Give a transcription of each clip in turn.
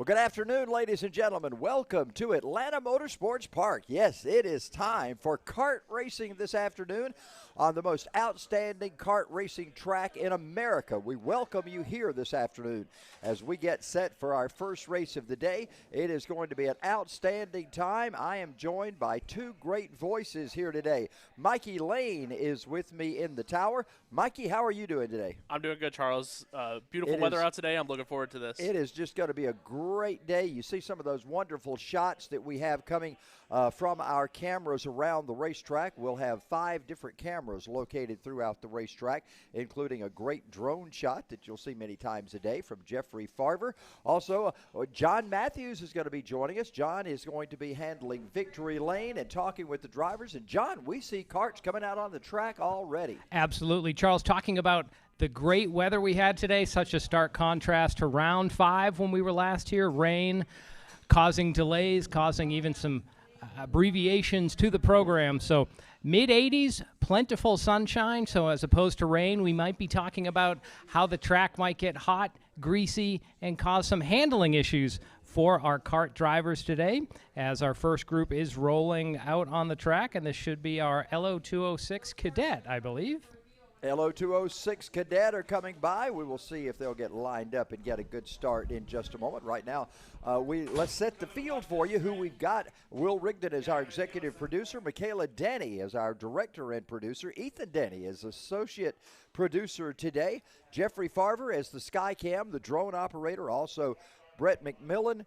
Well, good afternoon, ladies and gentlemen. Welcome to Atlanta Motorsports Park. Yes, it is time for kart racing this afternoon on the most outstanding kart racing track in America. We welcome you here this afternoon as we get set for our first race of the day. It is going to be an outstanding time. I am joined by two great voices here today. Mikey Lane is with me in the tower. Mikey, how are you doing today? I'm doing good, Charles. Beautiful weather out today. I'm looking forward to this. It is just going to be a great day. You see some of those wonderful shots that we have coming from our cameras around the racetrack. We'll have 5 different cameras located throughout the racetrack, including a great drone shot that you'll see many times a day from Jeffrey Farver. Also, John Matthews is going to be joining us. John is going to be handling Victory Lane and talking with the drivers. And John, we see karts coming out on the track already. Absolutely. Charles, talking about the great weather we had today, such a stark contrast to round 5 when we were last here. Rain causing delays, causing even some abbreviations to the program. So mid-80s, plentiful sunshine. So as opposed to rain, we might be talking about how the track might get hot, greasy, and cause some handling issues for our kart drivers today, as our first group is rolling out on the track, and this should be our Lo206 Cadet, I believe. Lo206 Cadet are coming by. We will see if they'll get lined up and get a good start in just a moment. Right now, let's set the field for you. Who we've got: Will Rigdon is our executive producer, Michaela Denny is our director and producer, Ethan Denny is associate producer today, Jeffrey Farver as the Skycam, the drone operator, also Brett McMillan,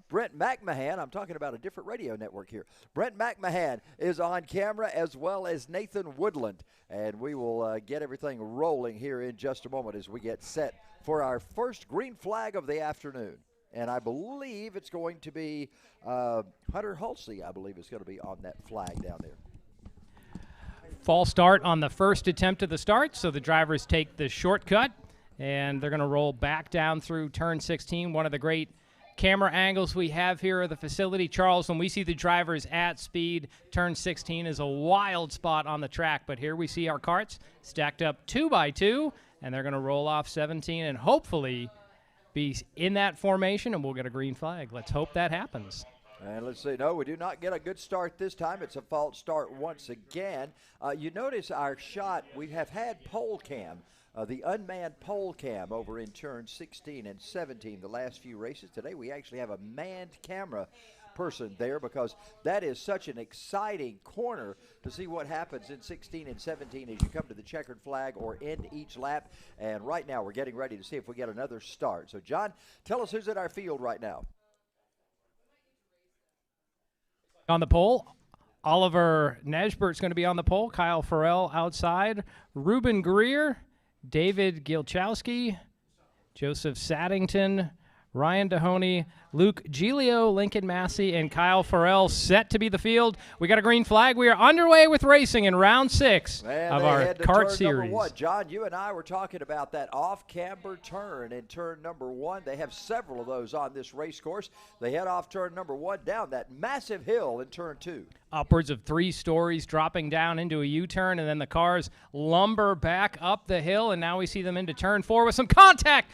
Brent McMahon. I'm talking about a different radio network here. Brent McMahon is on camera, as well as Nathan Woodland. And we will get everything rolling here in just a moment as we get set for our first green flag of the afternoon. And I believe it's going to be Hunter Halsey, I believe, is going to be on that flag down there. False start on the first attempt of the start, so the drivers take the shortcut. And they're going to roll back down through turn 16. One of the great camera angles we have here at the facility. Charles, when we see the drivers at speed, turn 16 is a wild spot on the track. But here we see our karts stacked up 2 by 2, and they're going to roll off 17 and hopefully be in that formation, and we'll get a green flag. Let's hope that happens. And let's see, no, we do not get a good start this time. It's a false start once again. You notice our shot, we have had pole cam. The unmanned pole cam over in turn 16 and 17 the last few races. Today we actually have a manned camera person there because that is such an exciting corner to see what happens in 16 and 17 as you come to the checkered flag or end each lap. And right now we're getting ready to see if we get another start. So John, tell us who's in our field right now. On the pole, Oliver Nesbert's going to be on the pole. Kyle Farrell outside. Ruben Greer, David Gilchowski, Joseph Saddington, Ryan Dehoney, Luke Giglio, Lincoln Massey, and Kyle Farrell set to be the field. We got a green flag. We are underway with racing in round 6 of our kart series. John, you and I were talking about that off-camber turn in turn number 1. They have several of those on this race course. They head off turn number 1 down that massive hill in turn 2. Upwards of 3 stories dropping down into a U-turn, and then the cars lumber back up the hill, and now we see them into turn 4 with some contact,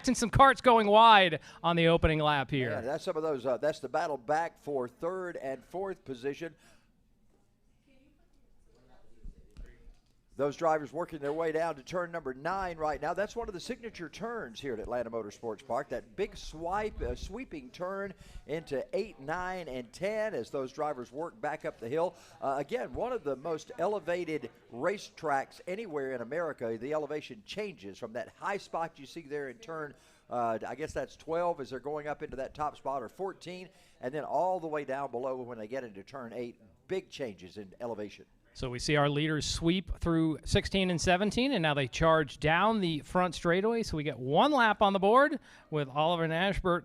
and some karts going wide on the opening lap here. Yeah, that's some of those. That's the battle back for 3rd and 4th position. Those drivers working their way down to turn number 9 right now. That's one of the signature turns here at Atlanta Motorsports Park. That big sweeping turn into 8, 9, and 10 as those drivers work back up the hill. Again, one of the most elevated racetracks anywhere in America. The elevation changes from that high spot you see there in turn I guess that's 12 as they're going up into that top spot, or 14, and then all the way down below when they get into turn 8. Big changes in elevation. So we see our leaders sweep through 16 and 17, and now they charge down the front straightaway. So we get 1 lap on the board with Oliver Nashbert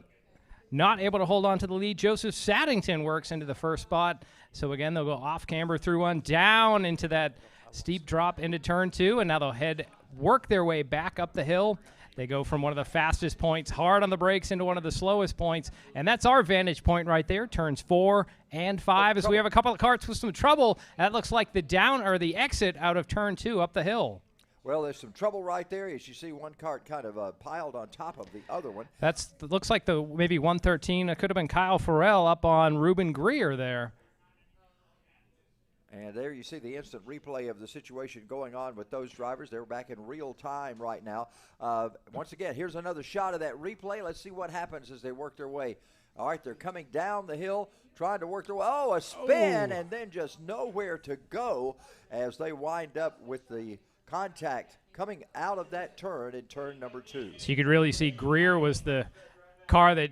not able to hold on to the lead. Joseph Saddington works into the first spot. So again, they'll go off camber through 1, down into that steep drop into turn 2, and now they'll work their way back up the hill. They go from one of the fastest points, hard on the brakes, into one of the slowest points. And that's our vantage point right there, turns 4 and 5, as we have a couple of karts with some trouble. That looks like the exit out of turn 2 up the hill. Well, there's some trouble right there as you see one cart kind of piled on top of the other one. Looks like the maybe 113. It could have been Kyle Farrell up on Ruben Greer there. And there you see the instant replay of the situation going on with those drivers. They're back in real time right now. Once again, here's another shot of that replay. Let's see what happens as they work their way. All right, they're coming down the hill, trying to work their way. Oh, a spin, and then just nowhere to go as they wind up with the contact coming out of that turn in turn number 2. So you could really see Greer was the car that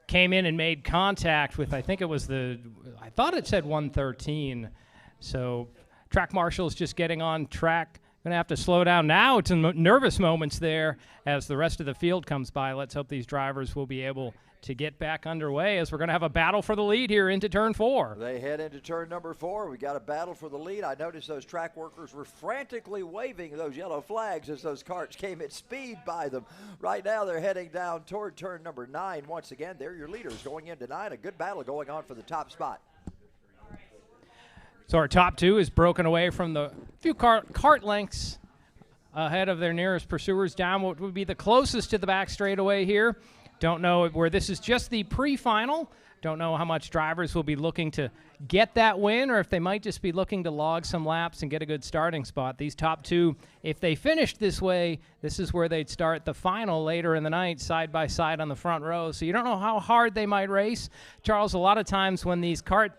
came in and made contact with, I think it was I thought it said 113. So track marshal's just getting on track. Going to have to slow down now. It's nervous moments there as the rest of the field comes by. Let's hope these drivers will be able to get back underway as we're going to have a battle for the lead here into turn 4. They head into turn number 4. We got a battle for the lead. I noticed those track workers were frantically waving those yellow flags as those carts came at speed by them. Right now they're heading down toward turn number 9. Once again, they're your leaders going into 9. A good battle going on for the top spot. So our top 2 is broken away from the few cart lengths ahead of their nearest pursuers down what would be the closest to the back straightaway here. Don't know where this is just the pre-final. Don't know how much drivers will be looking to get that win or if they might just be looking to log some laps and get a good starting spot. These top 2, if they finished this way, this is where they'd start the final later in the night, side by side on the front row. So you don't know how hard they might race. Charles, a lot of times when these cart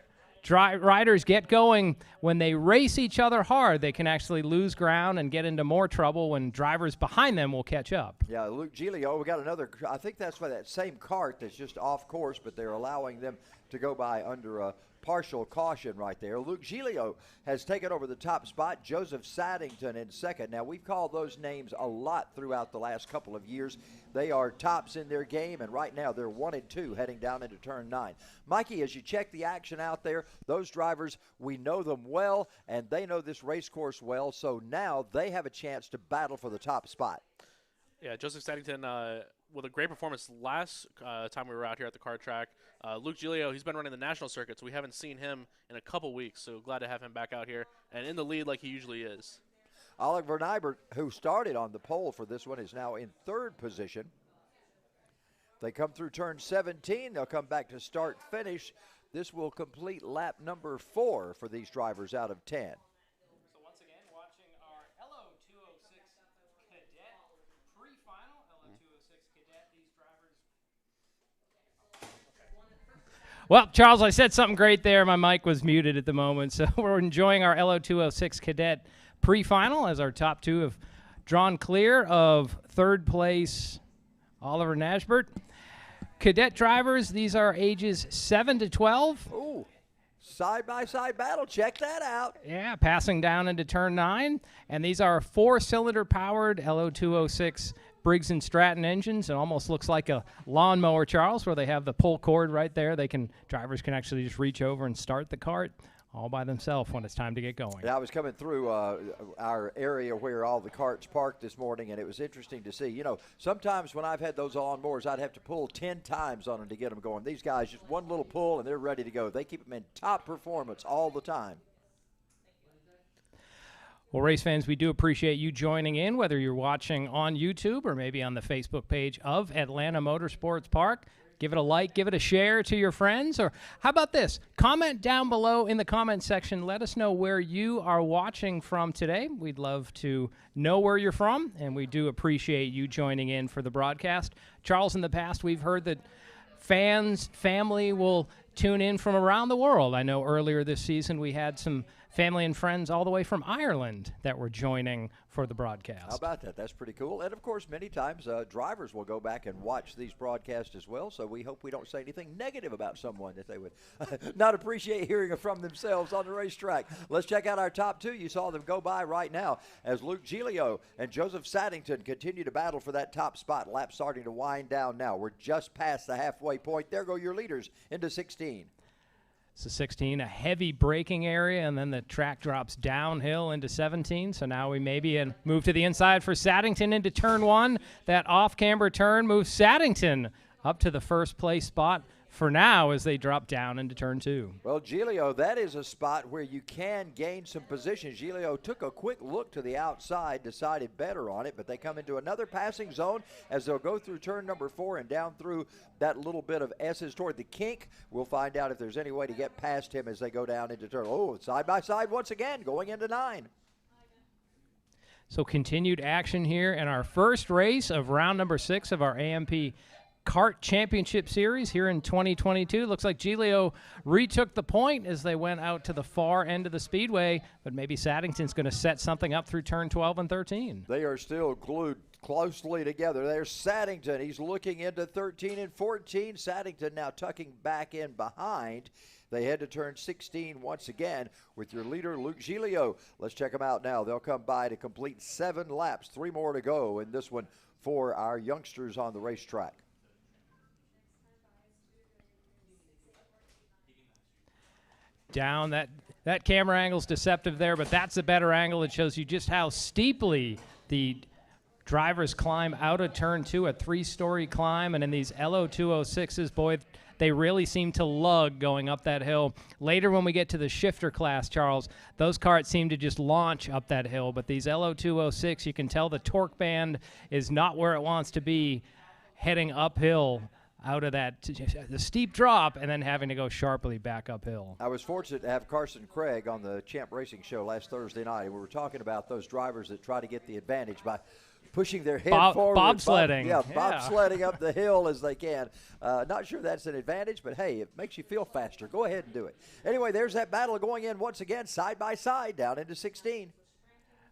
riders get going, when they race each other hard, they can actually lose ground and get into more trouble when drivers behind them will catch up. Yeah, Luke Giglio, we got another, I think that's why that same cart that's just off course, but they're allowing them to go by under a partial caution right there. Luke Giglio has taken over the top spot. Joseph Saddington in second. Now, we've called those names a lot throughout the last couple of years. They are tops in their game, and right now they're 1 and 2 heading down into turn 9. Mikey, as you check the action out there, those drivers, we know them well, and they know this race course well, so now they have a chance to battle for the top spot. Yeah, Joseph Saddington with a great performance last time we were out here at the kart track. Luke Giglio, he's been running the national circuit, so we haven't seen him in a couple weeks, so glad to have him back out here and in the lead like he usually is. Oliver Nybert, who started on the pole for this one, is now in 3rd position. They come through turn 17. They'll come back to start finish. This will complete lap number 4 for these drivers out of 10. So once again, watching our Lo206 Cadet pre-final. Lo206 Cadet, these drivers. Well, Charles, I said something great there. My mic was muted at the moment, so we're enjoying our Lo206 Cadet pre-final as our top 2 have drawn clear of 3rd place Oliver Nashbert. Cadet drivers, these are ages 7 to 12. Ooh, side-by-side battle. Check that out. Yeah, passing down into turn 9. And these are 4-cylinder powered Lo206 Briggs & Stratton engines. It almost looks like a lawnmower, Charles, where they have the pull cord right there. Drivers can actually just reach over and start the cart all by themselves when it's time to get going. Yeah, I was coming through our area where all the carts parked this morning, and it was interesting to see. You know, sometimes when I've had those lawnmowers, I'd have to pull 10 times on them to get them going. These guys, just one little pull, and they're ready to go. They keep them in top performance all the time. Well, race fans, we do appreciate you joining in, whether you're watching on YouTube or maybe on the Facebook page of Atlanta Motorsports Park. Give it a like, give it a share to your friends, or how about this? Comment down below in the comment section. Let us know where you are watching from today. We'd love to know where you're from, and we do appreciate you joining in for the broadcast. Charles, in the past, we've heard that family will tune in from around the world. I know earlier this season we had some family and friends all the way from Ireland that were joining for the broadcast. How about that? That's pretty cool. And, of course, many times drivers will go back and watch these broadcasts as well, so we hope we don't say anything negative about someone that they would not appreciate hearing from themselves on the racetrack. Let's check out our top 2. You saw them go by right now as Luke Giglio and Joseph Saddington continue to battle for that top spot. Lap starting to wind down now. We're just past the halfway point. There go your leaders into 16. So 16, a heavy braking area, and then the track drops downhill into 17. So now we maybe move to the inside for Saddington into turn 1. That off-camber turn moves Saddington up to the first place spot for now as they drop down into turn 2. Well, Giglio, that is a spot where you can gain some position. Giglio took a quick look to the outside, decided better on it, but they come into another passing zone as they'll go through turn number 4 and down through that little bit of S's toward the kink. We'll find out if there's any way to get past him as they go down into turn. Oh, side by side once again, going into 9. So continued action here in our first race of round number 6 of our AMP Kart Championship Series here in 2022. Looks like Giglio retook the point as they went out to the far end of the speedway, but maybe Saddington's going to set something up through turn 12 and 13. They are still glued closely together. There's Saddington. He's looking into 13 and 14. Saddington now tucking back in behind. They head to turn 16 once again with your leader, Luke Giglio. Let's check them out now. They'll come by to complete 7 laps. 3 more to go in this one for our youngsters on the racetrack. Down, that camera angle's deceptive there, but that's a better angle. It shows you just how steeply the drivers climb out of turn 2, a 3-story climb, and in these Lo206s, boy, they really seem to lug going up that hill. Later when we get to the shifter class, Charles, those karts seem to just launch up that hill, but these Lo206, you can tell the torque band is not where it wants to be heading uphill out of that the steep drop and then having to go sharply back uphill. I was fortunate to have Carson Craig on the Champ Racing Show last Thursday night, and we were talking about those drivers that try to get the advantage by pushing their head forward. Bobsledding. Bobsledding up the hill as they can. Not sure that's an advantage, but hey, it makes you feel faster. Go ahead and do it. Anyway, there's that battle going in once again, side by side, down into 16.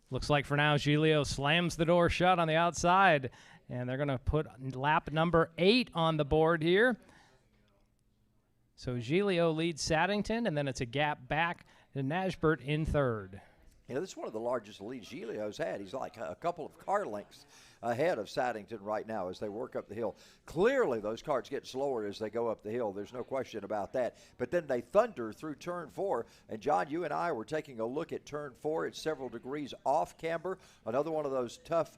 Looks like for now, Giglio slams the door shut on the outside, and they're going to put lap number 8 on the board here. So Giglio leads Saddington, and then it's a gap back to Nashbert in 3rd. You know, this is one of the largest leads Giglio's had. He's like a couple of car lengths ahead of Saddington right now as they work up the hill. Clearly, those karts get slower as they go up the hill. There's no question about that. But then they thunder through turn 4. And, John, you and I were taking a look at turn 4. It's several degrees off camber. Another one of those tough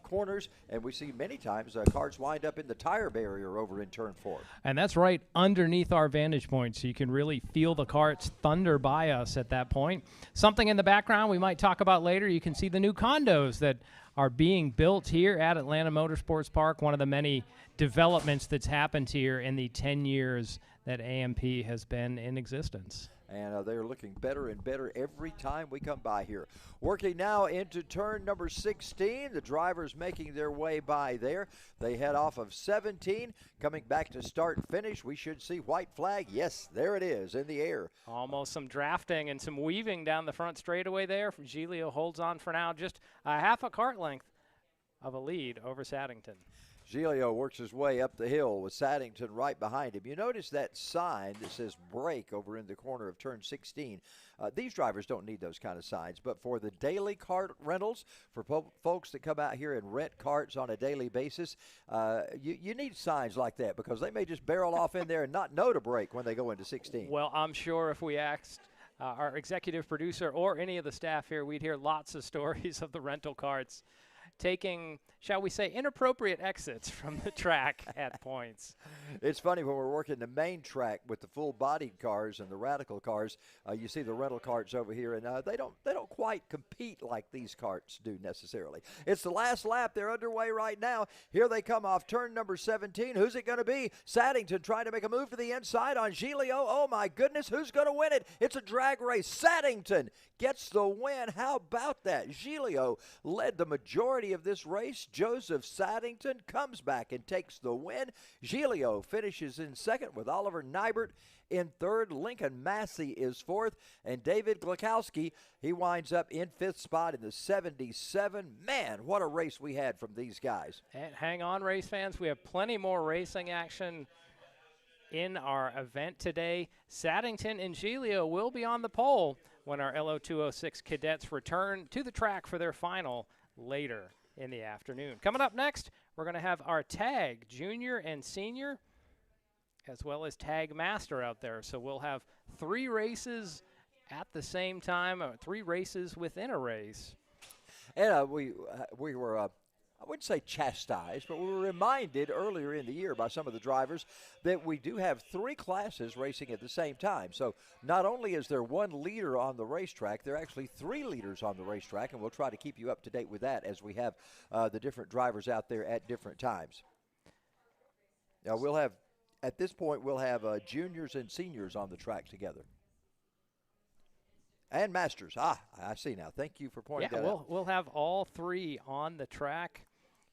corners, and we see many times karts wind up in the tire barrier over in turn 4. And that's right underneath our vantage point, so you can really feel the karts thunder by us at that point. Something in the background we might talk about later, you can see the new condos that are being built here at Atlanta Motorsports Park, one of the many developments that's happened here in the 10 years that AMP has been in existence. And they're looking better and better every time we come by here. Working now into turn number 16. The drivers making their way by there. They head off of 17. Coming back to start and finish, we should see white flag. Yes, there it is in the air. Almost some drafting and some weaving down the front straightaway there. Giglio holds on for now, just a half a kart length of a lead over Saddington. Giglio works his way up the hill with Saddington right behind him. You notice that sign that says break over in the corner of turn 16. These drivers don't need those kind of signs, but for the daily kart rentals, for folks that come out here and rent karts on a daily basis, you need signs like that because they may just barrel off in there and not know to break when they go into 16. Well, I'm sure if we asked our executive producer or any of the staff here, we'd hear lots of stories of the rental karts taking, shall we say, inappropriate exits from the track at points. It's funny when we're working the main track with the full-bodied cars and the radical cars, you see the rental karts over here, and they don't quite compete like these karts do necessarily. It's the last lap. They're underway right now. Here they come off turn number 17. Who's it going to be? Saddington trying to make a move to the inside on Giglio. Oh, my goodness. Who's going to win it? It's a drag race. Saddington gets the win. How about that? Giglio led the majority of this race. Joseph Saddington comes back and takes the win. Giglio finishes in 2nd with Oliver Nybert in 3rd. Lincoln Massey is 4th. And David Glakowski, he winds up in 5th spot in the 77. Man, what a race we had from these guys. And hang on, race fans. We have plenty more racing action in our event today. Saddington and Giglio will be on the pole when our Lo206 cadets return to the track for their final later in the afternoon. Coming up next, we're going to have our tag junior and senior as well as tag master out there. So we'll have 3 races at the same time, 3 races within a race. And we were I wouldn't say chastised, but we were reminded earlier in the year by some of the drivers that we do have 3 classes racing at the same time. So not only is there 1 leader on the racetrack, there are actually 3 leaders on the racetrack, and we'll try to keep you up to date with that as we have the different drivers out there at different times. Now we'll have, at this point, we'll have juniors and seniors on the track together. And masters. I see now. Thank you for pointing that out. We'll have all 3 on the track.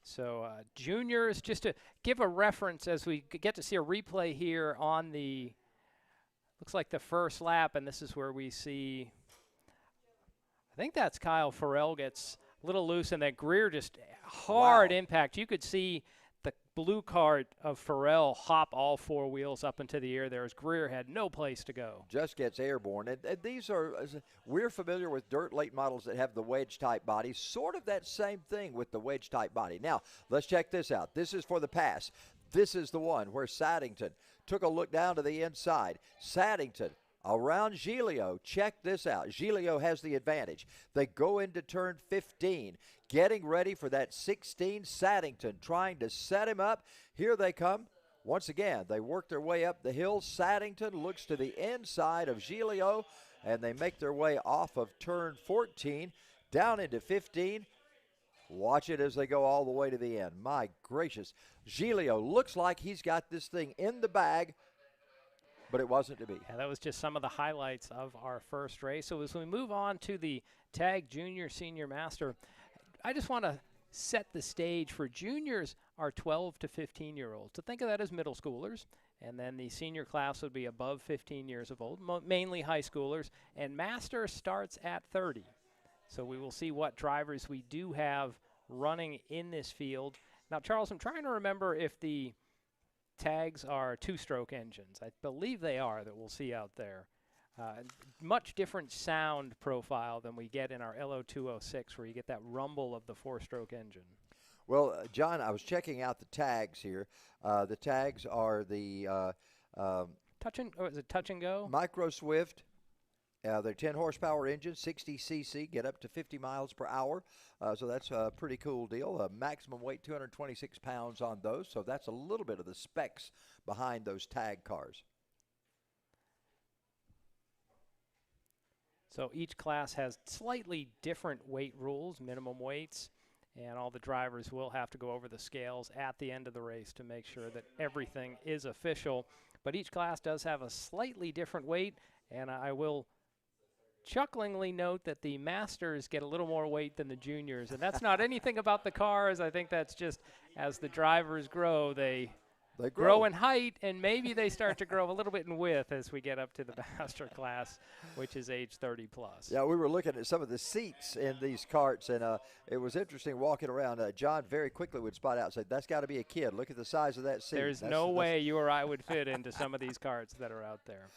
So juniors, just to give a reference as we get to see a replay here on the, looks like the first lap, and this is where we see, I think that's Kyle Farrell gets a little loose, and that Greer just hard impact. You could see the blue cart of Farrell hop all 4 wheels up into the air there as Greer had no place to go. Just gets airborne. And these are, we're familiar with dirt late models that have the wedge type body, sort of that same thing with the wedge type body. Now, let's check this out. This is for the pass. This is the one where Saddington took a look down to the inside. Saddington around Giglio. Check this out. Giglio has the advantage. They go into turn 15, getting ready for that 16. Saddington trying to set him up. Here they come. Once again, they work their way up the hill. Saddington looks to the inside of Giglio, and they make their way off of turn 14, down into 15. Watch it as they go all the way to the end. My gracious. Giglio looks like he's got this thing in the bag, but it wasn't to be. Yeah, that was just some of the highlights of our first race. So as we move on to the tag junior, senior, master, I just want to set the stage for juniors are 12 to 15-year-olds. So think of that as middle schoolers. And then the senior class would be above 15 years of old, mainly high schoolers. And master starts at 30. So we will see what drivers we do have running in this field. Now, Charles, I'm trying to remember if the tags are 2-stroke engines. I believe they are, that we'll see out there. Much different sound profile than we get in our Lo206, where you get that rumble of the 4-stroke engine. Well, John, I was checking out the tags here. The tags are the touch and go? Micro Swift. They're 10 horsepower engines, 60 cc, get up to 50 miles per hour. So that's a pretty cool deal. Maximum weight 226 pounds on those. So that's a little bit of the specs behind those tag cars. So each class has slightly different weight rules, minimum weights, and all the drivers will have to go over the scales at the end of the race to make sure that everything is official. But each class does have a slightly different weight, and I will chucklingly note that the masters get a little more weight than the juniors, and that's not anything about the cars. I think that's just as the drivers grow, they grow in height, and maybe they start to grow a little bit in width as we get up to the master class, which is age 30 plus. Yeah, we were looking at some of the seats in these carts, and it was interesting walking around. John very quickly would spot out and say, that's got to be a kid. Look at the size of that seat. There's no way you or I would fit into some of these carts that are out there.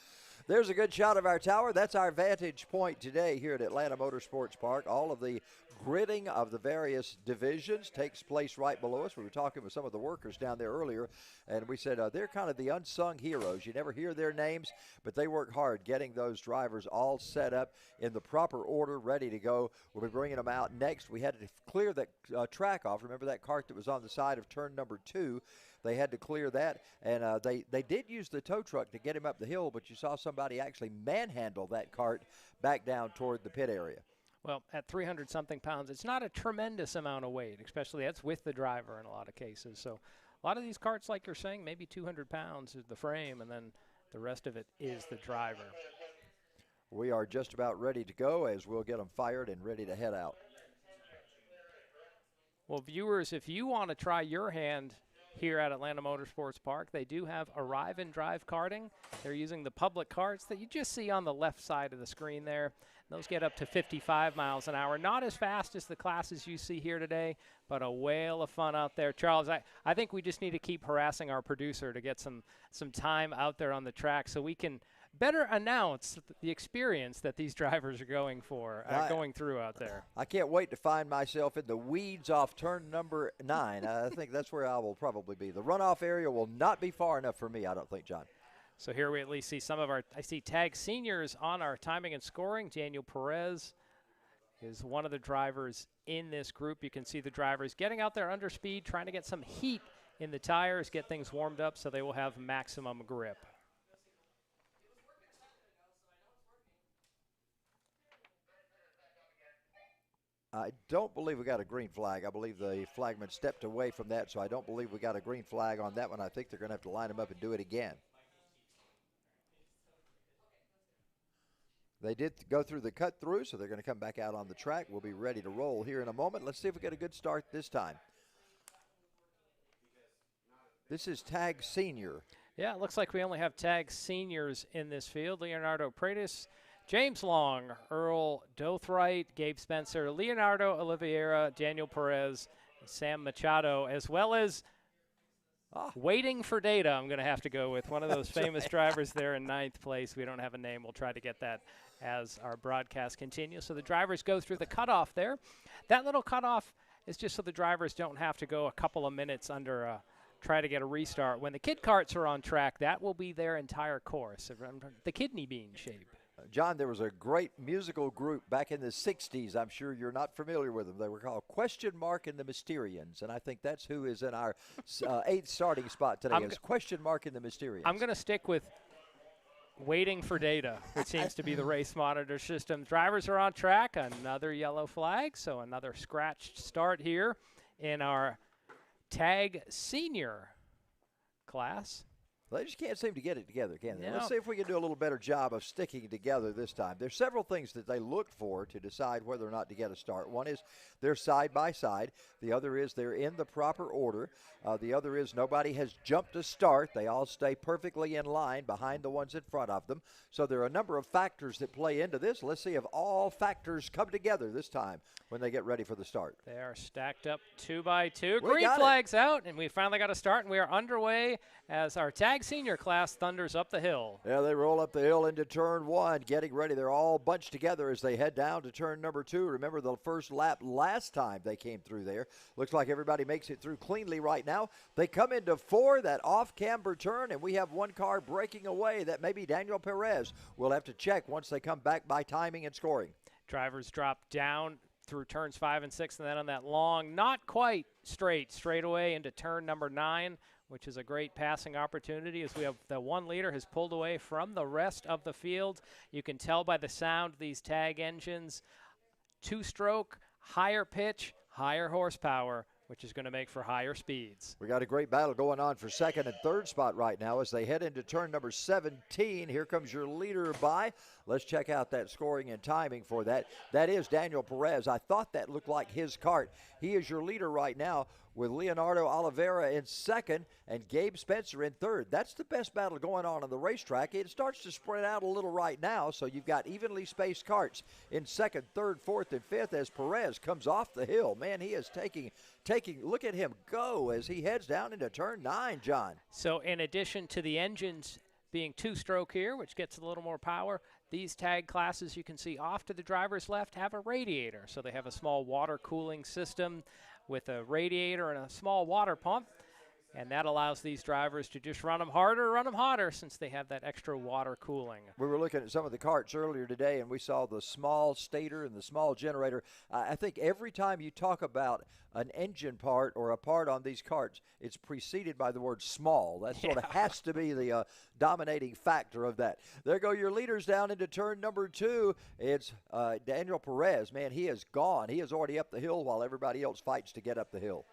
There's a good shot of our tower. That's our vantage point today here at Atlanta Motorsports Park. All of the gridding of the various divisions takes place right below us. We were talking with some of the workers down there earlier, and we said they're kind of the unsung heroes. You never hear their names, but they work hard getting those drivers all set up in the proper order, ready to go. We'll be bringing them out next. We had to clear that track off. Remember that cart that was on the side of turn number 2? They had to clear that, and they did use the tow truck to get him up the hill, but you saw somebody actually manhandle that cart back down toward the pit area. Well, at 300-something pounds, it's not a tremendous amount of weight, especially that's with the driver in a lot of cases. So a lot of these carts, like you're saying, maybe 200 pounds is the frame, and then the rest of it is the driver. We are just about ready to go as we'll get them fired and ready to head out. Well, viewers, if you want to try your hand here at Atlanta Motorsports Park, they do have arrive and drive karting. They're using the public carts that you just see on the left side of the screen there. Those get up to 55 miles an hour. Not as fast as the classes you see here today, but a whale of fun out there. Charles, I think we just need to keep harassing our producer to get some time out there on the track so we can better announce the experience that these drivers are going through out there. I can't wait to find myself in the weeds off turn number 9. I think that's where I will probably be. The runoff area will not be far enough for me, I don't think, John. So here we at least see some of our, I see tag seniors on our timing and scoring. Daniel Perez is one of the drivers in this group. You can see the drivers getting out there under speed, trying to get some heat in the tires, get things warmed up so they will have maximum grip. I don't believe we got a green flag. I believe the flagman stepped away from that, so I don't believe we got a green flag on that one. I think they're going to have to line them up and do it again. They did go through the cut through, so they're going to come back out on the track. We'll be ready to roll here in a moment. Let's see if we get a good start this time. This is Tag Senior. Yeah, it looks like we only have Tag Seniors in this field. Leonardo Pratis, James Long, Earl Dothright, Gabe Spencer, Leonardo Oliveira, Daniel Perez, Sam Machado, as well as waiting for data, I'm going to have to go with one of those famous drivers there in 9th place. We don't have a name. We'll try to get that as our broadcast continues. So the drivers go through the cutoff there. That little cutoff is just so the drivers don't have to go a couple of minutes under try to get a restart. When the kid karts are on track, that will be their entire course, the kidney bean shape. John, there was a great musical group back in the 60s. I'm sure you're not familiar with them. They were called Question Mark and the Mysterians, and I think that's who is in our 8th starting spot today is Question Mark and the Mysterians. I'm going to stick with waiting for data, which seems to be the race monitor system. Drivers are on track, another yellow flag, so another scratched start here in our Tag Senior class. They just can't seem to get it together, can they? Yeah. Let's see if we can do a little better job of sticking together this time. There's several things that they look for to decide whether or not to get a start. One is they're side by side. The other is they're in the proper order. The other is nobody has jumped a start. They all stay perfectly in line behind the ones in front of them. So there are a number of factors that play into this. Let's see if all factors come together this time when they get ready for the start. They are stacked up 2 by 2. We Green got flags out, and we finally got a start, and we are underway as our Tag Senior class thunders up the hill. Yeah, they roll up the hill into turn 1, getting ready. They're all bunched together as they head down to turn number 2. Remember the first lap last time they came through there. Looks like everybody makes it through cleanly right now. They come into 4, that off-camber turn, and we have one car breaking away. That may be Daniel Perez. We'll have to check once they come back by timing and scoring. Drivers drop down through turns 5 and 6, and then on that long, not quite straight away into turn number 9, which is a great passing opportunity as we have the one leader has pulled away from the rest of the field. You can tell by the sound these Tag engines, 2-stroke, higher pitch, higher horsepower, which is going to make for higher speeds. We got a great battle going on for 2nd and 3rd spot right now as they head into turn number 17. Here comes your leader by. Let's check out that scoring and timing for that. That is Daniel Perez. I thought that looked like his kart. He is your leader right now with Leonardo Oliveira in 2nd and Gabe Spencer in 3rd. That's the best battle going on the racetrack. It starts to spread out a little right now, so you've got evenly spaced karts in 2nd, 3rd, 4th, and 5th as Perez comes off the hill. Man, he is taking, look at him go as he heads down into turn 9, John. So in addition to the engines being 2-stroke here, which gets a little more power, these Tag classes you can see off to the driver's left have a radiator. So they have a small water cooling system with a radiator and a small water pump, and that allows these drivers to just run them harder, run them hotter, since they have that extra water cooling. We were looking at some of the karts earlier today, and we saw the small stator and the small generator. I think every time you talk about an engine part or a part on these karts, it's preceded by the word small. That sort of has to be the dominating factor of that. There go your leaders down into turn number 2. It's Daniel Perez. Man, he is gone. He is already up the hill while everybody else fights to get up the hill.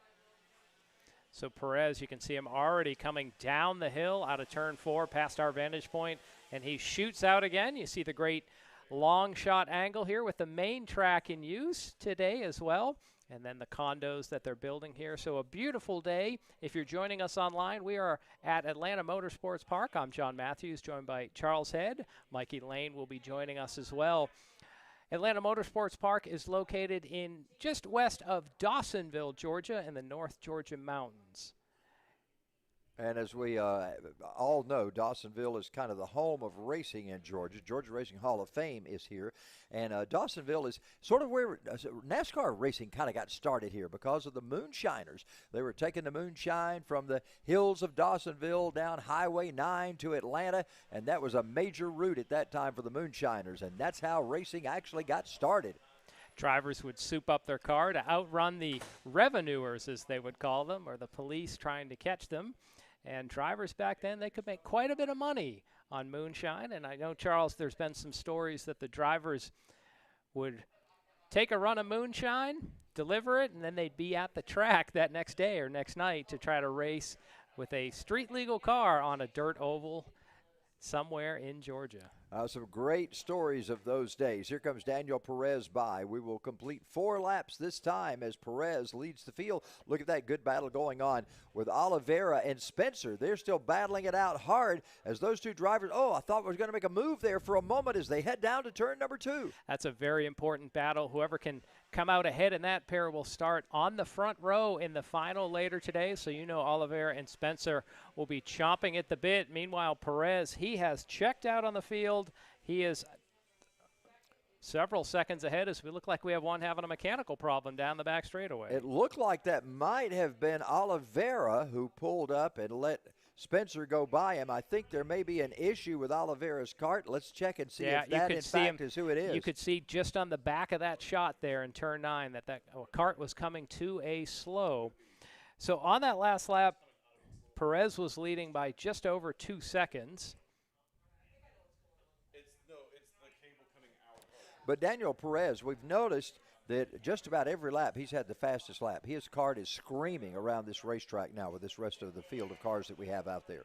So Perez, you can see him already coming down the hill out of turn 4 past our vantage point, and he shoots out again. You see the great long shot angle here with the main track in use today as well, and then the condos that they're building here. So a beautiful day. If you're joining us online, we are at Atlanta Motorsports Park. I'm John Matthews, joined by Charles Head. Mikey Lane will be joining us as well. Atlanta Motorsports Park is located in just west of Dawsonville, Georgia, in the North Georgia mountains. And as we all know, Dawsonville is kind of the home of racing in Georgia. Georgia Racing Hall of Fame is here. And Dawsonville is sort of where NASCAR racing kind of got started here because of the moonshiners. They were taking the moonshine from the hills of Dawsonville down Highway 9 to Atlanta, and that was a major route at that time for the moonshiners, and that's how racing actually got started. Drivers would soup up their car to outrun the revenuers, as they would call them, or the police trying to catch them. And drivers back then, they could make quite a bit of money on moonshine. And I know, Charles, there's been some stories that the drivers would take a run of moonshine, deliver it, and then they'd be at the track that next day or next night to try to race with a street legal car on a dirt oval somewhere in Georgia. Some great stories of those days. Here comes Daniel Perez by. We will complete 4 laps this time as Perez leads the field. Look at that good battle going on with Oliveira and Spencer. They're still battling it out hard as those two drivers. Oh, I thought we were going to make a move there for a moment as they head down to turn number 2. That's a very important battle. Whoever can come out ahead in that pair will start on the front row in the final later today. So you know Oliveira and Spencer will be chomping at the bit. Meanwhile, Perez, he has checked out on the field. He is several seconds ahead as we look like we have one having a mechanical problem down the back straightaway. It looked like that might have been Oliveira who pulled up and let Spencer go by him. I think there may be an issue with Oliveira's cart. Let's check and see if that in fact is who it is. You could see just on the back of that shot there in turn 9 that cart was coming to a slow. So on that last lap, Perez was leading by just over 2 seconds. But Daniel Perez, we've noticed that just about every lap he's had the fastest lap. His cart is screaming around this racetrack now with this rest of the field of cars that we have out there.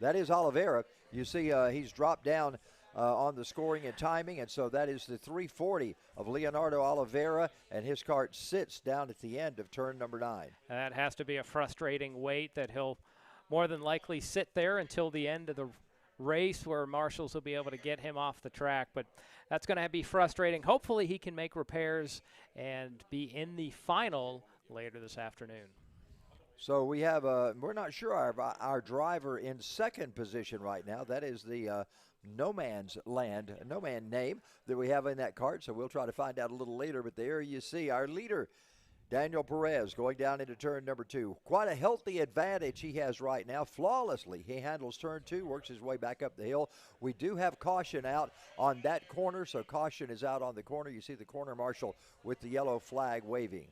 That is Oliveira. You see he's dropped down on the scoring and timing, and so that is the 340 of Leonardo Oliveira, and his cart sits down at the end of turn number 9. That has to be a frustrating wait that he'll more than likely sit there until the end of the race where marshals will be able to get him off the track, but that's going to be frustrating. Hopefully he can make repairs and be in the final later this afternoon. So we have we're not sure our driver in second position right now. That is the no man's land, no man name that we have in that cart, so we'll try to find out a little later. But there you see our leader, Daniel Perez, going down into turn number 2. Quite a healthy advantage he has right now. Flawlessly, he handles turn 2, works his way back up the hill. We do have caution out on that corner, so caution is out on the corner. You see the corner marshal with the yellow flag waving.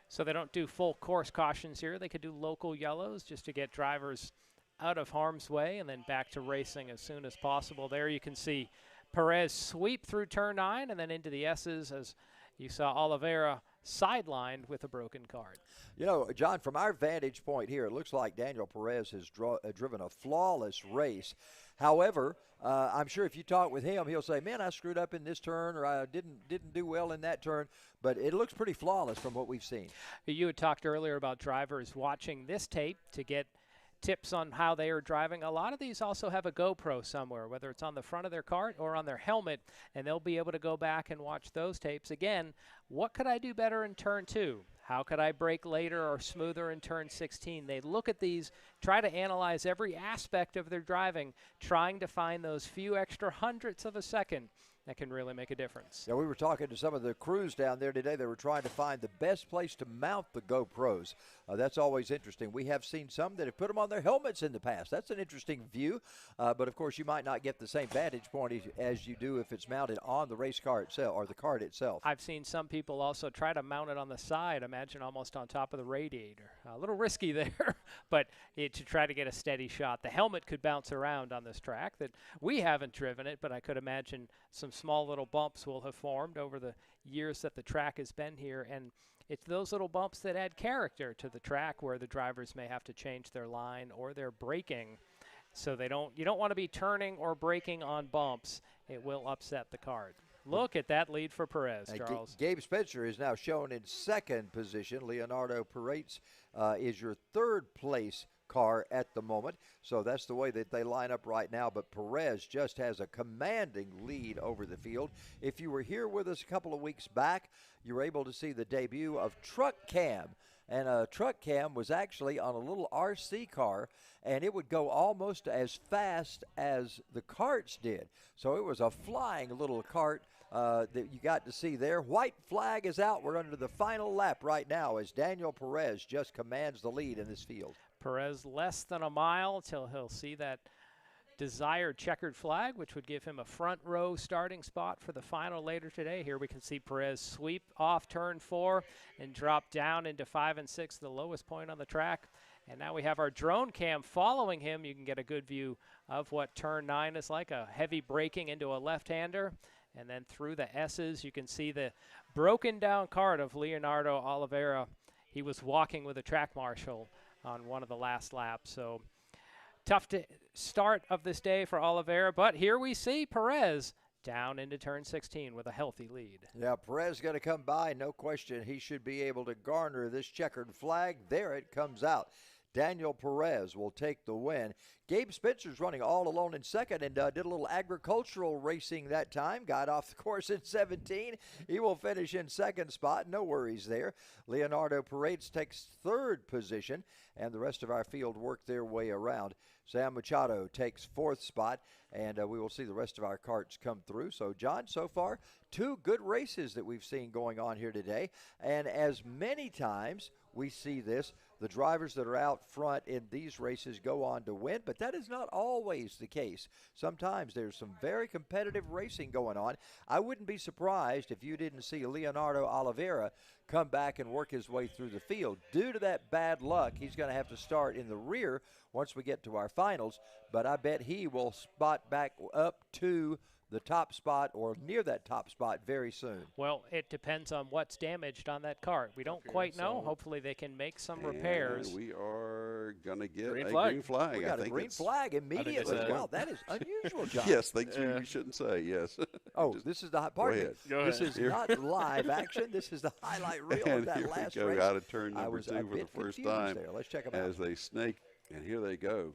So they don't do full course cautions here. They could do local yellows just to get drivers out of harm's way and then back to racing as soon as possible. There you can see Perez sweep through turn 9 and then into the S's as you saw Oliveira sidelined with a broken cart. You know, John, from our vantage point here, it looks like Daniel Perez has driven a flawless race. However, I'm sure if you talk with him, he'll say, man, I screwed up in this turn, or I didn't do well in that turn. But it looks pretty flawless from what we've seen. You had talked earlier about drivers watching this tape to get tips on how they are driving. A lot of these also have a GoPro somewhere, whether it's on the front of their cart or on their helmet, and they'll be able to go back and watch those tapes. Again, what could I do better in turn 2? How could I brake later or smoother in turn 16? They look at these, try to analyze every aspect of their driving, trying to find those few extra hundredths of a second that can really make a difference. Yeah, we were talking to some of the crews down there today. They were trying to find the best place to mount the GoPros. That's always interesting. We have seen some that have put them on their helmets in the past. That's an interesting view. But, of course, you might not get the same vantage point as you do if it's mounted on the race car itself or the cart itself. I've seen some people also try to mount it on the side, imagine almost on top of the radiator. A little risky there, but to try to get a steady shot. The helmet could bounce around on this track. That we haven't driven it, but I could imagine some small little bumps will have formed over the years that the track has been here, and it's those little bumps that add character to the track where the drivers may have to change their line or their braking, so you don't want to be turning or braking on bumps. It will upset the cart. Look at that lead for Perez, Charles. Gabe Spencer is now shown in second position. Leonardo Perez is your third place car at the moment. So that's the way that they line up right now. But Perez just has a commanding lead over the field. If you were here with us a couple of weeks back, you were able to see the debut of Truck Cam. And Truck Cam was actually on a little RC car, and it would go almost as fast as the carts did. So it was a flying little cart that you got to see there. White flag is out. We're under the final lap right now as Daniel Perez just commands the lead in this field. Perez less than a mile till he'll see that desired checkered flag, which would give him a front row starting spot for the final later today. Here we can see Perez sweep off turn 4 and drop down into 5 and 6, the lowest point on the track. And now we have our drone cam following him. You can get a good view of what turn 9 is like, a heavy braking into a left-hander. And then through the S's, you can see the broken down cart of Leonardo Oliveira. He was walking with a track marshal on one of the last laps. So tough to start of this day for Oliveira, but here we see Perez down into turn 16 with a healthy lead. Yeah, Perez going to come by, no question. He should be able to garner this checkered flag. There it comes out. Daniel Perez will take the win. Gabe Spencer's running all alone in second and did a little agricultural racing that time. Got off the course in 17. He will finish in second spot. No worries there. Leonardo Paredes takes third position, and the rest of our field work their way around. Sam Machado takes fourth spot, and we will see the rest of our carts come through. So, John, so far, 2 good races that we've seen going on here today. And as many times we see this, the drivers that are out front in these races go on to win, but that is not always the case. Sometimes there's some very competitive racing going on. I wouldn't be surprised if you didn't see Leonardo Oliveira come back and work his way through the field. Due to that bad luck, he's going to have to start in the rear once we get to our finals, but I bet he will spot back up to the top spot or near that top spot very soon. Well, it depends on what's damaged on that cart. We don't quite know. Hopefully they can make some repairs. We are going to get green a flag. green flag. We got a green flag immediately. Wow, that is unusual, John. Yes, things we shouldn't say, yes. Oh, this is the pardon me. This is Here. not live action. This is the highlight reel And of that here last we go, race. out of turn I number was 2 a for the bit first confused time there. Let's check them out. as they snake, and here they go.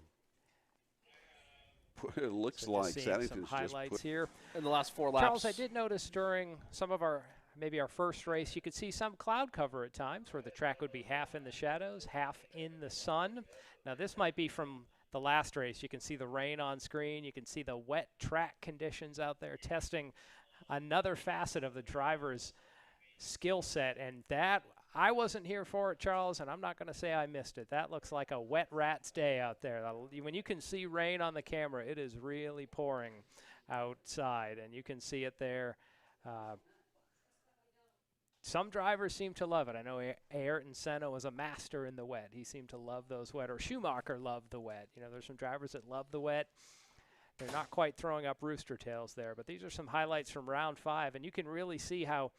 It looks So like seeing some Saddington's highlights just put, here. In the last 4 laps. Charles, I did notice during some of our, maybe our first race, you could see some cloud cover at times where the track would be half in the shadows, half in the sun. Now this might be from the last race. You can see the rain on screen. You can see the wet track conditions out there testing another facet of the driver's skill set. And that, I wasn't here for it, Charles, and I'm not going to say I missed it. That looks like a wet rat's day out there. When you can see rain on the camera, it is really pouring outside, and you can see it there. Some drivers seem to love it. I know Ayrton Senna was a master in the wet. He seemed to love those wet, or Schumacher loved the wet. You know, there's some drivers that love the wet. They're not quite throwing up rooster tails there, but these are some highlights from round 5, and you can really see how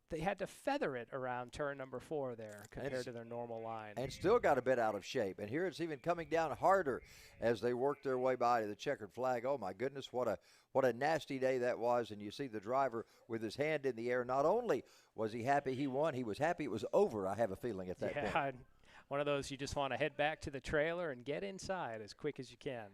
they had to feather it around turn number 4 there compared to their normal line. And still got a bit out of shape. And here it's even coming down harder as they work their way by to the checkered flag. Oh, my goodness, what a nasty day that was. And you see the driver with his hand in the air. Not only was he happy he won, he was happy it was over, I have a feeling, at that point. Yeah, one of those you just want to head back to the trailer and get inside as quick as you can.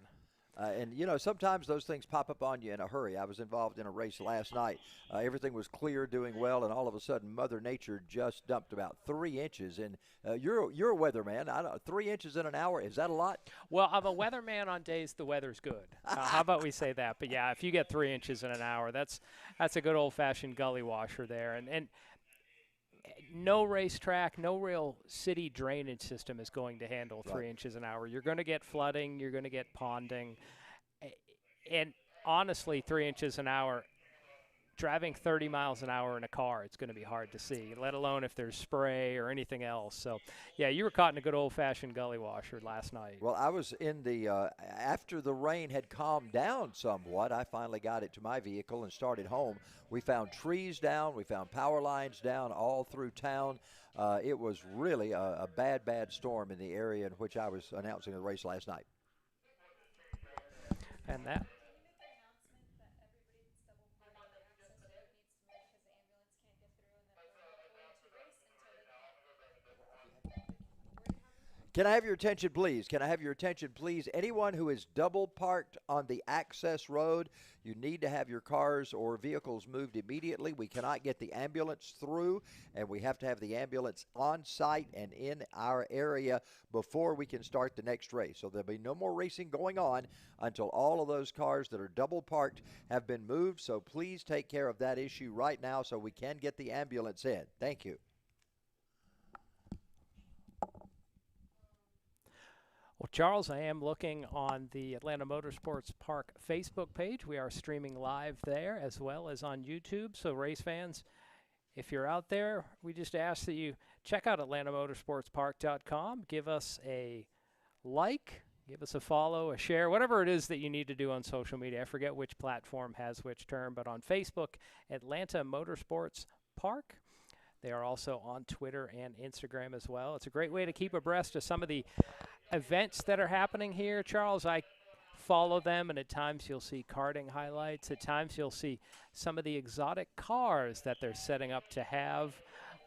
And, you know, sometimes those things pop up on you in a hurry. I was involved in a race last night. Everything was clear, doing well, and all of a sudden Mother Nature just dumped about 3 inches. And you're a weatherman. 3 inches in an hour, is that a lot? Well, I'm a weatherman on days the weather's good. How about we say that? But, yeah, if you get 3 inches in an hour, that's a good old-fashioned gully washer there. And no racetrack, no real city drainage system is going to handle 3 inches an hour. You're going to get flooding. You're going to get ponding. And honestly, 3 inches an hour, driving 30 miles an hour in a car, it's going to be hard to see, let alone if there's spray or anything else. So, yeah, you were caught in a good old-fashioned gully washer last night. Well, I was in the after the rain had calmed down somewhat, I finally got it to my vehicle and started home. We found trees down. We found power lines down all through town. It was really a bad, bad storm in the area in which I was announcing the race last night. And that. Can I have your attention, please? Can I have your attention, please? Anyone who is double parked on the access road, you need to have your cars or vehicles moved immediately. We cannot get the ambulance through, and we have to have the ambulance on site and in our area before we can start the next race. So there'll be no more racing going on until all of those cars that are double parked have been moved. So please take care of that issue right now so we can get the ambulance in. Thank you. Well, Charles, I am looking on the Atlanta Motorsports Park Facebook page. We are streaming live there as well as on YouTube. So, race fans, if you're out there, we just ask that you check out AtlantaMotorsportsPark.com. Give us a like, give us a follow, a share, whatever it is that you need to do on social media. I forget which platform has which term, but on Facebook, Atlanta Motorsports Park. They are also on Twitter and Instagram as well. It's a great way to keep abreast of some of the events that are happening here. Charles, I follow them, and at times you'll see karting highlights. At times you'll see some of the exotic cars that they're setting up to have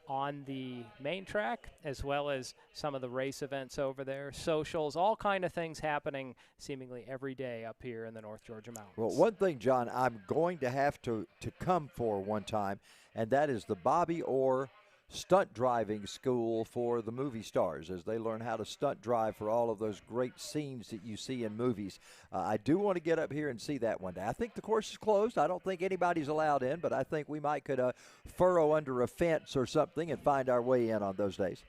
on the main track, as well as some of the race events over there, socials, all kind of things happening seemingly every day up here in the North Georgia Mountains. Well, one thing, John, I'm going to have to come for one time, and that is the Bobby Orr stunt driving school for the movie stars as they learn how to stunt drive for all of those great scenes that you see in movies. I do want to get up here and see that one day. I think the course is closed. I don't think anybody's allowed in, but I think we might could furrow under a fence or something and find our way in on those days.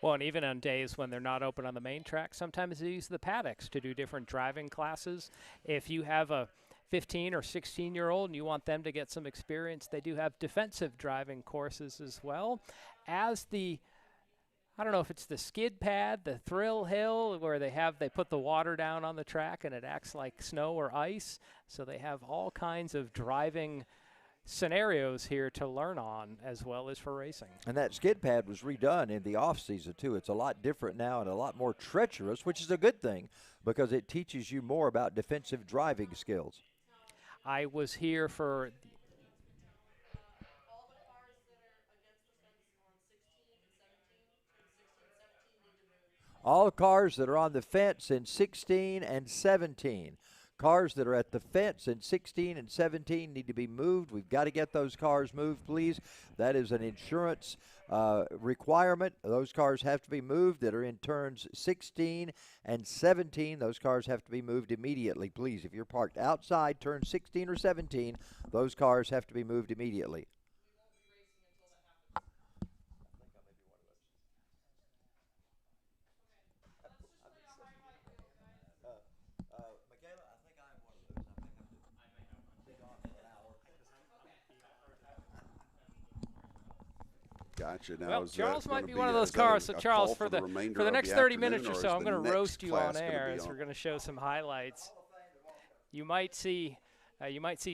Well, and even on days when they're not open on the main track, sometimes they use the paddocks to do different driving classes. If you have a 15 or 16-year-old and you want them to get some experience, they do have defensive driving courses as well as the, I don't know if it's the skid pad, the thrill hill, where they put the water down on the track and it acts like snow or ice. So they have all kinds of driving scenarios here to learn on as well as for racing. And that skid pad was redone in the off season too. It's a lot different now and a lot more treacherous, which is a good thing because it teaches you more about defensive driving skills. I was here for all cars that are on the fence in 16 and 17. Cars that are at the fence in 16 and 17 need to be moved. We've got to get those cars moved, please. That is an insurance requirement. Those cars have to be moved that are in turns 16 and 17. Those cars have to be moved immediately, please. If you're parked outside turn 16 or 17, those cars have to be moved immediately. Gotcha. Now, well, is that Charles might gonna be be one of a- those is that cars. a So, call Charles, for for the the remainder of next the 30 minutes afternoon, or or so, is I'm going the to next roast you on class gonna air be as on? we're going to show some highlights. You might see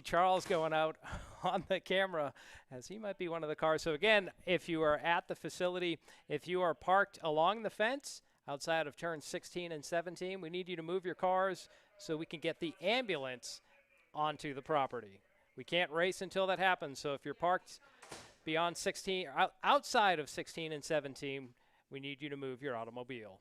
Charles going out on the camera as he might be one of the cars. So again, if you are at the facility, if you are parked along the fence outside of turn 16 and 17, we need you to move your cars so we can get the ambulance onto the property. We can't race until that happens. So if you're parked beyond 16, outside of 16 and 17, we need you to move your automobile.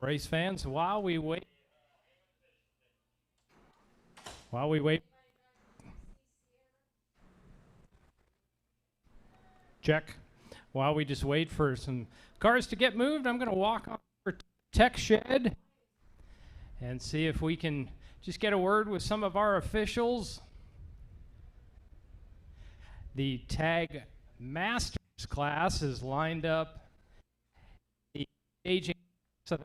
Race fans, while we wait, check. While we just wait for some cars to get moved, I'm going to walk over to Tech Shed and see if we can just get a word with some of our officials. The Tag Masters class is lined up. The aging. So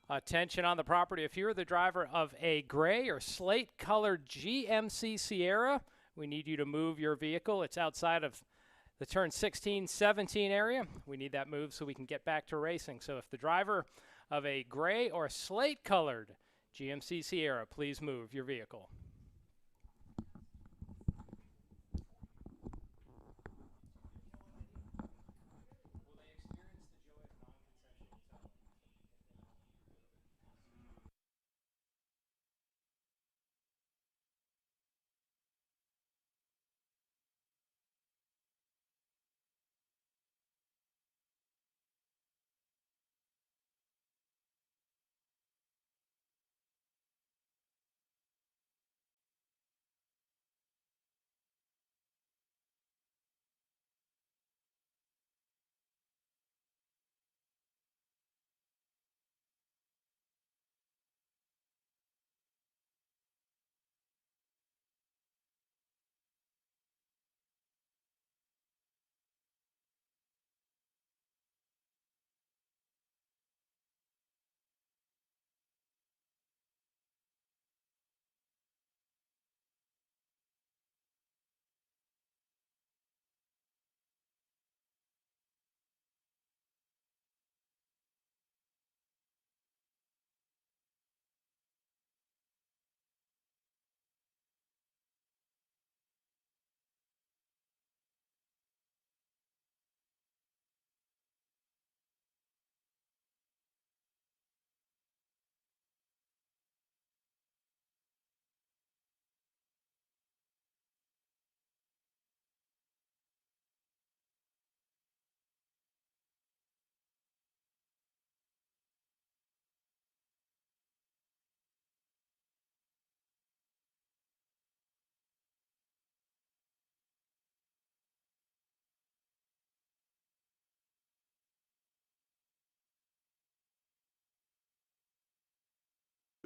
attention on the property. If you're the driver of a gray or slate colored GMC Sierra, we need you to move your vehicle. It's outside of the turn 16, 17 area. We need that move so we can get back to racing. So if the driver of a gray or slate colored GMC Sierra, please move your vehicle.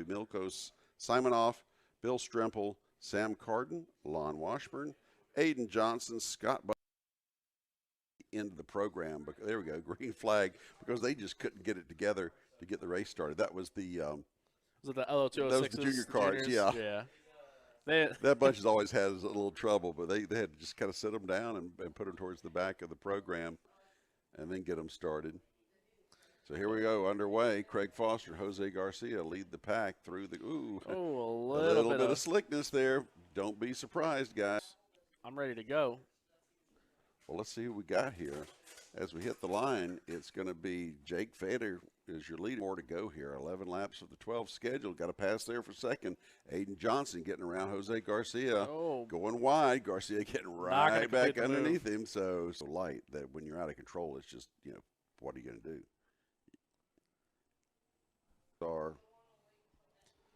Milkos Simonoff, Bill Strempel, Sam Carden, Lon Washburn, Aiden Johnson, Scott into the program. But there we go, green flag, because they just couldn't get it together to get the race started. That was the Was it the Lo206? Those the junior carts, juniors? yeah. Yeah. That bunch has always had a little trouble, but they had to just kind of sit them down and put them towards the back of the program and then get them started. So here we go, underway. Craig Foster, Jose Garcia lead the pack through the, A a little bit of slickness there. Don't be surprised, guys. I'm ready to go. Well, let's see who we got here. As we hit the line, it's going to be Jake Fader is your leader. More to go here. 11 laps of the 12 schedule. Got a pass there for second. Aiden Johnson getting around Jose Garcia. Going wide. Garcia getting right back underneath him. So light that when you're out of control, it's just, what are you going to do?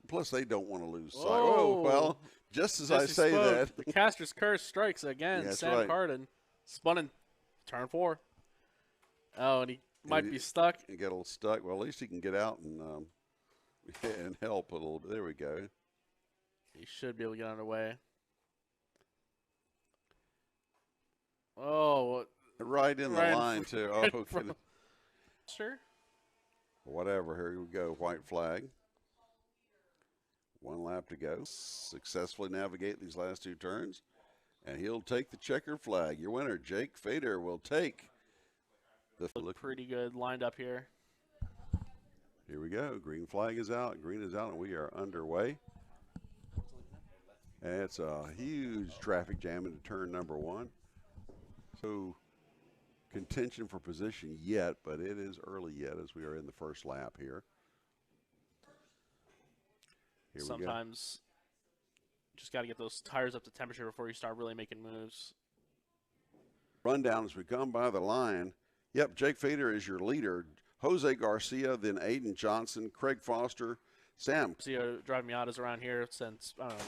Plus, they don't want to lose sight. Oh, well, just as I say that. The caster's curse strikes again. Yeah, Sam right. Carden spun in turn 4. Oh, and he might be stuck. He got a little stuck. Well, at least he can get out and and help a little bit. There we go. He should be able to get underway. Oh. Right in the line, too. Oh, Sure. Whatever. Here we go. White flag. 1 lap to go. Successfully navigate these last 2 turns. And he'll take the checkered flag. Your winner, Jake Fader, will take the Look pretty good lined up here. Here we go. Green flag is out. Green is out, and we are underway. And it's a huge traffic jam into turn number 1. So contention for position yet, but it is early yet as we are in the first lap here. Sometimes just got to get those tires up to temperature before you start really making moves. Rundown as we come by the line. Yep, Jake Fader is your leader. Jose Garcia, then Aiden Johnson, Craig Foster, Sam. Driving Miatas around here since, I don't know,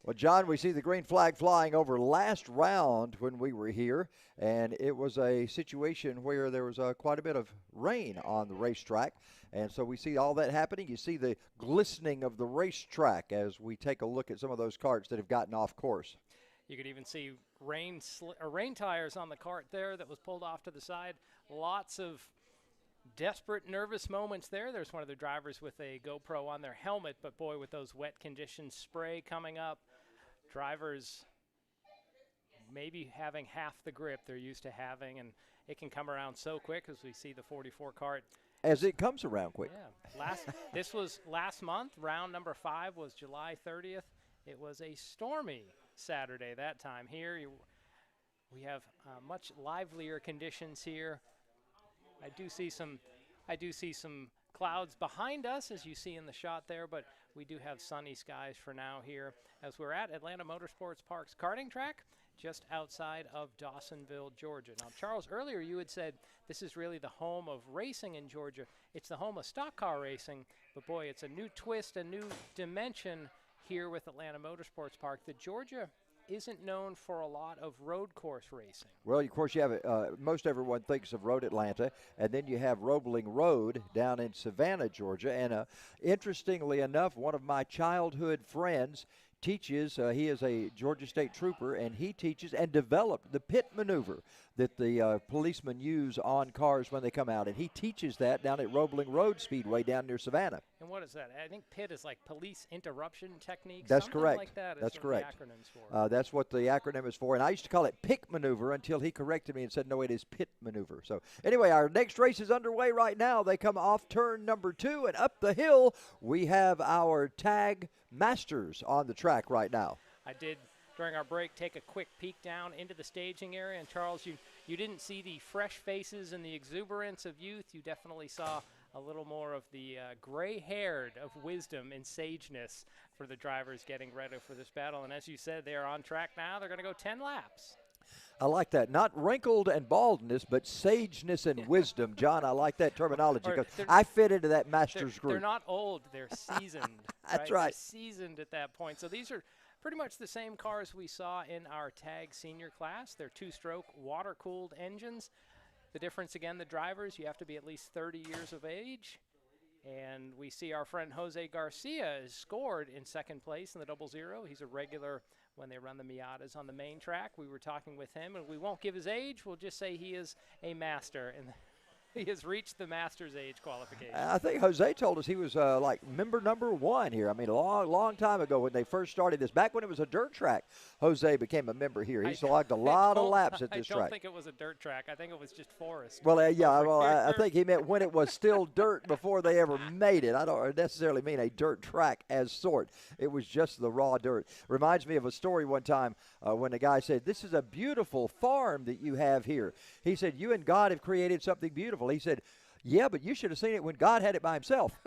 Well, John, we see the green flag flying over last round when we were here, and it was a situation where there was quite a bit of rain on the racetrack, and so we see all that happening. You see the glistening of the racetrack as we take a look at some of those karts that have gotten off course. You could even see rain tires on the kart there that was pulled off to the side. Lots of desperate, nervous moments there. There's one of the drivers with a GoPro on their helmet, but boy, with those wet conditions, spray coming up, drivers maybe having half the grip they're used to having, and it can come around so quick as we see the 44 kart. As it comes around quick. Yeah. This was last month. Round number 5 was July 30th. It was a stormy Saturday that time. Here we have much livelier conditions here. I do see some clouds behind us, as you see in the shot there, but we do have sunny skies for now here as we're at Atlanta Motorsports Park's karting track just outside of Dawsonville, Georgia. Now, Charles, earlier you had said this is really the home of racing in Georgia. It's the home of stock car racing, but boy, it's a new twist, a new dimension here with Atlanta Motorsports Park. The Georgia isn't known for a lot of road course racing. Well, of course, you have most everyone thinks of Road Atlanta, and then you have Roebling Road down in Savannah, Georgia. And interestingly enough, one of my childhood friends teaches, he is a Georgia State Trooper, and he teaches and developed the pit maneuver that the policemen use on cars when they come out. And he teaches that down at Roebling Road Speedway down near Savannah. And what is that? I think PIT is like police interruption techniques. That's something correct. Like that. That's correct. The acronym's for. That's what the acronym is for. And I used to call it pick maneuver until he corrected me and said, no, it is pit maneuver. So anyway, our next race is underway right now. They come off turn number 2, and up the hill we have our tag masters on the track right now. I did, during our break, take a quick peek down into the staging area. And Charles, you didn't see the fresh faces and the exuberance of youth. You definitely saw a little more of the gray-haired of wisdom and sageness for the drivers getting ready for this battle. And as you said, they are on track now. They're going to go 10 laps. I like that. Not wrinkled and baldness, but sageness and wisdom. John, I like that terminology because I fit into that master's group. They're not old. They're seasoned. That's right. They're seasoned at that point. So these are pretty much the same cars we saw in our tag senior class. They're 2-stroke water-cooled engines. The difference, again, the drivers, you have to be at least 30 years of age. And we see our friend Jose Garcia is scored in second place in the 000. He's a regular when they run the Miatas on the main track. We were talking with him, and we won't give his age. We'll just say he is a master, and he has reached the master's age qualification. I think Jose told us he was like member number 1 here. I mean, a long time ago when they first started this, back when it was a dirt track, Jose became a member here. He's logged a lot of laps at this track. I don't think it was a dirt track. I think it was just forest. Well, yeah, well, I think he meant when it was still dirt before they ever made it. I don't necessarily mean a dirt track as sort. It was just the raw dirt. Reminds me of a story one time when a guy said, "This is a beautiful farm that you have here." He said, "You and God have created something beautiful." He said, "Yeah, but you should have seen it when God had it by himself."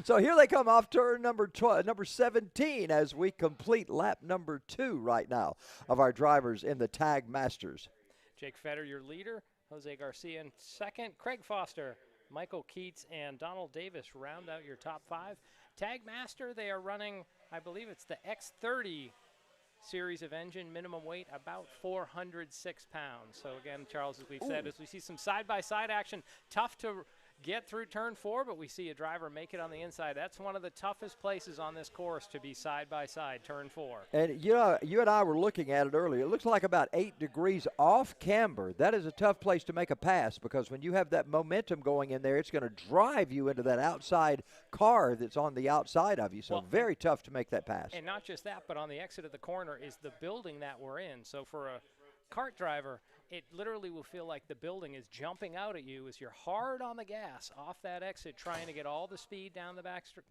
So here they come off turn number 17 as we complete lap number 2 right now of our drivers in the Tag Masters. Jake Fetter, your leader. Jose Garcia in second. Craig Foster, Michael Keats, and Donald Davis round out your top 5. Tag Master, they are running, I believe it's the X30 series of engine, minimum weight about 406 pounds. So again, Charles, as we've said, as we see some side-by-side action, tough to get through turn 4, but we see a driver make it on the inside. That's one of the toughest places on this course to be side-by-side, turn 4. And you know, you and I were looking at it earlier. It looks like about 8 degrees off camber. That is a tough place to make a pass because when you have that momentum going in there, it's going to drive you into that outside car that's on the outside of you. So well, very tough to make that pass. And not just that, but on the exit of the corner is the building that we're in. So for a kart driver, it literally will feel like the building is jumping out at you as you're hard on the gas off that exit, trying to get all the speed down the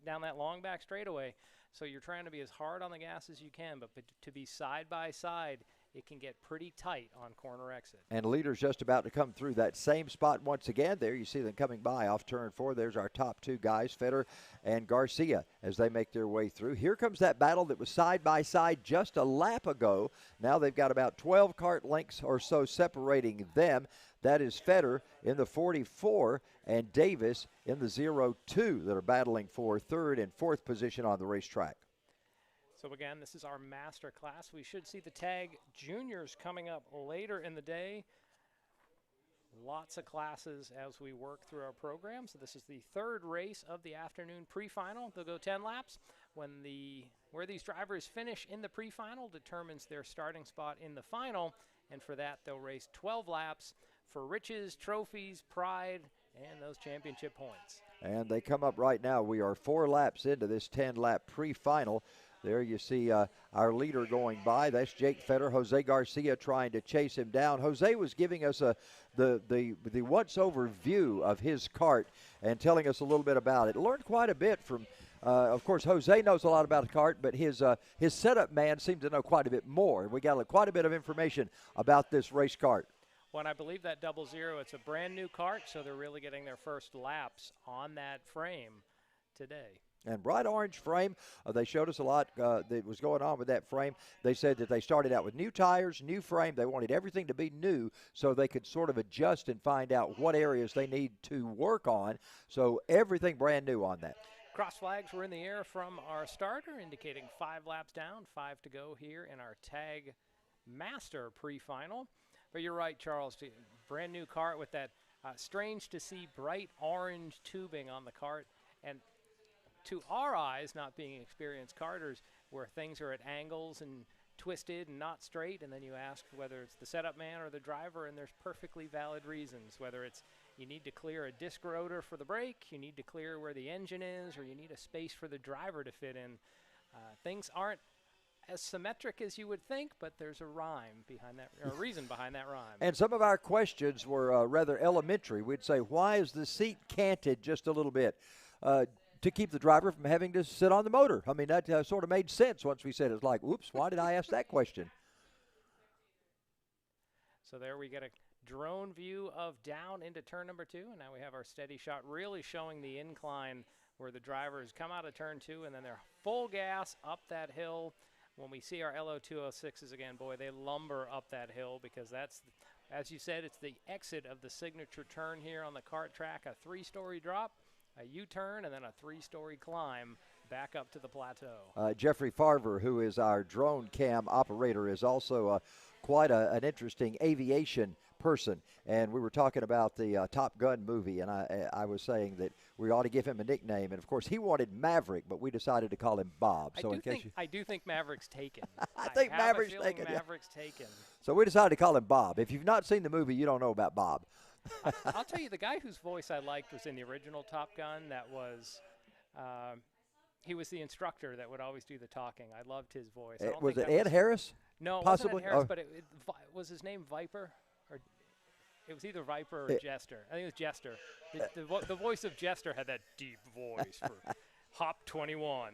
down that long back straightaway. So you're trying to be as hard on the gas as you can, but to be side by side, it can get pretty tight on corner exit. And leader's just about to come through that same spot once again. There you see them coming by off turn 4. There's our top 2 guys, Fetter and Garcia, as they make their way through. Here comes that battle that was side by side just a lap ago. Now they've got about 12 kart lengths or so separating them. That is Fetter in the 44 and Davis in the 02 that are battling for 3rd and 4th position on the racetrack. So again, this is our master class. We should see the tag juniors coming up later in the day. Lots of classes as we work through our program. So this is the third race of the afternoon pre-final. They'll go 10 laps. Where these drivers finish in the pre-final determines their starting spot in the final. And for that, they'll race 12 laps for riches, trophies, pride, and those championship points. And they come up right now. We are 4 laps into this 10-lap pre-final. There you see our leader going by. That's Jake Fetter. Jose Garcia trying to chase him down. Jose was giving us the once-over view of his kart and telling us a little bit about it. Learned quite a bit from, of course, Jose knows a lot about the kart, but his setup man seemed to know quite a bit more. We got quite a bit of information about this race kart. Well, I believe that 00, it's a brand new kart, so they're really getting their first laps on that frame today. And bright orange frame, they showed us a lot that was going on with that frame. They said that they started out with new tires, new frame. They wanted everything to be new so they could sort of adjust and find out what areas they need to work on. So everything brand new on that. Cross flags were in the air from our starter, indicating 5 laps down, 5 to go here in our tag master pre-final. But you're right, Charles, brand new kart with that strange to see bright orange tubing on the kart. And to our eyes, not being experienced karters, where things are at angles and twisted and not straight, and then you ask whether it's the setup man or the driver, and there's perfectly valid reasons, whether it's you need to clear a disc rotor for the brake, you need to clear where the engine is, or you need a space for the driver to fit in. Things aren't as symmetric as you would think, but there's a rhyme behind that, or a reason behind that rhyme. And some of our questions were rather elementary. We'd say, why is the seat canted just a little bit? To keep the driver from having to sit on the motor. I mean, that sort of made sense once we said it. It's like, oops, why did I ask that question? So there we get a drone view of down into turn number 2, and now we have our steady shot really showing the incline where the drivers come out of turn 2, and then they're full gas up that hill. When we see our Lo206s again, boy, they lumber up that hill because that's, as you said, it's the exit of the signature turn here on the kart track, a 3-story drop, a U-turn, and then a 3-story climb back up to the plateau. Jeffrey Farver, who is our drone cam operator, is also quite an interesting aviation person. And we were talking about the Top Gun movie, and I was saying that we ought to give him a nickname. And, of course, he wanted Maverick, but we decided to call him Bob. I do think Maverick's taken. I think Maverick's taken. Maverick's taken. So we decided to call him Bob. If you've not seen the movie, you don't know about Bob. I'll tell you, the guy whose voice I liked was in the original Top Gun. That was, he was the instructor that would always do the talking. I loved his voice. Was it Ed Harris? No, possibly? It wasn't Ed Harris, but was his name Viper? Or it was either Viper or Jester. I think it was Jester. The voice of Jester had that deep voice for Hop 21.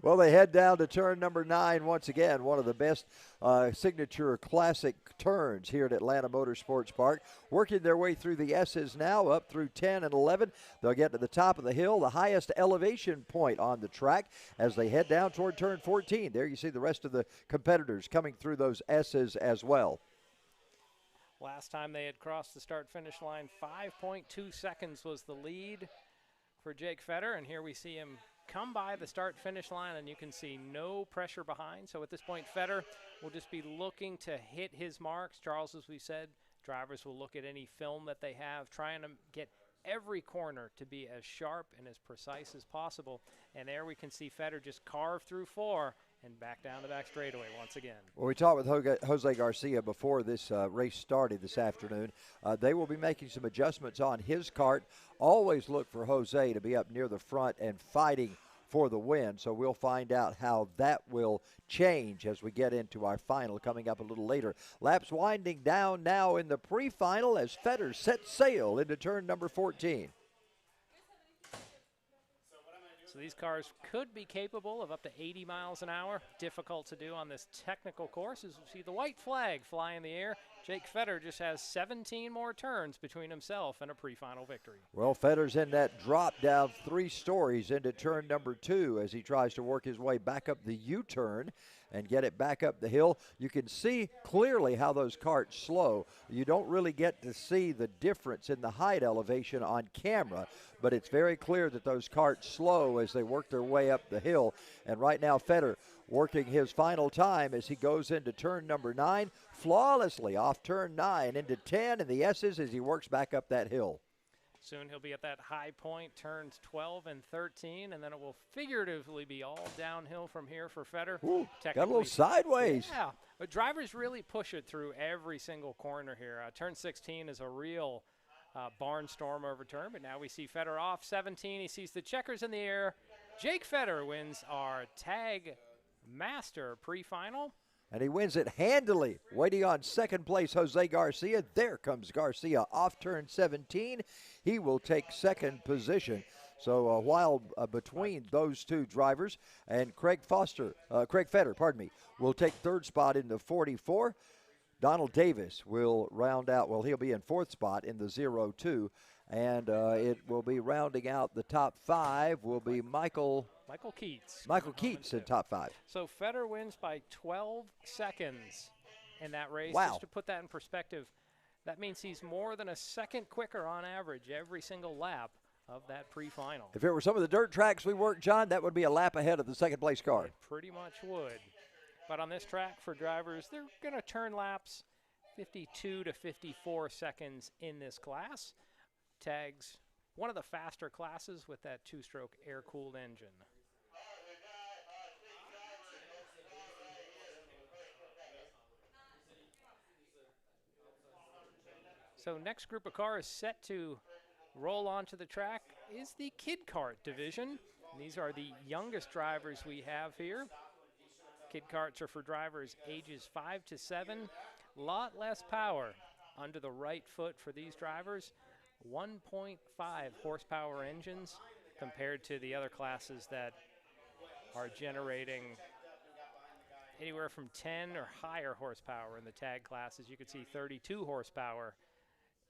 Well, they head down to turn number 9 once again, one of the best signature classic turns here at Atlanta Motorsports Park. Working their way through the S's now, up through 10 and 11. They'll get to the top of the hill, the highest elevation point on the track as they head down toward turn 14. There you see the rest of the competitors coming through those S's as well. Last time they had crossed the start-finish line, 5.2 seconds was the lead for Jake Fetter, and here we see him come by the start-finish line, and you can see no pressure behind. So at this point, Fetter will just be looking to hit his marks. Charles, as we said, drivers will look at any film that they have, trying to get every corner to be as sharp and as precise as possible. And there we can see Fetter just carve through 4 and back down the back straightaway once again. Well, we talked with Jose Garcia before this race started this afternoon. They will be making some adjustments on his kart. Always look for Jose to be up near the front and fighting for the win. So we'll find out how that will change as we get into our final coming up a little later. Laps winding down now in the pre-final as Fetter sets sail into turn number 14. So these cars could be capable of up to 80 miles an hour. Difficult to do on this technical course. As you see the white flag fly in the air, Jake Fetter just has 17 more turns between himself and a pre-final victory. Well, Fetter's in that drop down 3 stories into turn number 2 as he tries to work his way back up the U-turn and get it back up the hill. You can see clearly how those karts slow. You don't really get to see the difference in the height elevation on camera, but it's very clear that those karts slow as they work their way up the hill. And right now, Fetter working his final time as he goes into turn number 9, flawlessly off turn 9 into 10 and the S's as he works back up that hill. Soon he'll be at that high point, turns 12 and 13, and then it will figuratively be all downhill from here for Fetter. Ooh, got a little sideways. Yeah, but drivers really push it through every single corner here. Turn 16 is a real barnstorm over turn, but now we see Fetter off 17. He sees the checkers in the air. Jake Fetter wins our Tag Master pre-final. And he wins it handily. Waiting on second place, Jose Garcia. There comes Garcia off turn 17. He will take second position. So a while between those two drivers. And Craig Fetter, will take third spot in the 44. Donald Davis will round out, well, he'll be in fourth spot in the 0-2. And it will be rounding out the top 5 will be Michael Keats. Michael Keats in top 5. So Fetter wins by 12 seconds in that race. Wow. Just to put that in perspective, that means he's more than a second quicker on average every single lap of that pre-final. If it were some of the dirt tracks we worked, John, that would be a lap ahead of the second place car. It pretty much would. But on this track for drivers, they're going to turn laps 52 to 54 seconds in this class. Tags one of the faster classes with that 2-stroke air-cooled engine. So next group of cars set to roll onto the track is the Kid Kart division. These are the youngest drivers we have here. Kid Karts are for drivers ages 5 to 7. A lot less power under the right foot for these drivers. 1.5 horsepower engines compared to the other classes that are generating anywhere from 10 or higher horsepower in the tag classes. You could see 32 horsepower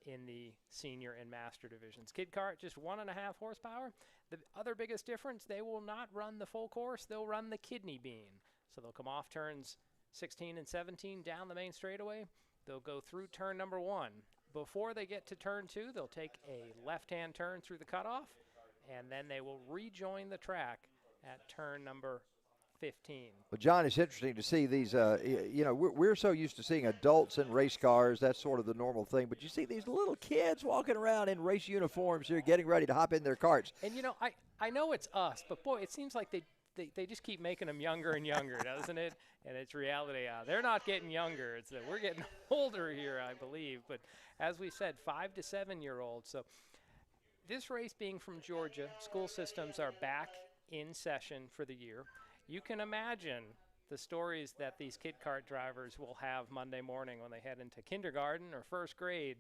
in the senior and master divisions. Kid Kart, just 1.5 horsepower. The other biggest difference, they will not run the full course. They'll run the kidney bean. So they'll come off turns 16 and 17 down the main straightaway. They'll go through turn number 1. Before they get to turn 2, they'll take a left-hand turn through the cutoff, and then they will rejoin the track at turn number 15. Well, John, it's interesting to see these, we're so used to seeing adults in race cars. That's sort of the normal thing. But you see these little kids walking around in race uniforms here getting ready to hop in their karts. And, I know it's us, but, boy, it seems like they just keep making them younger and younger, doesn't it? And it's reality. They're not getting younger. It's that we're getting older here, I believe. But as we said, 5 to 7-year-olds. So this race being from Georgia, school systems are back in session for the year. You can imagine the stories that these Kid Kart drivers will have Monday morning when they head into kindergarten or first grade.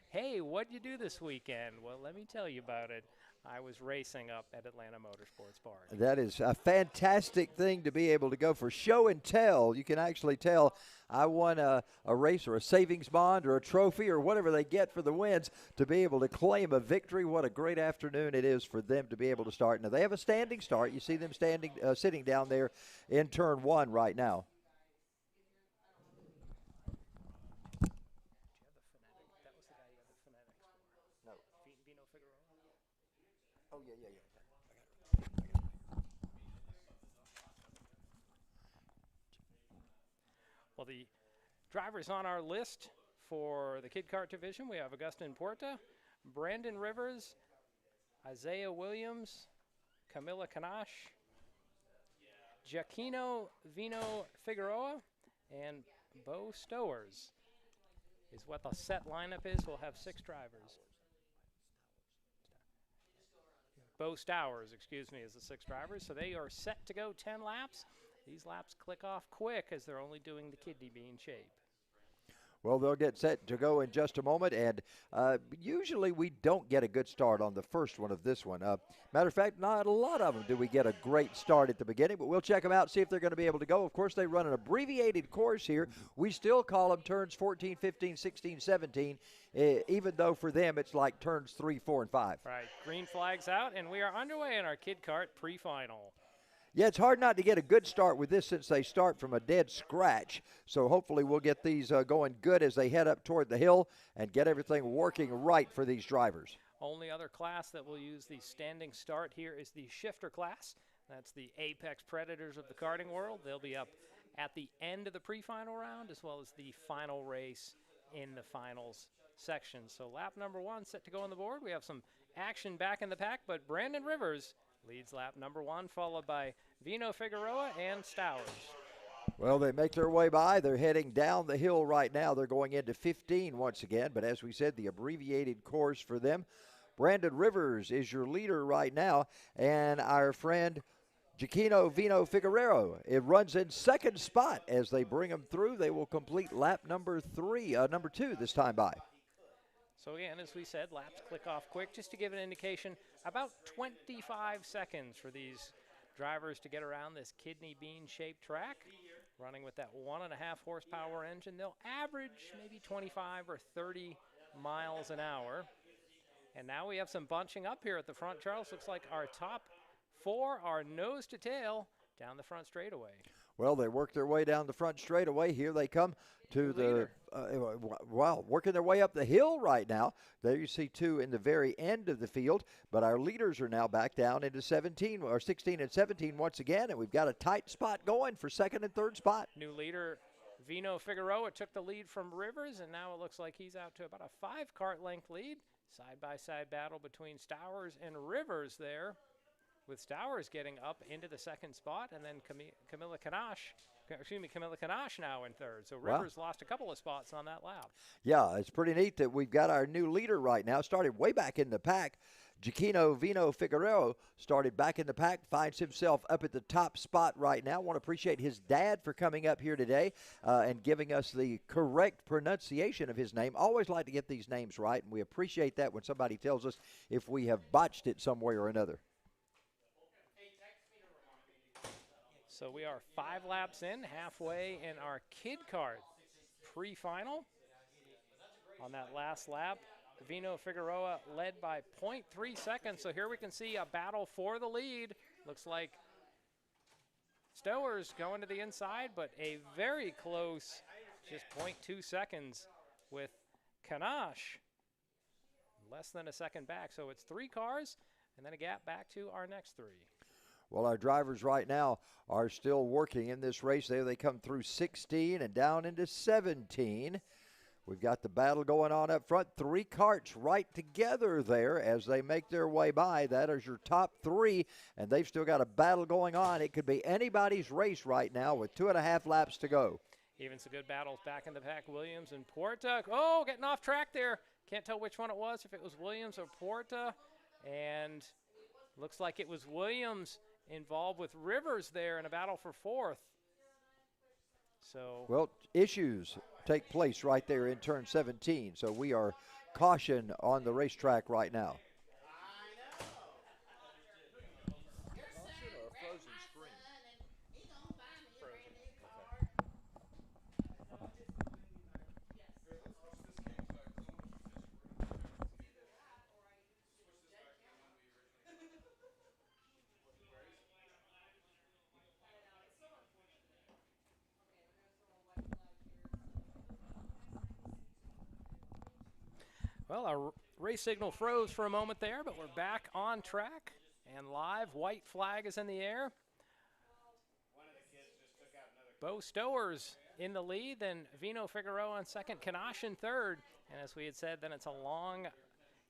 Hey, what'd you do this weekend? Well, let me tell you about it. I was racing up at Atlanta Motorsports Park. That is a fantastic thing to be able to go for show and tell. You can actually tell I won a race or a savings bond or a trophy or whatever they get for the wins to be able to claim a victory. What a great afternoon it is for them to be able to start. Now, they have a standing start. You see them sitting down there in turn 1 right now. Oh, yeah. Well, the drivers on our list for the Kid Kart division, we have Agustin Puerta, Brandon Rivers, Isaiah Williams, Camila Canache, Giacchino Vino Figueroa, and Bo Stowers is what the set lineup is. We'll have 6 drivers. Bo Stowers, is the 6 drivers. So they are set to go 10 laps. These laps click off quick as they're only doing the kidney bean shape. Well, they'll get set to go in just a moment, and usually we don't get a good start on the first one of this one. Matter of fact, not a lot of them do we get a great start at the beginning, but we'll check them out, see if they're going to be able to go. Of course, they run an abbreviated course here. We still call them turns 14, 15, 16, 17, even though for them it's like turns 3, 4, and 5. Right, green flag's out, and we are underway in our Kid Kart pre-final. Yeah, it's hard not to get a good start with this since they start from a dead scratch. So hopefully we'll get these going good as they head up toward the hill and get everything working right for these drivers. Only other class that will use the standing start here is the shifter class. That's the apex predators of the karting world. They'll be up at the end of the pre-final round as well as the final race in the finals section. So lap number 1 set to go on the board. We have some action back in the pack, but Brandon Rivers leads lap number 1, followed by Vino Figueroa and Stowers. Well, they make their way by. They're heading down the hill right now. They're going into 15 once again, but as we said, the abbreviated course for them. Brandon Rivers is your leader right now, and our friend Giacchino Vino Figueroa, it runs in second spot as they bring them through. They will complete lap number 2 this time by. So again, as we said, laps click off quick. Just to give an indication, about 25 seconds for these drivers to get around this kidney bean-shaped track. Running with that 1.5 horsepower engine, they'll average maybe 25 or 30 miles an hour. And now we have some bunching up here at the front. Charles, looks like our top 4 are nose to tail down the front straightaway. Well, they work their way down the front straightaway. Here they come to the, working their way up the hill right now. There you see 2 in the very end of the field, but our leaders are now back down into 17 or 16 and 17 once again, and we've got a tight spot going for second and third spot. New leader Vino Figueroa took the lead from Rivers, and now it looks like he's out to about a 5-kart length lead. Side-by-side battle between Stowers and Rivers there, with Stowers getting up into the second spot, and then Camilla Kanash now in third. So Rivers lost a couple of spots on that lap. Yeah, it's pretty neat that we've got our new leader right now. Started way back in the pack. Giacchino Vino Figueroa started back in the pack, finds himself up at the top spot right now. Want to appreciate his dad for coming up here today and giving us the correct pronunciation of his name. Always like to get these names right, and we appreciate that when somebody tells us if we have botched it some way or another. So we are 5 laps in, halfway in our Kid Kart pre-final. On that last lap, Vino Figueroa led by 0.3 seconds. So here we can see a battle for the lead. Looks like Stowers going to the inside, but a very close, just 0.2 seconds with Kanash. Less than a second back. So it's 3 cars and then a gap back to our next 3. Well, our drivers right now are still working in this race. There they come through 16 and down into 17. We've got the battle going on up front. 3 karts right together there as they make their way by. That is your top 3, and they've still got a battle going on. It could be anybody's race right now with 2.5 laps to go. Even some good battles back in the pack. Williams and Porta. Oh, getting off track there. Can't tell which one it was, if it was Williams or Porta. And looks like it was Williams involved with Rivers there in a battle for 4th. So, well, issues take place right there in turn 17, so we are caution on the racetrack right now. well, our race signal froze for a moment there, but we're back on track and live. White flag is in the air. Bo Stowers in the lead, then Vino Figueroa in second, Kanash in third. And as we had said, then it's a long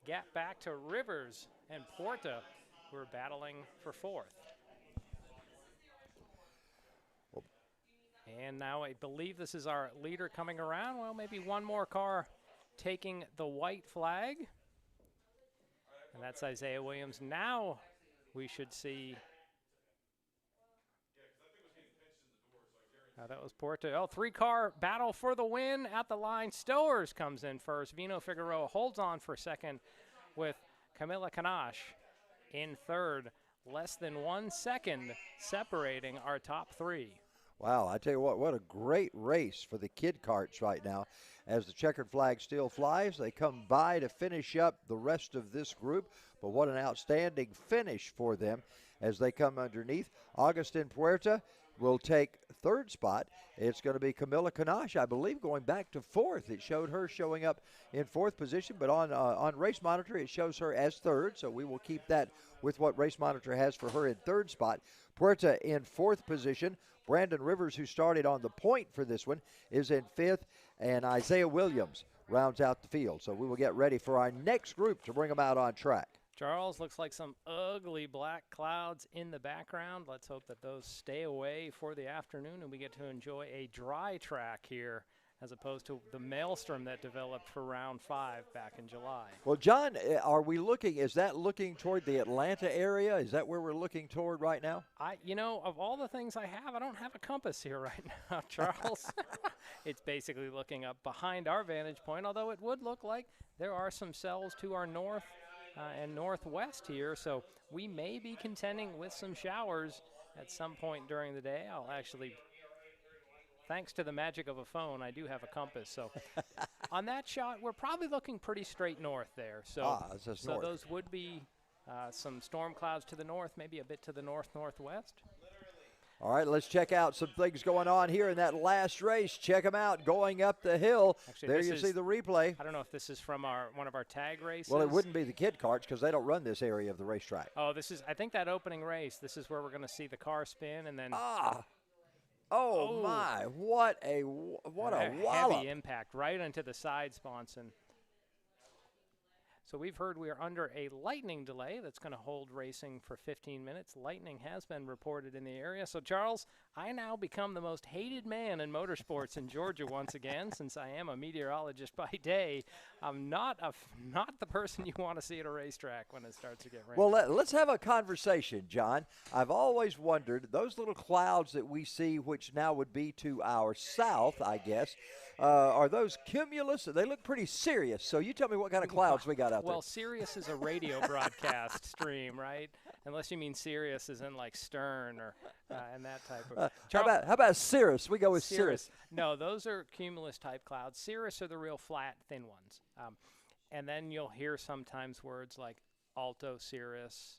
gap back to Rivers and Porta, who are battling for 4th. And now I believe this is our leader coming around. Well, maybe one more car taking the white flag. And that's Isaiah Williams. Now we should see That was Puerto. Oh, three-car battle for the win at the line. Stowers comes in first. Vino Figueroa holds on for second with Camila Canache in third. Less than 1 second separating our top three. Wow, I tell you what a great race for the kid carts right now. As the checkered flag still flies, they come by to finish up the rest of this group. But what an outstanding finish for them as they come underneath. Augustin Puerta will take third spot. It's going to be Camila Canache, I believe, going back to fourth. It showed her showing up in fourth position, but on Race Monitor it shows her as third, so we will keep that with what Race Monitor has for her in third spot. Puerta in fourth position. Brandon Rivers, who started on the point for this one, is in fifth, and Isaiah Williams rounds out the field. So we will get ready for our next group to bring them out on track. Charles, looks like some ugly black clouds in the background. Let's hope that those stay away for the afternoon and we get to enjoy a dry track here as opposed to the maelstrom that developed for round 5 back in July. Well, John, is that looking toward the Atlanta area? Is that where we're looking toward right now? Of all the things I have, I don't have a compass here right now, Charles. It's basically looking up behind our vantage point, although it would look like there are some cells to our north and northwest here, so we may be contending with some showers at some point during the day. I'll actually, thanks to the magic of a phone, I do have a compass. So on that shot, we're probably looking pretty straight north there. So, north. Those would be some storm clouds to the north, maybe a bit to the northwest. All right, let's check out some things going on here in that last race. Check them out going up the hill. Actually, there you see the replay. I don't know if this is from one of our tag races. Well, it wouldn't be the kid carts because they don't run this area of the racetrack. Oh, I think that opening race, this is where we're going to see the car spin and then. Oh my, what a wallop. Heavy impact right into the side sponson. So we've heard we are under a lightning delay that's going to hold racing for 15 minutes. Lightning has been reported in the area. So, Charles, I now become the most hated man in motorsports in Georgia once again, since I am a meteorologist by day. I'm not the person you want to see at a racetrack when it starts to get rainy. Well, let's have a conversation, John. I've always wondered, those little clouds that we see, which now would be to our south, I guess, are those cumulus? They look pretty serious. So you tell me what kind of clouds we got out there. Well, Sirius is a radio broadcast stream, right? Unless you mean Sirius as in like Stern or and that type of. How about Cirrus? We go with Cirrus. No, those are cumulus type clouds. Cirrus are the real flat, thin ones. And then you'll hear sometimes words like alto cirrus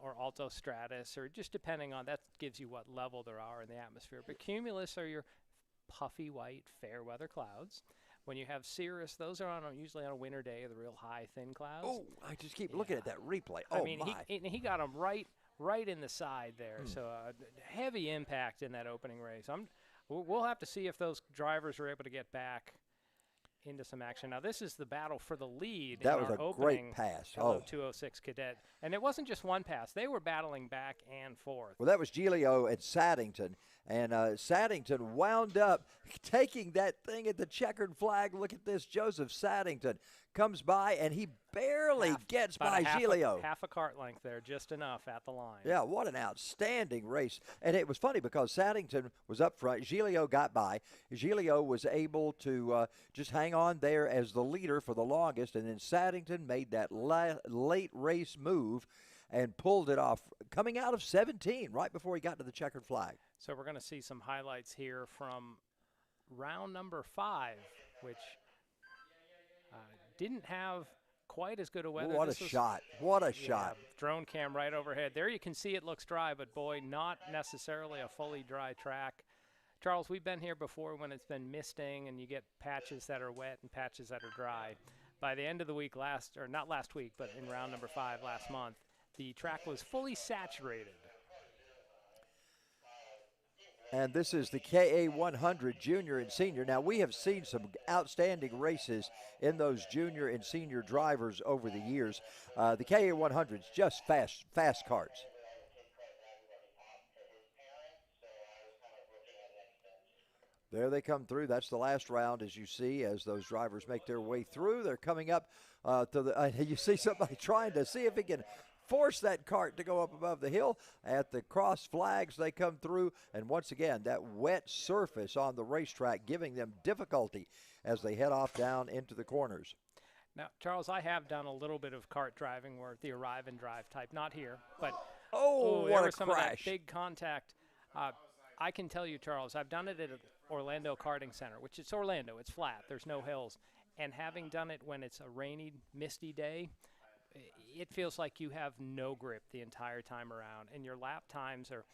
or alto stratus, or just depending on that gives you what level there are in the atmosphere. But cumulus are your puffy white fair weather clouds. When you have cirrus, those are usually on a winter day, the real high thin clouds. Oh, I just keep looking at that replay. I mean, he got them right in the side there. So heavy impact in that opening race. We'll have to see if those drivers are able to get back into some action. Now, this is the battle for the lead. That was a great pass. Lo206 Cadet. And it wasn't just one pass. They were battling back and forth. Well, that was Giglio and Saddington. And Saddington wound up taking that thing at the checkered flag. Look at this. Joseph Saddington comes by, and he barely gets by Giglio. Half a cart length there, just enough at the line. Yeah, what an outstanding race. And it was funny because Saddington was up front. Giglio got by. Giglio was able to just hang on there as the leader for the longest, and then Saddington made that late race move and pulled it off, coming out of 17 right before he got to the checkered flag. So we're going to see some highlights here from round number 5, which didn't have quite as good a weather. What a shot. What a shot. Drone cam right overhead. There you can see it looks dry, but boy, not necessarily a fully dry track. Charles, we've been here before when it's been misting and you get patches that are wet and patches that are dry. By the end of the week not last week, but in round number 5 last month, the track was fully saturated. And this is the KA100 Junior and Senior. Now, we have seen some outstanding races in those junior and senior drivers over the years. The KA100 is just fast carts. There they come through. That's the last round, as you see, as those drivers make their way through. They're coming up to the you see somebody trying to see if he can force that cart to go up above the hill. At the cross flags, they come through, and once again, that wet surface on the racetrack giving them difficulty as they head off down into the corners. Now, Charles, I have done a little bit of kart driving where the arrive and drive type, not here, but Oh, there what a was some of that crash. big contact. I can tell you, Charles, I've done it at Orlando Karting Center, which is Orlando. It's flat. There's no hills. And having done it when it's a rainy, misty day, it feels like you have no grip the entire time around, and your lap times are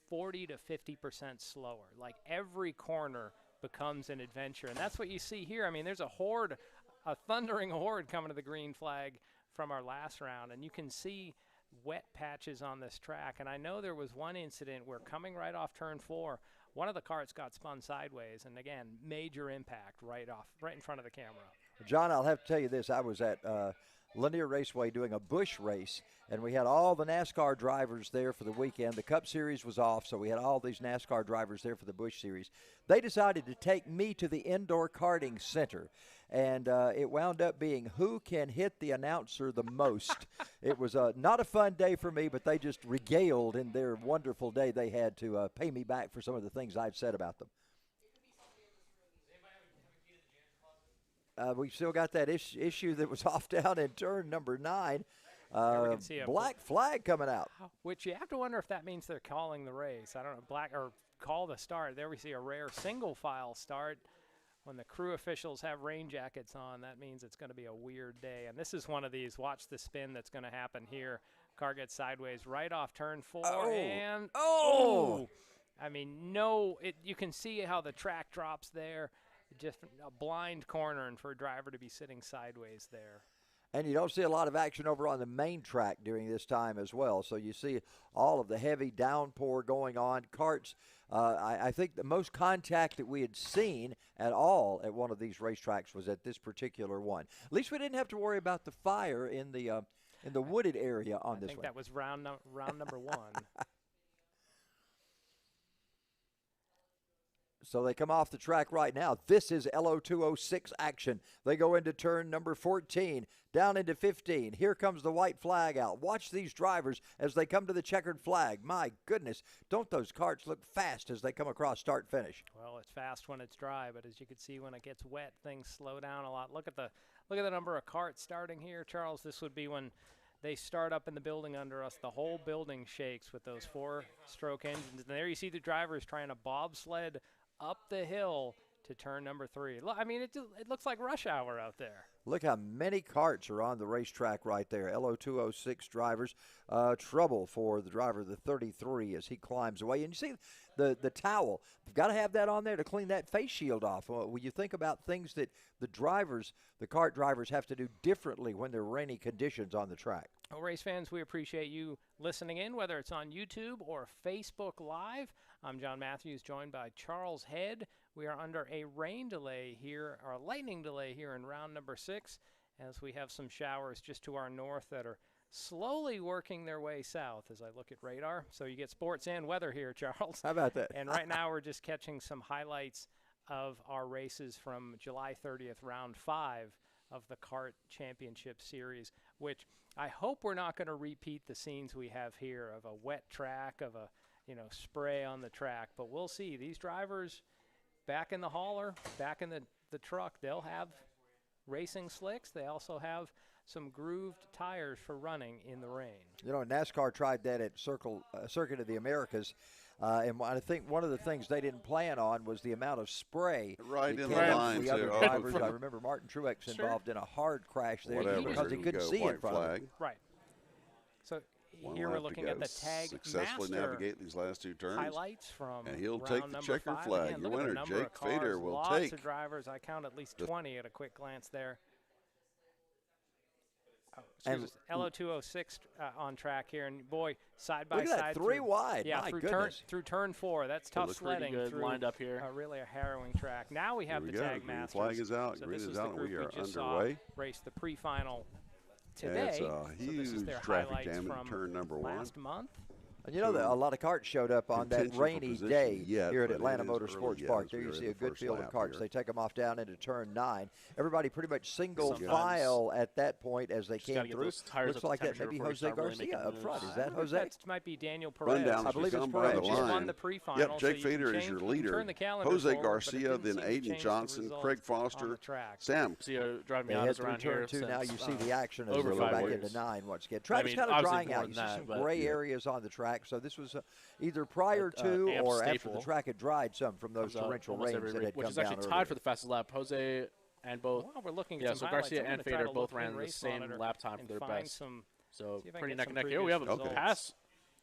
40 to 50% slower. Like every corner becomes an adventure, and that's what you see here. I mean, there's a horde, a thundering horde coming to the green flag from our last round, and you can see wet patches on this track. And I know there was one incident where coming right off turn 4, one of the carts got spun sideways, and again, major impact right in front of the camera. John, I'll have to tell you this. I was at Lanier Raceway doing a bush race, and we had all the NASCAR drivers there for the weekend. The Cup Series was off, so we had all these NASCAR drivers there for the Busch Series. They decided to take me to the indoor karting center, and it wound up being who can hit the announcer the most. It was not a fun day for me, but they just regaled in their wonderful day they had to pay me back for some of the things I'd said about them. We still got that issue that was off down in turn number 9. we can see a Black flag coming out. Which you have to wonder if that means they're calling the race. I don't know, or call the start. There we see a rare single file start. When the crew officials have rain jackets on, that means it's going to be a weird day. And this is one of these, watch the spin that's going to happen here. Car gets sideways right off turn 4. And I mean, you can see how the track drops there. Just a blind corner, and for a driver to be sitting sideways there. And you don't see a lot of action over on the main track during this time as well. So you see all of the heavy downpour going on. Karts, I think the most contact that we had seen at all at one of these racetracks was at this particular one. At least we didn't have to worry about the fire in the wooded area on this one. I think that was round number 1. So they come off the track right now. This is Lo206 action. They go into turn number 14, down into 15. Here comes the white flag out. Watch these drivers as they come to the checkered flag. My goodness, don't those karts look fast as they come across start-finish? Well, it's fast when it's dry, but as you can see, when it gets wet, things slow down a lot. Look at the number of karts starting here, Charles. This would be when they start up in the building under us. The whole building shakes with those 4-stroke engines. And there you see the drivers trying to bobsled up the hill to turn number 3. I mean, it looks like rush hour out there. Look how many karts are on the racetrack right there. Lo206 drivers. Trouble for the driver of the 33 as he climbs away. And you see the towel. You've got to have that on there to clean that face shield off. When you think about things that the kart drivers have to do differently when there are rainy conditions on the track. Well, race fans, we appreciate you listening in, whether it's on YouTube or Facebook Live. I'm John Matthews, joined by Charles Head. We are under a rain delay here, or a lightning delay here in round number 6, as we have some showers just to our north that are slowly working their way south as I look at radar. So you get sports and weather here, Charles. How about that? And right now we're just catching some highlights of our races from July 30th, round 5 of the Kart Championship Series, which I hope we're not going to repeat the scenes we have here of a wet track, of a spray on the track. But we'll see. These drivers back in the hauler, back in the truck, they'll have racing slicks. They also have some grooved tires for running in the rain. NASCAR tried that at Circuit of the Americas. And I think one of the things they didn't plan on was the amount of spray. Right in the came line, from the other too. drivers. I remember Martin Truex involved in a hard crash there because he couldn't see in front of him. Right. So One here we're lap to looking go. at the tag Successfully master navigate these last 2 turns. highlights from And he'll round take the number checker 5. flag. Again, Your look at the winner, number of Jake Fader, cars, will lots take of drivers. I count at least 20 at a quick glance there. Lo206 on track here, and boy, side by Look side. at that, 3 wide. Yeah, My through goodness. through turn 4. That's tough looks sledding. pretty good through lined up here. Really a harrowing track. Now we have Here the we go. tag Green masters. flag is out. So Green this is is the out. group We are just underway. saw race the pre-final And today. it's a So this is huge their traffic highlights jam from at turn number 1. last month. And you know that a lot of karts showed up on that contention for rainy position day yet, here at but it Atlanta is early Motorsports yet Park. as There we you are in see the a good first field of lap karts. here. They take them off down into turn 9. Everybody pretty much single Sometimes file at that point as they Just gotta came get through. those tires Looks up to like that temperature maybe before you Jose start really Garcia making up front. moves. Is that Jose? That might be Daniel Perez. Rundowns I believe it's become by Perez. the He just line. won the pre-final. Yep, so Jake you can Fader is change- your you can leader. turn the calendar Jose forward, but it Garcia, didn't then seem to Aiden change the Johnson, result Craig on Foster, the track. Sam. See driving They me head honest through around turn here 2 now. You since, see the action as over they go 5 back years. into 9 once again. Track's mean, kind of obviously drying more out. than You see that, some but- gray areas on the track. So this was either prior to Amp or after the staple track had dried some from those comes out torrential almost rains every that week, had which come is down actually earlier. tied for the fastest lap. Jose and both. While we're looking at Yeah, some so highlights, Garcia I'm and gonna try Fader to both look ran in the race same monitor lap time for and their find best. some- So see if I can pretty get neck some and neck here. We have a previous pass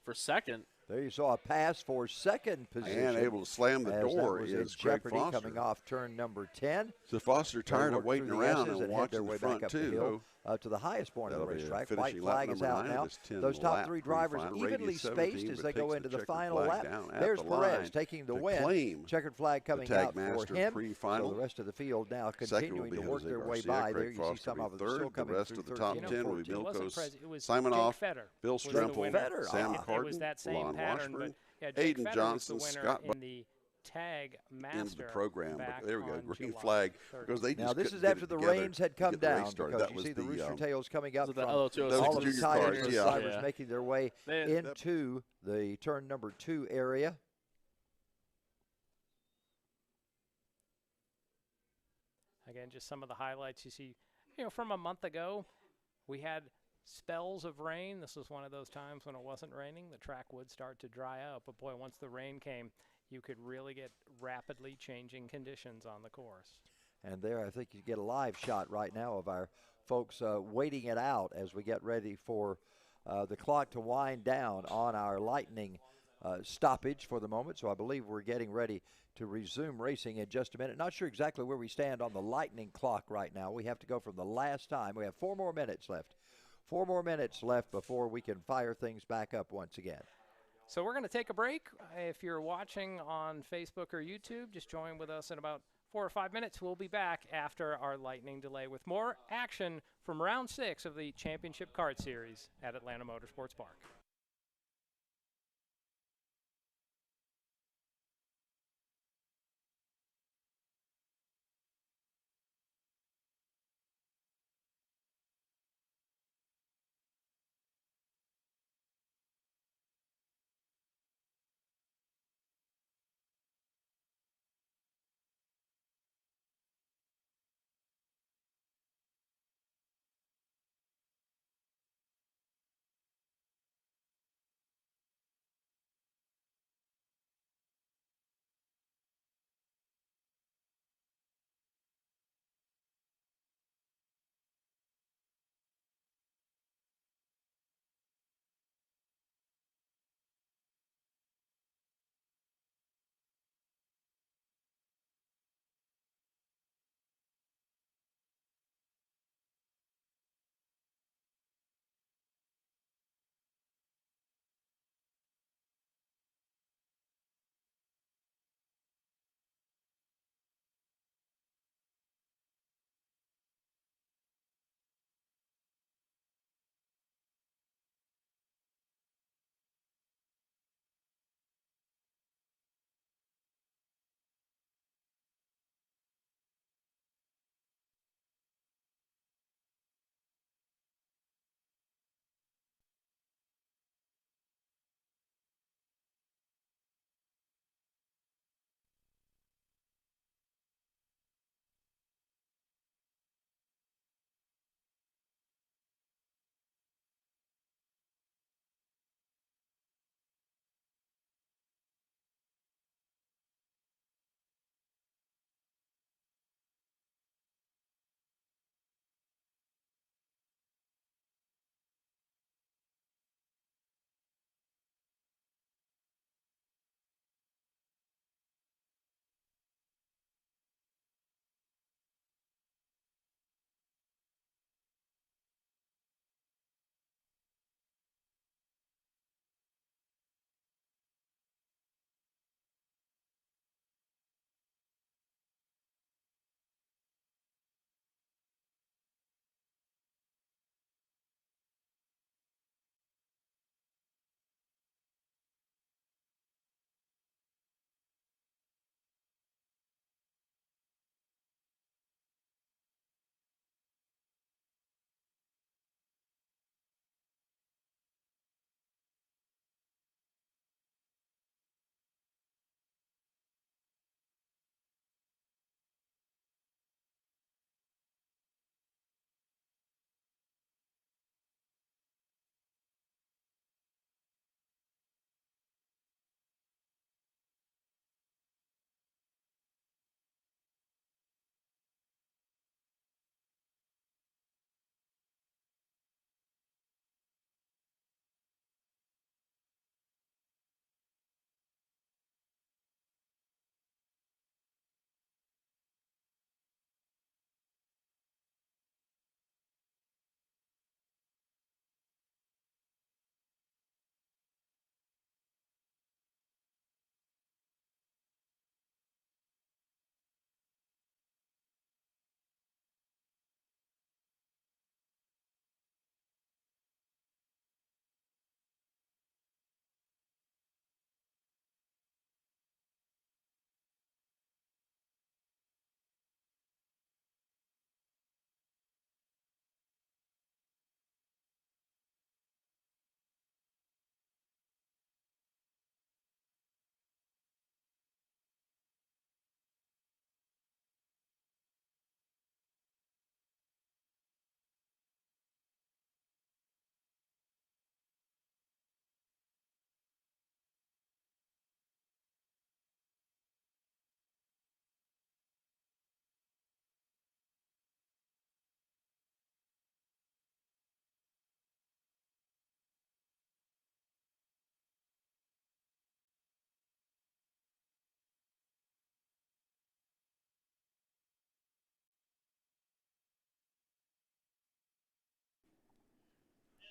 for second. There you saw a pass for second position. And able to slam the as door that was in is Craig jeopardy Foster. coming off turn number 10. So Foster They tired of worked waiting through the around S's and head their watching way the front back up the two. hill to the highest point of the That'll be a racetrack. White finishing lap flag is number out 9 now. of this 10 Those top lap 3 drivers pre-final. evenly Radius spaced 17, as but they go takes into the the checkered final flag lap. down at There's the Perez line taking the to win. claim Checkered flag coming tag out for master him. pre-final. So the rest of the field now Second will continuing be to work Jose their way Garcia. by. Craig There you see Foster some will of be them still third. The coming rest through of the 13 top and 10 will be 14. It wasn't Milko's Perez, it was Simonoff, Jake Fetter Bill was the Strempel, winner. Sam It It Carton, was that same Lon pattern, Washburn, but Jake Aiden Fetter Johnson, was the winner Scott in the Tag Master into the program. But back there we go, on green July flag 30th. because they just Now this couldn't is get after it the together rains had to come get the race down started. because That you was see the rooster the tails coming up Was it the from Lo206 all of the Junior tires. cars, Those yeah. drivers Yeah. making their way They- into the turn number 2 area. Again, just some of the highlights you see. From a month ago, we had spells of rain. This was one of those times when it wasn't raining. The track would start to dry out. But, boy, once the rain came, you could really get rapidly changing conditions on the course. And there, I think you get a live shot right now of our folks waiting it out as we get ready for the clock to wind down on our lightning stoppage for the moment. So I believe we're getting ready to resume racing in just a minute. Not sure exactly where we stand on the lightning clock right now. We have to go from the last time. We have 4 more minutes left. 4 more minutes left before we can fire things back up once again. So we're going to take a break. If you're watching on Facebook or YouTube, just join with us in about 4 or 5 minutes. We'll be back after our lightning delay with more action from round 6 of the Championship Kart Series at Atlanta Motorsports Park.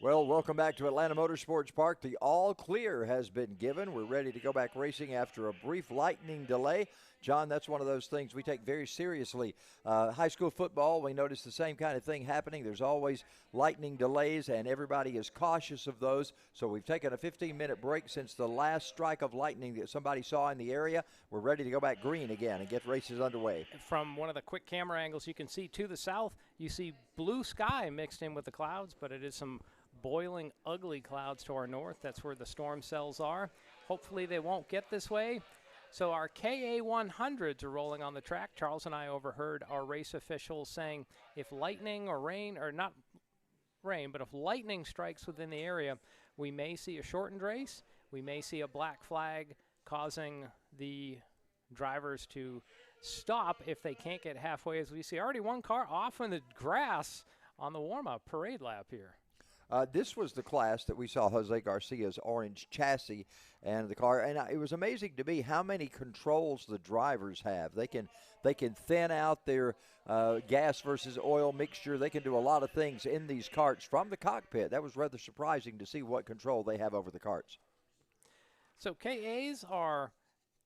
Well, welcome back to Atlanta Motorsports Park. The all clear has been given. We're ready to go back racing after a brief lightning delay. John, that's one of those things we take very seriously. High school football, we notice the same kind of thing happening. There's always lightning delays, and everybody is cautious of those. So we've taken a 15-minute break since the last strike of lightning that somebody saw in the area. We're ready to go back green again and get races underway. From one of the quick camera angles you can see to the south, you see blue sky mixed in with the clouds, but it is some boiling, ugly clouds to our north. That's where the storm cells are. Hopefully they won't get this way. So our KA100s are rolling on the track. Charles and I overheard our race officials saying if lightning or rain, or not rain, but if lightning strikes within the area, we may see a shortened race. We may see a black flag causing the drivers to stop if they can't get halfway. As we see already one car off in the grass on the warm-up parade lap here. This was the class that we saw Jose Garcia's orange chassis and the car, and it was amazing to me how many controls the drivers have. They can thin out their gas versus oil mixture. They can do a lot of things in these carts from the cockpit. That was rather surprising to see what control they have over the carts. So KAs are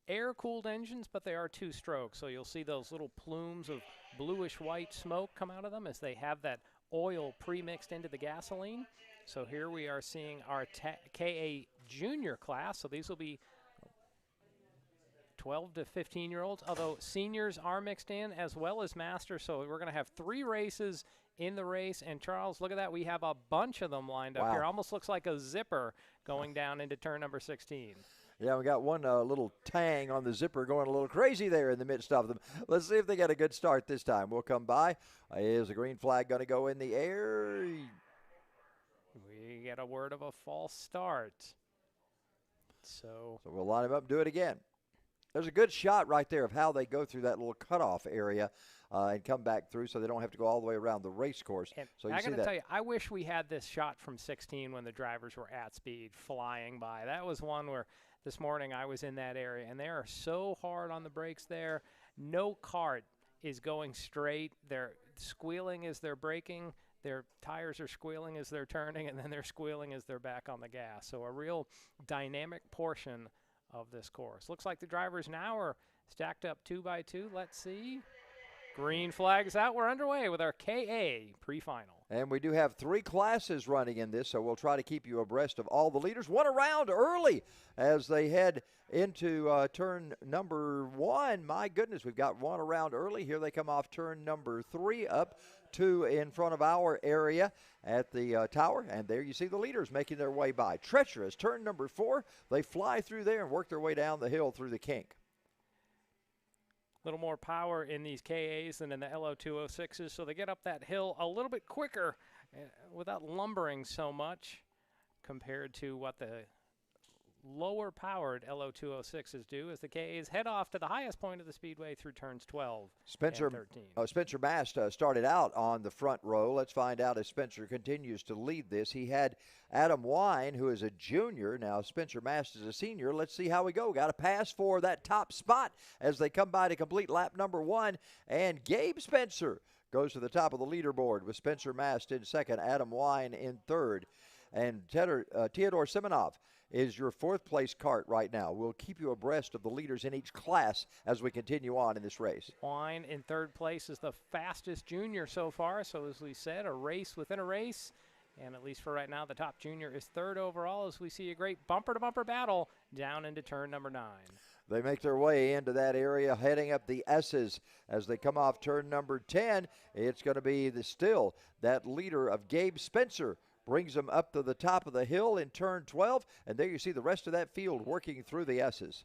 air-cooled engines, but they are two-stroke. So you'll see those little plumes of bluish-white smoke come out of them as they have that oil pre-mixed into the gasoline. So here we are seeing our KA Junior class. So these will be 12 to 15-year-olds, although seniors are mixed in as well as masters. So we're going to have 3 races in the race. And Charles, look at that. We have a bunch of them lined up here. Almost looks like a zipper going down into turn number 16. Yeah, we got one little tang on the zipper going a little crazy there in the midst of them. Let's see if they get a good start this time. We'll come by. Is the green flag going to go in the air? We get a word of a false start. So we'll line them up and do it again. There's a good shot right there of how they go through that little cutoff area and come back through so they don't have to go all the way around the race course. And so you I see got to that. tell you, I wish we had this shot from 16 when the drivers were at speed, flying by. That was one where this morning I was in that area, and they are so hard on the brakes there. No kart is going straight. They're squealing as they're braking. Their tires are squealing as they're turning, and then they're squealing as they're back on the gas. So a real dynamic portion of this course. Looks like the drivers now are stacked up 2 by 2. Let's see. Green flags out. We're underway with our KA pre-final. And we do have 3 classes running in this, so we'll try to keep you abreast of all the leaders. One around early as they head into turn number 1. My goodness, we've got one around early. Here they come off turn number 3 up 2 in front of our area at the tower. And there you see the leaders making their way by. Treacherous, turn number 4. They fly through there and work their way down the hill through the kink. Little more power in these KAs than in the Lo206s, so they get up that hill a little bit quicker without lumbering so much compared to what the lower-powered Lo206s do as the KAs head off to the highest point of the speedway through turns 12 and 13. Spencer Mast started out on the front row. Let's find out if Spencer continues to lead this. He had Adam Wine, who is a junior. Now Spencer Mast is a senior. Let's see how we go. Got to pass for that top spot as they come by to complete lap number 1. And Gabe Spencer goes to the top of the leaderboard with Spencer Mast in second, Adam Wine in third. And Theodore Simonov is your 4th place kart right now. We'll keep you abreast of the leaders in each class as we continue on in this race. Wine in 3rd place is the fastest junior so far. So as we said, a race within a race. And at least for right now, the top junior is 3rd overall as we see a great bumper-to-bumper battle down into turn number 9. They make their way into that area, heading up the S's as they come off turn number 10. It's going to be still that leader of Gabe Spencer. Brings them up to the top of the hill in turn 12, and there you see the rest of that field working through the S's.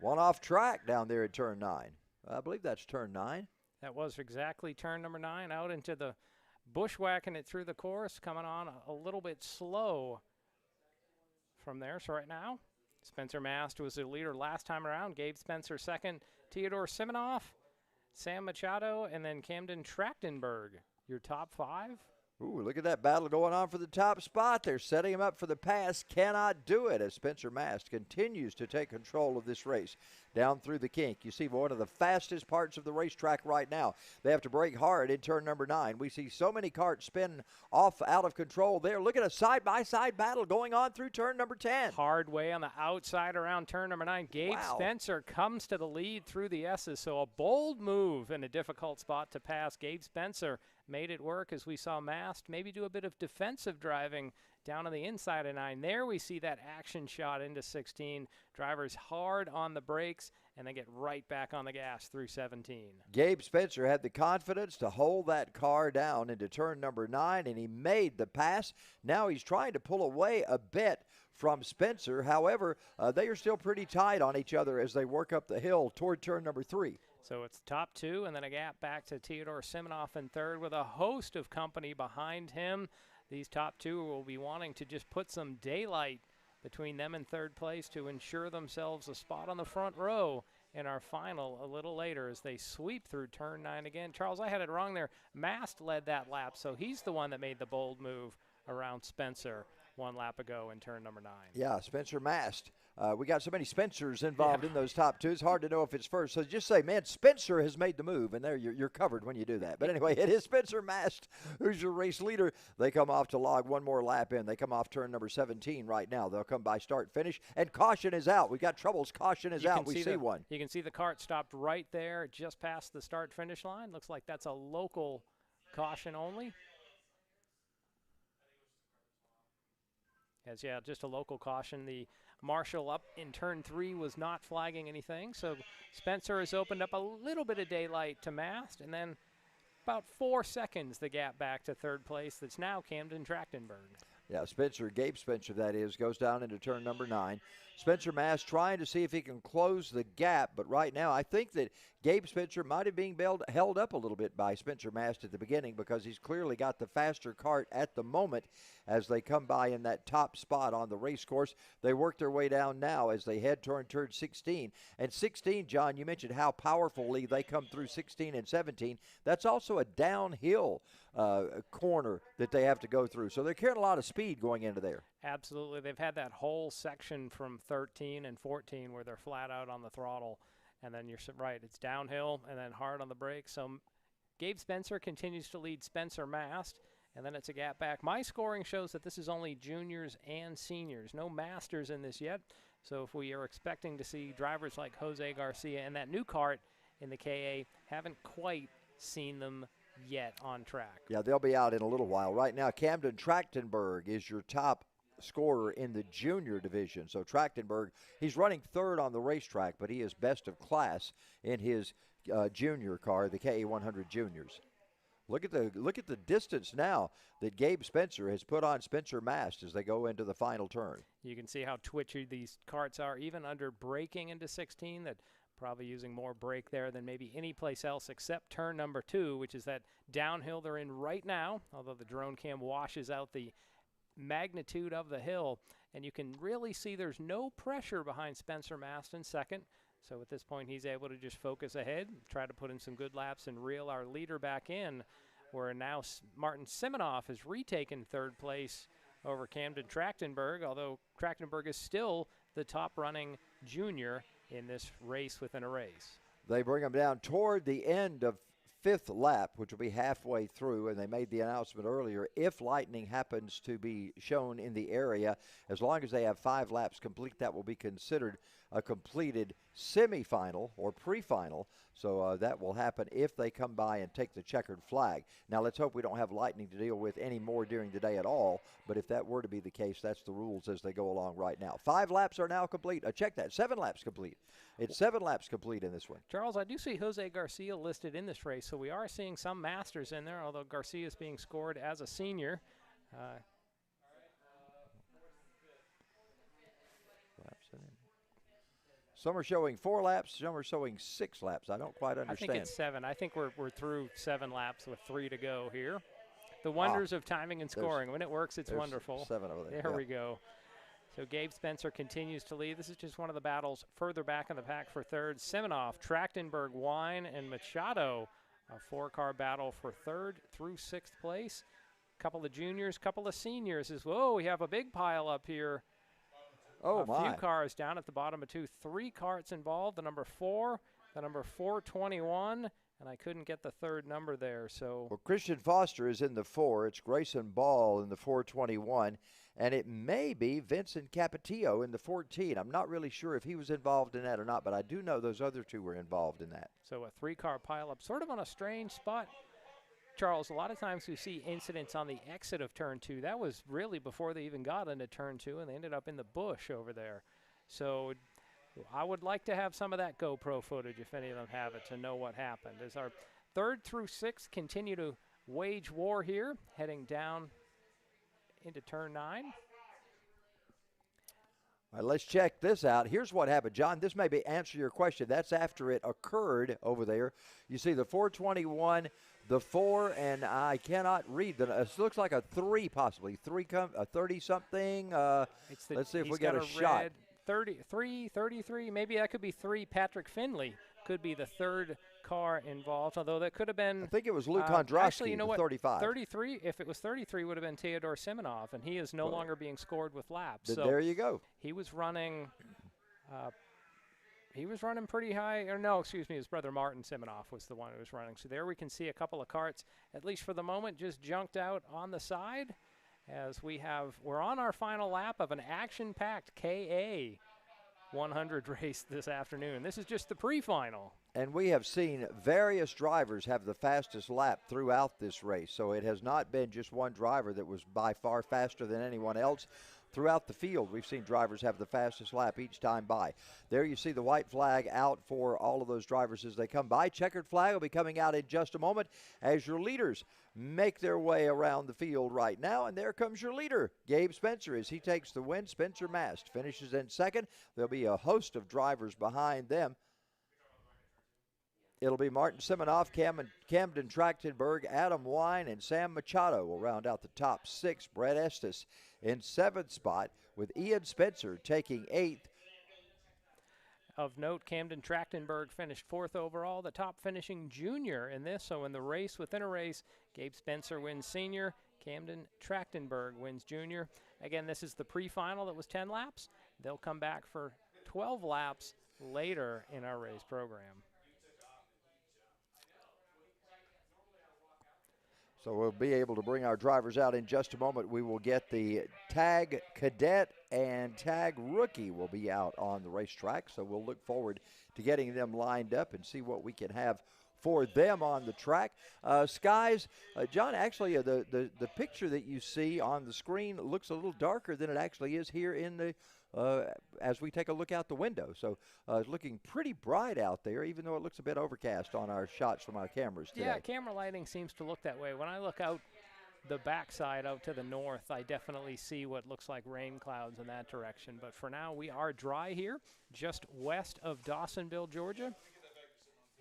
One off track down there at turn 9. I believe that's turn 9. That was exactly turn number 9, out into the bushwhacking it through the course, coming on a little bit slow from there. So right now, Spencer Mast was the leader last time around. Gabe Spencer second, Theodore Simonov, Sam Machado, and then Camden Trachtenberg. Your top 5? Ooh, look at that battle going on for the top spot. They're setting him up for the pass. Cannot do it as Spencer Mast continues to take control of this race. Down through the kink. You see one of the fastest parts of the racetrack right now. They have to brake hard in turn number 9. We see so many carts spin off out of control there. Look at a side-by-side battle going on through turn number 10. Hard way on the outside around turn number 9. Gabe Spencer comes to the lead through the S's, so a bold move in a difficult spot to pass. Gabe Spencer made it work as we saw Mast maybe do a bit of defensive driving down on the inside of 9. There we see that action shot into 16. Drivers hard on the brakes, and they get right back on the gas through 17. Gabe Spencer had the confidence to hold that car down into turn number 9, and he made the pass. Now he's trying to pull away a bit from Spencer. However, they are still pretty tight on each other as they work up the hill toward turn number 3. So it's top 2, and then a gap back to Theodore Simonoff in third with a host of company behind him. These top 2 will be wanting to just put some daylight between them and third place to ensure themselves a spot on the front row in our final a little later as they sweep through turn 9 again. Charles, I had it wrong there. Mast led that lap, so he's the one that made the bold move around Spencer 1 lap ago in turn number 9. Yeah, Spencer Mast. We got so many Spencers involved in those top 2. It's hard to know if it's first. So just say, man, Spencer has made the move, and there you're covered when you do that. But anyway, it is Spencer Mast who's your race leader. They come off to log one more lap in. They come off turn number 17 right now. They'll come by start finish, and caution is out. We've got troubles. Caution is out. We see one. You can see the cart stopped right there just past the start finish line. Looks like that's a local caution only. As, yeah, just a local caution. The marshal up in turn 3 was not flagging anything. So Spencer has opened up a little bit of daylight to Mast, and then about 4 seconds the gap back to third place. That's now Camden Trachtenberg. Yeah, Gabe Spencer, that is, goes down into turn number 9. Spencer Mast trying to see if he can close the gap, but right now I think that Gabe Spencer might have been held up a little bit by Spencer Mast at the beginning because he's clearly got the faster cart at the moment as they come by in that top spot on the race course. They work their way down now as they head toward turn 16. And 16, John, you mentioned how powerfully they come through 16 and 17. That's also a downhill corner that they have to go through. So they're carrying a lot of speed going into there. Absolutely. They've had that whole section from 13 and 14 where they're flat out on the throttle. And then you're right, it's downhill and then hard on the brakes. So Gabe Spencer continues to lead Spencer Mast, and then it's a gap back. My scoring shows that this is only juniors and seniors. No masters in this yet. So if we are expecting to see drivers like Jose Garcia and that new cart in the KA, haven't quite seen them yet on track. Yeah, they'll be out in a little while. Right now, Camden Trachtenberg is your top scorer in the junior division. So Trachtenberg, he's running third on the racetrack, but he is best of class in his junior car, the KA100 Juniors. Look at the distance now that Gabe Spencer has put on Spencer Mast as they go into the final turn. You can see how twitchy these carts are, even under braking into 16, that probably using more brake there than maybe any place else except turn number 2, which is that downhill they're in right now, although the drone cam washes out the magnitude of the hill, and you can really see there's no pressure behind Spencer Mast in second. So at this point, he's able to just focus ahead, try to put in some good laps and reel our leader back in, where now Martin Simonoff has retaken third place over Camden Trachtenberg, although Trachtenberg is still the top running junior in this race within a race. They bring him down toward the end of 5th lap, which will be halfway through, and they made the announcement earlier, if lightning happens to be shown in the area, as long as they have 5 laps complete, that will be considered a completed semifinal or pre-final. So that will happen if they come by and take the checkered flag. Now let's hope we don't have lightning to deal with any more during the day at all, but if that were to be the case, that's the rules as they go along right now. 5 laps are now complete. Check that, 7 laps complete. It's 7 laps complete in this one. Charles, I do see Jose Garcia listed in this race, so we are seeing some masters in there, although Garcia is being scored as a senior. Some are showing 4 laps, some are showing 6 laps. I don't quite understand. I think it's 7. I think we're through 7 laps with 3 to go here. The wonders of timing and scoring. When it works, it's wonderful. 7 over there. There we go. So Gabe Spencer continues to lead. This is just one of the battles further back in the pack for third. Simonoff, Trachtenberg, Wine, and Machado. A 4-car battle for third through 6th place. couple of juniors, couple of seniors as well. We have a big pile up here. Oh, a my. few cars down at the bottom of 2. 3 carts involved, the number 4, the number 421, and I couldn't get the third number there. So Well, Christian Foster is in the 4. It's Grayson Ball in the 421. And it may be Vincent Capetillo in the 14. I'm not really sure if he was involved in that or not, but I do know those other 2 were involved in that. So a 3-car pileup, sort of on a strange spot. Charles, a lot of times we see incidents on the exit of Turn 2. That was really before they even got into Turn 2, and they ended up in the bush over there. So I would like to have some of that GoPro footage, if any of them have it, to know what happened. As our 3rd through 6th continue to wage war here, heading down into Turn 9. All right, let's check this out. Here's what happened, John. This may be answer your question. That's after it occurred over there. You see the 421, the 4, and I cannot read. It looks like a 3 possibly. 30-something. Let's see if we got a shot. 33, 33, maybe that could be 3. Patrick Finley could be the 3rd car involved, although that could have been. I think it was Luke Kondrowski, actually, you know what? 35. 33, if it was 33, would have been Teodor Simonov, and he is no longer being scored with laps. So there you go. He was running. He was running pretty high, or no, excuse me, his brother Martin Simonov was the one who was running. So there we can see a couple of carts, at least for the moment, just junked out on the side. As we're on our final lap of an action-packed KA 100 race this afternoon. This is just the pre-final. And we have seen various drivers have the fastest lap throughout this race. So it has not been just one driver that was by far faster than anyone else. Throughout the field, we've seen drivers have the fastest lap each time by. There you see the white flag out for all of those drivers as they come by. Checkered flag will be coming out in just a moment as your leaders make their way around the field right now. And there comes your leader, Gabe Spencer, as he takes the win. Spencer Mast finishes in 2nd. There'll be a host of drivers behind them. It'll be Martin Simonoff, Camden Trachtenberg, Adam Wine, and Sam Machado will round out the top 6. Brett Estes in 7th spot, with Ian Spencer taking 8th. Of note, Camden Trachtenberg finished 4th overall, the top finishing junior in this. So in the race within a race, Gabe Spencer wins senior, Camden Trachtenberg wins junior. Again, this is the pre-final that was 10 laps. They'll come back for 12 laps later in our race program. So we'll be able to bring our drivers out in just a moment. We will get the tag cadet and tag rookie will be out on the racetrack. So we'll look forward to getting them lined up and see what we can have for them on the track. Skies, John, actually the picture that you see on the screen looks a little darker than it actually is here in the as we take a look out the window. So it's looking pretty bright out there, even though it looks a bit overcast on our shots from our cameras today. Yeah, camera lighting seems to look that way. When I look out the backside out to the north, I definitely see what looks like rain clouds in that direction. But for now, we are dry here, just west of Dawsonville, Georgia.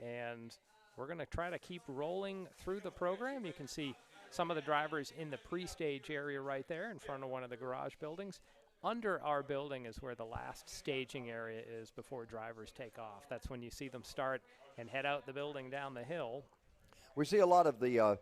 And we're going to try to keep rolling through the program. You can see some of the drivers in the pre-stage area right there in front of one of the garage buildings. Under our building is where the last staging area is before drivers take off. That's when you see them start and head out the building down the hill. We see a lot of the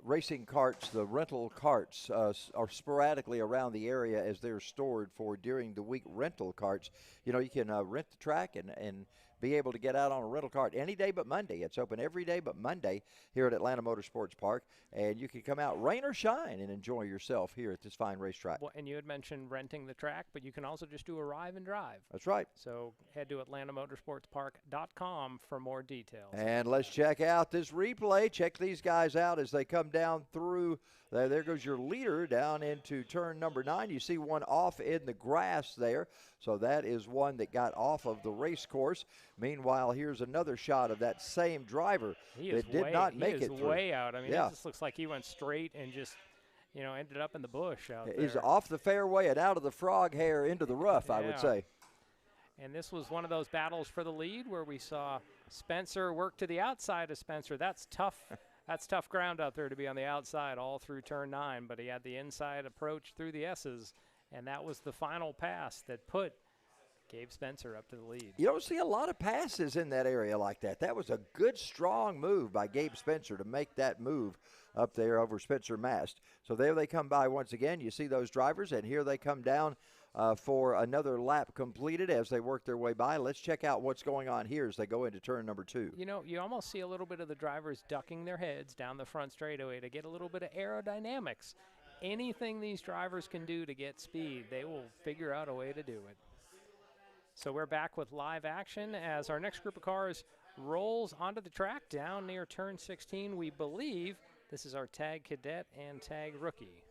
racing carts, the rental carts, are sporadically around the area as they're stored for during the week rental carts. You know, you can rent the track and be able to get out on a rental cart any day but Monday. It's open every day but Monday here at Atlanta Motorsports Park, and you can come out rain or shine and enjoy yourself here at this fine racetrack. Well, and you had mentioned renting the track, but you can also just do a ride and drive. That's right. So head to atlantamotorsportspark.com for more details. And let's check out this replay. Check these guys out as they come down through. There goes your leader down into turn number 9. You see one off in the grass there. So that is one that got off of the race course. Meanwhile, here's another shot of that same driver that did not make it through. He is way out. I mean, yeah. It just looks like he went straight and just, you know, ended up in the bush out there. He's off the fairway and out of the frog hair into the rough, yeah. I would say. And this was one of those battles for the lead where we saw Spencer work to the outside of Spencer. That's tough. That's tough ground out there to be on the outside all through turn 9, but he had the inside approach through the S's, and that was the final pass that put Gabe Spencer up to the lead. You don't see a lot of passes in that area like that. That was a good, strong move by Gabe Spencer to make that move up there over Spencer Mast. So there they come by once again. You see those drivers, and here they come down for another lap completed as they work their way by. Let's check out what's going on here as they go into turn number 2. You know, you almost see a little bit of the drivers ducking their heads down the front straightaway to get a little bit of aerodynamics. Anything these drivers can do to get speed, they will figure out a way to do it. So we're back with live action as our next group of cars rolls onto the track down near turn 16. We believe this is our tag cadet and tag rookie.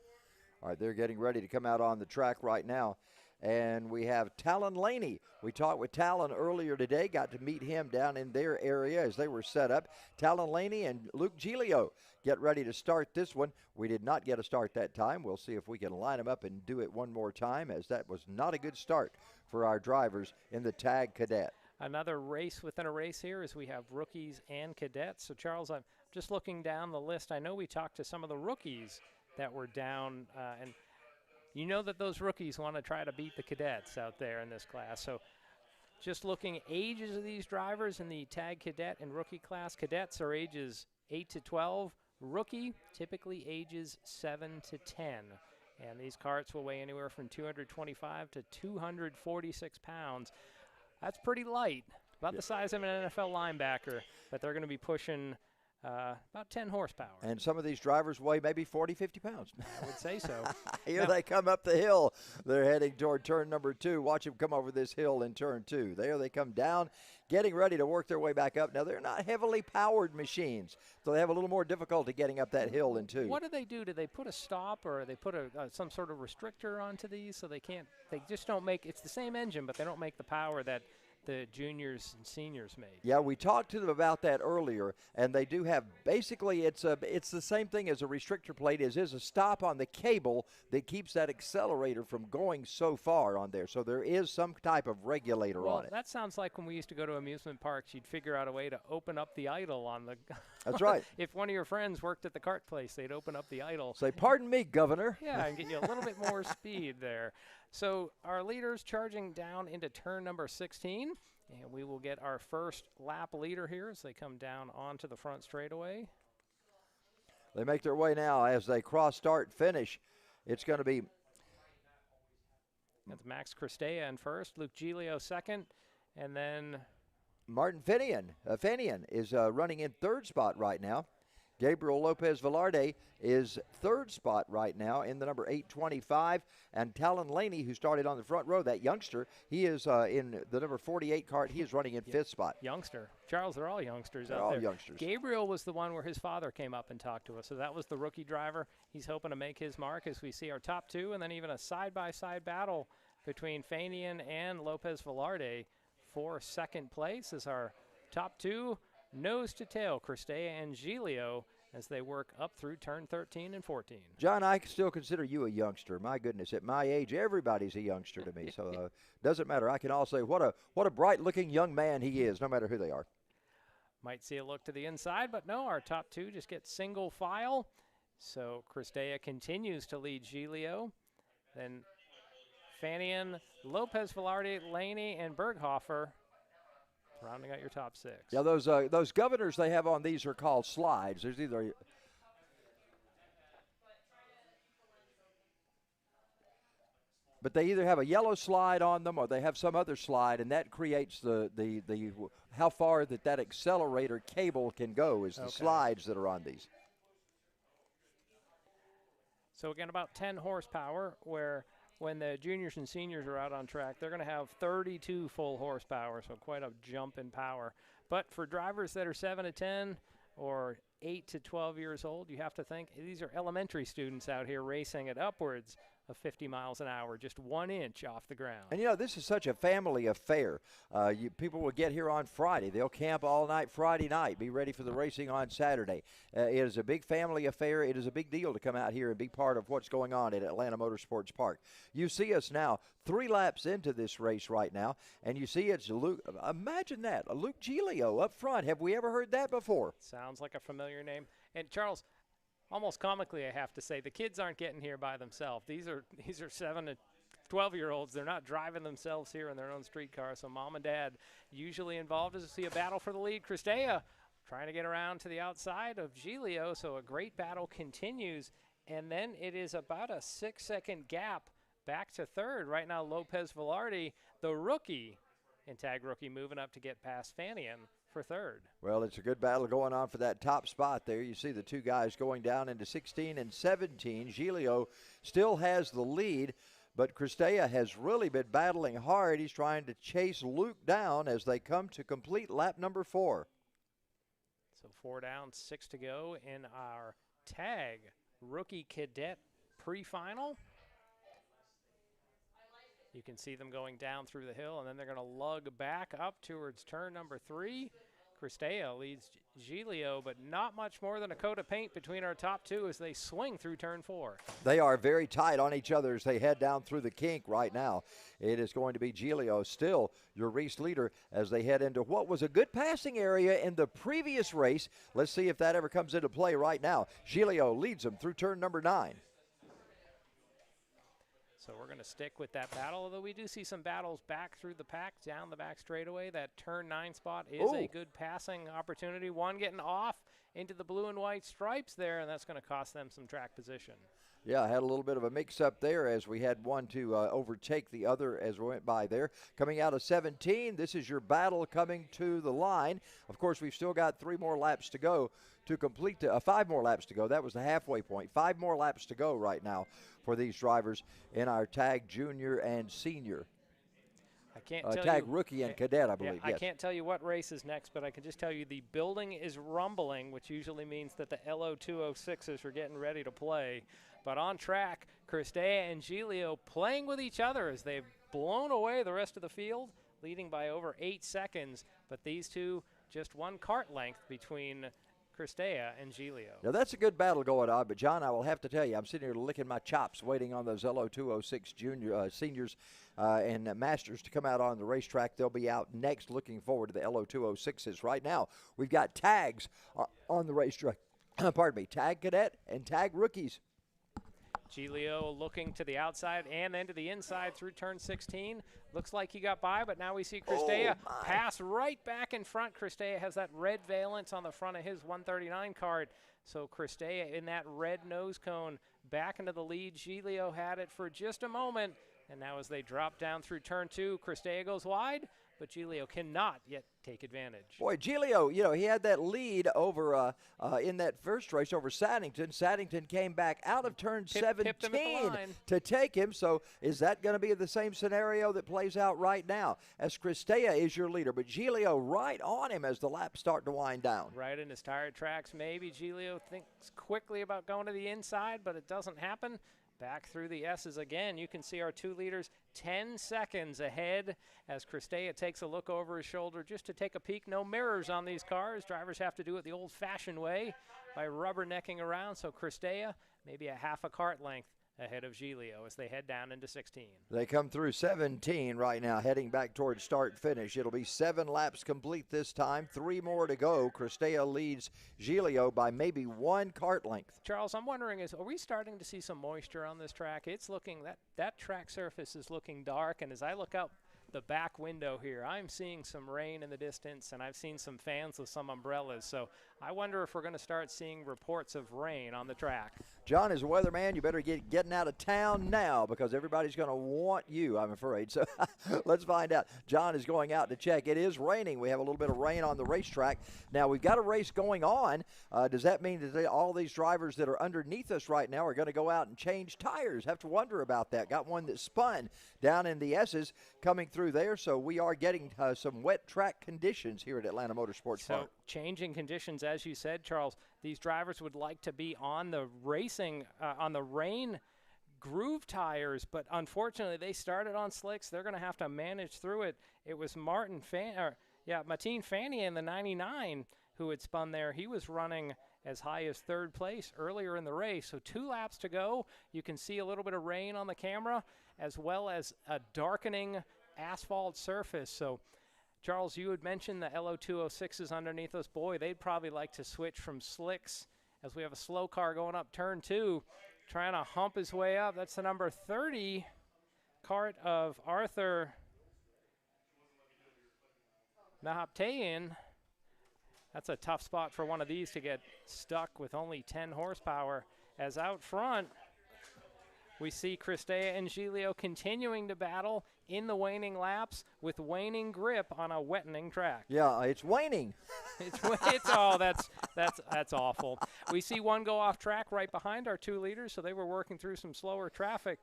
All right, they're getting ready to come out on the track right now. And we have Talon Laney. We talked with Talon earlier today, got to meet him down in their area as they were set up. Talon Laney and Luke Giglio get ready to start this one. We did not get a start that time. We'll see if we can line them up and do it one more time, as that was not a good start for our drivers in the tag cadet. Another race within a race here as we have rookies and cadets. So, Charles, I'm just looking down the list. I know we talked to some of the rookies that were down, and you know that those rookies want to try to beat the cadets out there in this class. So just looking ages of these drivers in the tag cadet and rookie class, cadets are ages 8 to 12. Rookie typically ages 7 to 10. And these carts will weigh anywhere from 225 to 246 pounds. That's pretty light, about the size of an NFL linebacker, but they're going to be pushing about 10 horsepower. And some of these drivers weigh maybe 40, 50 pounds. I would say so. Here they come up the hill. They're heading toward turn number 2. Watch them come over this hill in turn 2. There they come down, getting ready to work their way back up. Now, they're not heavily powered machines, so they have a little more difficulty getting up that hill in 2. What do they do? Do they put a stop, or they put some sort of restrictor onto these so they can't, they just don't make, it's the same engine, but they don't make the power that the juniors and seniors made. Yeah, we talked to them about that earlier, and they do have, basically it's the same thing as a restrictor plate is a stop on the cable that keeps that accelerator from going so far on there. So there is some type of regulator on it. That sounds like when we used to go to amusement parks, you'd figure out a way to open up the idle on the That's right. If one of your friends worked at the cart place, they'd open up the idle. Say, pardon me, Governor. Yeah, and get you a little bit more speed there. So our leaders charging down into turn number 16, and we will get our first lap leader here as they come down onto the front straightaway. They make their way now as they cross start finish. It's going to be that's Max Christea in first, Luke Giglio second, and then Martin Fenian is running in third spot right now. Gabriel Lopez Velarde is third spot right now in the number 825. And Talon Laney, who started on the front row, that youngster, he is in the number 48 cart. He is running in fifth spot. Youngster. Charles, they're all youngsters they're out all there. Youngsters. Gabriel was the one where his father came up and talked to us. So that was the rookie driver. He's hoping to make his mark as we see our top two, and then even a side-by-side battle between Fanian and Lopez Velarde for second place as our top two nose to tail, Christea and Giglio, as they work up through turn 13 and 14. John, I still consider you a youngster. My goodness, at my age, everybody's a youngster to me. So doesn't matter. I can all say what a bright-looking young man he is, no matter who they are. Might see a look to the inside, but no, our top two just get single file. So Christea continues to lead Giglio. Then Fanian, Lopez Velarde, Laney, and Berghofer rounding out your top six. Yeah, those governors they have on these are called slides. There's either but they either have a yellow slide on them or they have some other slide, and that creates the how far that accelerator cable can go is the slides that are on these. So again, about 10 horsepower, where when the juniors and seniors are out on track, they're going to have 32 full horsepower, so quite a jump in power. But for drivers that are 7 to 10 or 8 to 12 years old, you have to think these are elementary students out here racing at upwards of 50 miles an hour, just 1 inch off the ground. And, you know, this is such a family affair. People will get here on Friday. They'll camp all night Friday night, be ready for the racing on Saturday. It is a big family affair. It is a big deal to come out here and be part of what's going on at Atlanta Motorsports Park. You see us now 3 laps into this race right now, and you see it's Luke. Imagine that, a Luke Giglio up front. Have we ever heard that before? Sounds like a familiar name. And, Charles, almost comically, I have to say, the kids aren't getting here by themselves. These are 7 to 12-year-olds. They're not driving themselves here in their own street car, so mom and dad usually involved as we see a battle for the lead. Christea trying to get around to the outside of Giglio, so a great battle continues. And then it is about a 6-second gap back to third. Right now, Lopez Velarde, the rookie, and tag rookie, moving up to get past Fanian for third. Well, it's a good battle going on for that top spot there. You see the two guys going down into 16 and 17. Giglio still has the lead, but Christea has really been battling hard. He's trying to chase Luke down as they come to complete lap number 4. So 4 down, 6 to go in our tag rookie cadet pre-final. You can see them going down through the hill, and then they're going to lug back up towards turn number 3. Christea leads Giglio, but not much more than a coat of paint between our top two as they swing through turn 4. They are very tight on each other as they head down through the kink right now. It is going to be Giglio still your race leader as they head into what was a good passing area in the previous race. Let's see if that ever comes into play right now. Giglio leads them through turn number 9. So we're going to stick with that battle, although we do see some battles back through the pack, down the back straightaway. That turn 9 spot is a good passing opportunity. One getting off into the blue and white stripes there, and that's going to cost them some track position. Yeah, I had a little bit of a mix-up there as we had one to overtake the other as we went by there. Coming out of 17, this is your battle coming to the line. Of course, we've still got 3 more laps to go to complete 5 more laps to go. That was the halfway point. 5 more laps to go right now for these drivers in our tag junior and senior. I can't tell tag you, rookie and cadet, I believe. I yes. can't tell you what race is next, but I can just tell you the building is rumbling, which usually means that the Lo206s are getting ready to play. But on track, Christea and Giglio playing with each other as they've blown away the rest of the field, leading by over 8 seconds. But these two, just 1 kart length between Christea and Giglio. Now, that's a good battle going on, but, John, I will have to tell you, I'm sitting here licking my chops waiting on those Lo206 Junior, seniors and masters to come out on the racetrack. They'll be out next, looking forward to the Lo206s. Right now, we've got tags on the racetrack. Pardon me, tag cadet and tag rookies. Giglio looking to the outside and then to the inside through turn 16. Looks like he got by, but now we see Christea pass right back in front. Christea has that red valence on the front of his 139 card. So Christea in that red nose cone back into the lead. Giglio had it for just a moment. And now as they drop down through turn 2, Christea goes wide, but Giglio cannot yet take advantage. Boy, Giglio, you know, he had that lead over in that first race over Saddington. Saddington came back out of turn 17 to take him. So is that going to be the same scenario that plays out right now? As Christea is your leader, but Giglio right on him as the laps start to wind down. Right in his tire tracks, maybe Giglio thinks quickly about going to the inside, but it doesn't happen. Back through the S's again. You can see our 2 leaders 10 seconds ahead as Christea takes a look over his shoulder just to take a peek. No mirrors on these cars. Drivers have to do it the old-fashioned way by rubbernecking around. So Christea maybe a half a kart length ahead of Giglio as they head down into 16. They come through 17 right now, heading back towards start-finish. It'll be 7 laps complete this time, 3 more to go. Christea leads Giglio by maybe 1 kart length. Charles, I'm wondering, are we starting to see some moisture on this track? It's looking, that track surface is looking dark, and as I look out the back window here, I'm seeing some rain in the distance, and I've seen some fans with some umbrellas. So I wonder if we're going to start seeing reports of rain on the track. John, as a weatherman, you better get getting out of town now because everybody's going to want you, I'm afraid. So let's find out. John is going out to check. It is raining. We have a little bit of rain on the racetrack. Now, we've got a race going on. Does that mean that all these drivers that are underneath us right now are going to go out and change tires? Have to wonder about that. Got one that spun down in the S's coming through there. So we are getting some wet track conditions here at Atlanta Motorsports Park. Changing conditions, as you said, Charles. These drivers would like to be on the on the rain groove tires, but unfortunately they started on slicks. They're going to have to manage through it. It was Mateen Fanian in the 99 who had spun there. He was running as high as 3rd place earlier in the race. So 2 laps to go. You can see a little bit of rain on the camera as well as a darkening asphalt surface. So Charles, you had mentioned the Lo206s underneath us. Boy, they'd probably like to switch from slicks as we have a slow car going up turn 2, trying to hump his way up. That's the number 30 cart of Arthur Nahaptayan. That's a tough spot for one of these to get stuck with only 10 horsepower. As out front, we see Cristea and Giglio continuing to battle in the waning laps with waning grip on a wettening track. Yeah, it's waning. That's awful. We see one go off track right behind our 2 leaders, so they were working through some slower traffic.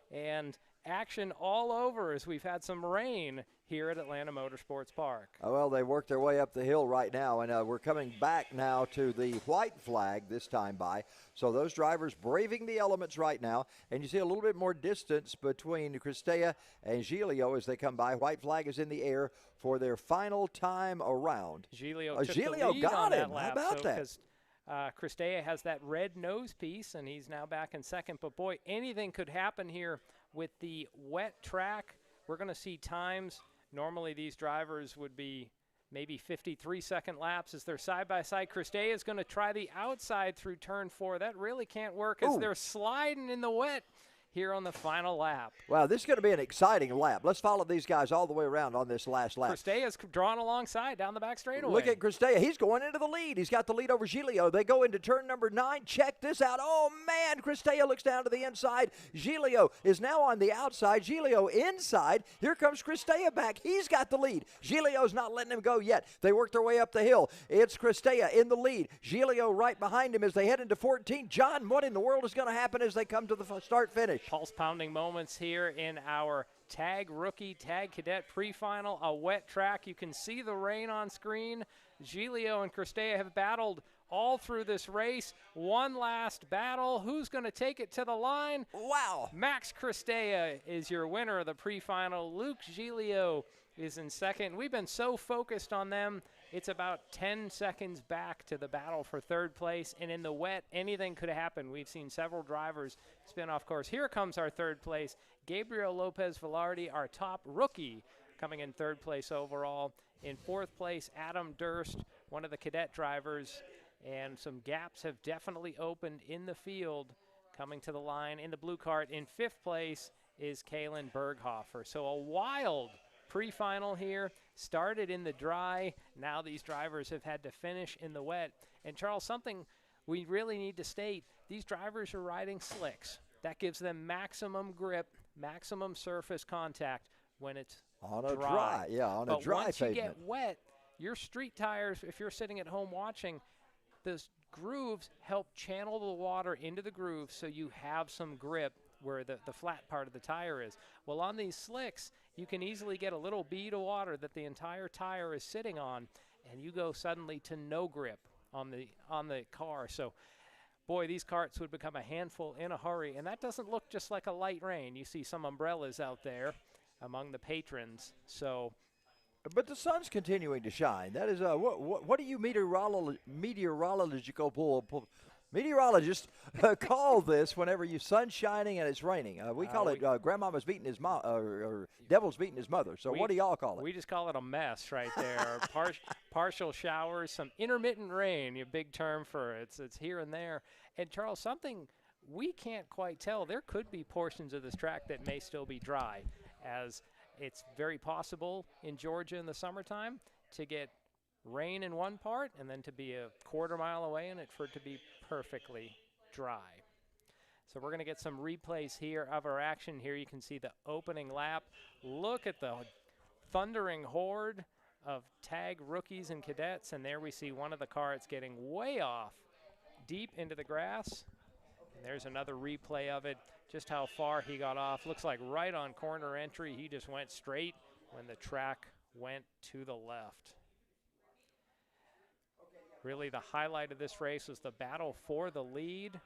And action all over as we've had some rain here at Atlanta Motorsports Park. Well, they worked their way up the hill right now, and we're coming back now to the white flag this time by. So those drivers braving the elements right now, and you see a little bit more distance between Cristea and Giglio as they come by. White flag is in the air for their final time around. Giglio took Giglio the lead got on him. that lap. How about that? Because Cristea has that red nose piece, and he's now back in second. But, boy, anything could happen here with the wet track. We're going to see times. Normally these drivers would be maybe 53-second laps as they're side-by-side. Cristea is going to try the outside through turn 4. That really can't work as they're sliding in the wet here on the final lap. Wow, this is going to be an exciting lap. Let's follow these guys all the way around on this last lap. Cristea's drawn alongside down the back straightaway. Look at Cristea. He's going into the lead. He's got the lead over Giglio. They go into turn number 9. Check this out. Oh, man. Cristea looks down to the inside. Giglio is now on the outside. Giglio inside. Here comes Cristea back. He's got the lead. Giglio's not letting him go yet. They work their way up the hill. It's Cristea in the lead. Giglio right behind him as they head into 14. John, what in the world is going to happen as they come to the start-finish? Pulse-pounding moments here in our Tag Rookie, Tag Cadet pre-final, a wet track. You can see the rain on screen. Giglio and Cristea have battled all through this race. One last battle. Who's going to take it to the line? Wow. Max Cristea is your winner of the pre-final. Luke Giglio is in second. We've been so focused on them. It's about 10 seconds back to the battle for third place, and in the wet, anything could happen. We've seen several drivers spin off course. Here comes our third place, Gabriel Lopez Velarde, our top rookie, coming in third place overall. In fourth place, Adam Durst, one of the cadet drivers, and some gaps have definitely opened in the field coming to the line in the blue cart. In fifth place is Kalen Berghofer. So a wild pre-final here, started in the dry. Now these drivers have had to finish in the wet. And Charles, something we really need to state, these drivers are riding slicks. That gives them maximum grip, maximum surface contact when it's on a dry. Yeah, on a dry once pavement. You get wet, your street tires, if you're sitting at home watching, those grooves help channel the water into the grooves so you have some grip where the flat part of the tire is. Well, on these slicks, you can easily get a little bead of water that the entire tire is sitting on, and you go suddenly to no grip on the car. So, boy, these carts would become a handful in a hurry, and that doesn't look just like a light rain. You see some umbrellas out there among the patrons. So, but the sun's continuing to shine. That is what do you meteorologists call this whenever you sun's shining and it's raining? We call it grandmama's beating his mom, or devil's beating his mother. So what do y'all call it? We just call it a mess right there. Partial showers, some intermittent rain, a big term for it. It's here and there. And Charles, something we can't quite tell. There could be portions of this track that may still be dry, as it's very possible in Georgia in the summertime to get rain in one part and then to be a quarter mile away and for it to be perfectly dry. So we're going to get some replays here of our action. Here you can see the opening lap. Look at the thundering horde of tag rookies and cadets, and there we see one of the carts getting way off deep into the grass. And there's another replay of it, just how far he got off. Looks like right on corner entry, he just went straight when the track went to the left. Really the highlight of this race was the battle for the lead.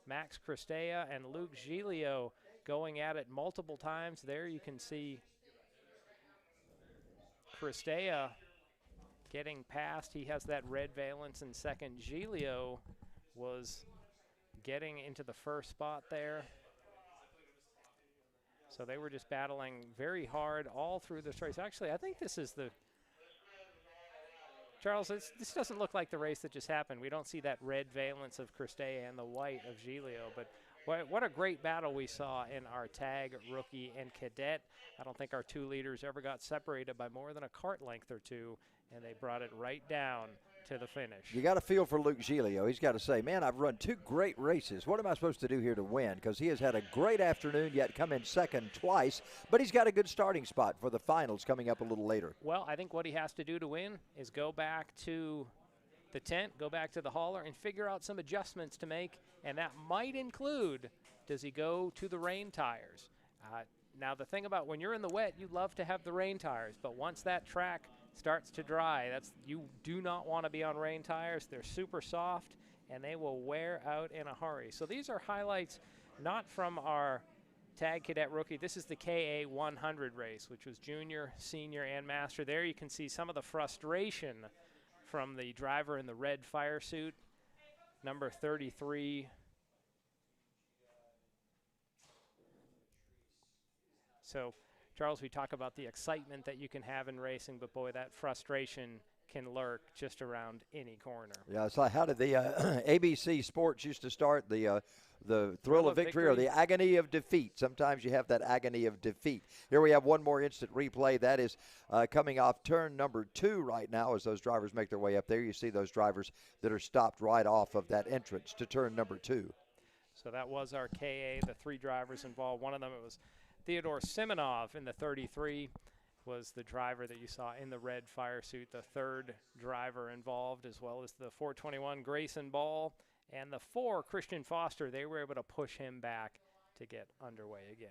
Max Cristea and Luke Giglio going at it multiple times. There you can see Cristea getting past. He has that red valence in second. Giglio was getting into the first spot there. So they were just battling very hard all through this race. Actually, I think this is the Charles, this doesn't look like the race that just happened. We don't see that red valence of Cristea and the white of Giglio, but What a great battle we saw in our tag, rookie, and cadet. I don't think our two leaders ever got separated by more than a cart length or two, and they brought it right down to the finish. You got to feel for Luke Giglio. He's got to say, man, I've run 2 great races. What am I supposed to do here to win? Because he has had a great afternoon, yet come in second twice, but he's got a good starting spot for the finals coming up a little later. Well, I think what he has to do to win is go back to the tent, go back to the hauler, and figure out some adjustments to make, and that might include, does he go to the rain tires? Now, the thing about when you're in the wet, you love to have the rain tires, but once that track starts to dry, you do not want to be on rain tires. They're super soft, and they will wear out in a hurry. So these are highlights not from our tag cadet rookie. This is the KA 100 race, which was junior, senior, and master. There you can see some of the frustration from the driver in the red fire suit, number 33. So, Charles, we talk about the excitement that you can have in racing, but boy, that frustration can lurk just around any corner. Yeah, it's like how did the ABC Sports used to start, the thrill of victory or the agony of defeat. Sometimes you have that agony of defeat. Here we have one more instant replay. That is coming off turn number 2 right now as those drivers make their way up there. You see those drivers that are stopped right off of that entrance to turn number 2. So that was our KA, the 3 drivers involved. One of them, it was Theodore Simonov in the 33, was the driver that you saw in the red fire suit, the 3rd driver involved, as well as the 421 Grayson Ball and the 4 Christian Foster. They were able to push him back to get underway again.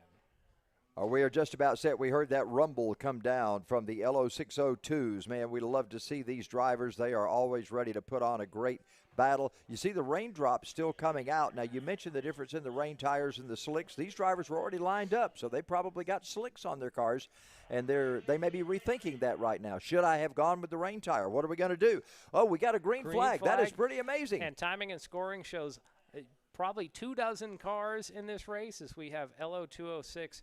We are just about set. We heard that rumble come down from the Lo206s. Man, we love to see these drivers. They are always ready to put on a great battle. You see the raindrops still coming out. Now, you mentioned the difference in the rain tires and the slicks. These drivers were already lined up, so they probably got slicks on their cars, and they may be rethinking that right now. Should I have gone with the rain tire? What are we going to do? Oh, we got a green flag. That is pretty amazing. And timing and scoring shows probably 24 cars in this race, as we have Lo206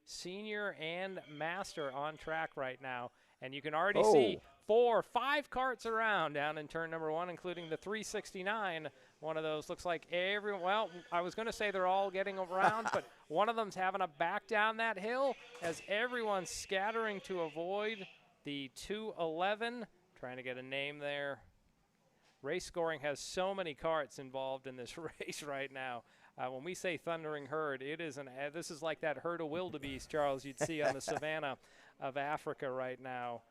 Senior and Master on track right now. And you can already see 4 or 5 carts around down in turn number 1, including the 369. One of those looks like everyone, well, I was going to say they're all getting around, but one of them's having to back down that hill as everyone's scattering to avoid the 211. Trying to get a name there. Race scoring has so many carts involved in this race right now. When we say thundering herd, it is this is like that herd of wildebeest, Charles, you'd see on the savannah of Africa right now.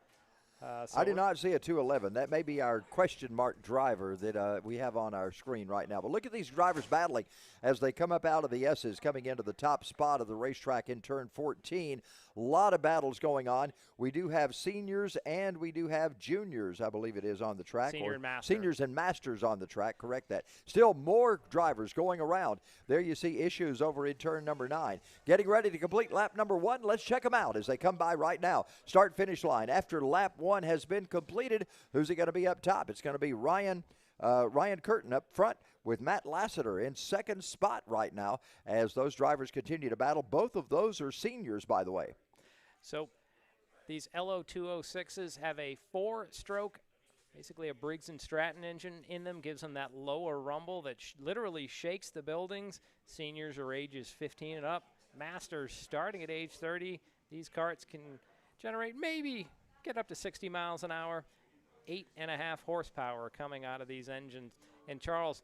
I did not see a 211. That may be our question mark driver that we have on our screen right now. But look at these drivers battling as they come up out of the S's, coming into the top spot of the racetrack in turn 14. A lot of battles going on. We do have seniors and we do have juniors, I believe it is, on the track. Senior and master. Seniors and masters on the track, correct that. Still more drivers going around. There you see issues over in turn number 9. Getting ready to complete lap number 1. Let's check them out as they come by right now. Start-finish line. After lap 1 has been completed, who's it going to be up top? It's going to be Ryan Curtin up front with Matt Lassiter in second spot right now as those drivers continue to battle. Both of those are seniors, by the way. So these Lo206s have a 4-stroke, basically a Briggs & Stratton engine in them, gives them that lower rumble that literally shakes the buildings. Seniors are ages 15 and up. Masters starting at age 30. These carts can generate maybe get up to 60 miles an hour, 8.5 horsepower coming out of these engines. And Charles,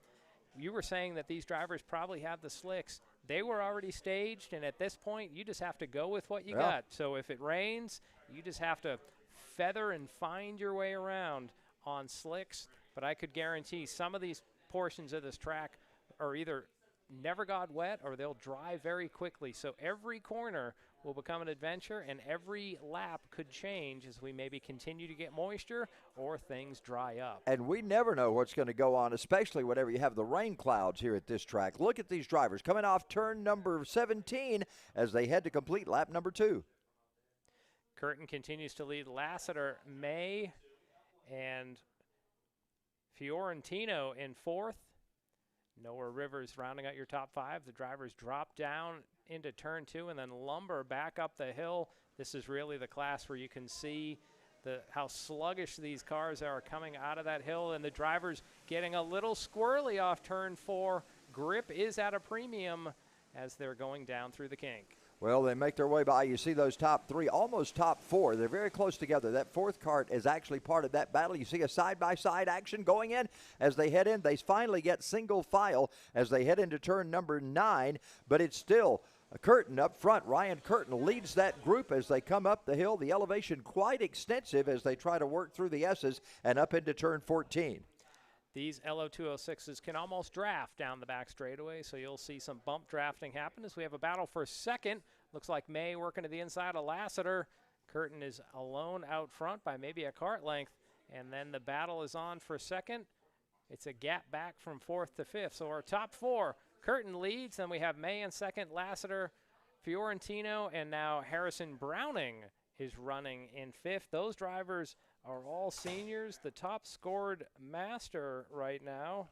you were saying that these drivers probably have the slicks. They were already staged, and at this point, you just have to go with what you got. So if it rains, you just have to feather and find your way around on slicks. But I could guarantee some of these portions of this track are either never got wet or they'll dry very quickly. So every corner will become an adventure, and every lap could change as we maybe continue to get moisture or things dry up. And we never know what's going to go on, especially whenever you have the rain clouds here at this track. Look at these drivers coming off turn number 17 as they head to complete lap number 2. Curtin continues to lead. Lassiter, May, and Fiorentino in 4th. Noah Rivers rounding out your top 5. The drivers drop down into turn 2 and then lumber back up the hill. This is really the class where you can see how sluggish these cars are coming out of that hill, and the drivers getting a little squirrely off turn 4, grip is at a premium as they're going down through the kink. Well, they make their way by. You see those top three, almost top four. They're very close together. That fourth cart is actually part of that battle. You see a side-by-side action going in as they head in. They finally get single file as they head into turn number 9, but it's still Curtin up front. Ryan Curtin leads that group as they come up the hill. The elevation quite extensive as they try to work through the S's and up into turn 14. These Lo206s can almost draft down the back straightaway, so you'll see some bump drafting happen as we have a battle for second. Looks like May working to the inside of Lassiter. Curtin is alone out front by maybe a cart length, and then the battle is on for second. It's a gap back from fourth to fifth, so our top four, Curtin leads, then we have May in second, Lassiter, Fiorentino, and now Harrison Browning is running in fifth. Those drivers are all seniors. The top scored master right now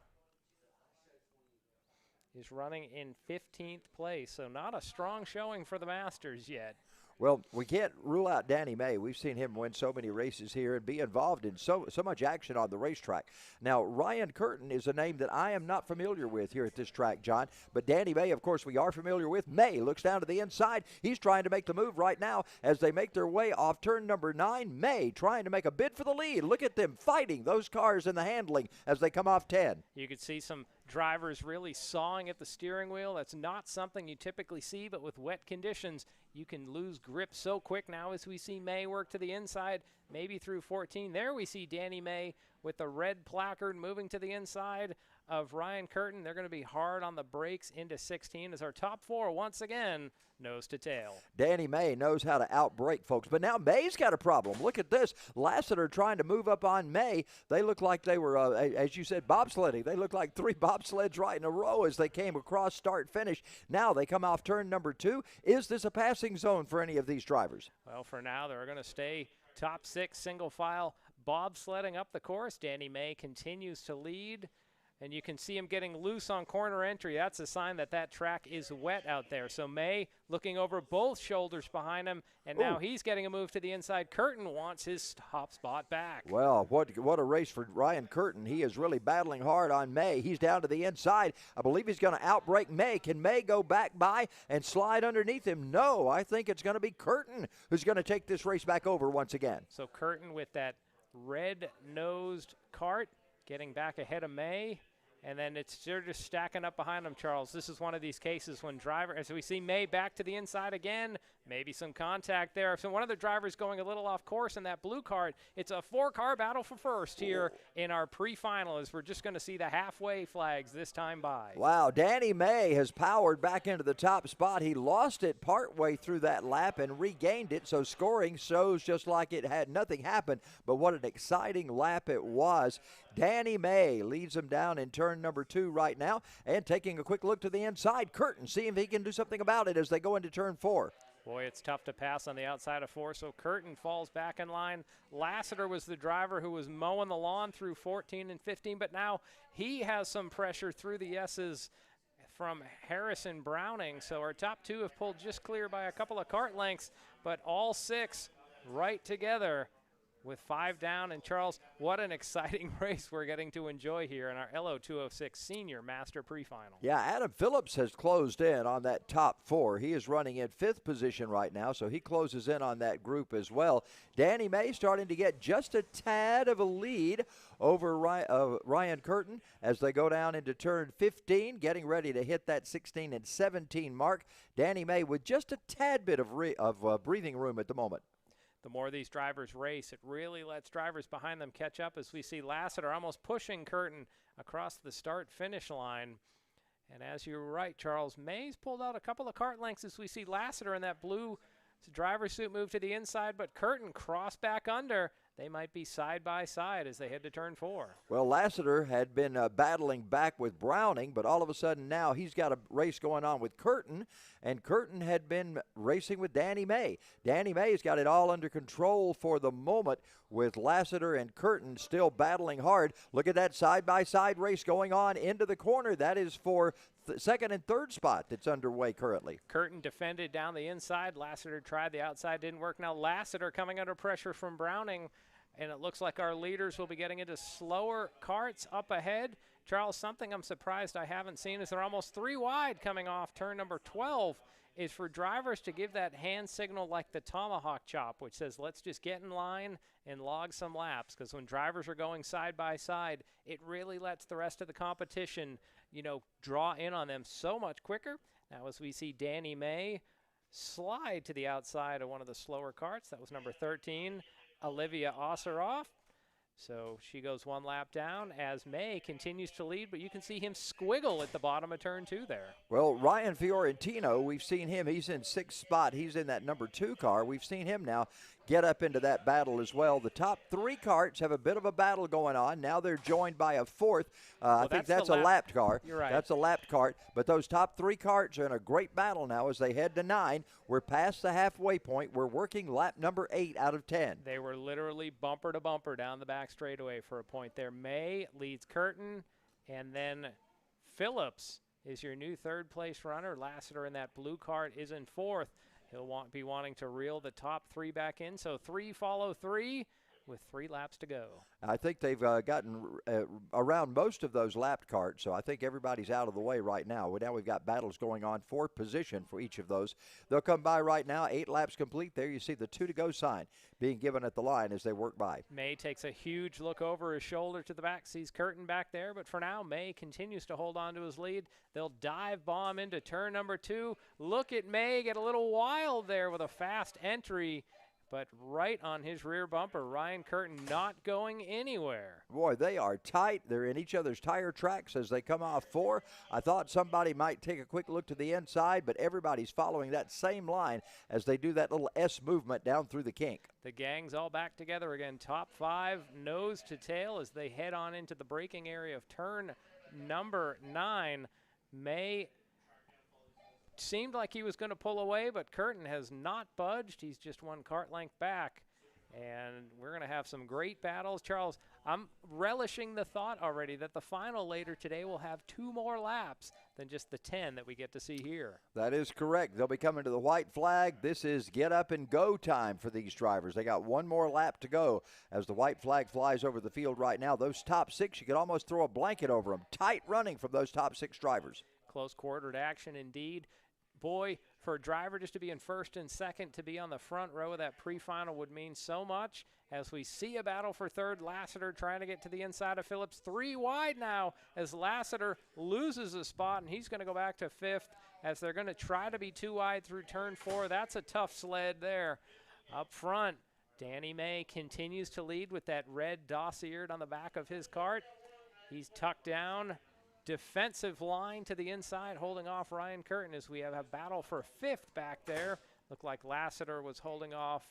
is running in 15th place, so not a strong showing for the Masters yet. Well, we can't rule out Danny May. We've seen him win so many races here and be involved in so much action on the racetrack. Now, Ryan Curtin is a name that I am not familiar with here at this track, John. But Danny May, of course, we are familiar with. May looks down to the inside. He's trying to make the move right now as they make their way off turn number 9. May trying to make a bid for the lead. Look at them fighting those cars in the handling as they come off 10. You could see some drivers really sawing at the steering wheel. That's not something you typically see, but with wet conditions, you can lose grip so quick now as we see May work to the inside, maybe through 14. There we see Danny May with the red placard moving to the inside of Ryan Curtin. They're going to be hard on the brakes into 16 as our top four once again nose to tail. Danny May knows how to outbrake, folks. But now May's got a problem. Look at this. Lassiter trying to move up on May. They look like they were, as you said, bobsledding. They look like 3 bobsleds right in a row as they came across start-finish. Now they come off turn number 2. Is this a passing zone for any of these drivers? Well, for now, they're going to stay top 6 single file bobsledding up the course. Danny May continues to lead. And you can see him getting loose on corner entry. That's a sign that that track is wet out there. So May looking over both shoulders behind him, and now he's getting a move to the inside. Curtin wants his top spot back. Well, what a race for Ryan Curtin. He is really battling hard on May. He's down to the inside. I believe he's going to outbrake May. Can May go back by and slide underneath him? No, I think it's going to be Curtin who's going to take this race back over once again. So Curtin with that red-nosed cart getting back ahead of May. And then they're just stacking up behind them, Charles. This is one of these cases when as we see May back to the inside again, maybe some contact there. So one of the drivers going a little off course in that blue cart. It's a 4-car battle for first here in our pre-final as we're just going to see the halfway flags this time by. Wow, Danny May has powered back into the top spot. He lost it partway through that lap and regained it, so scoring shows just like it had nothing happened. But what an exciting lap it was. Danny May leads him down in turn number 2 right now, and taking a quick look to the inside. Curtin, see if he can do something about it as they go into turn 4. Boy, it's tough to pass on the outside of 4, so Curtin falls back in line. Lassiter was the driver who was mowing the lawn through 14 and 15, but now he has some pressure through the S's from Harrison Browning. So our top 2 have pulled just clear by a couple of cart lengths, but all 6 right together with 5 down. And Charles, what an exciting race we're getting to enjoy here in our Lo206 Senior Master Pre-Final. Yeah, Adam Phillips has closed in on that top 4. He is running in 5th position right now, so he closes in on that group as well. Danny May starting to get just a tad of a lead over Ryan Curtin as they go down into turn 15, getting ready to hit that 16 and 17 mark. Danny May with just a tad bit of breathing room at the moment. The more these drivers race, it really lets drivers behind them catch up as we see Lassiter almost pushing Curtin across the start-finish line. And as you're right, Charles, May's pulled out a couple of cart lengths as we see Lassiter in that blue driver suit move to the inside, but Curtin cross back under. They might be side by side as they head to turn 4. Well, Lassiter had been battling back with Browning, but all of a sudden now he's got a race going on with Curtin, and Curtin had been racing with Danny May. Danny May's got it all under control for the moment with Lassiter and Curtin still battling hard. Look at that side-by-side race going on into the corner. That is for second and third spot that's underway currently. Curtin defended down the inside. Lassiter tried the outside, didn't work. Now Lassiter coming under pressure from Browning, and it looks like our leaders will be getting into slower carts up ahead Charles, something I'm surprised I haven't seen is they're almost 3 wide coming off turn number 12 is for drivers to give that hand signal like the tomahawk chop, which says let's just get in line and log some laps, because when drivers are going side by side, it really lets the rest of the competition, you know, draw in on them so much quicker. Now as we see Danny May slide to the outside of one of the slower carts, that was number 13, Olivia Osseroff. So she goes 1 lap down as May continues to lead, but you can see him squiggle at the bottom of turn 2 there. Well, Ryan Fiorentino, we've seen him. He's in 6th spot. He's in that number 2 car. We've seen him now get up into that battle as well. The top 3 carts have a bit of a battle going on. Now they're joined by a 4th. I think that's a lapped car. You're right. That's a lapped cart. But those top 3 carts are in a great battle now as they head to 9. We're past the halfway point. We're working lap number 8 out of 10. They were literally bumper to bumper down the back straightaway for a point there. May leads Curtin, and then Phillips is your new 3rd place runner. Lassiter in that blue cart is in 4th. He'll be wanting to reel the top 3 back in, so 3 follow 3 with 3 laps to go. I think they've gotten around most of those lapped carts, so I think everybody's out of the way right now. Now we've got battles going on for position for each of those. They'll come by right now, 8 laps complete. There you see the 2 to go sign being given at the line as they work by. May takes a huge look over his shoulder to the back, sees Curtin back there, but for now, May continues to hold on to his lead. They'll dive bomb into turn number 2. Look at May get a little wild there with a fast entry, but right on his rear bumper. Ryan Curtin not going anywhere. Boy, they are tight. They're in each other's tire tracks as they come off 4. I thought somebody might take a quick look to the inside, but everybody's following that same line as they do that little S movement down through the kink. The gang's all back together again. Top 5, nose to tail as they head on into the braking area of turn number 9. May seemed like he was going to pull away, but Curtin has not budged. He's just 1 cart length back, and we're going to have some great battles. Charles, I'm relishing the thought already that the final later today will have 2 more laps than just the 10 that we get to see here. That is correct. They'll be coming to the white flag. This is get up and go time for these drivers. They got 1 more lap to go as the white flag flies over the field right now. Those top 6, you could almost throw a blanket over them. Tight running from those top 6 drivers. Close quartered action indeed. Boy, for a driver just to be in 1st and 2nd, to be on the front row of that pre-final would mean so much. As we see a battle for 3rd, Lassiter trying to get to the inside of Phillips. 3 wide now as Lassiter loses a spot, and he's going to go back to 5th as they're going to try to be 2 wide through turn 4. That's a tough sled there. Up front, Danny May continues to lead with that red dossiered on the back of his cart. He's tucked down. Defensive line to the inside, holding off Ryan Curtin as we have a battle for 5th back there. Looked like Lassiter was holding off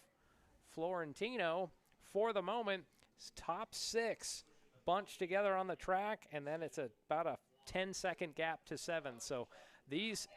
Florentino for the moment. It's top 6 bunched together on the track, and then it's about a 10-second gap to 7. So these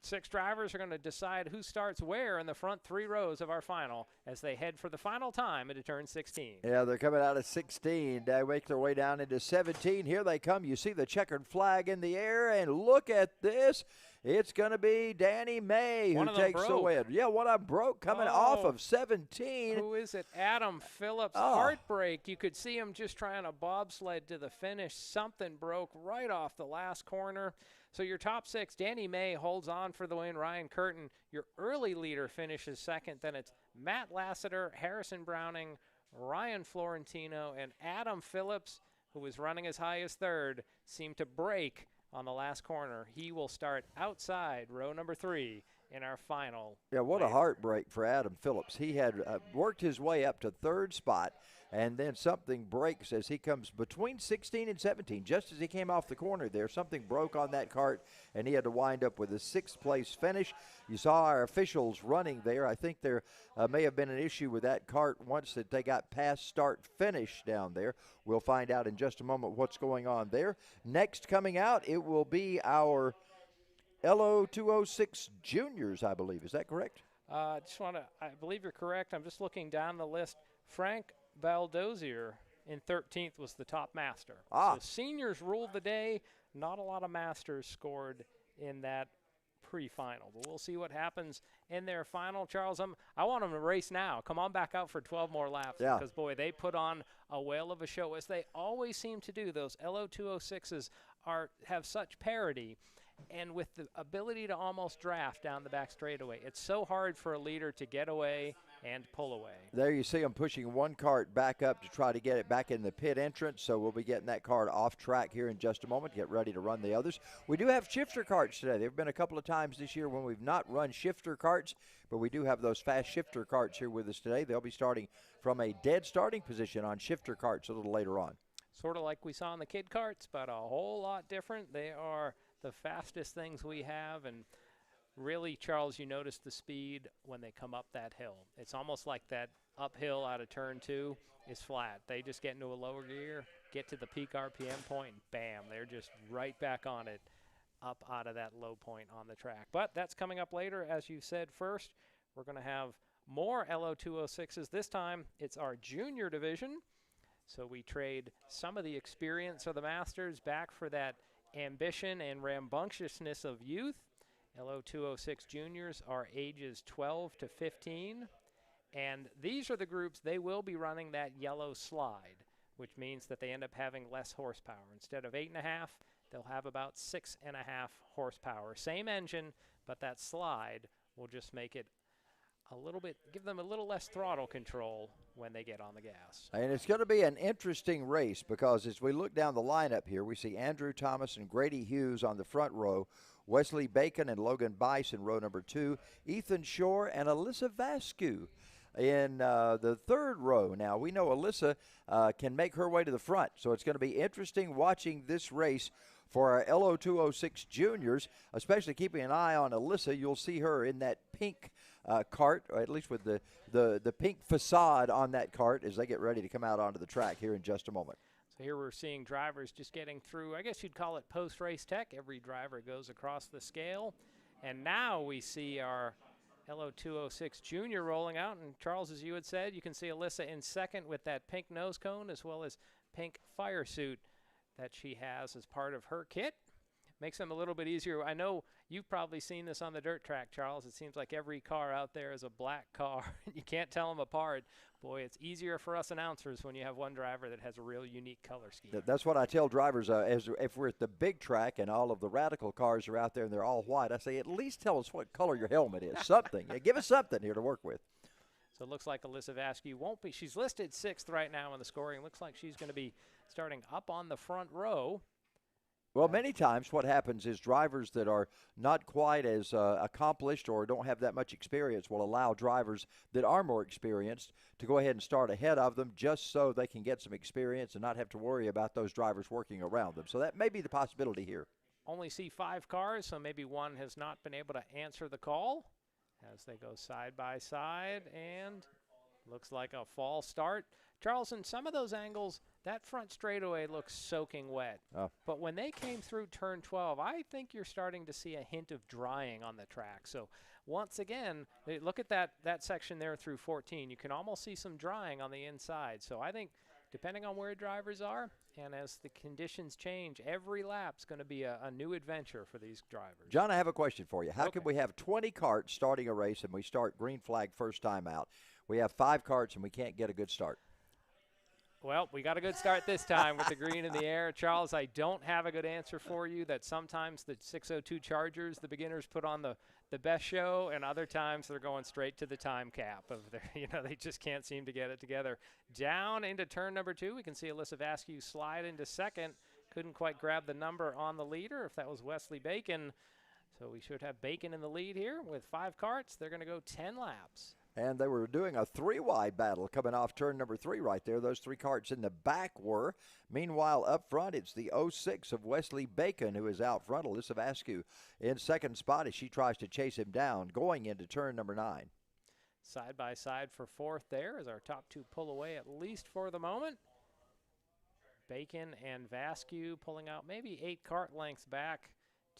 6 drivers are going to decide who starts where in the front 3 rows of our final as they head for the final time into turn 16. Yeah, they're coming out of 16. They make their way down into 17. Here they come. You see the checkered flag in the air, and look at this. It's going to be Danny May who takes the win. Yeah, one of them broke coming off of 17. Who is it? Adam Phillips. Heartbreak. You could see him just trying to bobsled to the finish. Something broke right off the last corner. So your top 6, Danny May holds on for the win. Ryan Curtin, your early leader, finishes 2nd. Then it's Matt Lassiter, Harrison Browning, Ryan Florentino, and Adam Phillips, who was running as high as 3rd, seemed to break on the last corner. He will start outside row number 3 in our final. Yeah, what a heartbreak for Adam Phillips. He had worked his way up to 3rd spot, and then something breaks as he comes between 16 and 17. Just as he came off the corner there, something broke on that cart, and he had to wind up with a 6th place finish. You saw our officials running there. I think there may have been an issue with that cart once that they got past start finish down there. We'll find out in just a moment what's going on there. Next coming out, it will be our Lo206 Juniors, I believe. Is that correct? I believe you're correct. I'm just looking down the list. Frank Baldozier in 13th was the top master. So seniors ruled the day. Not a lot of masters scored in that pre-final. But we'll see what happens in their final. Charles, I want them to race now. Come on back out for 12 more laps. Yeah. Because, boy, they put on a whale of a show, as they always seem to do. Those Lo206s have such parity. And with the ability to almost draft down the back straightaway, it's so hard for a leader to get away and pull away. There you see them pushing one cart back up to try to get it back in the pit entrance, so we'll be getting that cart off track here in just a moment. Get ready to run the others. We do have shifter carts today. There have been a couple of times this year when we've not run shifter carts, but we do have those fast shifter carts here with us today. They'll be starting from a dead starting position on shifter carts a little later on. Sort of like we saw in the kid carts, but a whole lot different. They are the fastest things we have, and really, Charles, you notice the speed when they come up that hill. It's almost like that uphill out of turn 2 is flat. They just get into a lower gear, get to the peak RPM point, and bam, they're just right back on it, up out of that low point on the track. But that's coming up later. As you said, first, we're going to have more Lo206s. This time, it's our junior division. So we trade some of the experience of the Masters back for that ambition and rambunctiousness of youth. Lo206 Juniors are ages 12 to 15. And these are the groups, they will be running that yellow slide, which means that they end up having less horsepower. Instead of 8.5, they'll have about 6.5 horsepower. Same engine, but that slide will just make it a little bit, give them a little less throttle control when they get on the gas. And it's going to be an interesting race because as we look down the lineup here, we see Andrew Thomas and Grady Hughes on the front row, Wesley Bacon and Logan Bice in row number 2, Ethan Shore and Alyssa Vasquez in the third row. Now, we know Alyssa can make her way to the front, so it's going to be interesting watching this race for our Lo206 Juniors, especially keeping an eye on Alyssa. You'll see her in that pink cart, or at least with the pink facade on that cart as they get ready to come out onto the track here in just a moment. So here we're seeing drivers just getting through, I guess you'd call it post-race tech. Every driver goes across the scale. And now we see our Lo206 Junior rolling out. And Charles, as you had said, you can see Alyssa in second with that pink nose cone as well as pink fire suit that she has as part of her kit. Makes them a little bit easier. I know you've probably seen this on the dirt track, Charles. It seems like every car out there is a black car. You can't tell them apart. Boy, it's easier for us announcers when you have one driver that has a real unique color scheme. That's what I tell drivers if we're at the big track and all of the radical cars are out there and they're all white, I say, at least tell us what color your helmet is. Something. Give us something here to work with. So it looks like Alyssa Vasquez won't be. She's listed 6th right now in the scoring. Looks like she's going to be starting up on the front row. Well, many times what happens is drivers that are not quite as accomplished or don't have that much experience will allow drivers that are more experienced to go ahead and start ahead of them just so they can get some experience and not have to worry about those drivers working around them. So that may be the possibility here. Only see 5 cars, so maybe one has not been able to answer the call as they go side by side, and looks like a false start. Charles, in some of those angles, that front straightaway looks soaking wet. Oh. But when they came through turn 12, I think you're starting to see a hint of drying on the track. So once again, look at that section there through 14. You can almost see some drying on the inside. So I think depending on where drivers are and as the conditions change, every lap's going to be a new adventure for these drivers. John, I have a question for you. How can we have 20 carts starting a race and we start green flag first time out? We have 5 carts and we can't get a good start. Well, we got a good start this time with the green in the air. Charles, I don't have a good answer for you that sometimes the 602 Chargers, the beginners put on the best show, and other times they're going straight to the time cap. They just can't seem to get it together. Down into turn number 2, we can see Alyssa Vasquez slide into second. Couldn't quite grab the number on the leader if that was Wesley Bacon. So we should have Bacon in the lead here with 5 carts. They're going to go 10 laps. And they were doing a 3-wide battle coming off turn number 3 right there. Those 3 carts in the back were. Meanwhile, up front, it's the 06 of Wesley Bacon who is out front. Alyssa Vasquez in second spot as she tries to chase him down going into turn number 9. Side by side for 4th there as our top 2 pull away, at least for the moment. Bacon and Vasquez pulling out maybe 8 cart lengths back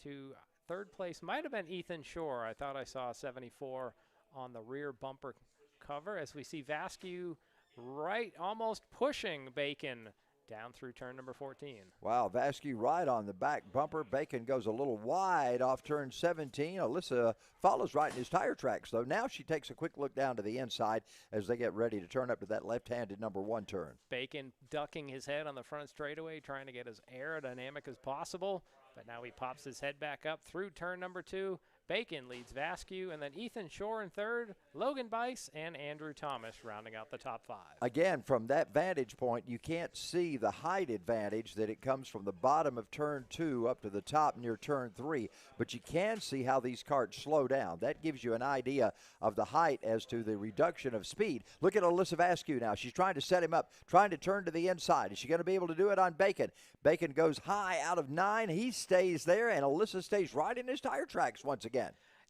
to 3rd place. Might have been Ethan Shore. I thought I saw 74 on the rear bumper cover as we see Vasquez right almost pushing Bacon down through turn number 14. Wow, Vasquez right on the back bumper. Bacon goes a little wide off turn 17. Alyssa follows right in his tire tracks, though. Now she takes a quick look down to the inside as they get ready to turn up to that left-handed number 1 turn. Bacon ducking his head on the front straightaway, trying to get as aerodynamic as possible, but now he pops his head back up through turn number 2. Bacon leads Vasquez, and then Ethan Shore in third, Logan Bice, and Andrew Thomas rounding out the top 5. Again, from that vantage point, you can't see the height advantage that it comes from the bottom of turn 2 up to the top near turn 3, but you can see how these karts slow down. That gives you an idea of the height as to the reduction of speed. Look at Alyssa Vasquez now. She's trying to set him up, trying to turn to the inside. Is she going to be able to do it on Bacon? Bacon goes high out of 9. He stays there, and Alyssa stays right in his tire tracks once again.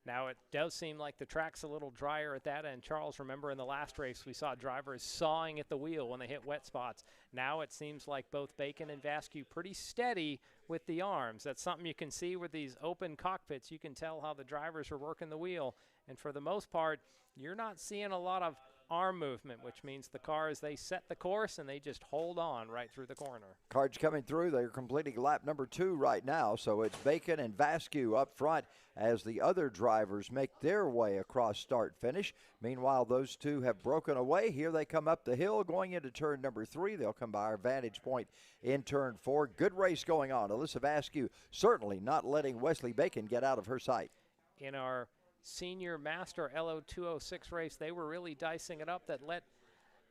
Now, it does seem like the track's a little drier at that end. Charles, remember in the last race we saw drivers sawing at the wheel when they hit wet spots. Now it seems like both Bacon and Vasquez pretty steady with the arms. That's something you can see with these open cockpits. You can tell how the drivers are working the wheel. And for the most part, you're not seeing a lot of arm movement, which means the cars, they set the course and they just hold on right through the corner. Cards coming through. They're completing lap number 2 right now. So it's Bacon and Vasquez up front as the other drivers make their way across start finish. Meanwhile, those two have broken away. Here they come up the hill going into turn number 3. They'll come by our vantage point in turn 4. Good race going on. Alyssa Vasquez certainly not letting Wesley Bacon get out of her sight. In our Senior Master Lo206 race, they were really dicing it up. That let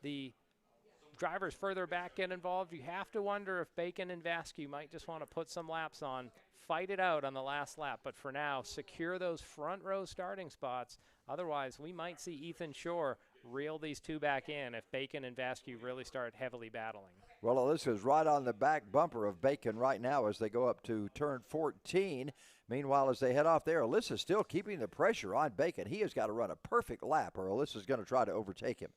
the drivers further back get involved. You have to wonder if Bacon and Vasquez might just want to put some laps on, fight it out on the last lap, but for now, secure those front row starting spots. Otherwise, we might see Ethan Shore reel these two back in if Bacon and Vasquez really start heavily battling. Well, Alyssa's right on the back bumper of Bacon right now as they go up to turn 14. Meanwhile, as they head off there, Alyssa's still keeping the pressure on Bacon. He has got to run a perfect lap or Alyssa's going to try to overtake him.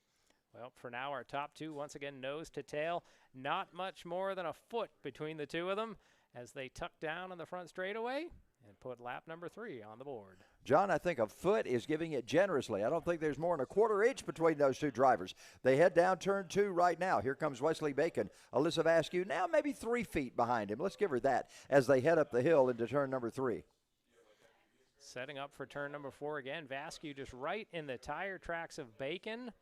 Well, for now, our top two, once again, nose to tail. Not much more than a foot between the two of them as they tuck down on the front straightaway and put lap number 3 on the board. John, I think a foot is giving it generously. I don't think there's more than a quarter inch between those two drivers. They head down turn 2 right now. Here comes Wesley Bacon. Alyssa Vasquez now maybe 3 feet behind him. Let's give her that as they head up the hill into turn number 3. Setting up for turn number 4 again. Vasquez just right in the tire tracks of Bacon.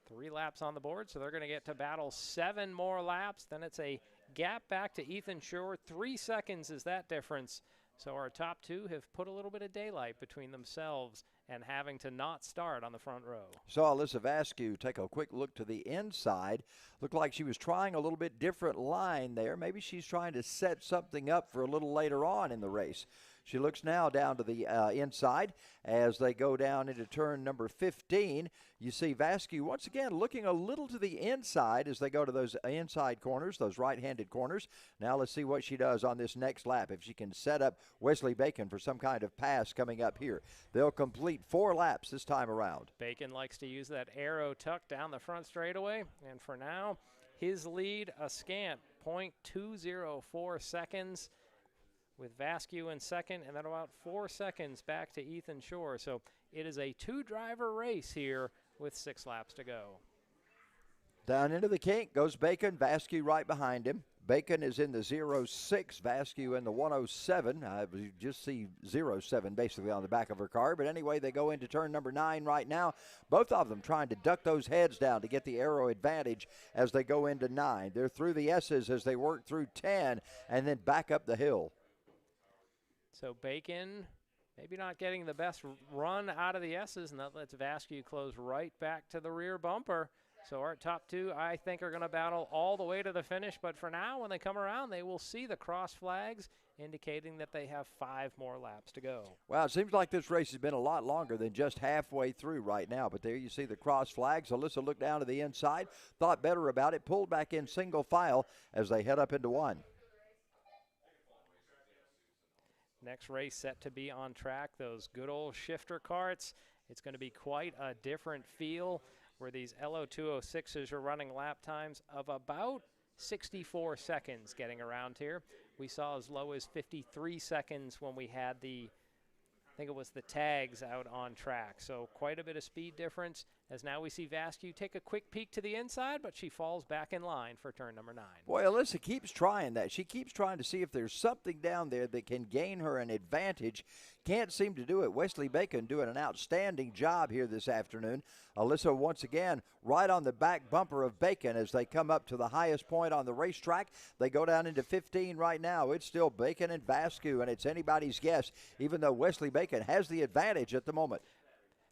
3 laps on the board, so they're going to get to battle 7 more laps. Then it's a gap back to Ethan Shore. 3 seconds is that difference. So our top two have put a little bit of daylight between themselves and having to not start on the front row. Saw Alyssa Vasquez take a quick look to the inside. Looked like she was trying a little bit different line there. Maybe she's trying to set something up for a little later on in the race. She looks now down to the inside as they go down into turn number 15. You see Vasquez once again looking a little to the inside as they go to those inside corners, those right-handed corners. Now let's see what she does on this next lap, if she can set up Wesley Bacon for some kind of pass coming up here. They'll complete 4 laps this time around. Bacon likes to use that arrow tuck down the front straightaway, and for now, his lead a scant 0.204 seconds. With Vasquez in second, and then about 4 seconds back to Ethan Shore. So it is a 2-driver race here with 6 laps to go. Down into the kink goes Bacon, Vasquez right behind him. Bacon is in the 06, Vasquez in the 107. You just see 07 basically on the back of her car. But anyway, they go into turn number 9 right now. Both of them trying to duck those heads down to get the aero advantage as they go into 9. They're through the S's as they work through 10 and then back up the hill. So Bacon maybe not getting the best run out of the S's, and that lets Vasquez close right back to the rear bumper. So our top two, I think, are going to battle all the way to the finish. But for now, when they come around, they will see the cross flags indicating that they have 5 more laps to go. Well, it seems like this race has been a lot longer than just halfway through right now. But there you see the cross flags. Alyssa looked down to the inside, thought better about it, pulled back in single file as they head up into 1. Next race set to be on track, those good old shifter karts. It's going to be quite a different feel where these Lo206s are running lap times of about 64 seconds getting around here. We saw as low as 53 seconds when we had I think it was the tags out on track. So quite a bit of speed difference. as now we see Vasquez take a quick peek to the inside, but she falls back in line for turn number 9. Boy, Alyssa keeps trying that. She keeps trying to see if there's something down there that can gain her an advantage. Can't seem to do it. Wesley Bacon doing an outstanding job here this afternoon. Alyssa once again right on the back bumper of Bacon as they come up to the highest point on the racetrack. They go down into 15 right now. It's still Bacon and Vasquez, and it's anybody's guess, even though Wesley Bacon has the advantage at the moment.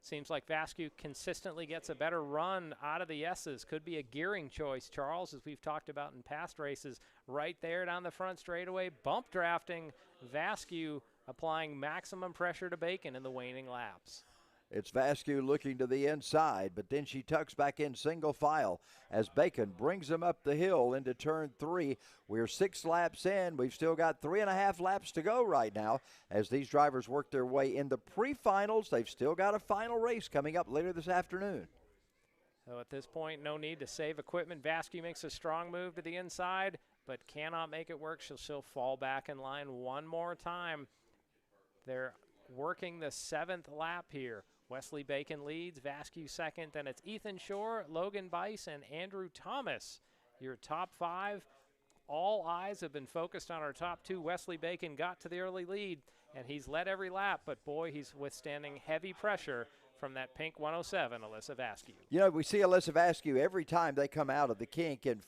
Seems like Vasquez consistently gets a better run out of the S's. Could be a gearing choice, Charles, as we've talked about in past races. Right there down the front straightaway, bump drafting Vasquez, applying maximum pressure to Bacon in the waning laps. It's Vasquez looking to the inside, but then she tucks back in single file as Bacon brings them up the hill into turn 3. We're 6 laps in. We've still got 3.5 laps to go right now as these drivers work their way in the pre-finals. They've still got a final race coming up later this afternoon. So at this point, no need to save equipment. Vasquez makes a strong move to the inside, but cannot make it work. She'll fall back in line one more time. They're working the 7th lap here. Wesley Bacon leads, Vasquez second, then it's Ethan Shore, Logan Bice, and Andrew Thomas. Your top 5, all eyes have been focused on our top 2. Wesley Bacon got to the early lead, and he's led every lap, but boy, he's withstanding heavy pressure from that pink 107, Alyssa Vasquez. You know, we see Alyssa Vasquez every time they come out of the kink in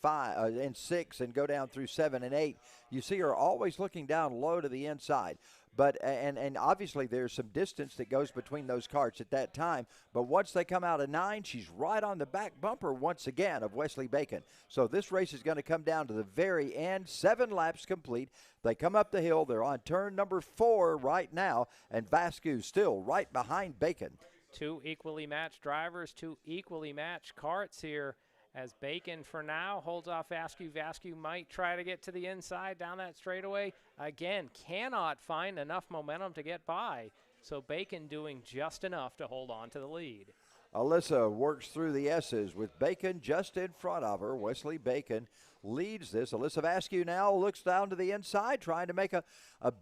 6 and go down through 7 and 8. You see her always looking down low to the inside. But and obviously there's some distance that goes between those karts at that time. But once they come out of 9, she's right on the back bumper once again of Wesley Bacon. So this race is going to come down to the very end. 7 laps complete. They come up the hill. They're on turn number 4 right now, and Vasquez still right behind Bacon. 2 equally matched drivers, 2 equally matched karts here. As Bacon, for now, holds off Vasquez. Vasquez might try to get to the inside down that straightaway. Again, cannot find enough momentum to get by. So Bacon doing just enough to hold on to the lead. Alyssa works through the S's with Bacon just in front of her. Wesley Bacon leads this. Alyssa Vasquez now looks down to the inside, trying to make a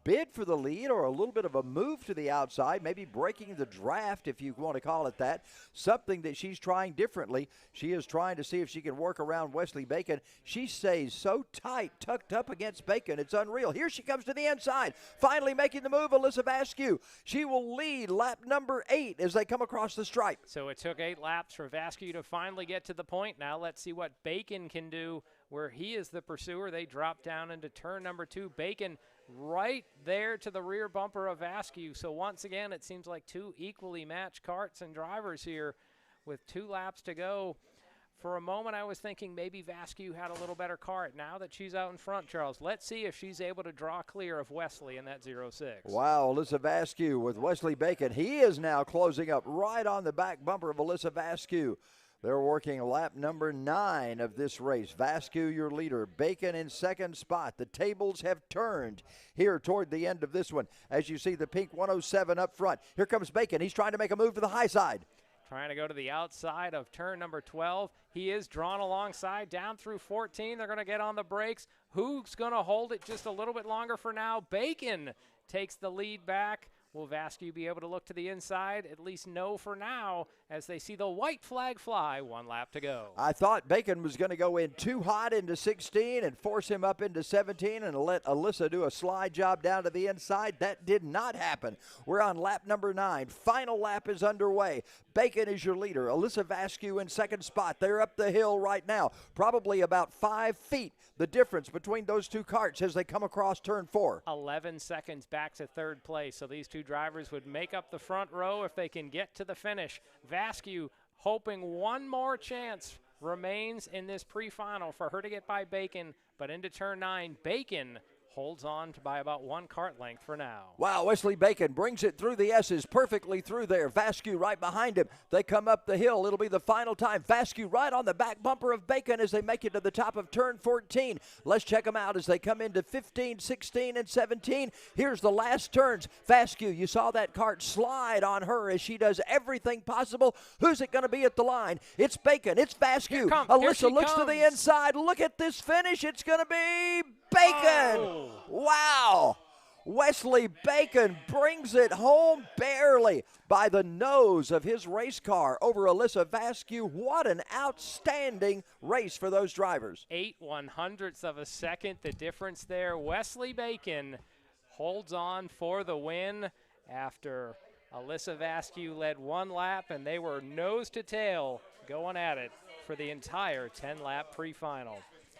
bid for the lead or a little bit of a move to the outside, maybe breaking the draft, if you want to call it that. Something that she's trying differently. She is trying to see if she can work around Wesley Bacon. She stays so tight, tucked up against Bacon. It's unreal. Here she comes to the inside, finally making the move, Alyssa Vasquez. She will lead lap number 8 as they come across the stripe. So it took 8 laps for Vasquez to finally get to the point. Now let's see what Bacon can do where he is the pursuer. They drop down into turn number 2. Bacon right there to the rear bumper of Vasquez. So once again, it seems like 2 equally matched karts and drivers here with 2 laps to go. For a moment, I was thinking maybe Vasquez had a little better kart. Now that she's out in front, Charles, let's see if she's able to draw clear of Wesley in that 06. Wow, Alyssa Vasquez with Wesley Bacon. He is now closing up right on the back bumper of Alyssa Vasquez. They're working lap number 9 of this race. Vasquez, your leader. Bacon in second spot. The tables have turned here toward the end of this one. As you see the pink 107 up front. Here comes Bacon. He's trying to make a move to the high side. Trying to go to the outside of turn number 12. He is drawn alongside down through 14. They're going to get on the brakes. Who's going to hold it just a little bit longer for now? Bacon takes the lead back. Will Vasquez be able to look to the inside? At least no for now, as they see the white flag fly. 1 lap to go. I thought Bacon was going to go in too hot into 16 and force him up into 17 and let Alyssa do a slide job down to the inside. That did not happen. We're on lap number 9. Final lap is underway. Bacon is your leader. Alyssa Vasquez in second spot. They're up the hill right now. Probably about 5 feet, the difference between those 2 karts as they come across turn 4. 11 seconds back to 3rd place. So these 2 drivers would make up the front row if they can get to the finish. Vasquez hoping one more chance remains in this pre-final for her to get by Bacon, but into turn 9, Bacon holds on by about 1 kart length for now. Wow, Wesley Bacon brings it through the S's, perfectly through there. Vasquez right behind him. They come up the hill. It'll be the final time. Vasquez right on the back bumper of Bacon as they make it to the top of turn 14. Let's check them out as they come into 15, 16, and 17. Here's the last turns. Vasquez, you saw that kart slide on her as she does everything possible. Who's it going to be at the line? It's Bacon. It's Vasquez. Alyssa looks to the inside. Look at this finish. It's going to be Bacon. Oh. Wow. Wesley Bacon brings it home barely by the nose of his race car over Alyssa Vasquez. What an outstanding race for those drivers. 8/100ths of a second, the difference there. Wesley Bacon holds on for the win after Alyssa Vasquez led one lap, and they were nose to tail going at it for the entire 10-lap pre-final.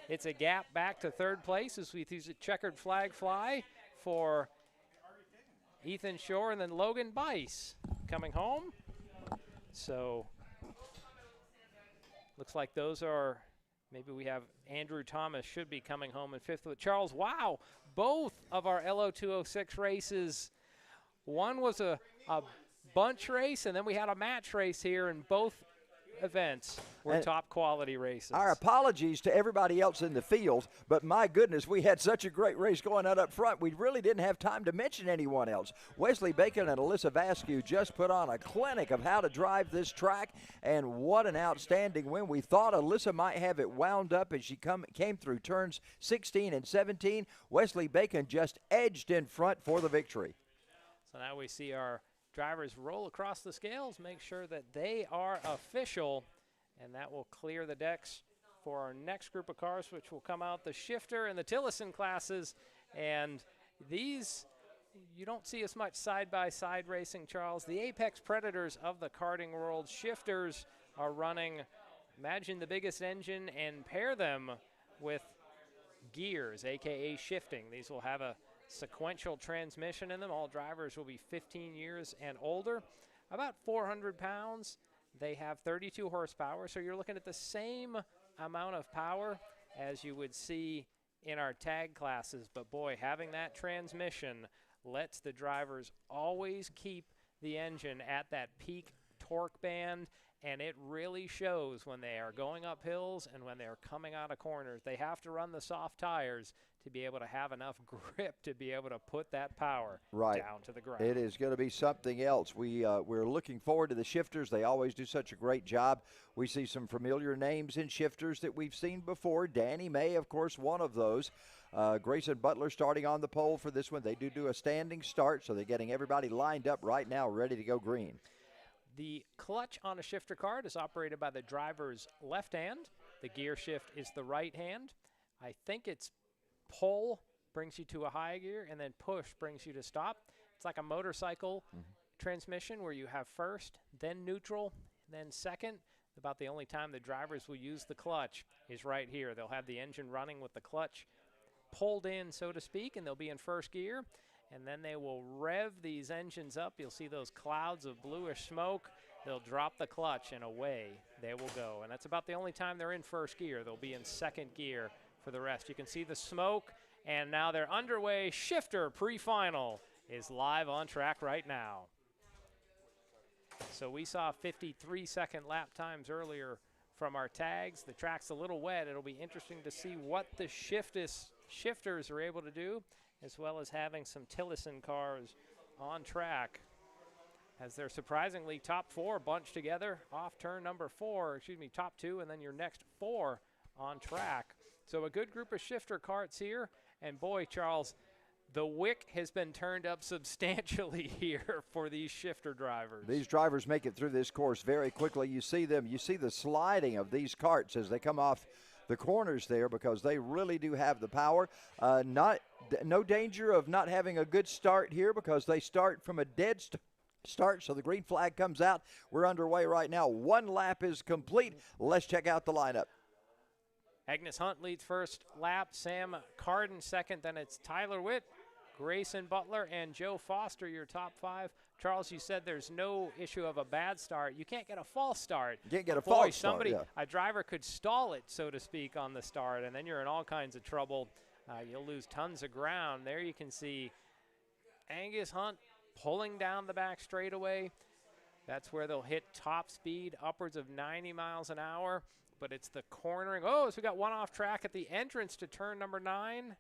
It's a gap back to third place as we use a checkered flag fly for Ethan Shore and then Logan Bice coming home. So looks like those are, maybe we have Andrew Thomas should be coming home in fifth with Charles. Wow, both of our Lo206 races, one was a bunch race and then we had a match race here, and both events were top quality races. Our apologies to everybody else in the field, but my goodness, we had such a great race going on up front, we really didn't have time to mention anyone else. Wesley Bacon and Alyssa Vasquez just put on a clinic of how to drive this track, and what an outstanding win. We thought Alyssa might have it wound up as she came through turns 16 and 17. Wesley Bacon just edged in front for the victory. So now we see our drivers roll across the scales, make sure that they are official, and that will clear the decks for our next group of cars, which will come out the shifter and the Tillotson classes. And these, you don't see as much side-by-side racing, Charles. The apex predators of the karting world, shifters, are running, imagine the biggest engine and pair them with gears, aka shifting. These will have a sequential transmission in them. All drivers will be 15 years and older. About 400 pounds. They have 32 horsepower, so you're looking at the same amount of power as you would see in our tag classes. But boy, having that transmission lets the drivers always keep the engine at that peak torque band, and it really shows when they are going up hills and when they're coming out of corners. They have to run the soft tires to be able to have enough grip to be able to put that power down to the ground. It is going to be something else. We're looking forward to the shifters. They always do such a great job. We see some familiar names in shifters that we've seen before. Danny May, of course, one of those. Grayson Butler starting on the pole for this one. They do a standing start, so they're getting everybody lined up right now, ready to go green. The clutch on a shifter cart is operated by the driver's left hand. The gear shift is the right hand. I think it's pull brings you to a high gear, and then push brings you to stop. It's like a motorcycle transmission where you have first, then neutral, then second. About the only time the drivers will use the clutch is right here. They'll have the engine running with the clutch pulled in, so to speak, and they'll be in first gear. And then they will rev these engines up. You'll see those clouds of bluish smoke. They'll drop the clutch, and away they will go. And that's about the only time they're in first gear. They'll be in second gear for the rest. You can see the smoke, and now they're underway. Shifter pre-final is live on track right now. So we saw 53-second lap times earlier from our tags. The track's a little wet. It'll be interesting to see what the shifters are able to do, as well as having some Tillotson cars on track, as they're surprisingly top four bunched together off turn number 4, top 2, and then your next 4 on track. So a good group of shifter carts here, and boy, Charles, the wick has been turned up substantially here for these shifter drivers. These drivers make it through this course very quickly. You see them, you see the sliding of these carts as they come off the corners there, because they really do have the power. No danger of not having a good start here, because they start from a dead start, so the green flag comes out. We're underway right now. One lap is complete. Let's check out the lineup. Agnes Hunt leads first lap, Sam Carden second, then it's Tyler Witt, Grayson Butler, and Joe Foster, your top 5. Charles, you said there's no issue of a bad start. You can't get a false start. You can't get a false start, yeah. A driver could stall it, so to speak, on the start, and then you're in all kinds of trouble. You'll lose tons of ground. There you can see Angus Hunt pulling down the back straightaway. That's where they'll hit top speed, upwards of 90 miles an hour. But it's the cornering. Oh, so we got one off track at the entrance to turn number 9.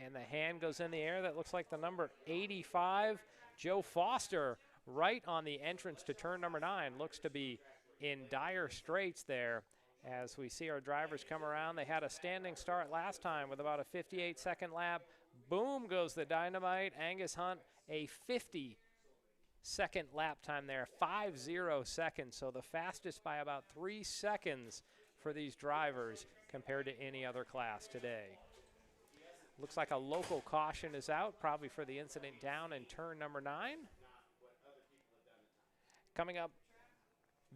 And the hand goes in the air. That looks like the number 85. Joe Foster right on the entrance to turn number 9. Looks to be in dire straits there As we see our drivers come around, they had a standing start last time with about a 58-second lap. Boom goes the dynamite. Angus Hunt, a 50-second lap time there, 50 seconds. So the fastest by about 3 seconds for these drivers compared to any other class today. Looks like a local caution is out, probably for the incident down in turn number 9. Coming up,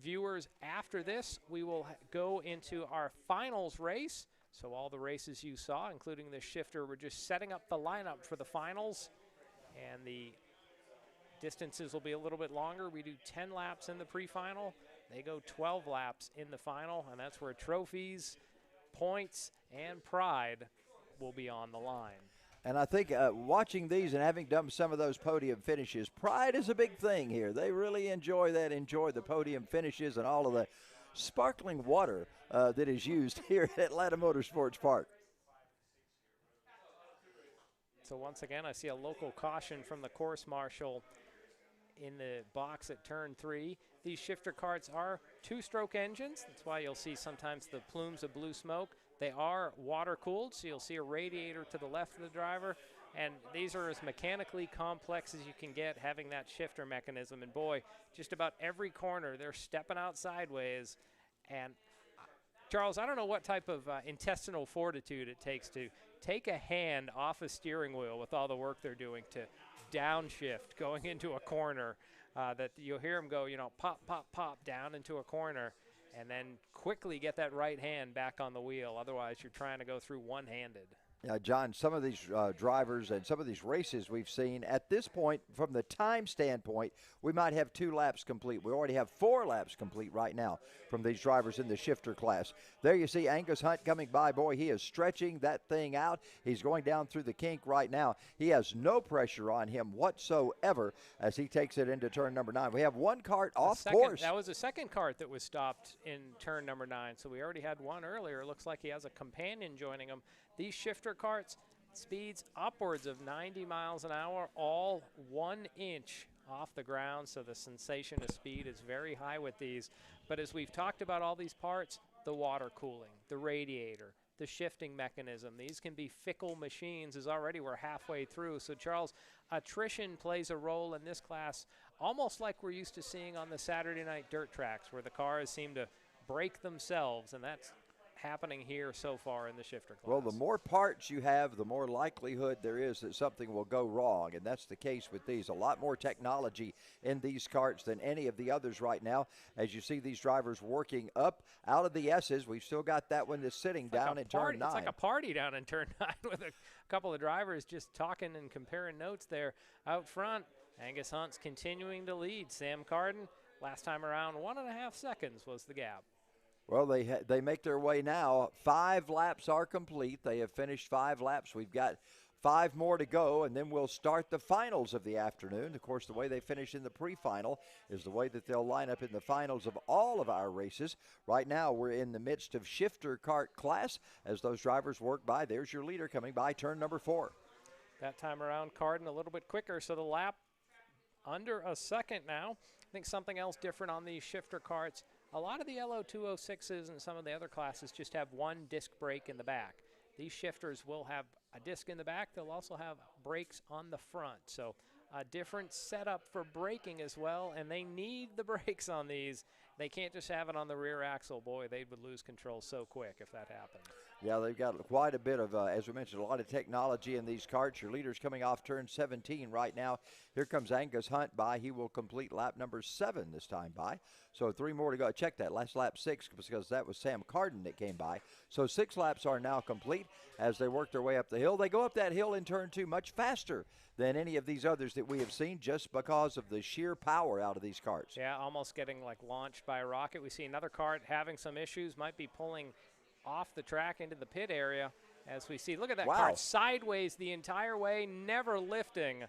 viewers, after this, we will go into our finals race. So all the races you saw, including the shifter, we're just setting up the lineup for the finals. And the distances will be a little bit longer. We do 10 laps in the pre-final. They go 12 laps in the final, and that's where trophies, points, and pride will be on the line. And I think watching these and having done some of those podium finishes, pride is a big thing here. They really enjoy that, enjoy the podium finishes and all of the sparkling water that is used here at Atlanta Motorsports Park. So once again, I see a local caution from the course marshal in the box at turn 3. These shifter carts are 2-stroke engines. That's why you'll see sometimes the plumes of blue smoke. They are water cooled, so you'll see a radiator to the left of the driver. And these are as mechanically complex as you can get, having that shifter mechanism. And boy, just about every corner, they're stepping out sideways. And Charles, I don't know what type of intestinal fortitude it takes to take a hand off a steering wheel with all the work they're doing to downshift going into a corner, that you'll hear them go, you know, pop, pop, pop down into a corner, and then quickly get that right hand back on the wheel. Otherwise, you're trying to go through one-handed. John, some of these drivers and some of these races we've seen, at this point, from the time standpoint, we might have 2 laps complete. We already have 4 laps complete right now from these drivers in the shifter class. There you see Angus Hunt coming by. Boy, he is stretching that thing out. He's going down through the kink right now. He has no pressure on him whatsoever as he takes it into turn number 9. We have one cart off course. That was the second cart that was stopped in turn number 9. So we already had one earlier. It looks like he has a companion joining him. These shifter carts, speeds upwards of 90 miles an hour, all 1 inch off the ground, so the sensation of speed is very high with these. But as we've talked about all these parts, the water cooling, the radiator, the shifting mechanism, these can be fickle machines, as already we're halfway through. So Charles, attrition plays a role in this class, almost like we're used to seeing on the Saturday night dirt tracks, where the cars seem to break themselves, and that's happening here so far in the shifter class. Well, the more parts you have, the more likelihood there is that something will go wrong, and that's the case with these. A lot more technology in these carts than any of the others right now. As you see these drivers working up out of the S's, we've still got that one that's sitting down in turn 9. It's like a party down in turn 9 with a couple of drivers just talking and comparing notes there out front. Angus Hunt's continuing to lead. Sam Carden, last time around, 1.5 seconds was the gap. Well, they make their way now. 5 laps are complete. They have finished 5 laps. We've got 5 more to go, and then we'll start the finals of the afternoon. Of course, the way they finish in the pre-final is the way that they'll line up in the finals of all of our races. Right now, we're in the midst of shifter cart class as those drivers work by. There's your leader coming by, turn number 4. That time around, Carden a little bit quicker, so the lap under a second now. I think something else different on these shifter carts. A lot of the Lo206s and some of the other classes just have 1 disc brake in the back. These shifters will have a disc in the back. They'll also have brakes on the front. So a different setup for braking as well, and they need the brakes on these. They can't just have it on the rear axle. Boy, they would lose control so quick if that happened. Yeah, they've got quite a bit of, as we mentioned, a lot of technology in these carts. Your leader's coming off turn 17 right now. Here comes Angus Hunt by. He will complete lap number 7 this time by. So 3 more to go. Check that, last lap 6, because that was Sam Carden that came by. So 6 laps are now complete as they work their way up the hill. They go up that hill in turn 2 much faster than any of these others that we have seen, just because of the sheer power out of these carts. Yeah, almost getting like launched by a rocket. We see another cart having some issues, might be pulling off the track into the pit area as we see. Look at that cart sideways the entire way, never lifting,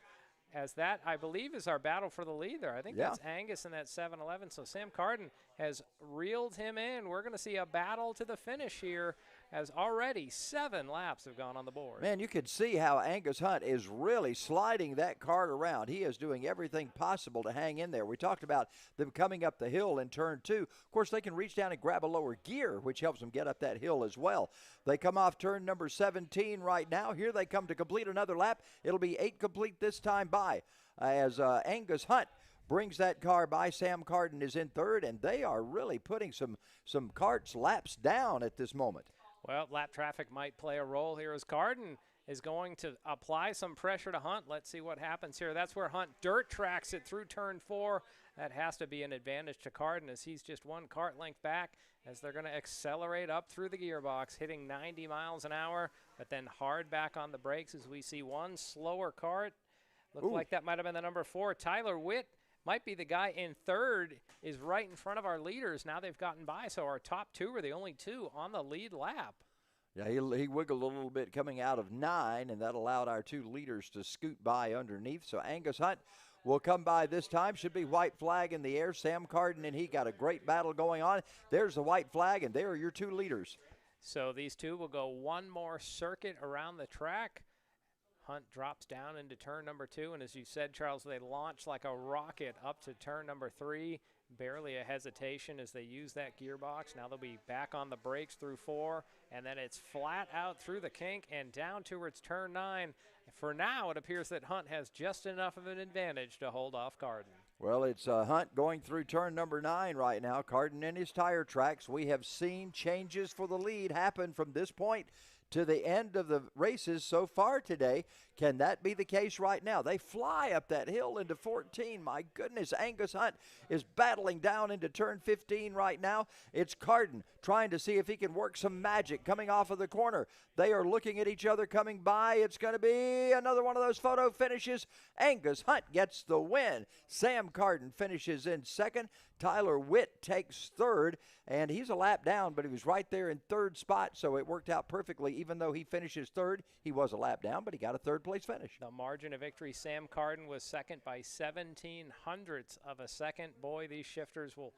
as that, I believe, is our battle for the lead there. I think that's Angus in that 7-Eleven. So Sam Carden has reeled him in. We're going to see a battle to the finish here as already 7 laps have gone on the board. Man, you can see how Angus Hunt is really sliding that cart around. He is doing everything possible to hang in there. We talked about them coming up the hill in turn 2. Of course, they can reach down and grab a lower gear, which helps them get up that hill as well. They come off turn number 17 right now. Here they come to complete another lap. It'll be 8 complete this time by as Angus Hunt brings that car by. Sam Carden is in third, and they are really putting some carts laps down at this moment. Well, lap traffic might play a role here as Carden is going to apply some pressure to Hunt. Let's see what happens here. That's where Hunt dirt tracks it through turn 4. That has to be an advantage to Carden as he's just 1 cart length back as they're going to accelerate up through the gearbox, hitting 90 miles an hour, but then hard back on the brakes as we see 1 slower cart. Looked like that might have been the number 4. Tyler Witt might be the guy in third, is right in front of our leaders. Now they've gotten by, so our top 2 are the only 2 on the lead lap. Yeah, he wiggled a little bit coming out of 9, and that allowed our 2 leaders to scoot by underneath. So Angus Hunt will come by this time. Should be white flag in the air. Sam Carden and he got a great battle going on. There's the white flag, and there are your 2 leaders. So these 2 will go 1 more circuit around the track. Hunt drops down into turn number 2, and as you said, Charles, they launch like a rocket up to turn number 3. Barely a hesitation as they use that gearbox. Now they'll be back on the brakes through 4, and then it's flat out through the kink and down towards turn 9. For now, it appears that Hunt has just enough of an advantage to hold off Carden. Well, it's Hunt going through turn number 9 right now. Carden in his tire tracks. We have seen changes for the lead happen from this point to the end of the races so far today. Can that be the case right now? They fly up that hill into 14. My goodness, Angus Hunt is battling down into turn 15 right now. It's Carden trying to see if he can work some magic coming off of the corner. They are looking at each other coming by. It's going to be another one of those photo finishes. Angus Hunt gets the win. Sam Carden finishes in second. Tyler Witt takes third, and he's a lap down, but he was right there in third spot, so it worked out perfectly. Even though he finishes third, he was a lap down, but he got a third place finish. The margin of victory, Sam Carden was second by 17 hundredths of a second. Boy, these shifters will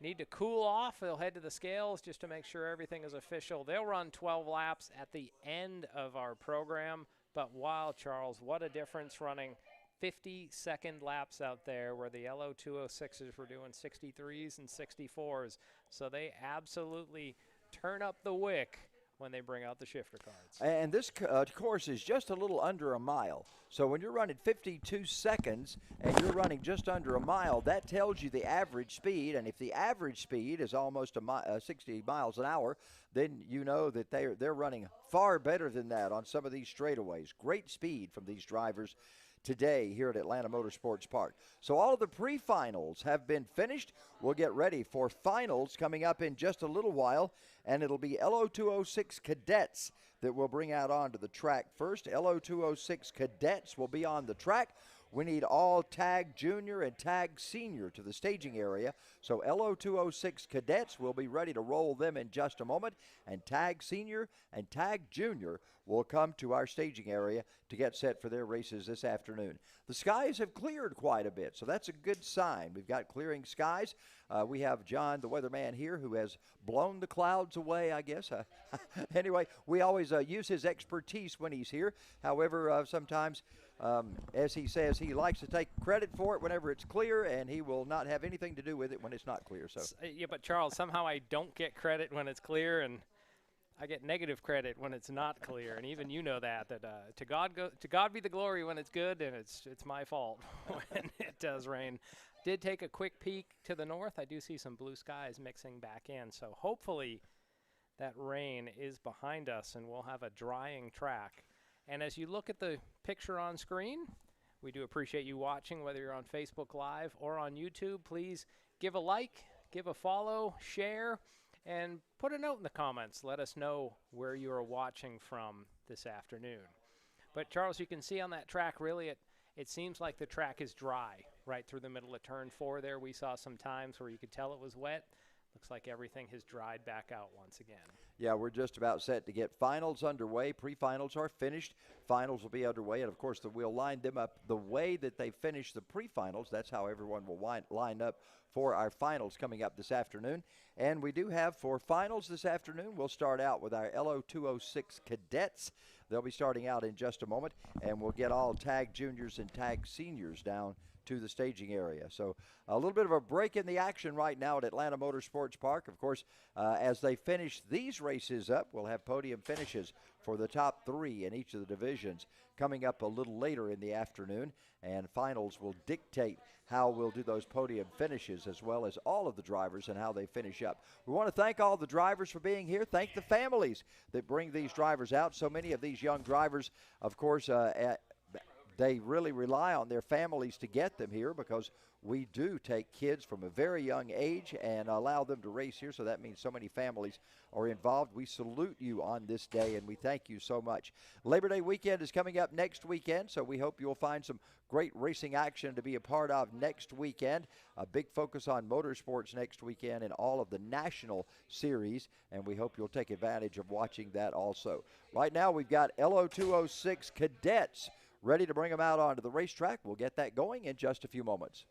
need to cool off. They'll head to the scales just to make sure everything is official. They'll run 12 laps at the end of our program, but wow, Charles, what a difference running 50-second laps out there where the Lo206s were doing 63s and 64s. So they absolutely turn up the wick when they bring out the shifter cards. And this course is just a little under a mile. So when you're running 52 seconds and you're running just under a mile, that tells you the average speed. And if the average speed is almost 60 miles an hour, then you know that they're running far better than that on some of these straightaways. Great speed from these drivers today here at Atlanta Motorsports Park. So all of the pre-finals have been finished. We'll get ready for finals coming up in just a little while, and it'll be Lo206 Cadets that we'll bring out onto the track first. Lo206 Cadets will be on the track. We need all Tag Junior and Tag Senior to the staging area. So Lo206 Cadets will be ready to roll them in just a moment. And Tag Senior and Tag Junior will come to our staging area to get set for their races this afternoon. The skies have cleared quite a bit, so that's a good sign. We've got clearing skies. We have John, the weatherman here, who has blown the clouds away, I guess. Anyway, we always use his expertise when he's here. However, sometimes, as he says, he likes to take credit for it whenever it's clear, and he will not have anything to do with it when it's not clear. So yeah, but Charles, somehow I don't get credit when it's clear, and I get negative credit when it's not clear, and even you know that to God be the glory when it's good, and it's my fault when it does rain. Did take a quick peek to the north. I do see some blue skies mixing back in, so hopefully that rain is behind us and we'll have a drying track. And as you look at the picture on screen, we do appreciate you watching, whether you're on Facebook Live or on YouTube. Please give a like, give a follow, share, and put a note in the comments. Let us know where you are watching from this afternoon. But Charles, you can see on that track, really, it seems like the track is dry right through the middle of turn 4 there. We saw some times where you could tell it was wet. Looks like everything has dried back out once again. Yeah, we're just about set to get finals underway. Pre-finals are finished. Finals will be underway, and of course, we'll line them up the way that they finish the pre-finals. That's how everyone will line up for our finals coming up this afternoon. And we do have for finals this afternoon, we'll start out with our Lo206 Cadets. They'll be starting out in just a moment, and we'll get all tag juniors and tag seniors down to the staging area. So a little bit of a break in the action right now at Atlanta Motorsports Park. Of course, as they finish these races up, we'll have podium finishes for the top 3 in each of the divisions coming up a little later in the afternoon, and finals will dictate how we'll do those podium finishes as well as all of the drivers and how they finish up. We want to thank all the drivers for being here. Thank the families that bring these drivers out. So many of these young drivers, of course, they really rely on their families to get them here, because we do take kids from a very young age and allow them to race here, so that means so many families are involved. We salute you on this day, and we thank you so much. Labor Day weekend is coming up next weekend, so we hope you'll find some great racing action to be a part of next weekend. A big focus on motorsports next weekend and all of the national series, and we hope you'll take advantage of watching that also. Right now, we've got Lo206 Cadets ready to bring them out onto the racetrack. We'll get that going in just a few moments.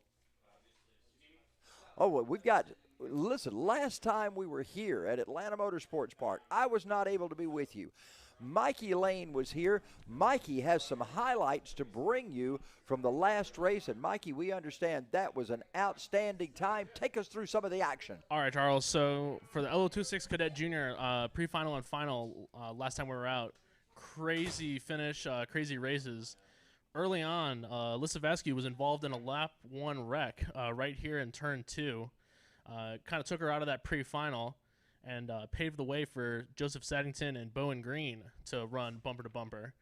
Oh, well, we've got, listen, last time we were here at Atlanta Motorsports Park, I was not able to be with you. Mikey Lane was here. Mikey has some highlights to bring you from the last race. And, Mikey, we understand that was an outstanding time. Take us through some of the action. All right, Charles. So for the Lo206 Cadet Junior pre-final and final, last time we were out, crazy finish, crazy races. Early on, Alyssa Vasquez was involved in a lap 1 wreck right here in turn 2. Kind of took her out of that pre-final and paved the way for Joseph Saddington and Bowen Green to run bumper to bumper.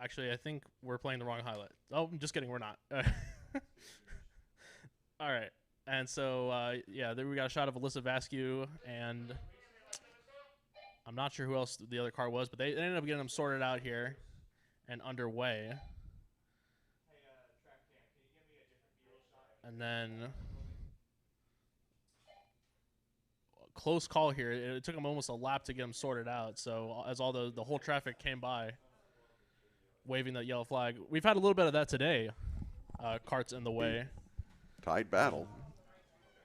Actually, I think we're playing the wrong highlight. Oh, I'm just kidding. We're not. All right. And so, yeah, there we got a shot of Alyssa Vasquez, and I'm not sure who else the other car was, but they ended up getting them sorted out here and underway. And then close call here. It took them almost a lap to get them sorted out. So as all the whole traffic came by, waving that yellow flag. We've had a little bit of that today. Kart's in the way. Tight battle.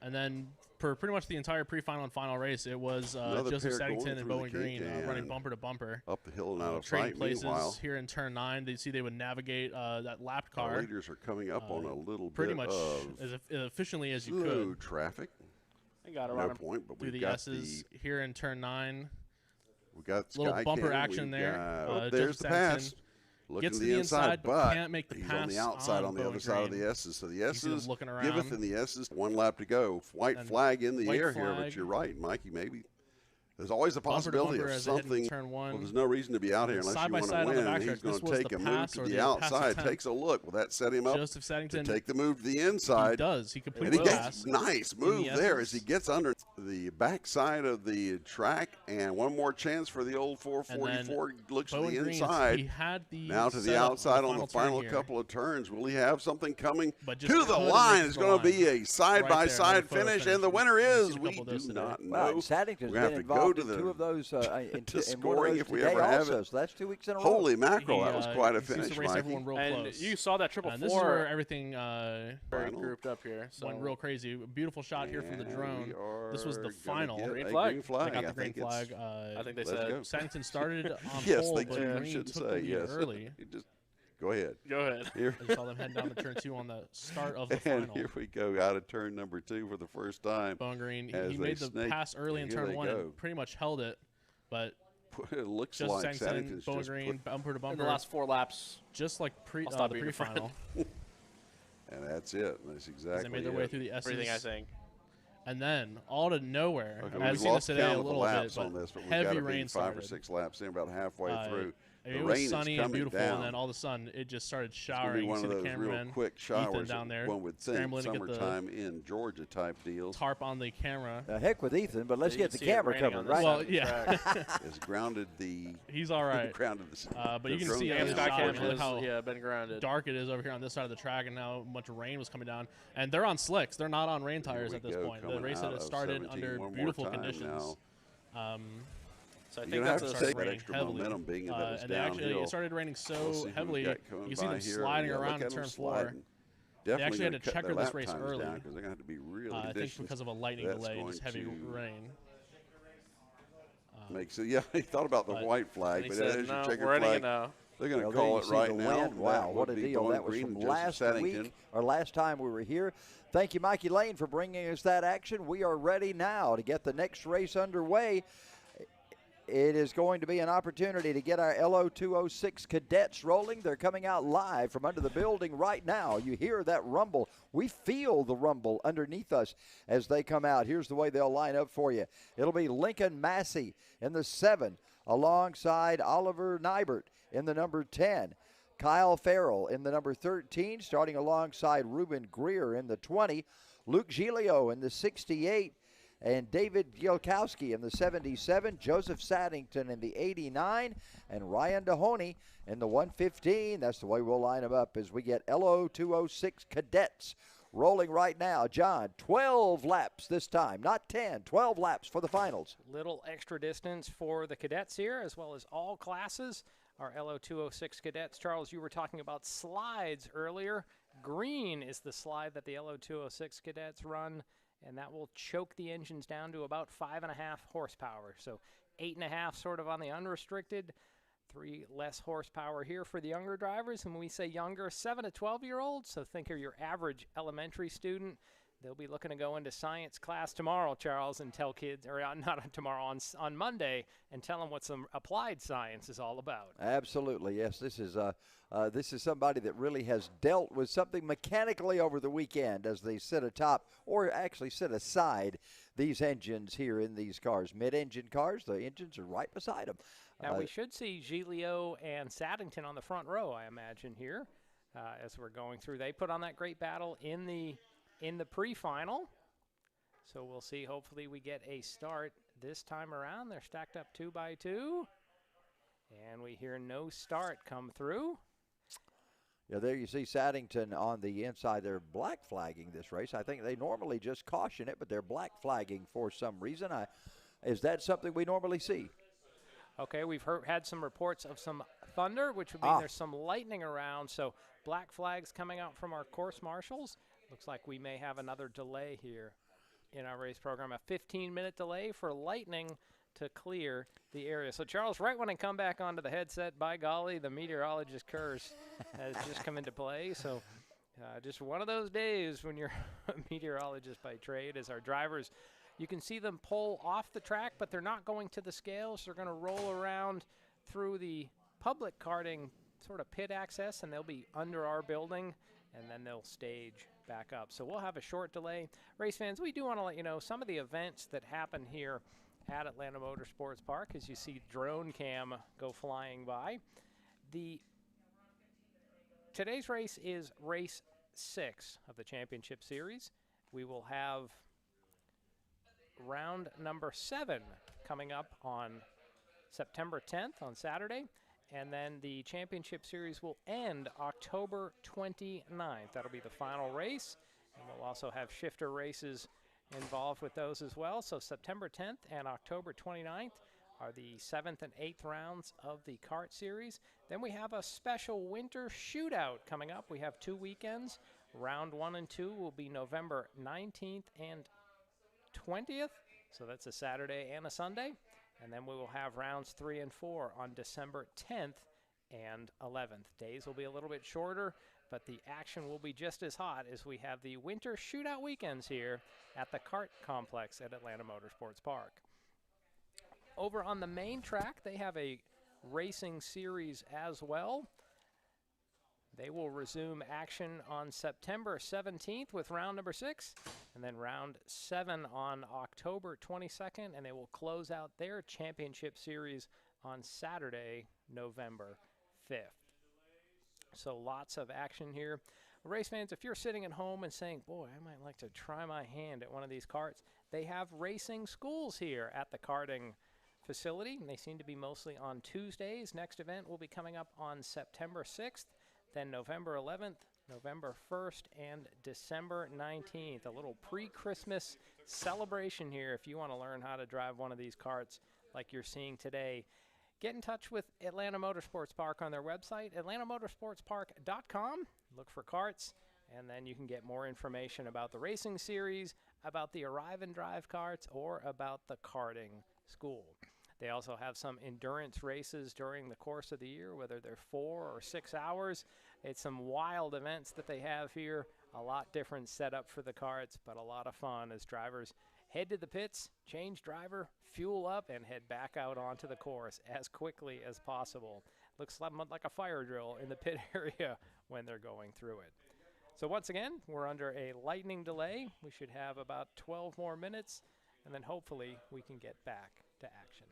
And then for pretty much the entire pre-final and final race, it was Joseph Saddington and Bowen Green running bumper to bumper. Up the hill and out of trading sight. places. Meanwhile, Here in turn 9, they see they would navigate that lapped car. our leaders are coming up on a little pretty bit much of as efficiently as you slow could. traffic. I got No point, but through we've the got S's here in turn 9. we got Little Sky bumper Cam, action we've there. got- there's Joseph the pass. Saddington Looking gets to to the inside, but can't make the he's pass on the outside on the Bowen other side of Green. the S's. So the You see them S's looking giveth around. in the S's. 1 lap to go. White And flag in the white air here, but flag. you're right, Mikey. Maybe there's always a Bumper to possibility bumper of as they head into something. turn 1. Well, there's no reason to be out here unless Side you by want to side on the win. backtrack. He's going This to was take the a move pass to or the the pass outside. attempt. Takes a look. Will that set him up Joseph to Saddington, take the move to the he inside? does. He And completes he the gets pass. nice the move there as S's. he gets under the backside of the track, and one more chance for the old 444. Looks to Bowen the Green, inside. he had the Now to the setup outside on the turn final here, couple of turns. Will he have something coming but just to the couldn't line? make It's the going to line. be a side-by-side Right there, another finish, photo and the finish. winner We've is, seen a we couple of do those today. not Well, know. Saddington's We're going been to have to go involved to in the 2 of those to in one of scoring those if we today ever have also. it. So that's 2 weeks in a row. Holy mackerel, He, that was quite a he seems finish, to race Mikey. everyone real And close. you saw that triple And this is where four everything very Final. grouped up here. So went real crazy. Beautiful shot here from the And drone. we This was the are gonna final. get Green a flag. green flag. They got the I green think it's- flag. I think they Let's said go. Saddington started on Yes, pole, they but should Green took say the lead yes. early. You just go ahead. go ahead. Here. I saw them head down to turn 2 on the start of the And final. here we go out of turn number 2 for the first time. Bowen Green, as he they made the snake. pass early in Here turn they 1 go. and pretty much held it, but It looks just like Saddington, Saddington's Bowen just Green, bumper to In bumper, the last 4 laps, just like I'll stop the being your friend. pre-final. and that's it. That's As exactly they made their way it. through the S's. everything I think. And then, all to nowhere, Okay, I've we've seen this lost today count a of the little laps bit, on but this, but we've heavy got to rain be 5 or started. 6 laps in, about halfway through. It rain was is sunny and coming beautiful, down. and then all of a sudden it just started It's gonna showering. be You one see of the those real cameraman quick showers down that there, one would think scrambling to get the summertime in Georgia type deals. tarp on the camera. Heck with Ethan, but let's You get the see it camera raining covered, on this right? side Well, of the yeah. track. Has grounded the He's all right. grounded the But you can drone see cam. on the Sky shot cam really has how been grounded. dark it is over here on this side of the track, and how much rain was coming down. And they're on slicks. They're not on rain tires we at this go, point. The coming race out had of started 17 under one more beautiful time conditions. So I You're think gonna have that's to a take that raining extra heavily. momentum being that it's And they actually downhill. it started raining We'll so see who we heavily, got you coming can see by them here. sliding Yeah, look around at in 'em turn 4. sliding. Definitely actually had gonna to cut checker their this lap race times early. down 'cause they're gonna have to be really I think conditioned. because of a lightning That's delay, going just heavy to rain. Makes it, yeah, he thought about the But- white flag, And he but said, as no, your checker we're running it flag, now. they're going to Well, there call you it see right the now. wind. Wow, That what would a be deal. Dawn That was Green from and Joseph last Saddington. week, or last time we were here. Thank you, Mikey Lane, for bringing us that action. We are ready now to get the next race underway. It is going to be an opportunity to get our Lo206 cadets rolling. They're coming out live from under the building right now. You hear that rumble. We feel the rumble underneath us as they come out. Here's the way they'll line up for you. It'll be Lincoln Massey in the 7, alongside Oliver Nybert in the number 10. Kyle Farrell in the number 13, starting alongside Ruben Greer in the 20. Luke Giglio in the 68. And David Gielkowski in the 77, Joseph Saddington in the 89, and Ryan Dahoney in the 115. That's the way we'll line them up as we get Lo206 cadets rolling right now. John, 12 laps this time, not 10, 12 laps for the finals. Little extra distance for the cadets here, as well as all classes. Our Lo206 cadets. Charles, you were talking about slides earlier. Green is the slide that the Lo206 cadets run, and that will choke the engines down to about 5.5 horsepower. So 8.5 sort of on the unrestricted, 3 less horsepower here for the younger drivers. And when we say younger, 7 to 12-year-olds, so think of your average elementary student. They'll be looking to go into science class tomorrow, Charles, and tell kids, or not tomorrow, on Monday, and tell them what some applied science is all about. Absolutely, yes. This is somebody that really has dealt with something mechanically over the weekend as they sit atop, or actually sit aside, these engines here in these cars. Mid-engine cars, the engines are right beside them. Now, we should see Giglio and Saddington on the front row, I imagine, here as we're going through. They put on that great battle in the pre-final. So we'll see. Hopefully we get a start this time around. They're stacked up 2 by 2. And we hear no start come through. Yeah, there you see Saddington on the inside. They're black flagging this race. I think they normally just caution it, but they're black flagging for some reason. Is that something we normally see? Okay, we've had some reports of some thunder, which would mean there's some lightning around. So black flags coming out from our course marshals. Looks like we may have another delay here in our race program, a 15-minute delay for lightning to clear the area. So, Charles, right when I come back onto the headset, by golly, the meteorologist curse has just come into play. So just one of those days when you're a meteorologist by trade. As our drivers, you can see them pull off the track, but they're not going to the scales. They're going to roll around through the public karting sort of pit access, and they'll be under our building, and then they'll stage back up. So we'll have a short delay. Race fans, we do want to let you know some of the events that happen here at Atlanta Motorsports Park, as you see drone cam go flying by. Today's race is race 6 of the championship series. We will have round number 7 coming up on September 10th on Saturday. And then the championship series will end October 29th. That'll be the final race. And we'll also have shifter races involved with those as well. So September 10th and October 29th are the 7th and 8th rounds of the Kart series. Then we have a special winter shootout coming up. We have 2 weekends. Round 1 and 2 will be November 19th and 20th. So that's a Saturday and a Sunday. And then we will have rounds 3 and 4 on December 10th and 11th. Days will be a little bit shorter, but the action will be just as hot as we have the winter shootout weekends here at the Kart Complex at Atlanta Motorsports Park. Over on the main track, they have a racing series as well. They will resume action on September 17th with round number 6, and then round 7 on October 22nd, and they will close out their championship series on Saturday, November 5th. So lots of action here. Race fans, if you're sitting at home and saying, boy, I might like to try my hand at one of these karts, they have racing schools here at the karting facility, and they seem to be mostly on Tuesdays. Next event will be coming up on September 6th, then November 11th, November 1st, and December 19th. A little pre-Christmas celebration here if you want to learn how to drive one of these karts like you're seeing today. Get in touch with Atlanta Motorsports Park on their website, atlantamotorsportspark.com. Look for karts, and then you can get more information about the racing series, about the Arrive and Drive karts, or about the karting school. They also have some endurance races during the course of the year, whether they're 4 or 6 hours. It's some wild events that they have here. A lot different setup for the karts, but a lot of fun as drivers head to the pits, change driver, fuel up, and head back out onto the course as quickly as possible. Looks like a fire drill in the pit area when they're going through it. So once again, we're under a lightning delay. We should have about 12 more minutes, and then hopefully we can get back to action.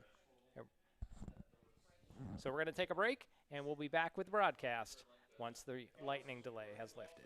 So we're going to take a break, and we'll be back with broadcast once the lightning delay has lifted.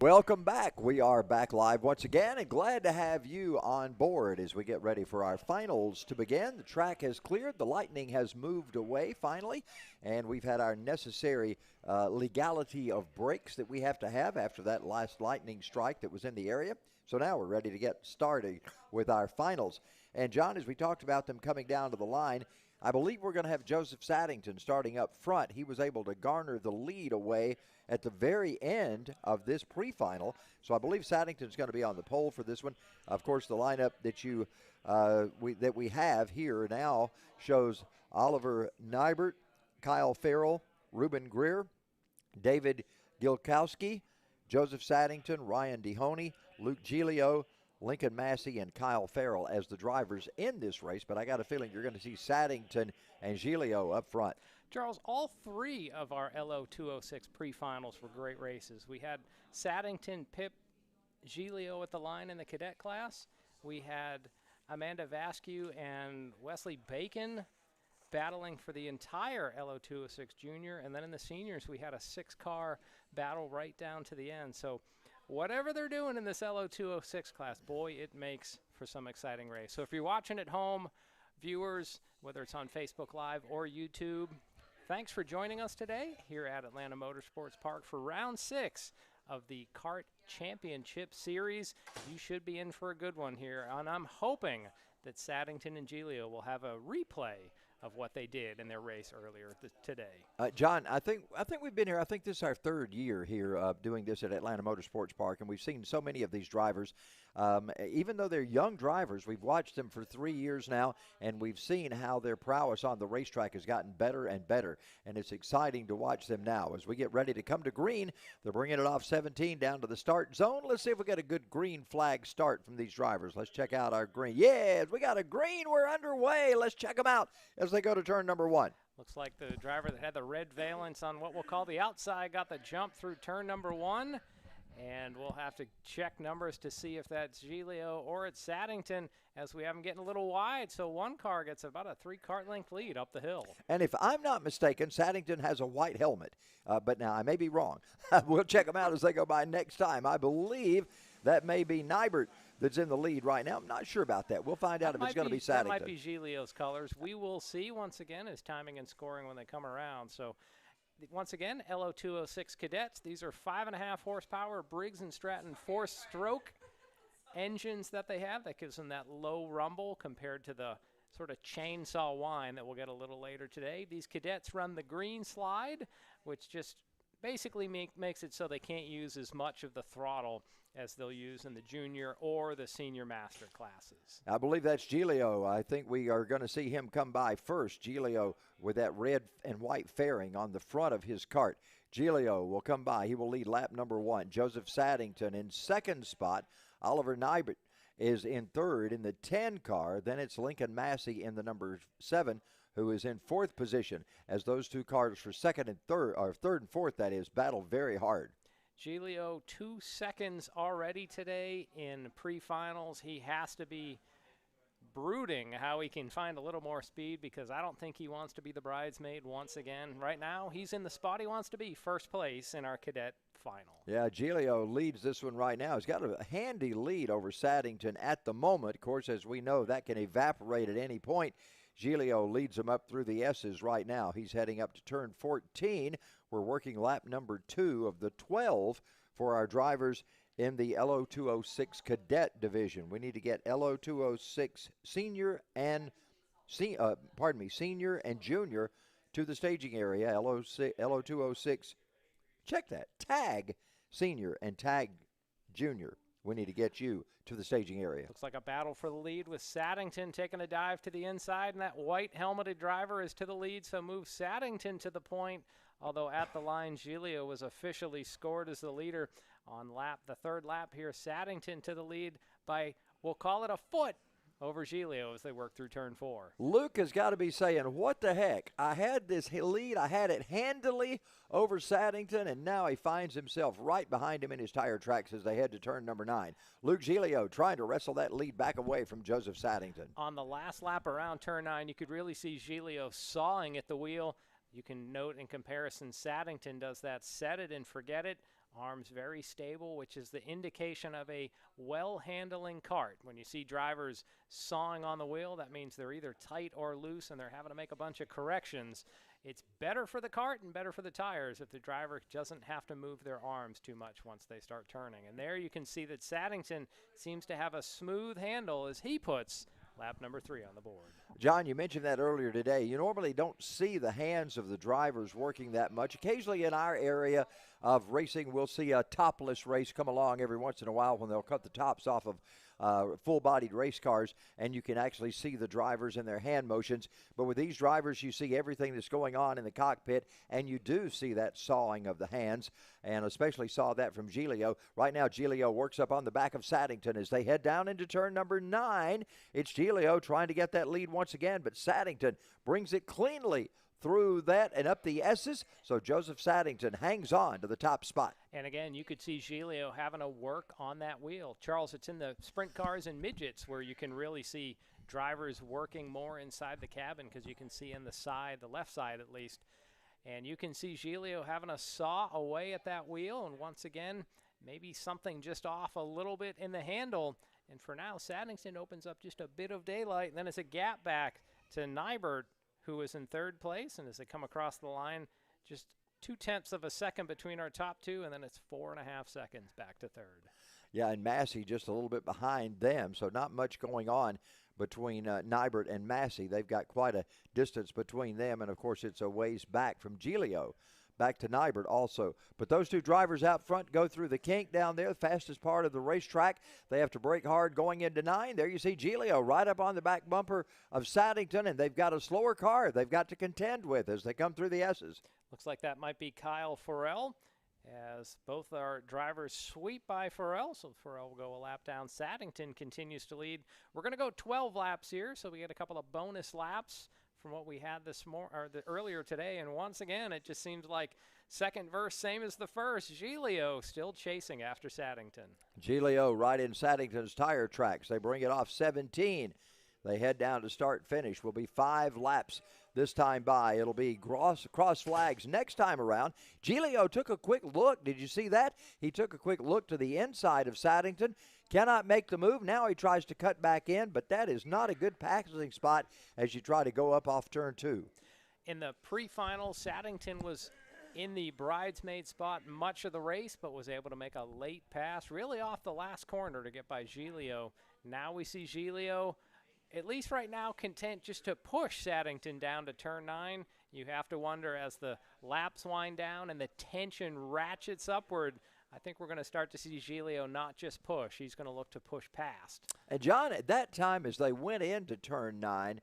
Welcome back. We are back live once again and glad to have you on board as we get ready for our finals to begin. The track has cleared. The lightning has moved away finally, and we've had our necessary legality of breaks that we have to have after that last lightning strike that was in the area. So now we're ready to get started with our finals. And, John, as we talked about them coming down to the line, I believe we're going to have Joseph Saddington starting up front. He was able to garner the lead away at the very end of this pre-final. So I believe Saddington's going to be on the pole for this one. Of course, the lineup that we have here now shows Oliver Nybert, Kyle Farrell, Ruben Greer, David Gilkowski, Joseph Saddington, Ryan DeHoney, Luke Giglio, Lincoln Massey, and Kyle Farrell as the drivers in this race, but I got a feeling you're going to see Saddington and Giglio up front. Charles, all three of our Lo206 pre-finals were great races. We had Saddington, Pip, Giglio at the line in the cadet class. We had Amanda Vasquez and Wesley Bacon battling for the entire Lo206 Junior, and then in the seniors we had a 6-car battle right down to the end. So whatever they're doing in this Lo206 class, boy, it makes for some exciting race. So if you're watching at home, viewers, whether it's on Facebook Live or YouTube, thanks for joining us today here at Atlanta Motorsports Park for round 6 of the Kart Championship Series. You should be in for a good one here, and I'm hoping that Saddington and Giglio will have a replay of what they did in their race earlier today. John, I think we've been here. I think this is our third year here doing this at Atlanta Motorsports Park, and we've seen so many of these drivers. Even though they're young drivers, we've watched them for 3 years now, and we've seen how their prowess on the racetrack has gotten better and better, and it's exciting to watch them now. As we get ready to come to green, they're bringing it off 17 down to the start zone. Let's see if we get a good green flag start from these drivers. Let's check out our green. Yes, we got a green. We're underway. Let's check them out as they go to turn number 1. Looks like the driver that had the red valence on what we'll call the outside got the jump through turn number 1. And we'll have to check numbers to see if that's Giglio or it's Saddington, as we have them getting a little wide. So one car gets about a 3-car length lead up the hill. And if I'm not mistaken, Saddington has a white helmet. But now I may be wrong. We'll check them out as they go by next time. I believe that may be Nybert that's in the lead right now. I'm not sure about that. We'll find out if it's going to be Saddington. That might be Giglio's colors. We will see once again his timing and scoring when they come around. So once again, Lo206 Cadets. These are 5.5 horsepower Briggs & Stratton 4-stroke engines that they have. That gives them that low rumble compared to the sort of chainsaw whine that we'll get a little later today. These cadets run the green slide, which just basically makes it so they can't use as much of the throttle as they'll use in the junior or the senior master classes. I believe that's Giglio. I think we are going to see him come by first. Giglio with that red and white fairing on the front of his kart. Giglio will come by. He will lead lap number 1. Joseph Saddington in second spot. Oliver Nybert is in third in the 10 car. Then it's Lincoln Massey in the number 7, who is in fourth position, as those two cars for second and third, or third and fourth, that is, battle very hard. Giglio 2 seconds already today in pre-finals. He has to be brooding how he can find a little more speed, because I don't think he wants to be the bridesmaid once again. Right now, he's in the spot he wants to be, first place in our cadet final. Yeah, Giglio leads this one right now. He's got a handy lead over Saddington at the moment. Of course, as we know, that can evaporate at any point. Giglio leads him up through the S's right now. He's heading up to turn 14. We're working lap number 2 of the 12 for our drivers in the Lo206 Cadet division. We need to get Lo206 Senior and Senior and Junior to the staging area. Lo206, check that, Tag Senior and Tag Junior. We need to get you to the staging area. Looks like a battle for the lead with Saddington taking a dive to the inside, and that white helmeted driver is to the lead, so move Saddington to the point. Although at the line, Giglio was officially scored as the leader on the third lap here. Saddington to the lead by, we'll call it a foot, over Giglio as they work through turn 4. Luke has got to be saying, what the heck? I had this lead. I had it handily over Saddington, and now he finds himself right behind him in his tire tracks as they head to turn number 9. Luke Giglio trying to wrestle that lead back away from Joseph Saddington. On the last lap around turn 9, you could really see Giglio sawing at the wheel. You can note in comparison, Saddington does that set it and forget it. Arms very stable, which is the indication of a well-handling kart. When you see drivers sawing on the wheel, that means they're either tight or loose and they're having to make a bunch of corrections. It's better for the kart and better for the tires if the driver doesn't have to move their arms too much once they start turning. And there you can see that Saddington seems to have a smooth handle as he puts lap number 3 on the board. John, you mentioned that earlier today. You normally don't see the hands of the drivers working that much. Occasionally in our area of racing, we'll see a topless race come along every once in a while when they'll cut the tops off of full-bodied race cars, and you can actually see the drivers and their hand motions. But with these drivers, you see everything that's going on in the cockpit, and you do see that sawing of the hands, and especially saw that from Giglio. Right now, Giglio works up on the back of Saddington as they head down into turn number 9. It's Giglio trying to get that lead once again, but Saddington brings it cleanly through that and up the S's, so Joseph Saddington hangs on to the top spot. And again, you could see Giglio having to work on that wheel. Charles, it's in the sprint cars and midgets where you can really see drivers working more inside the cabin because you can see in the side, the left side at least, and you can see Giglio having to saw away at that wheel, and once again, maybe something just off a little bit in the handle. And for now, Saddington opens up just a bit of daylight, and then it's a gap back to Nybert, who is in 3rd place, and as they come across the line, just 0.2 of a second between our top 2, and then it's 4.5 seconds back to 3rd. Yeah, and Massey just a little bit behind them, so not much going on between Nybert and Massey. They've got quite a distance between them, and of course it's a ways back from Giglio. Back to Nybert also. But those two drivers out front go through the kink down there, the fastest part of the racetrack. They have to brake hard going into 9. There you see Giglio right up on the back bumper of Saddington, and they've got a slower car they've got to contend with as they come through the S's. Looks like that might be Kyle Farrell, as both our drivers sweep by Farrell, so Farrell will go a lap down. Saddington continues to lead. We're going to go 12 laps here, so we get a couple of bonus laps from what we had earlier today, and once again it just seems like second verse same as the first. Giglio still chasing after Saddington. Giglio right in Saddington's tire tracks. They bring it off 17. They head down to start finish. Will be 5 laps this time by. It'll be cross flags next time around. Giglio took a quick look. Did you see that? He took a quick look to the inside of Saddington. Cannot make the move. Now he tries to cut back in, but that is not a good passing spot as you try to go up off turn 2. In the pre-final, Saddington was in the bridesmaid spot much of the race, but was able to make a late pass, really off the last corner to get by Giglio. Now we see Giglio, at least right now, content just to push Saddington down to turn 9. You have to wonder as the laps wind down and the tension ratchets upward, I think we're going to start to see Giglio not just push. He's going to look to push past. And, John, at that time as they went into turn 9,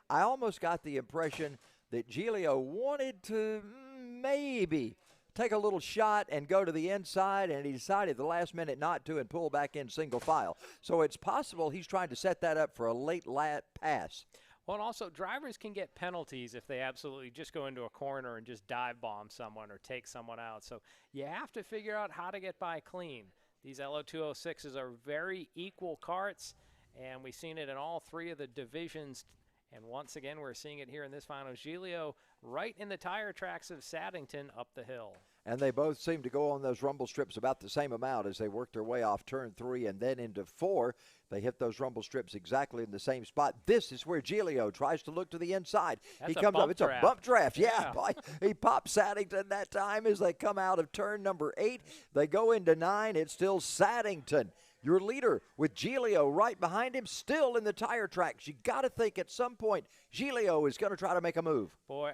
I almost got the impression that Giglio wanted to maybe take a little shot and go to the inside, and he decided the last minute not to and pull back in single file. So it's possible he's trying to set that up for a late lap pass. Well, and also drivers can get penalties if they absolutely just go into a corner and just dive bomb someone or take someone out. So you have to figure out how to get by clean. These Lo206s are very equal karts, and we've seen it in all 3 of the divisions. And once again, we're seeing it here in this final. Giglio right in the tire tracks of Saddington up the hill. And they both seem to go on those rumble strips about the same amount as they work their way off turn 3 and then into 4. They hit those rumble strips exactly in the same spot. This is where Giglio tries to look to the inside. That's he comes up. It's draft. A bump draft. Yeah. He pops Saddington that time as they come out of turn number 8. They go into 9. It's still Saddington, your leader, with Giglio right behind him, still in the tire tracks. You got to think at some point Giglio is going to try to make a move. Boy,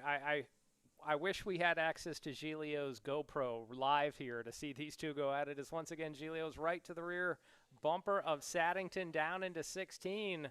I wish we had access to Giglio's GoPro live here to see these two go at it. As once again, Giglio's right to the rear bumper of Saddington down into 16,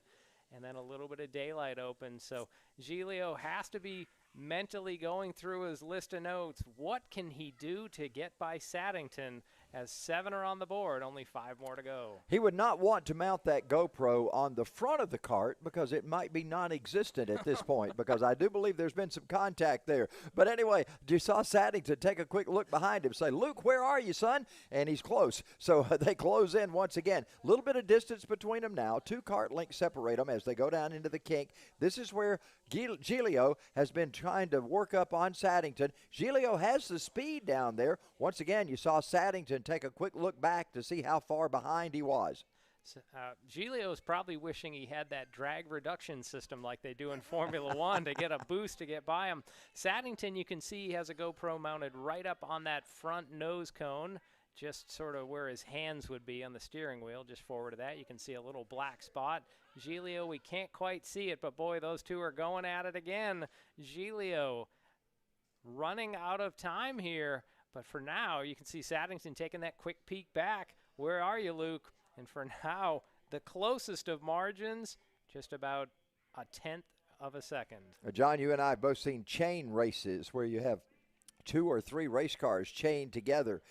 and then a little bit of daylight open. So Giglio has to be mentally going through his list of notes. What can he do to get by Saddington as 7 are on the board, only 5 more to go? He would not want to mount that GoPro on the front of the cart because it might be non-existent at this point, because I do believe there's been some contact there. But anyway, you saw Saddington take a quick look behind him, say, "Luke, where are you, son?" And he's close. So they close in once again. A little bit of distance between them now. 2 cart lengths separate them as they go down into the kink. This is where Giglio has been trying to work up on Saddington. Giglio has the speed down there. Once again, you saw Saddington take a quick look back to see how far behind he was. Giglio is probably wishing he had that drag reduction system like they do in Formula One to get a boost to get by him. Saddington, you can see he has a GoPro mounted right up on that front nose cone, just sort of where his hands would be on the steering wheel. Just forward of that, you can see a little black spot. Giglio, we can't quite see it, but boy, those two are going at it again. Giglio running out of time here, but for now, you can see Saddington taking that quick peek back. Where are you, Luke? And for now, the closest of margins, just about a 1/10 of a second. John, you and I have both seen chain races where you have 2 or 3 race cars chained together.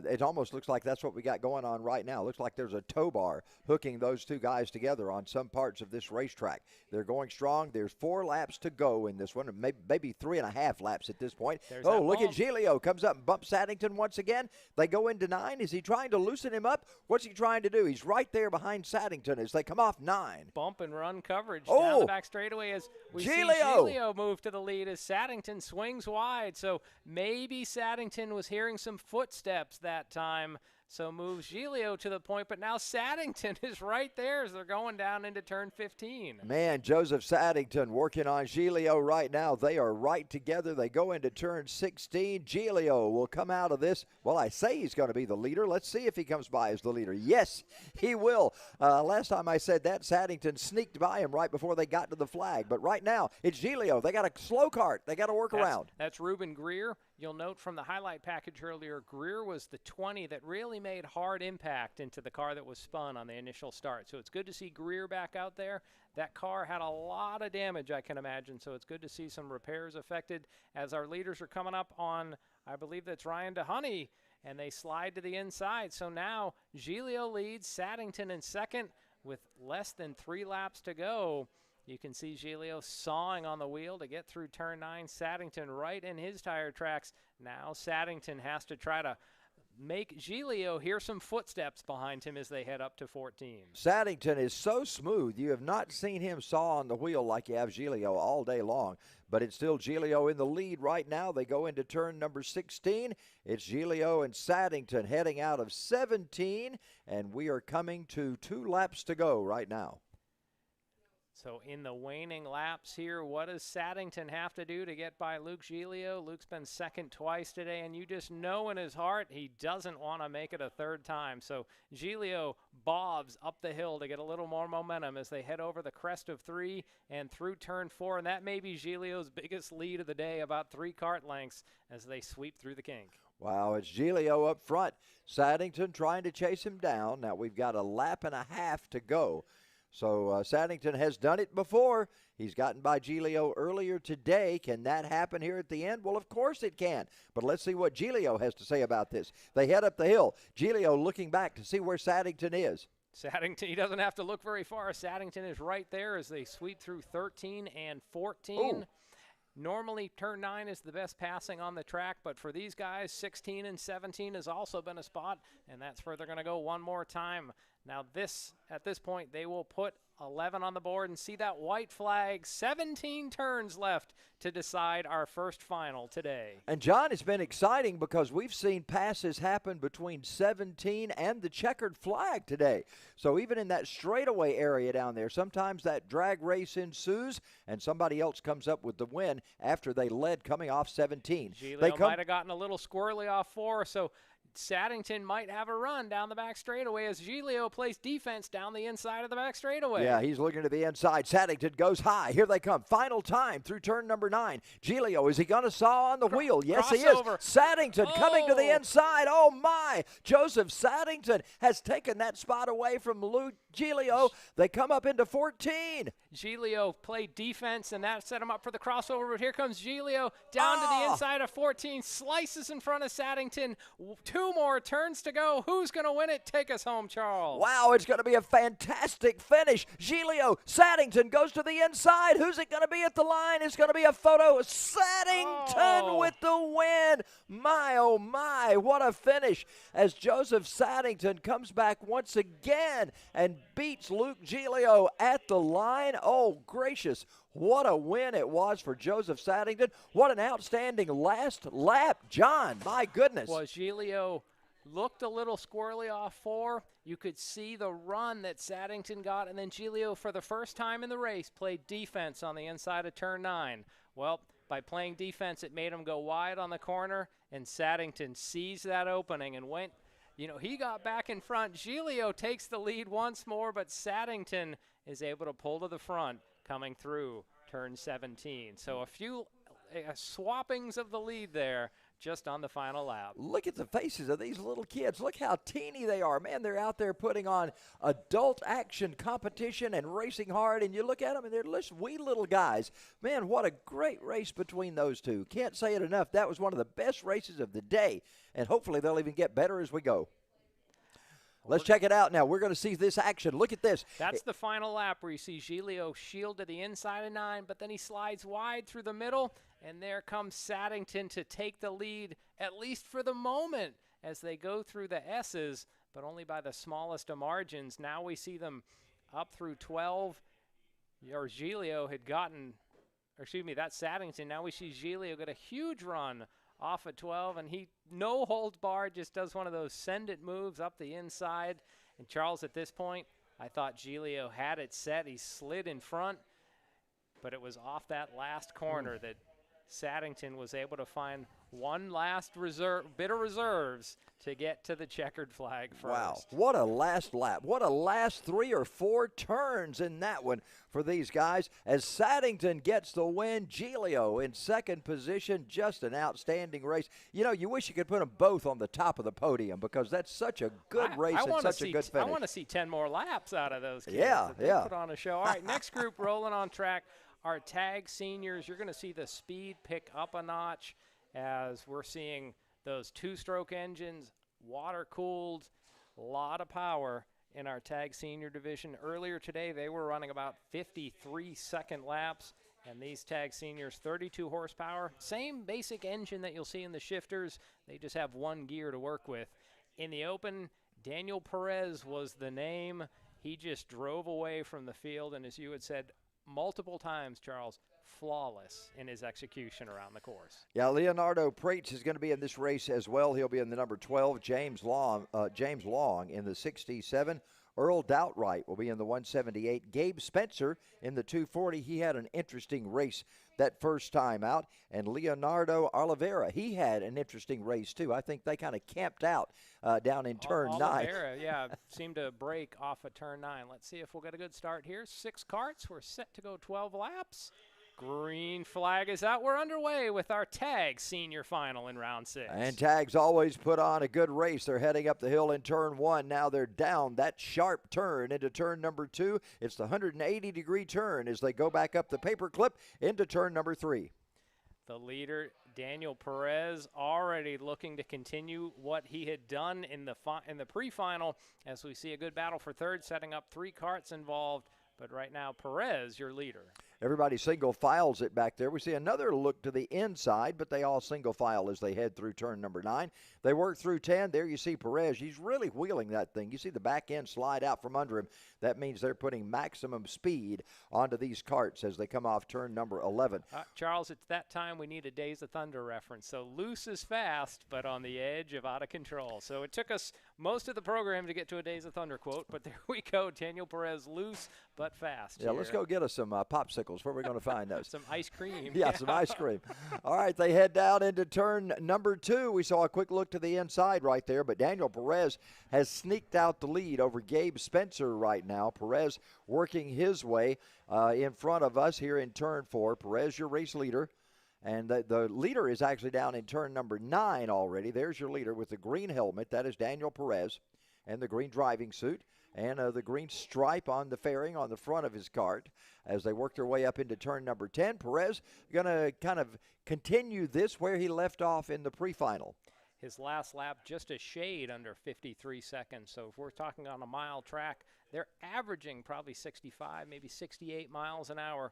It almost looks like that's what we got going on right now. It looks like there's a tow bar hooking those 2 guys together on some parts of this racetrack. They're going strong. There's 4 laps to go in this one, maybe 3.5 laps at this point. Look at Giglio. Comes up and bumps Saddington once again. They go into 9. Is he trying to loosen him up? What's he trying to do? He's right there behind Saddington as they come off 9. Bump and run coverage down the back straightaway as we see Giglio move to the lead as Saddington swings wide. So maybe Saddington was hearing some footsteps that time, so moves Giglio to the point, but now Saddington is right there as they're going down into turn 15. Man, Joseph Saddington working on Giglio right now. They are right together. They go into turn 16. Giglio will come out of this. Well, I say he's going to be the leader. Let's see if he comes by as the leader. Yes, he will. Last time I said that, Saddington sneaked by him right before they got to the flag, but right now it's Giglio. They got a slow cart. They got to work around. That's Ruben Greer. You'll note from the highlight package earlier, Greer was the 20 that really made hard impact into the car that was spun on the initial start. So it's good to see Greer back out there. That car had a lot of damage, I can imagine, so it's good to see some repairs affected as our leaders are coming up on, I believe that's Ryan DeHoney, and they slide to the inside. So now Giglio leads, Saddington in second with less than 3 laps to go. You can see Giglio sawing on the wheel to get through turn 9. Saddington right in his tire tracks. Now Saddington has to try to make Giglio hear some footsteps behind him as they head up to 14. Saddington is so smooth. You have not seen him saw on the wheel like you have Giglio all day long, but it's still Giglio in the lead right now. They go into turn number 16. It's Giglio and Saddington heading out of 17, and we are coming to 2 laps to go right now. So in the waning laps here, what does Saddington have to do to get by Luke Giglio? Luke's been second twice today, and you just know in his heart he doesn't want to make it a 3rd time. So Giglio bobs up the hill to get a little more momentum as they head over the crest of 3 and through turn 4, and that may be Giglio's biggest lead of the day, about 3 kart lengths as they sweep through the kink. Wow, it's Giglio up front. Saddington trying to chase him down. Now we've got a lap and a half to go. So Saddington has done it before. He's gotten by Giglio earlier today. Can that happen here at the end? Well, of course it can. But let's see what Giglio has to say about this. They head up the hill. Giglio looking back to see where Saddington is. Saddington, he doesn't have to look very far. Saddington is right there as they sweep through 13 and 14. Ooh. Normally, turn 9 is the best passing on the track, but for these guys, 16 and 17 has also been a spot, and that's where they're going to go one more time. Now, at this point, they will put 11 on the board and see that white flag. 17 turns left to decide our first final today. And, John, it's been exciting because we've seen passes happen between 17 and the checkered flag today. So even in that straightaway area down there, sometimes that drag race ensues and somebody else comes up with the win after they led coming off 17. Giglio might have gotten a little squirrely off 4, so Saddington might have a run down the back straightaway as Giglio plays defense down the inside of the back straightaway. Yeah, he's looking to the inside. Saddington goes high. Here they come. Final time through turn number 9. Giglio, is he going to saw on the wheel? Yes, he is. Saddington coming to the inside. Oh, my. Joseph Saddington has taken that spot away from Luke Giglio. They come up into 14. Giglio played defense, and that set him up for the crossover. But here comes Giglio down to the inside of 14, slices in front of Saddington. 2 more turns to go. Who's going to win it? Take us home, Charles. Wow, it's going to be a fantastic finish. Giglio, Saddington goes to the inside. Who's it going to be at the line? It's going to be a photo of Saddington with the win. My, oh, my, what a finish as Joseph Saddington comes back once again and beats Luke Giglio at the line. Oh, gracious. What a win it was for Joseph Saddington. What an outstanding last lap. John, my goodness. Well, Giglio looked a little squirrely off 4. You could see the run that Saddington got, and then Giglio, for the first time in the race, played defense on the inside of turn 9. Well, by playing defense, it made him go wide on the corner, and Saddington seized that opening and went, he got back in front. Giglio takes the lead once more, but Saddington is able to pull to the front coming through turn 17. So a few swappings of the lead there just on the final lap. Look at the faces of these little kids. Look how teeny they are. Man, they're out there putting on adult action competition and racing hard, and you look at them, and they're wee little guys. Man, what a great race between those two. Can't say it enough. That was one of the best races of the day, and hopefully they'll even get better as we go. Let's check it out now. We're going to see this action. Look at this. That's the final lap where you see Giglio shield to the inside of 9, but then he slides wide through the middle, and there comes Saddington to take the lead, at least for the moment, as they go through the S's, but only by the smallest of margins. Now we see them up through 12. Or Giglio had gotten, or excuse me, that's Saddington. Now we see Giglio get a huge run off at 12, and he, no holds barred, just does one of those send it moves up the inside. And Charles, at this point, I thought Giglio had it set. He slid in front, but it was off that last corner that Saddington was able to find one last bit of reserves to get to the checkered flag first. Wow, what a last lap. What a last 3 or 4 turns in that one for these guys. As Saddington gets the win, Giglio in second position. Just an outstanding race. You wish you could put them both on the top of the podium because that's such a good race and such a good finish. I want to see 10 more laps out of those kids. Yeah. Put on a show. All right, next group rolling on track. Our tag seniors, you're going to see the speed pick up a notch as we're seeing those 2-stroke engines, water-cooled, a lot of power in our tag senior division. Earlier today, they were running about 53-second laps, and these tag seniors, 32 horsepower. Same basic engine that you'll see in the shifters. They just have 1 gear to work with. In the open, Daniel Perez was the name. He just drove away from the field, and as you had said multiple times, Charles, flawless in his execution around the course. Yeah, Leonardo Prates is going to be in this race as well. He'll be in the number 12. James Long in the 67. Earl Doubtright will be in the 178. Gabe Spencer in the 240. He had an interesting race that first time out. And Leonardo Oliveira, he had an interesting race too. I think they kind of camped out down in turn 9. Oliveira, seemed to break off of turn 9. Let's see if we'll get a good start here. 6 carts. We're set to go 12 laps. Green flag is out. We're underway with our tag senior final in round 6. And tags always put on a good race. They're heading up the hill in turn 1. Now they're down that sharp turn into turn number 2. It's the 180-degree turn as they go back up the paperclip into turn number 3. The leader, Daniel Perez, already looking to continue what he had done in the pre-final as we see a good battle for third, setting up 3 carts involved. But right now, Perez, your leader. Everybody single files it back there. We see another look to the inside, but they all single file as they head through turn number 9. They work through 10. There you see Perez. He's really wheeling that thing. You see the back end slide out from under him. That means they're putting maximum speed onto these carts as they come off turn number 11. Charles, it's that time we need a Days of Thunder reference. So loose is fast, but on the edge of out of control. So it took us most of the program to get to a Days of Thunder quote, but there we go. Daniel Perez, loose but fast. Yeah, let's go get us some popsicles. Where are we going to find those? Some ice cream. Yeah, some ice cream. All right, they head down into turn number 2. We saw a quick look to the inside right there, but Daniel Perez has sneaked out the lead over Gabe Spencer right now. Perez working his way in front of us here in turn 4. Perez, your race leader. And the leader is actually down in turn number 9 already. There's your leader with the green helmet. That is Daniel Perez, and the green driving suit, and the green stripe on the fairing on the front of his cart as they work their way up into turn number 10. Perez going to kind of continue this where he left off in the pre-final. His last lap just a shade under 53 seconds. So if we're talking on a mile track, they're averaging probably 65, maybe 68 miles an hour.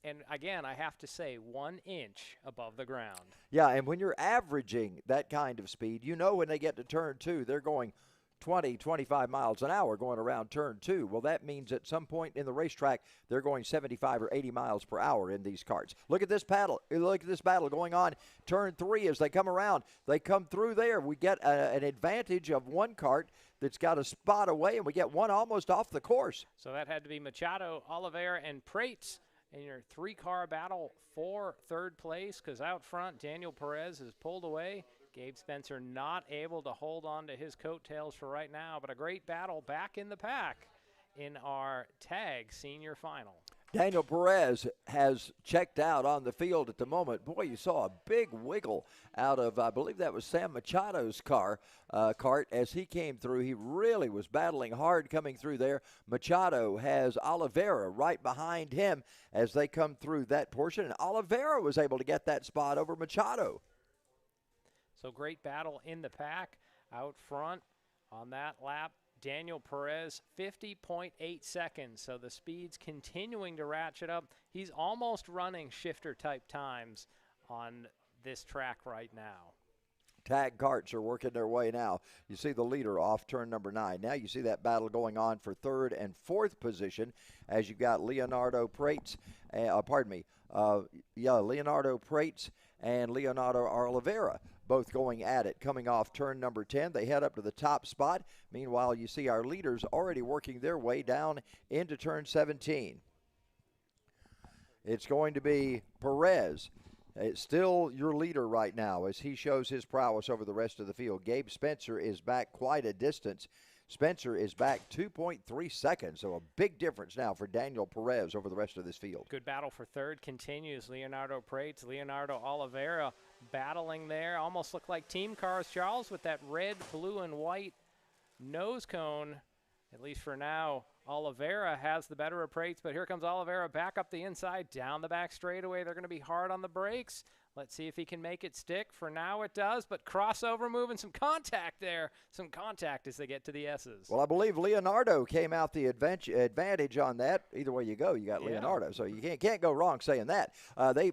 And again, I have to say 1 inch above the ground. Yeah, and when you're averaging that kind of speed, you know when they get to turn 2, they're going 20, 25 miles an hour going around turn 2. Well, that means at some point in the racetrack, they're going 75 or 80 miles per hour in these karts. Look at this battle. Look at this battle going on turn 3 as they come around. They come through there. We get an advantage of one kart that's got a spot away, and we get one almost off the course. So that had to be Machado, Oliveira, and Prates in your 3-car battle for 3rd place, because out front, Daniel Perez is pulled away. Gabe Spencer not able to hold on to his coattails for right now, but a great battle back in the pack in our tag senior final. Daniel Perez has checked out on the field at the moment. Boy, you saw a big wiggle out of, I believe that was Sam Machado's cart as he came through. He really was battling hard coming through there. Machado has Oliveira right behind him as they come through that portion, and Oliveira was able to get that spot over Machado. So great battle in the pack. Out front on that lap, Daniel Perez, 50.8 seconds. So the speed's continuing to ratchet up. He's almost running shifter-type times on this track right now. Tag karts are working their way now. You see the leader off turn number 9. Now you see that battle going on for 3rd and 4th position as you got Leonardo Prates, Leonardo Prates and Leonardo Oliveira both going at it. Coming off turn number 10, they head up to the top spot. Meanwhile, you see our leaders already working their way down into turn 17. It's going to be Perez. It's still your leader right now as he shows his prowess over the rest of the field. Gabe Spencer is back quite a distance. Spencer is back 2.3 seconds, so a big difference now for Daniel Perez over the rest of this field. Good battle for 3rd continues. Leonardo Prates, Leonardo Oliveira battling there. Almost look like team cars, Charles, with that red, blue, and white nose cone. At least for now, Oliveira has the better of Prates, but here comes Oliveira back up the inside, down the back straightaway. They're going to be hard on the brakes. Let's see if he can make it stick. For now it does, but crossover move and some contact there. Some contact as they get to the S's. Well, I believe Leonardo came out the advantage on that. Either way you go, you got Leonardo, so you can't go wrong saying that.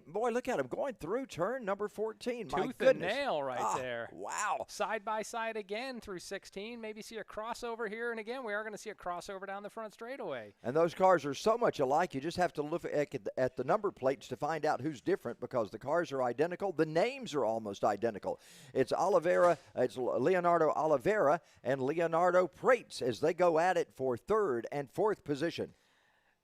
Boy, look at him going through turn number 14. My Tooth goodness. and nail right there. Wow. Side by side again through 16. Maybe see a crossover here, and again, we are going to see a crossover down the front straightaway. And those cars are so much alike, you just have to look at the number plates to find out who's different because the cars are identical. The names are almost identical. It's Leonardo Oliveira and Leonardo Prates as they go at it for 3rd and 4th position.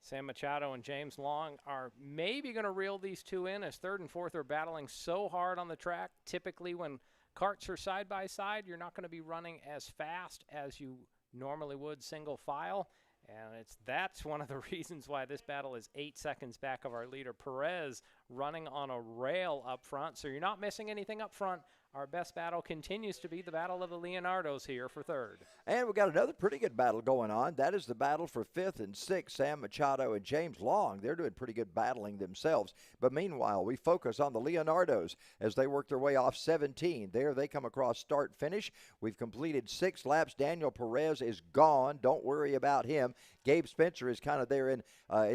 Sam Machado and James Long are maybe going to reel these two in as 3rd and 4th are battling so hard on the track. Typically when karts are side by side, you're not going to be running as fast as you normally would single file. And that's one of the reasons why this battle is 8 seconds back of our leader, Perez, running on a rail up front. So you're not missing anything up front. Our best battle continues to be the battle of the Leonardos here for 3rd. And we've got another pretty good battle going on. That is the battle for 5th and 6th, Sam Machado and James Long. They're doing pretty good battling themselves. But meanwhile, we focus on the Leonardos as they work their way off 17. There they come across start-finish. We've completed 6 laps. Daniel Perez is gone. Don't worry about him. Gabe Spencer is kind of there in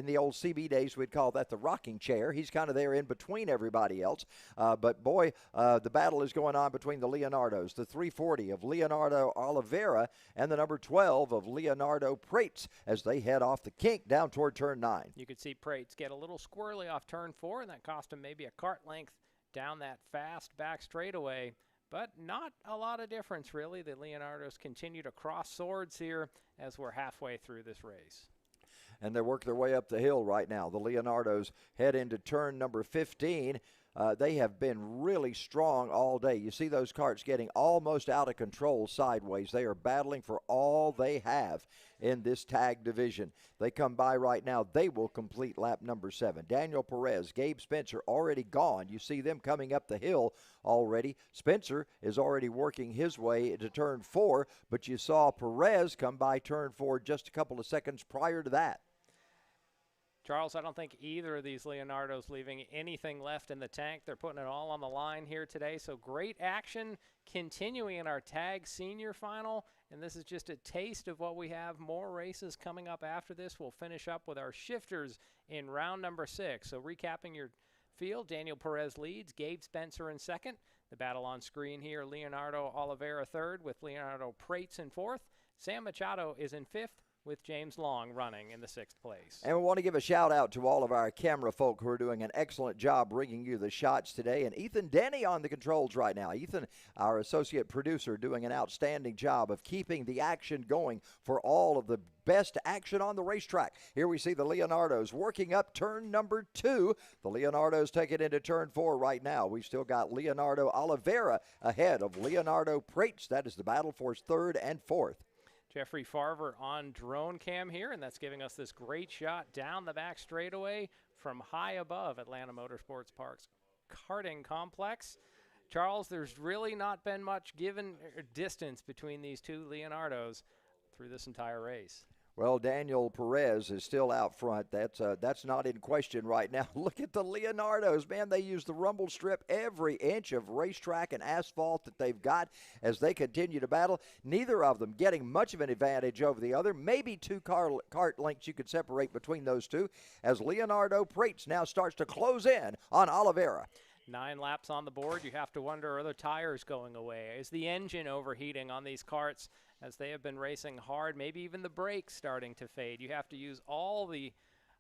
the old CB days. We'd call that the rocking chair. He's kind of there in between everybody else. But boy, the battle is going on between the Leonardos, the 340 of Leonardo Oliveira and the number 12 of Leonardo Prates as they head off the kink down toward turn 9. You could see Prates get a little squirrely off turn 4, and that cost him maybe a kart length down that fast back straightaway. But not a lot of difference, really. The Leonardos continue to cross swords here as we're halfway through this race. And they work their way up the hill right now. The Leonardos head into turn number 15. They have been really strong all day. You see those karts getting almost out of control sideways. They are battling for all they have in this tag division. They come by right now. They will complete lap number 7. Daniel Perez, Gabe Spencer already gone. You see them coming up the hill already. Spencer is already working his way to turn 4, but you saw Perez come by turn 4 just a couple of seconds prior to that. Charles, I don't think either of these Leonardos leaving anything left in the tank. They're putting it all on the line here today. So great action continuing in our tag senior final. And this is just a taste of what we have. More races coming up after this. We'll finish up with our shifters in round number 6. So recapping your field, Daniel Perez leads, Gabe Spencer in 2nd. The battle on screen here, Leonardo Oliveira 3rd with Leonardo Prates in 4th. Sam Machado is in 5th, with James Long running in the 6th place. And we want to give a shout out to all of our camera folk who are doing an excellent job bringing you the shots today. And Ethan Denny on the controls right now. Ethan, our associate producer, doing an outstanding job of keeping the action going for all of the best action on the racetrack. Here we see the Leonardos working up turn number 2. The Leonardos take it into turn 4 right now. We've still got Leonardo Oliveira ahead of Leonardo Prates. That is the battle for 3rd and 4th. Jeffrey Farver on drone cam here, and that's giving us this great shot down the back straightaway from high above Atlanta Motorsports Park's karting complex. Charles, there's really not been much given distance between these two Leonardos through this entire race. Well, Daniel Perez is still out front. That's not in question right now. Look at the Leonardos, man. They use the rumble strip every inch of racetrack and asphalt that they've got as they continue to battle. Neither of them getting much of an advantage over the other. Maybe 2 kart lengths you could separate between those two as Leonardo Prates now starts to close in on Oliveira. 9 laps on the board. You have to wonder, are the tires going away? Is the engine overheating on these karts as they have been racing hard? Maybe even the brakes starting to fade. You have to use all the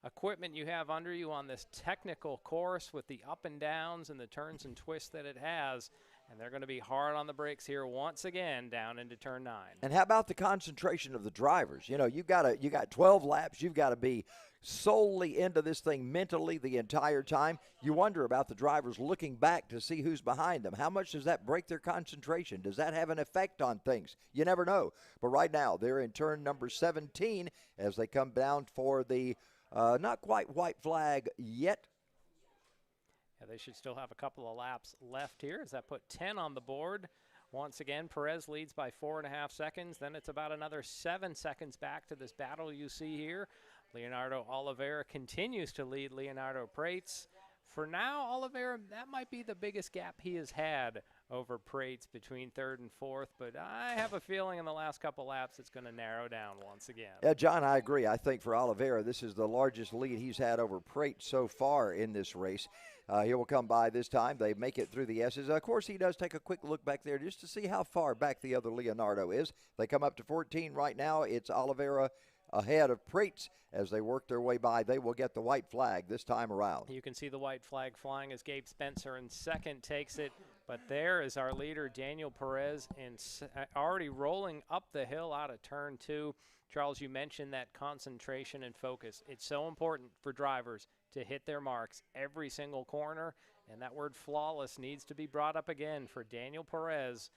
equipment you have under you on this technical course with the up and downs and the turns and twists that it has. And they're going to be hard on the brakes here once again down into turn 9. And how about the concentration of the drivers? You know, you got 12 laps. You've got to be solely into this thing mentally the entire time. You wonder about the drivers looking back to see who's behind them. How much does that break their concentration? Does that have an effect on things? You never know. But right now, they're in turn number 17 as they come down for the not quite white flag yet. Yeah, they should still have a couple of laps left here as that put 10 on the board. Once again, Perez leads by 4.5 seconds. Then it's about another 7 seconds back to this battle you see here. Leonardo Oliveira continues to lead Leonardo Prates. For now, Oliveira, that might be the biggest gap he has had over Prates between 3rd and 4th, but I have a feeling in the last couple laps it's going to narrow down once again. Yeah, John, I agree. I think for Oliveira, this is the largest lead he's had over Prates so far in this race. He will come by this time. They make it through the S's. Of course, he does take a quick look back there just to see how far back the other Leonardo is. They come up to 14 right now. It's Oliveira ahead of Prates as they work their way by. They will get the white flag this time around. You can see the white flag flying as Gabe Spencer in 2nd takes it. But there is our leader, Daniel Perez, already rolling up the hill out of turn 2. Charles, you mentioned that concentration and focus. It's so important for drivers to hit their marks every single corner, and that word flawless needs to be brought up again for Daniel Perez.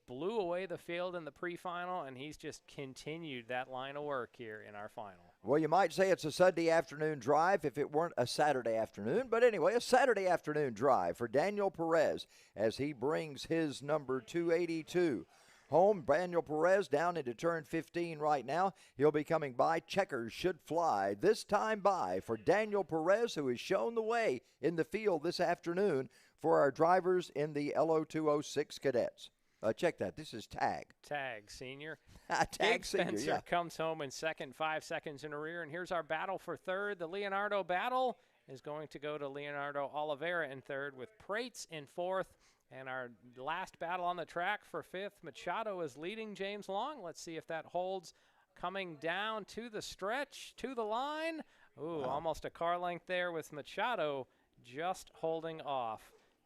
Blew away the field in the pre-final, and he's just continued that line of work here in our final. Well, you might say it's a Sunday afternoon drive if it weren't a Saturday afternoon. But anyway, a Saturday afternoon drive for Daniel Perez as he brings his number 282 home. Daniel Perez down into turn 15 right now. He'll be coming by. Checkers should fly this time by for Daniel Perez, who has shown the way in the field this afternoon for our drivers in the Lo206 Cadets. Check that. This is Tag. Tag Senior. Tag Senior, Spencer yeah. comes home in 2nd, 5 seconds in a rear. And here's our battle for 3rd. The Leonardo battle is going to go to Leonardo Oliveira in 3rd with Prates in 4th. And our last battle on the track for 5th, Machado is leading James Long. Let's see if that holds. Coming down to the stretch, to the line. Ooh, wow. Almost a car length there with Machado just holding off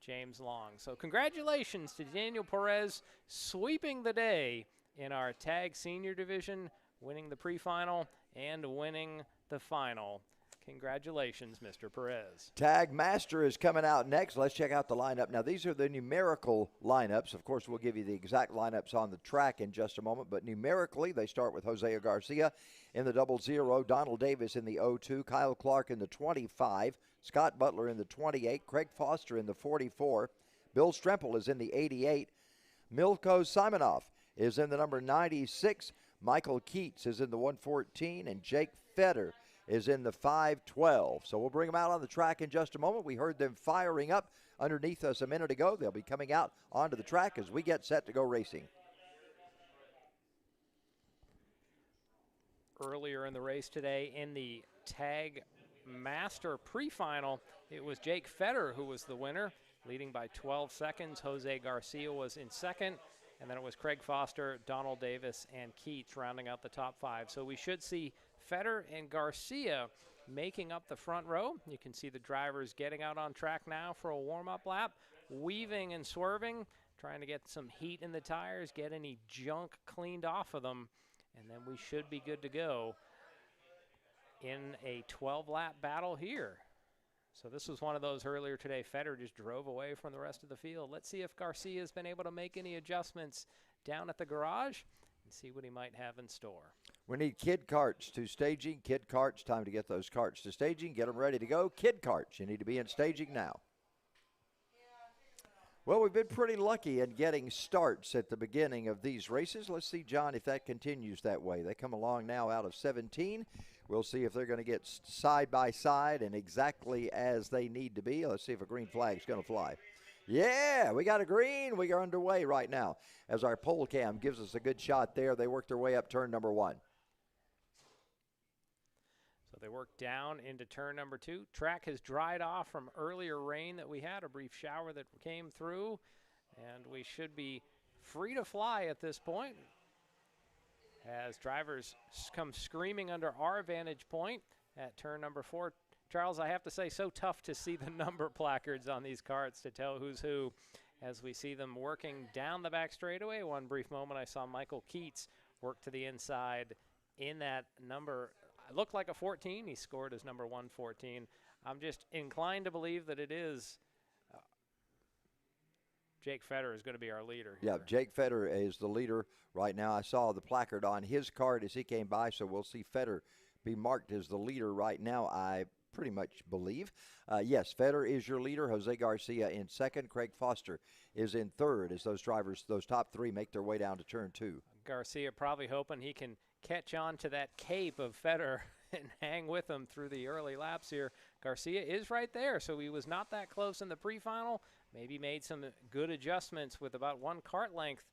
James Long. So congratulations to Daniel Perez sweeping the day in our Tag Senior division, winning the pre-final and winning the final. Congratulations, Mr. Perez. Tag Master is coming out next. Let's check out the lineup. Now, these are the numerical lineups. Of course, we'll give you the exact lineups on the track in just a moment, but numerically, they start with Jose Garcia in the 00, Donald Davis in the 02, Kyle Clark in the 25, Scott Butler in the 28, Craig Foster in the 44, Bill Strempel is in the 88, Milko Simonoff is in the number 96, Michael Keats is in the 114, and Jake Fetter is in the 512. So we'll bring them out on the track in just a moment. We heard them firing up underneath us a minute ago. They'll be coming out onto the track as we get set to go racing. Earlier in the race today in the Tag Master pre-final, it was Jake Fetter who was the winner, leading by 12 seconds. Jose Garcia was in 2nd. And then it was Craig Foster, Donald Davis, and Keats rounding out the top 5. So we should see Fetter and Garcia making up the front row. You can see the drivers getting out on track now for a warm-up lap, weaving and swerving, trying to get some heat in the tires, get any junk cleaned off of them, and then we should be good to go in a 12-lap battle here. So this was one of those earlier today. Fetter just drove away from the rest of the field. Let's see if Garcia's been able to make any adjustments down at the garage and see what he might have in store. We need kid carts to staging. Kid carts, time to get those carts to staging. Get them ready to go. Kid carts, you need to be in staging now. Well, we've been pretty lucky in getting starts at the beginning of these races. Let's see, John, if that continues that way. They come along now out of 17. We'll see if they're going to get side by side and exactly as they need to be. Let's see if a green flag's going to fly. Yeah, we got a green. We are underway right now as our pole cam gives us a good shot there. They work their way up turn number 1. So they work down into turn number 2. Track has dried off from earlier rain that we had, a brief shower that came through, and we should be free to fly at this point as drivers come screaming under our vantage point at turn number 4. Charles, I have to say, so tough to see the number placards on these carts to tell who's who as we see them working down the back straightaway. One brief moment I saw Michael Keats work to the inside in that number. It looked like a 14. He scored as number 114. I'm just inclined to believe that it is Jake Fetter is going to be our leader here. Yeah, Jake Fetter is the leader right now. I saw the placard on his card as he came by, so we'll see Fetter be marked as the leader right now, I pretty much believe. Yes, Fetter is your leader. Jose Garcia in second. Craig Foster is in third as those drivers, those top 3, make their way down to turn 2. Garcia probably hoping he can catch on to that cape of Fetter and hang with him through the early laps here. Garcia is right there, so he was not that close in the pre-final. Maybe made some good adjustments with about 1 kart length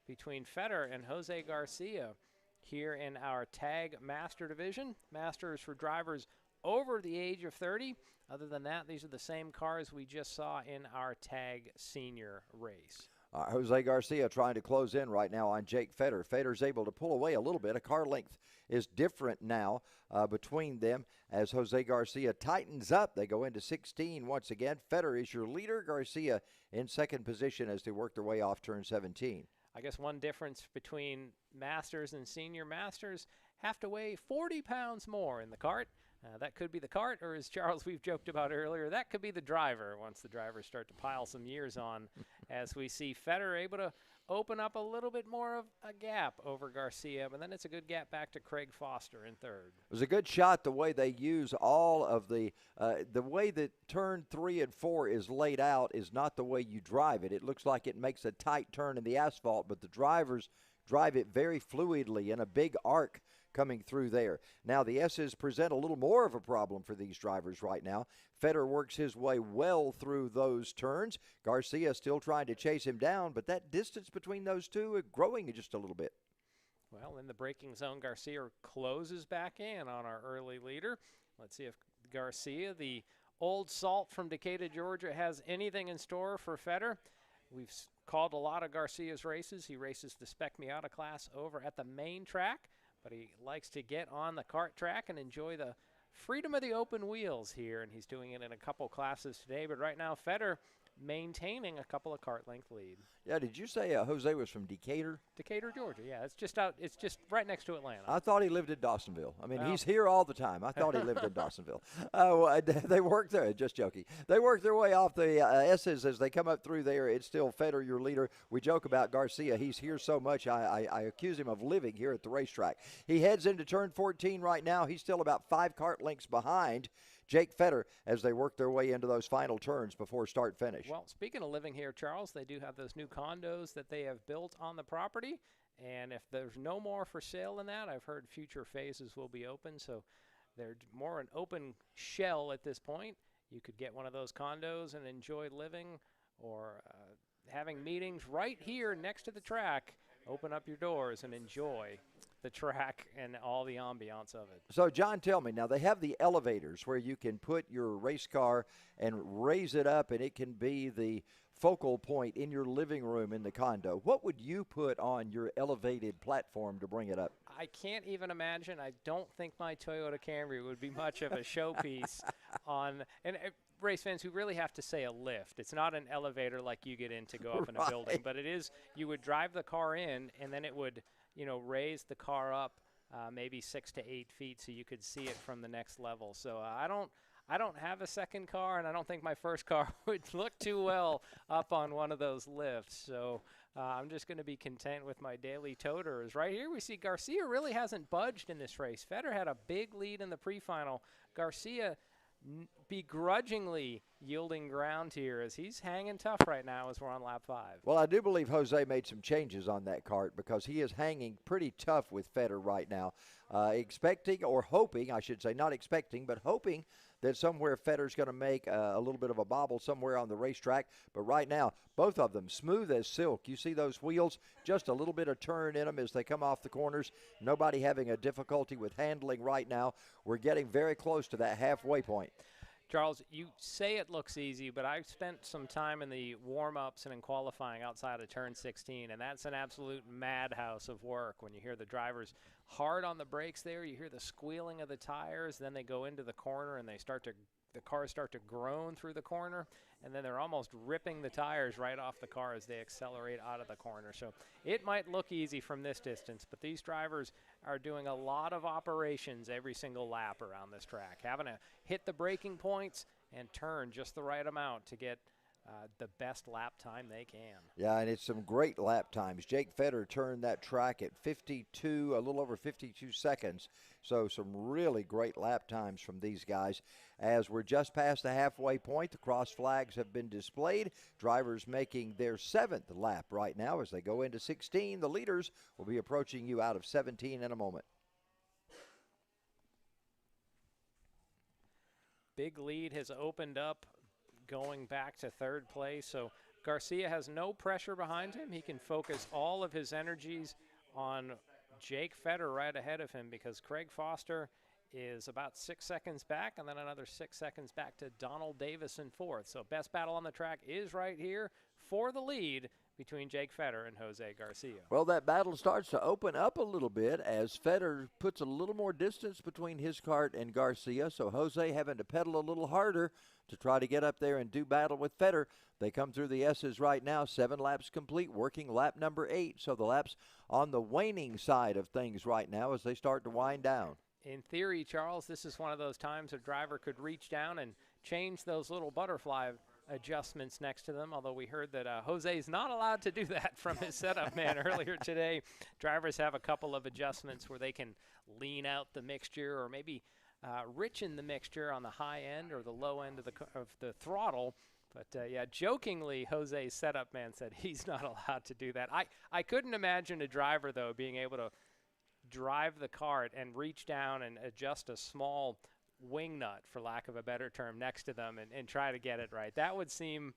between Fetter and Jose Garcia here in our tag master division. Masters for drivers over the age of 30. Other than that, these are the same cars we just saw in our tag senior race. Jose Garcia trying to close in right now on Jake Fetter. Fetter's able to pull away a little bit. A car length is different now between them as Jose Garcia tightens up. They go into 16 once again. Fetter is your leader. Garcia in second position as they work their way off turn 17. I guess one difference between masters and senior masters have to weigh 40 pounds more in the cart. That could be the cart, or as Charles, we've joked about earlier, that could be the driver once the drivers start to pile some years on as we see Fetter able to open up a little bit more of a gap over Garcia, but then it's a good gap back to Craig Foster in third. It was a good shot the way they use all of the way that turn 3 and 4 is laid out is not the way you drive it. It looks like it makes a tight turn in the asphalt, but the drivers drive it very fluidly in a big arc coming through there. Now the S's present a little more of a problem for these drivers right now. Fetter works his way well through those turns. Garcia still trying to chase him down, but that distance between those two is growing just a little bit. Well, in the braking zone, Garcia closes back in on our early leader. Let's see if Garcia, the old salt from Decatur, Georgia, has anything in store for Fetter. We've called a lot of Garcia's races. He races the Spec Miata class over at the main track, but he likes to get on the kart track and enjoy the freedom of the open wheels here, and he's doing it in a couple classes today. But right now, Fetter maintaining a couple of kart length lead. Yeah, did you say Jose was from Decatur? Decatur, Georgia. Yeah, it's just out. It's just right next to Atlanta. I thought he lived in Dawsonville. I mean, Well. he's here all the time. I thought he lived in Dawsonville. They work there. Just joking. They work their way off the S's as they come up through there. It's still Fetter, your leader. We joke about Garcia. He's here so much. I accuse him of living here at the racetrack. He heads into turn 14 right now. He's still about 5 kart lengths behind Jake Fetter as they work their way into those final turns before start finish. Well, speaking of living here, Charles, they do have those new condos that they have built on the property. And if there's no more for sale than that, I've heard future phases will be open. So they're more an open shell at this point. You could get one of those condos and enjoy living or having meetings right here next to the track. Open up your doors and enjoy the track and all the ambiance of it. So, John, tell me, now they have the elevators where you can put your race car and raise it up, and it can be the focal point in your living room in the condo. What would you put on your elevated platform to bring it up? I can't even imagine. I don't think my Toyota Camry would be much of a showpiece on and race fans who really have to say a lift. It's not an elevator like you get in to go up in a building, but it is, you would drive the car in and then it would, you know, raise the car up maybe 6 to 8 feet so you could see it from the next level. So I don't have a second car, and I don't think my first car would look too well up on one of those lifts. So I'm just going to be content with my daily toters. Right here we see Garcia really hasn't budged in this race. Feder had a big lead in the pre-final. Garcia begrudgingly yielding ground here as he's hanging tough right now as we're on lap 5. Well, I do believe Jose made some changes on that cart because he is hanging pretty tough with Feder right now. Expecting or hoping, I should say, not expecting, but hoping that somewhere Federer's going to make a little bit of a bobble somewhere on the racetrack. But right now, both of them smooth as silk. You see those wheels, just a little bit of turn in them as they come off the corners. Nobody having a difficulty with handling right now. We're getting very close to that halfway point. Charles, you say it looks easy, but I've spent some time in the warm-ups and in qualifying outside of turn 16, and that's an absolute madhouse of work when you hear the drivers hard on the brakes there. You hear the squealing of the tires, then they go into the corner and the cars start to groan through the corner, and then they're almost ripping the tires right off the car as they accelerate out of the corner. So it might look easy from this distance, but these drivers are doing a lot of operations every single lap around this track, having to hit the braking points and turn just the right amount to get the best lap time they can. Yeah, and it's some great lap times. Jake Feder turned that track at 52, a little over 52 seconds. So some really great lap times from these guys. As we're just past the halfway point, the cross flags have been displayed. Drivers making their 7th lap right now as they go into 16. The leaders will be approaching you out of 17 in a moment. Big lead has opened up going back to 3rd place. So Garcia has no pressure behind him. He can focus all of his energies on Jake Feder right ahead of him because Craig Foster is about 6 seconds back and then another 6 seconds back to Donald Davis in 4th. So best battle on the track is right here for the lead between Jake Feder and Jose Garcia. Well, that battle starts to open up a little bit as Feder puts a little more distance between his kart and Garcia, so Jose having to pedal a little harder to try to get up there and do battle with Feder. They come through the S's right now, 7 laps complete, working lap number 8, so the laps on the waning side of things right now as they start to wind down. In theory, Charles, this is one of those times a driver could reach down and change those little butterfly adjustments next to them, although we heard that Jose is not allowed to do that from his setup man earlier today. Drivers have a couple of adjustments where they can lean out the mixture or maybe richen the mixture on the high end or the low end of the throttle. But, yeah, jokingly, Jose's setup man said he's not allowed to do that. I couldn't imagine a driver, though, being able to drive the kart and reach down and adjust a small wing nut, for lack of a better term, next to them and try to get it right. That would seem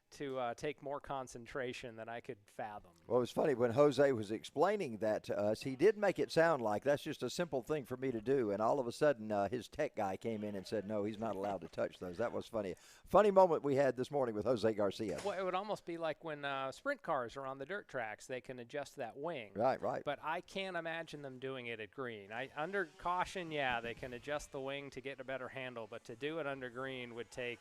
to take more concentration than I could fathom. Well, it was funny when Jose was explaining that to us. He did make it sound like that's just a simple thing for me to do, and all of a sudden his tech guy came in and said, no, he's not allowed to touch those. That was funny. Funny moment we had this morning with Jose Garcia. Well, it would almost be like when sprint cars are on the dirt tracks. They can adjust that wing. Right, right. But I can't imagine them doing it at green. Under caution, yeah, they can adjust the wing to get a better handle, but to do it under green would take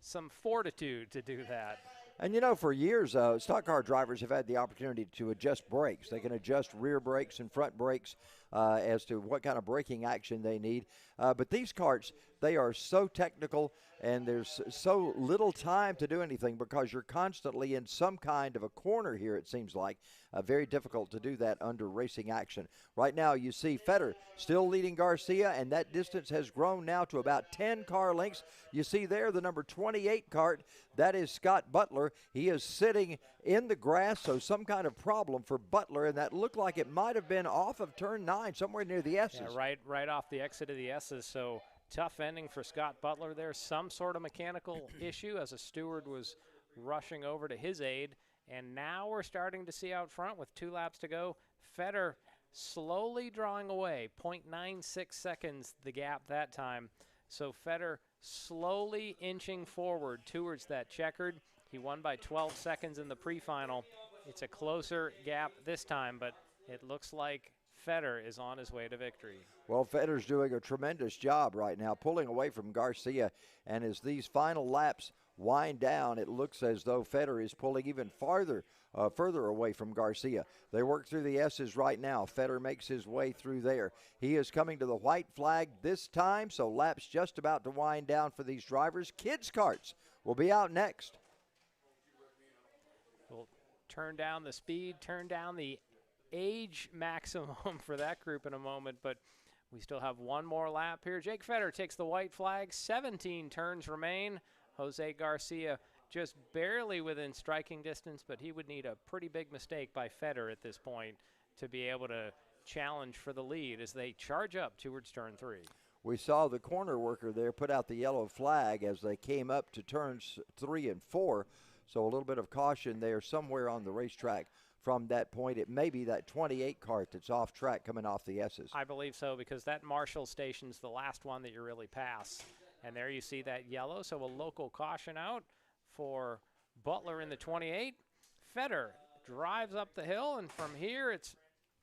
some fortitude to do that. And, you know, for years, stock car drivers have had the opportunity to adjust brakes. They can adjust rear brakes and front brakes as to what kind of braking action they need. But these karts, they are so technical, and there's so little time to do anything because you're constantly in some kind of a corner here, it seems like. Very difficult to do that under racing action. Right now, you see Feder still leading Garcia, and that distance has grown now to about 10 car lengths. You see there the number 28 kart. That is Scott Butler. He is sitting in the grass, so some kind of problem for Butler, and that looked like it might have been off of turn 9, somewhere near the S's. Yeah, right off the exit of the S's, so tough ending for Scott Butler there. Some sort of mechanical issue as a steward was rushing over to his aid, and now we're starting to see out front with 2 laps to go. Feder slowly drawing away, 0.96 seconds the gap that time. So Feder slowly inching forward towards that checkered. He won by 12 seconds in the pre-final. It's a closer gap this time, but it looks like Feder is on his way to victory. Well, Feder's doing a tremendous job right now, pulling away from Garcia. And as these final laps wind down, it looks as though Feder is pulling even further away from Garcia. They work through the S's right now. Feder makes his way through there. He is coming to the white flag this time, so laps just about to wind down for these drivers. Kids' karts will be out next. We'll turn down the speed, turn down the age maximum for that group in a moment, but we still have one more lap here. Jake Feder takes the white flag. 17 turns remain. Jose Garcia just barely within striking distance, but he would need a pretty big mistake by Feder at this point to be able to challenge for the lead as they charge up towards turn 3. We saw the corner worker there put out the yellow flag as they came up to turns 3 and 4, so a little bit of caution there somewhere on the racetrack. From that point, it may be that 28 cart that's off track coming off the S's. I believe so, because that Marshall station's the last one that you really pass. And there you see that yellow, so a local caution out for Butler in the 28. Feder drives up the hill, and from here it's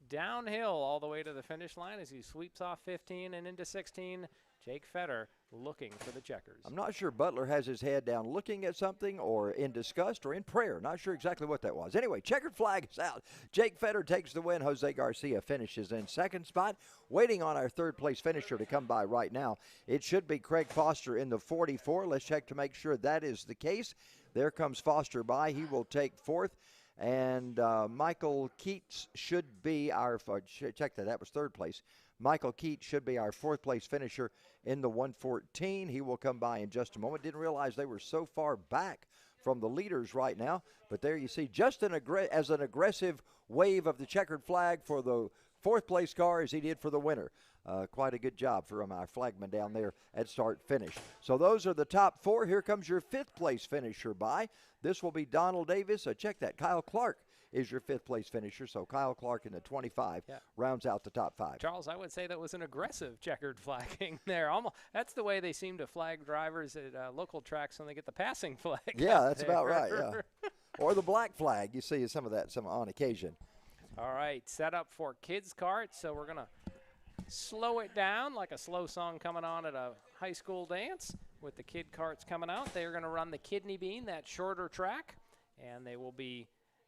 downhill all the way to the finish line as he sweeps off 15 and into 16. Jake Feder looking for the checkers. I'm not sure Butler has his head down looking at something or in disgust or in prayer. Not sure exactly what that was. Anyway, checkered flag is out. Jake Feder takes the win. Jose Garcia finishes in second spot. Waiting on our third place finisher to come by right now. It should be Craig Foster in the 44. Let's check to make sure that is the case. There comes Foster by. He will take fourth. And Michael Keats should be our, check that was third place. Michael Keats should be our fourth place finisher in the 114. He will come by in just a moment. Didn't realize they were so far back from the leaders right now. But there you see, just as an aggressive wave of the checkered flag for the fourth place car as he did for the winner. Quite a good job from our flagman down there at start finish. So those are the top four. Here comes your fifth place finisher by. This will be Donald Davis. Check that. Kyle Clark is your fifth place finisher. So Kyle Clark in the 25 rounds out the top 5. Charles, I would say that was an aggressive checkered flagging there. Almost, that's the way they seem to flag drivers at local tracks when they get the passing flag. Yeah, that's about right. Yeah, or the black flag. You see some of that on occasion. All right, set up for kids' kart. So we're gonna slow it down like a slow song coming on at a high school dance. With the kid karts coming out, they're going to run the kidney bean, that shorter track, and they will be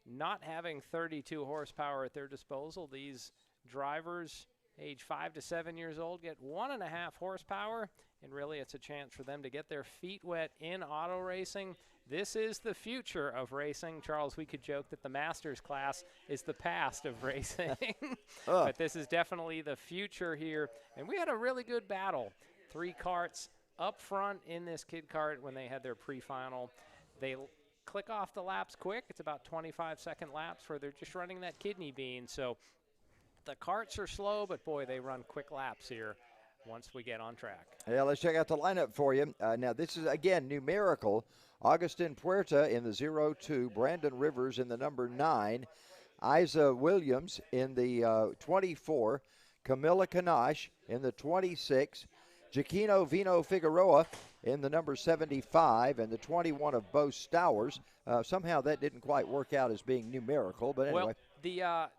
not having 32 horsepower at their disposal. These drivers, age 5 to 7 years old, get 1.5 horsepower, and really it's a chance for them to get their feet wet in auto racing. This is the future of racing. Charles, we could joke that the Masters class is the past of racing, but this is definitely the future here. And we had a really good battle. 3 karts up front in this kid kart when they had their pre-final. They click off the laps quick. It's about 25-second laps where they're just running that kidney bean. So the karts are slow, but boy, they run quick laps here once we get on track. Yeah, let's check out the lineup for you. Now, this is, again, numerical. Augustin Puerta in the 02, Brandon Rivers in the number 9, Isa Williams in the 24, Camila Canache in the 26, Giacchino Vino Figueroa in the number 75, and the 21 of Bo Stowers. Somehow that didn't quite work out as being numerical, but anyway. Well,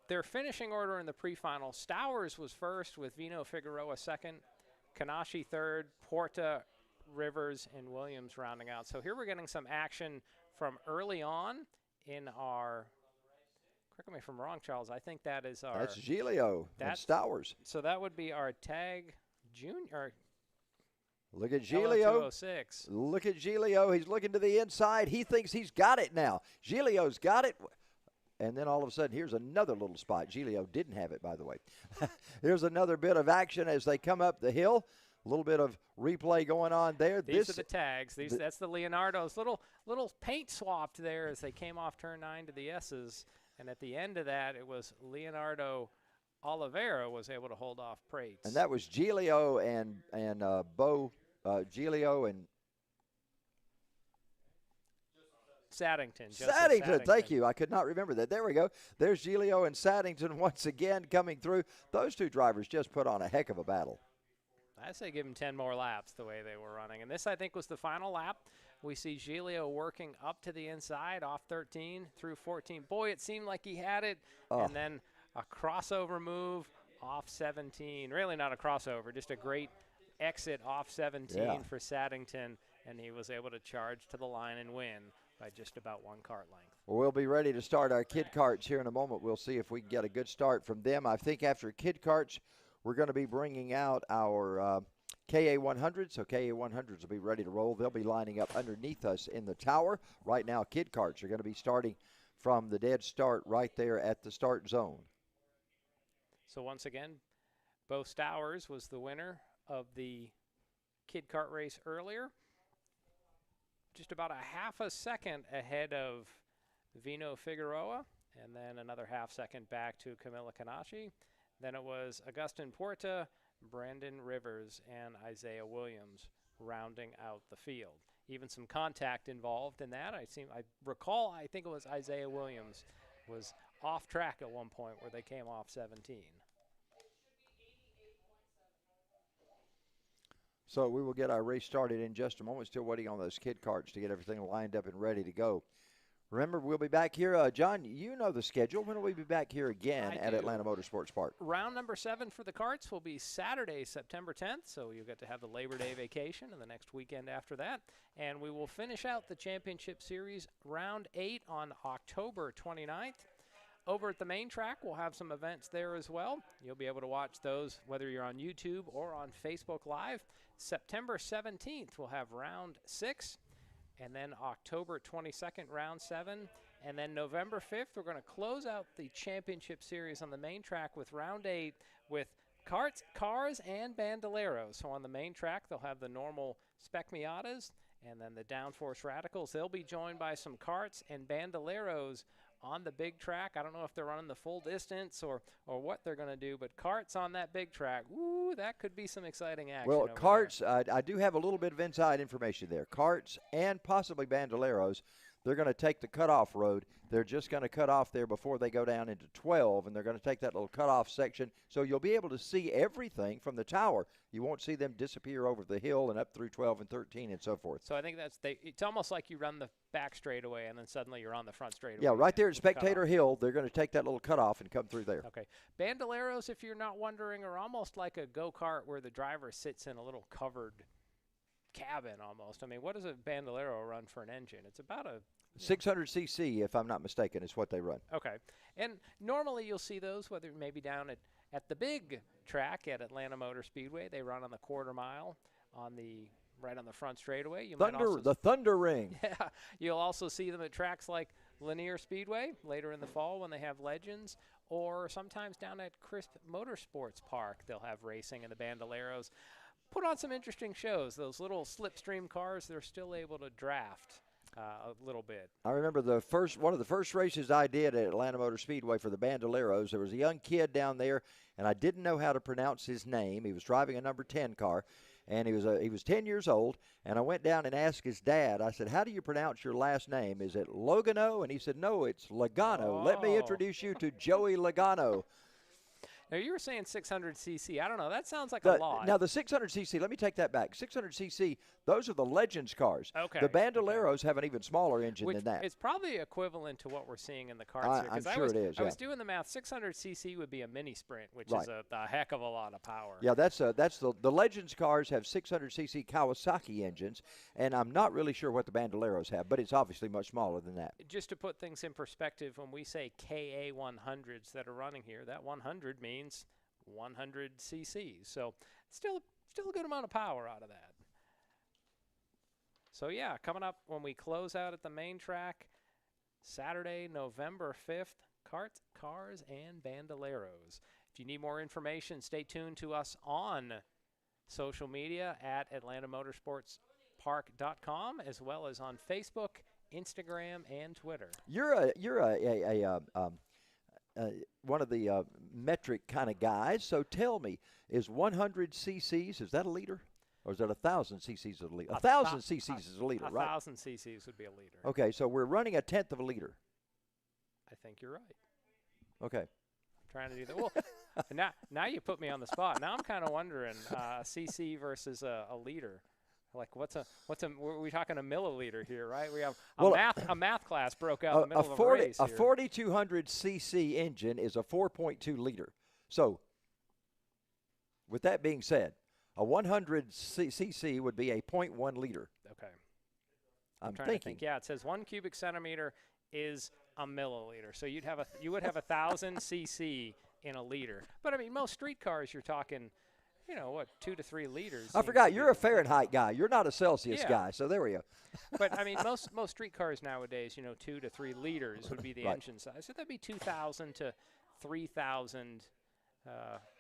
their finishing order in the pre-final, Stowers was first with Vino Figueroa second, Kanashi third, Porta, Rivers, and Williams rounding out. So here we're getting some action from early on in our, correct me if I'm wrong, Charles, I think that is our. That's Giglio and Stowers. So that would be our tag junior. Look at Giglio. Lo206. Look at Giglio. He's looking to the inside. He thinks he's got it now. Giglio's got it. And then all of a sudden, here's another little spot. Giglio didn't have it, by the way. Here's another bit of action as they come up the hill. A little bit of replay going on there. These are the tags. That's the Leonardo's little paint swapped there as they came off turn 9 to the S's. And at the end of that, it was Leonardo Oliveira was able to hold off Prates. And that was Giglio and Bo. Giglio and Saddington. Joseph Saddington, thank you. I could not remember that. There we go. There's Giglio and Saddington once again coming through. Those two drivers just put on a heck of a battle. I say give them 10 more laps the way they were running. And this, I think, was the final lap. We see Giglio working up to the inside, off 13 through 14. Boy, it seemed like he had it. And then a crossover move off 17. Really not a crossover, just a great exit off 17 for Saddington. And he was able to charge to the line and win by just about 1 kart length. Well, we'll be ready to start our kid karts here in a moment. We'll see if we can get a good start from them. I think after kid karts, we're going to be bringing out our KA100s. So KA100s will be ready to roll. They'll be lining up underneath us in the tower. Right now, kid karts are going to be starting from the dead start right there at the start zone. So once again, Bo Stowers was the winner of the kid kart race earlier. Just about a half a second ahead of Vino Figueroa, and then another half second back to Camila Kanashi. Then it was Agustin Porta, Brandon Rivers, and Isaiah Williams rounding out the field. Even some contact involved in that. I think it was Isaiah Williams was off track at one point where they came off 17. So we will get our race started in just a moment. Still waiting on those kid karts to get everything lined up and ready to go. Remember, we'll be back here. John, you know the schedule. When will we be back here again at Atlanta Motorsports Park? Round number 7 for the karts will be Saturday, September 10th, so you'll get to have the Labor Day vacation and the next weekend after that. And we will finish out the Championship Series Round 8 on October 29th. Over at the main track, we'll have some events there as well. You'll be able to watch those whether you're on YouTube or on Facebook Live. September 17th, we'll have Round 6. And then October 22nd, Round 7. And then November 5th, we're going to close out the Championship Series on the main track with Round 8 with karts, cars, and bandoleros. So on the main track, they'll have the normal Spec Miatas and then the Downforce Radicals. They'll be joined by some karts and bandoleros on the big track. I don't know if they're running the full distance or what they're going to do, but karts on that big track, ooh, that could be some exciting action. Well, karts, I do have a little bit of inside information there. Karts and possibly bandoleros, they're going to take the cutoff road. They're just going to cut off there before they go down into 12, and they're going to take that little cutoff section. So you'll be able to see everything from the tower. You won't see them disappear over the hill and up through 12 and 13 and so forth. So I think it's almost like you run the back straightaway and then suddenly you're on the front straightaway. Yeah, right there at Spectator Hill, they're going to take that little cutoff and come through there. Okay. Bandoleros, if you're not wondering, are almost like a go-kart where the driver sits in a little covered cabin almost. I mean, what does a bandolero run for an engine? It's about a 600cc, if I'm not mistaken, is what they run. Okay. And normally you'll see those, whether maybe down at the big track at Atlanta Motor Speedway. They run on the quarter mile right on the front straightaway. The Thunder Ring. Yeah. You'll also see them at tracks like Lanier Speedway later in the fall when they have Legends, or sometimes down at Crisp Motorsports Park they'll have racing in the bandoleros. Put on some interesting shows. Those little slipstream cars, they're still able to draft a little bit. I remember one of the first races I did at Atlanta Motor Speedway for the bandoleros. There was a young kid down there, and I didn't know how to pronounce his name. He was driving a number 10 car, and he was 10 years old. And I went down and asked his dad. I said, "How do you pronounce your last name? Is it Logano?" And he said, "No, it's Logano. Let me introduce you to Joey Logano." Now, you were saying 600cc. I don't know. That sounds like a lot. Now, the 600cc, let me take that back. 600cc, those are the Legends cars. Okay. The bandoleros have an even smaller engine than that. It's probably equivalent to what we're seeing in the karts here. I'm sure it is. I was doing the math. 600cc would be a mini sprint, which is a heck of a lot of power. Yeah, that's the Legends cars have 600cc Kawasaki engines, and I'm not really sure what the bandoleros have, but it's obviously much smaller than that. Just to put things in perspective, when we say KA100s that are running here, that 100 means 100 cc's. So still a good amount of power out of that. So yeah, coming up when we close out at the main track, Saturday, November 5th, karts, cars, and bandoleros. If you need more information, stay tuned to us on social media at AtlantaMotorsportsPark.com, as well as on Facebook, Instagram, and Twitter. You're one of the metric kind of guys, so tell me, is 100 cc's, is that a liter? Or is it 1,000 cc's a leader? 1,000 cc's is a liter, right? 1,000 cc's would be a liter. Okay, so we're running 1/10 of a liter. I think you're right. Okay. I'm trying to do that. Well, now you put me on the spot. Now I'm kind of wondering cc versus a liter. Like were we talking a milliliter here, right? We have a math class broke out in the middle of a race A here. 4,200 cc engine is a 4.2 liter. So, with that being said, a 100 cc would be a 0.1 liter. Okay. I'm trying thinking. to think. Yeah, it says 1 cubic centimeter is a milliliter. So you would have 1,000 cc in a liter. But I mean, most street cars you're talking, 2 to 3 liters. I forgot you're a Fahrenheit guy. You're not a Celsius guy. So there we go. But I mean, most street cars nowadays, 2 to 3 liters would be the engine size. So that'd be 2,000 to 3,000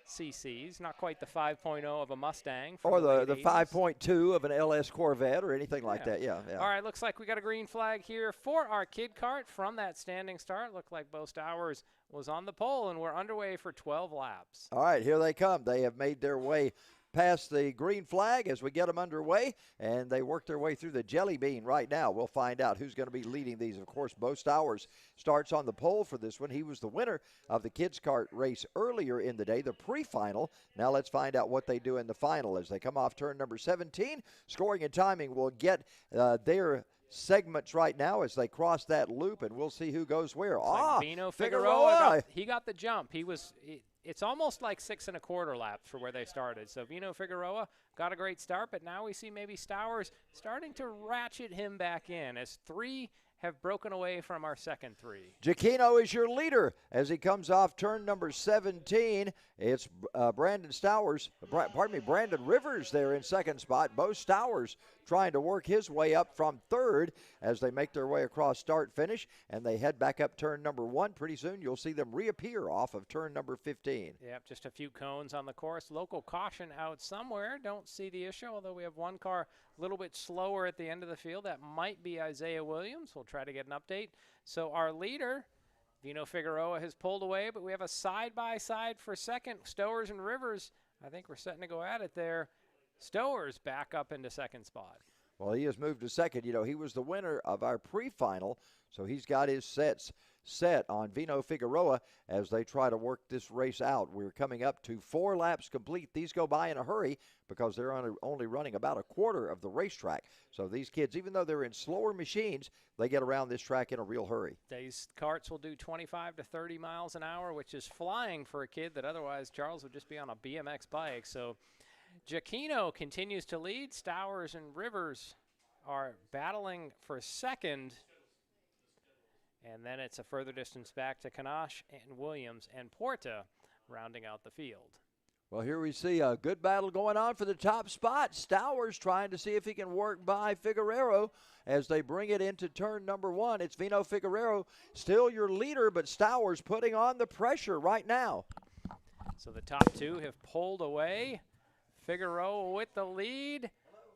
cc's. Not quite the 5.0 of a Mustang. Or the late 5.2 of an LS Corvette or anything like that. Yeah. All right, looks like we got a green flag here for our kid kart from that standing start. Looked like Bo Stowers was on the pole, and we're underway for 12 laps. All right, here they come. They have made their way past the green flag as we get them underway, and they work their way through the jelly bean right now. We'll find out who's going to be leading these. Of course, Bo Stowers starts on the pole for this one. He was the winner of the kids kart race earlier in the day, the pre-final. Now let's find out what they do in the final as they come off turn number 17. Scoring and timing will get their segments right now as they cross that loop, and we'll see who goes where. Like Vino Figueroa he got the jump. It's almost like 6 1/4 laps for where they started. So Vino Figueroa got a great start, but now we see maybe Stowers starting to ratchet him back in as 3 have broken away from our second 3. Giacchino is your leader as he comes off turn number 17. It's Brandon Rivers there in second spot. Bo Stowers trying to work his way up from third as they make their way across start-finish, and they head back up turn number 1. Pretty soon you'll see them reappear off of turn number 15. Yep, just a few cones on the course. Local caution out somewhere. Don't see the issue, although we have one car a little bit slower at the end of the field. That might be Isaiah Williams. We'll try to get an update. So our leader, Vino Figueroa, has pulled away, but we have a side-by-side for second. Stowers and Rivers, I think we're setting to go at it there. Stowers back up into second spot. Well, he has moved to second. He was the winner of our pre-final, so he's got his sets set on Vino Figueroa as they try to work this race out. We're coming up to 4 laps complete. These go by in a hurry because they're only running about a quarter of the racetrack. So these kids, even though they're in slower machines, they get around this track in a real hurry. These karts will do 25 to 30 miles an hour, which is flying for a kid that otherwise Charles would just be on a BMX bike. So Giacchino continues to lead. Stowers and Rivers are battling for second. And then it's a further distance back to Kanash and Williams and Porta rounding out the field. Well, here we see a good battle going on for the top spot. Stowers trying to see if he can work by Figueroa as they bring it into turn number 1. It's Vino Figueroa, still your leader, but Stowers putting on the pressure right now. So the top 2 have pulled away. Figueroa with the lead.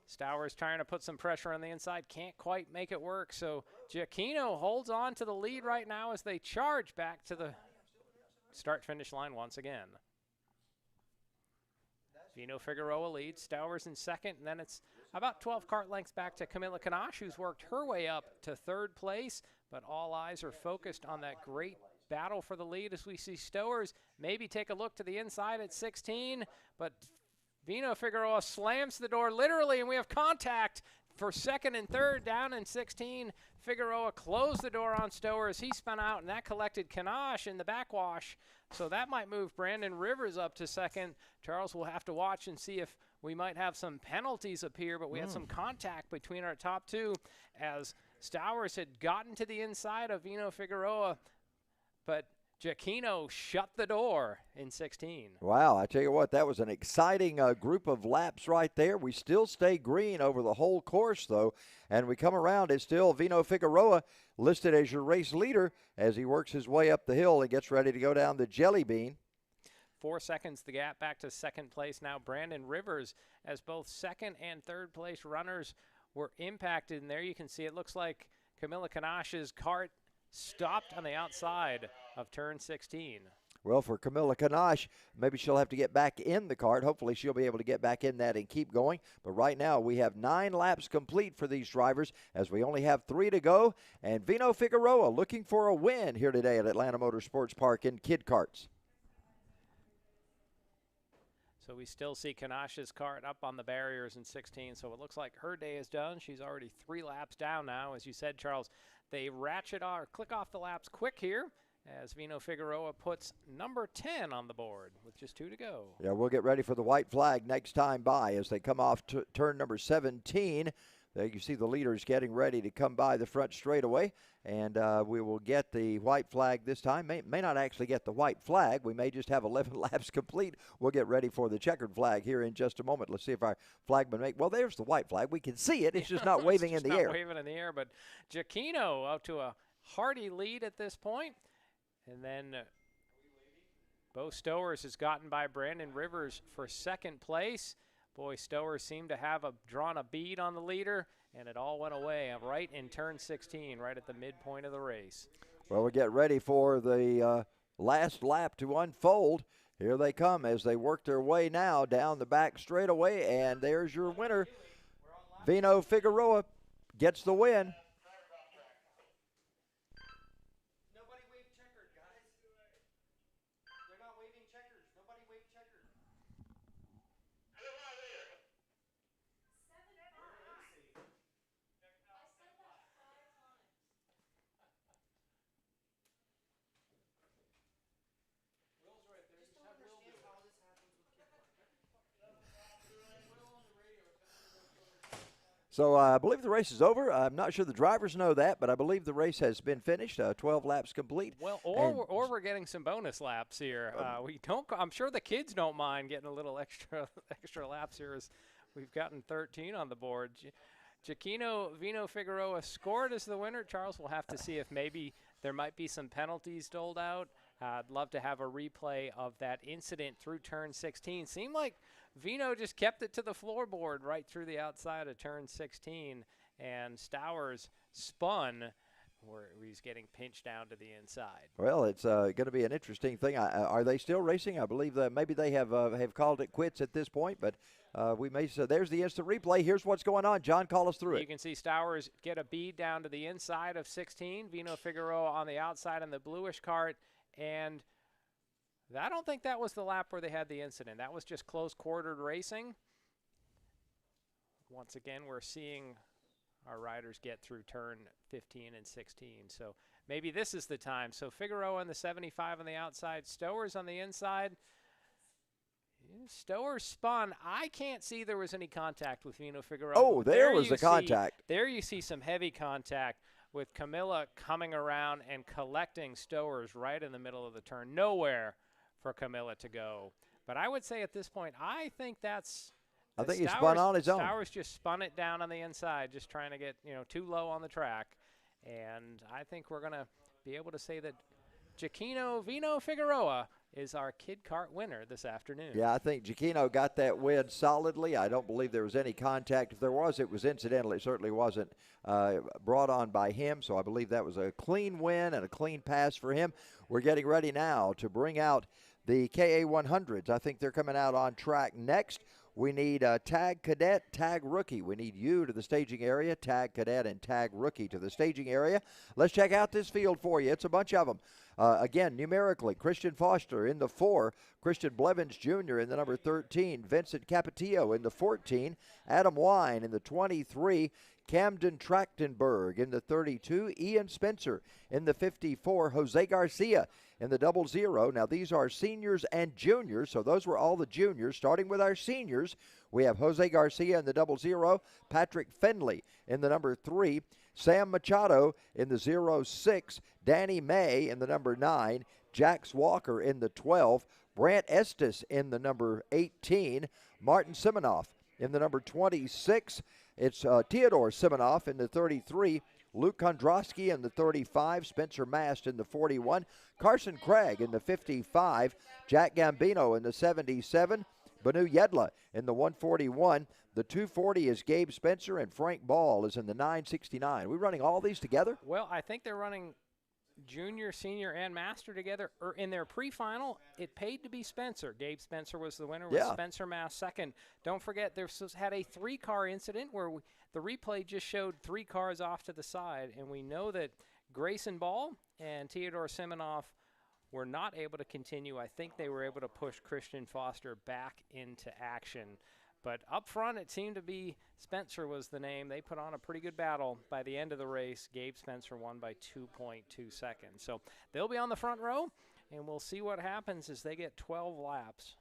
Stowers trying to put some pressure on the inside, can't quite make it work. So Giacchino holds on to the lead right now as they charge back to the start-finish line once again. Vino Figueroa leads, Stowers in second, and then it's about 12 kart lengths back to Camila Kanash, who's worked her way up to third place, but all eyes are focused on that great battle for the lead as we see Stowers maybe take a look to the inside at 16, but Vino Figueroa slams the door literally, and we have contact for second and third down in 16. Figueroa closed the door on Stowers. He spun out, and that collected Kanash in the backwash. So that might move Brandon Rivers up to second. Charles will have to watch and see if we might have some penalties up here, but we had some contact between our top 2 as Stowers had gotten to the inside of Vino Figueroa, but Giacchino shut the door in 16. Wow, I tell you what, that was an exciting group of laps right there. We still stay green over the whole course, though, and we come around. It's still Vino Figueroa listed as your race leader as he works his way up the hill and gets ready to go down the jelly bean. 4 seconds the gap back to second place now. Brandon Rivers, as both second and third place runners were impacted, and there you can see it looks like Camila Kanash's kart stopped on the outside of turn 16. Well, for Camilla Kanash, maybe she'll have to get back in the cart. Hopefully she'll be able to get back in that and keep going. But right now we have 9 laps complete for these drivers as we only have 3 to go. And Vino Figueroa looking for a win here today at Atlanta Motorsports Park in Kid Karts. So we still see Kanash's cart up on the barriers in 16, so it looks like her day is done. She's already 3 laps down now. As you said, Charles, they ratchet or click off the laps quick here as Vino Figueroa puts number 10 on the board with just 2 to go. Yeah, we'll get ready for the white flag next time by as they come off turn number 17. There you see the leaders getting ready to come by the front straightaway, and we will get the white flag this time. May not actually get the white flag. We may just have 11 laps complete. We'll get ready for the checkered flag here in just a moment. Let's see if our flagman well, there's the white flag. We can see it. It's just not waving in the air. Waving in the air, but Giacchino out to a hearty lead at this point. And then Bo Stowers has gotten by Brandon Rivers for second place. Boy, Stowers seemed to have drawn a bead on the leader, and it all went away right in turn 16, right at the midpoint of the race. Well, we get ready for the last lap to unfold. Here they come as they work their way now down the back straightaway, and there's your winner. Vino Figueroa gets the win. So I believe the race is over. I'm not sure the drivers know that, but I believe the race has been finished. 12 laps complete. Well, or we're getting some bonus laps here. We don't. I'm sure the kids don't mind getting a little extra laps here, as we've gotten 13 on the board. Giacchino Vino Figueroa scored as the winner. Charles will have to see if maybe there might be some penalties doled out. I'd love to have a replay of that incident through turn 16. Seemed like Vino just kept it to the floorboard right through the outside of turn 16, and Stowers spun where he's getting pinched down to the inside. Well, it's going to be an interesting thing. Are they still racing? I believe that maybe they have called it quits at this point, but we may. So there's the instant replay. Here's what's going on. John, call us through it. You can see Stowers get a bead down to the inside of 16. Vino Figueroa on the outside in the bluish cart, and I don't think that was the lap where they had the incident. That was just close-quartered racing. Once again, we're seeing our riders get through turn 15 and 16. So maybe this is the time. So Figueroa on the 75 on the outside, Stowers on the inside. Stowers spun. I can't see there was any contact with Vino Figueroa. Oh, there was the contact. There you see some heavy contact with Camilla coming around and collecting Stowers right in the middle of the turn. Nowhere for Camilla to go. But I would say at this point, I think that's... I think he spun on his own. Stowers just spun it down on the inside, just trying to get, too low on the track. And I think we're going to be able to say that Giacchino Vino Figueroa is our Kid Kart winner this afternoon. Yeah, I think Giacchino got that win solidly. I don't believe there was any contact. If there was, it was incidental. It certainly wasn't brought on by him. So I believe that was a clean win and a clean pass for him. We're getting ready now to bring out the KA100s. I think they're coming out on track next. We need tag cadet, tag rookie. We need you to the staging area, tag cadet, and tag rookie to the staging area. Let's check out this field for you. It's a bunch of them. Again, numerically, Christian Foster in the 4, Christian Blevins Jr. in the number 13, Vincent Capetillo in the 14, Adam Wine in the 23, Camden Trachtenberg in the 32, Ian Spencer in the 54, Jose Garcia in the 00. Now, these are seniors and juniors, so those were all the juniors. Starting with our seniors, we have Jose Garcia in the 00, Patrick Fenley in the number 3, Sam Machado in the 06, Danny May in the number 9, Jax Walker in the 12, Brant Estes in the number 18, Martin Simonoff in the number 26. It's Theodore Simonoff in the 33, Luke Kondrowski in the 35, Spencer Mast in the 41, Carson Craig in the 55, Jack Gambino in the 77, Banu Yedla in the 141. The 240 is Gabe Spencer, and Frank Ball is in the 969. Are we running all these together? Well, I think they're running Junior, Senior, and Master together in their pre-final. It paid to be Spencer. Gabe Spencer was the winner with Spencer Mass second. Don't forget, there's had a 3-car incident where the replay just showed 3 cars off to the side, and we know that Grayson Ball and Theodore Simonoff were not able to continue. I think they were able to push Christian Foster back into action. But up front, it seemed to be Spencer was the name. They put on a pretty good battle. By the end of the race, Gabe Spencer won by 2.2 seconds. So they'll be on the front row, and we'll see what happens as they get 12 laps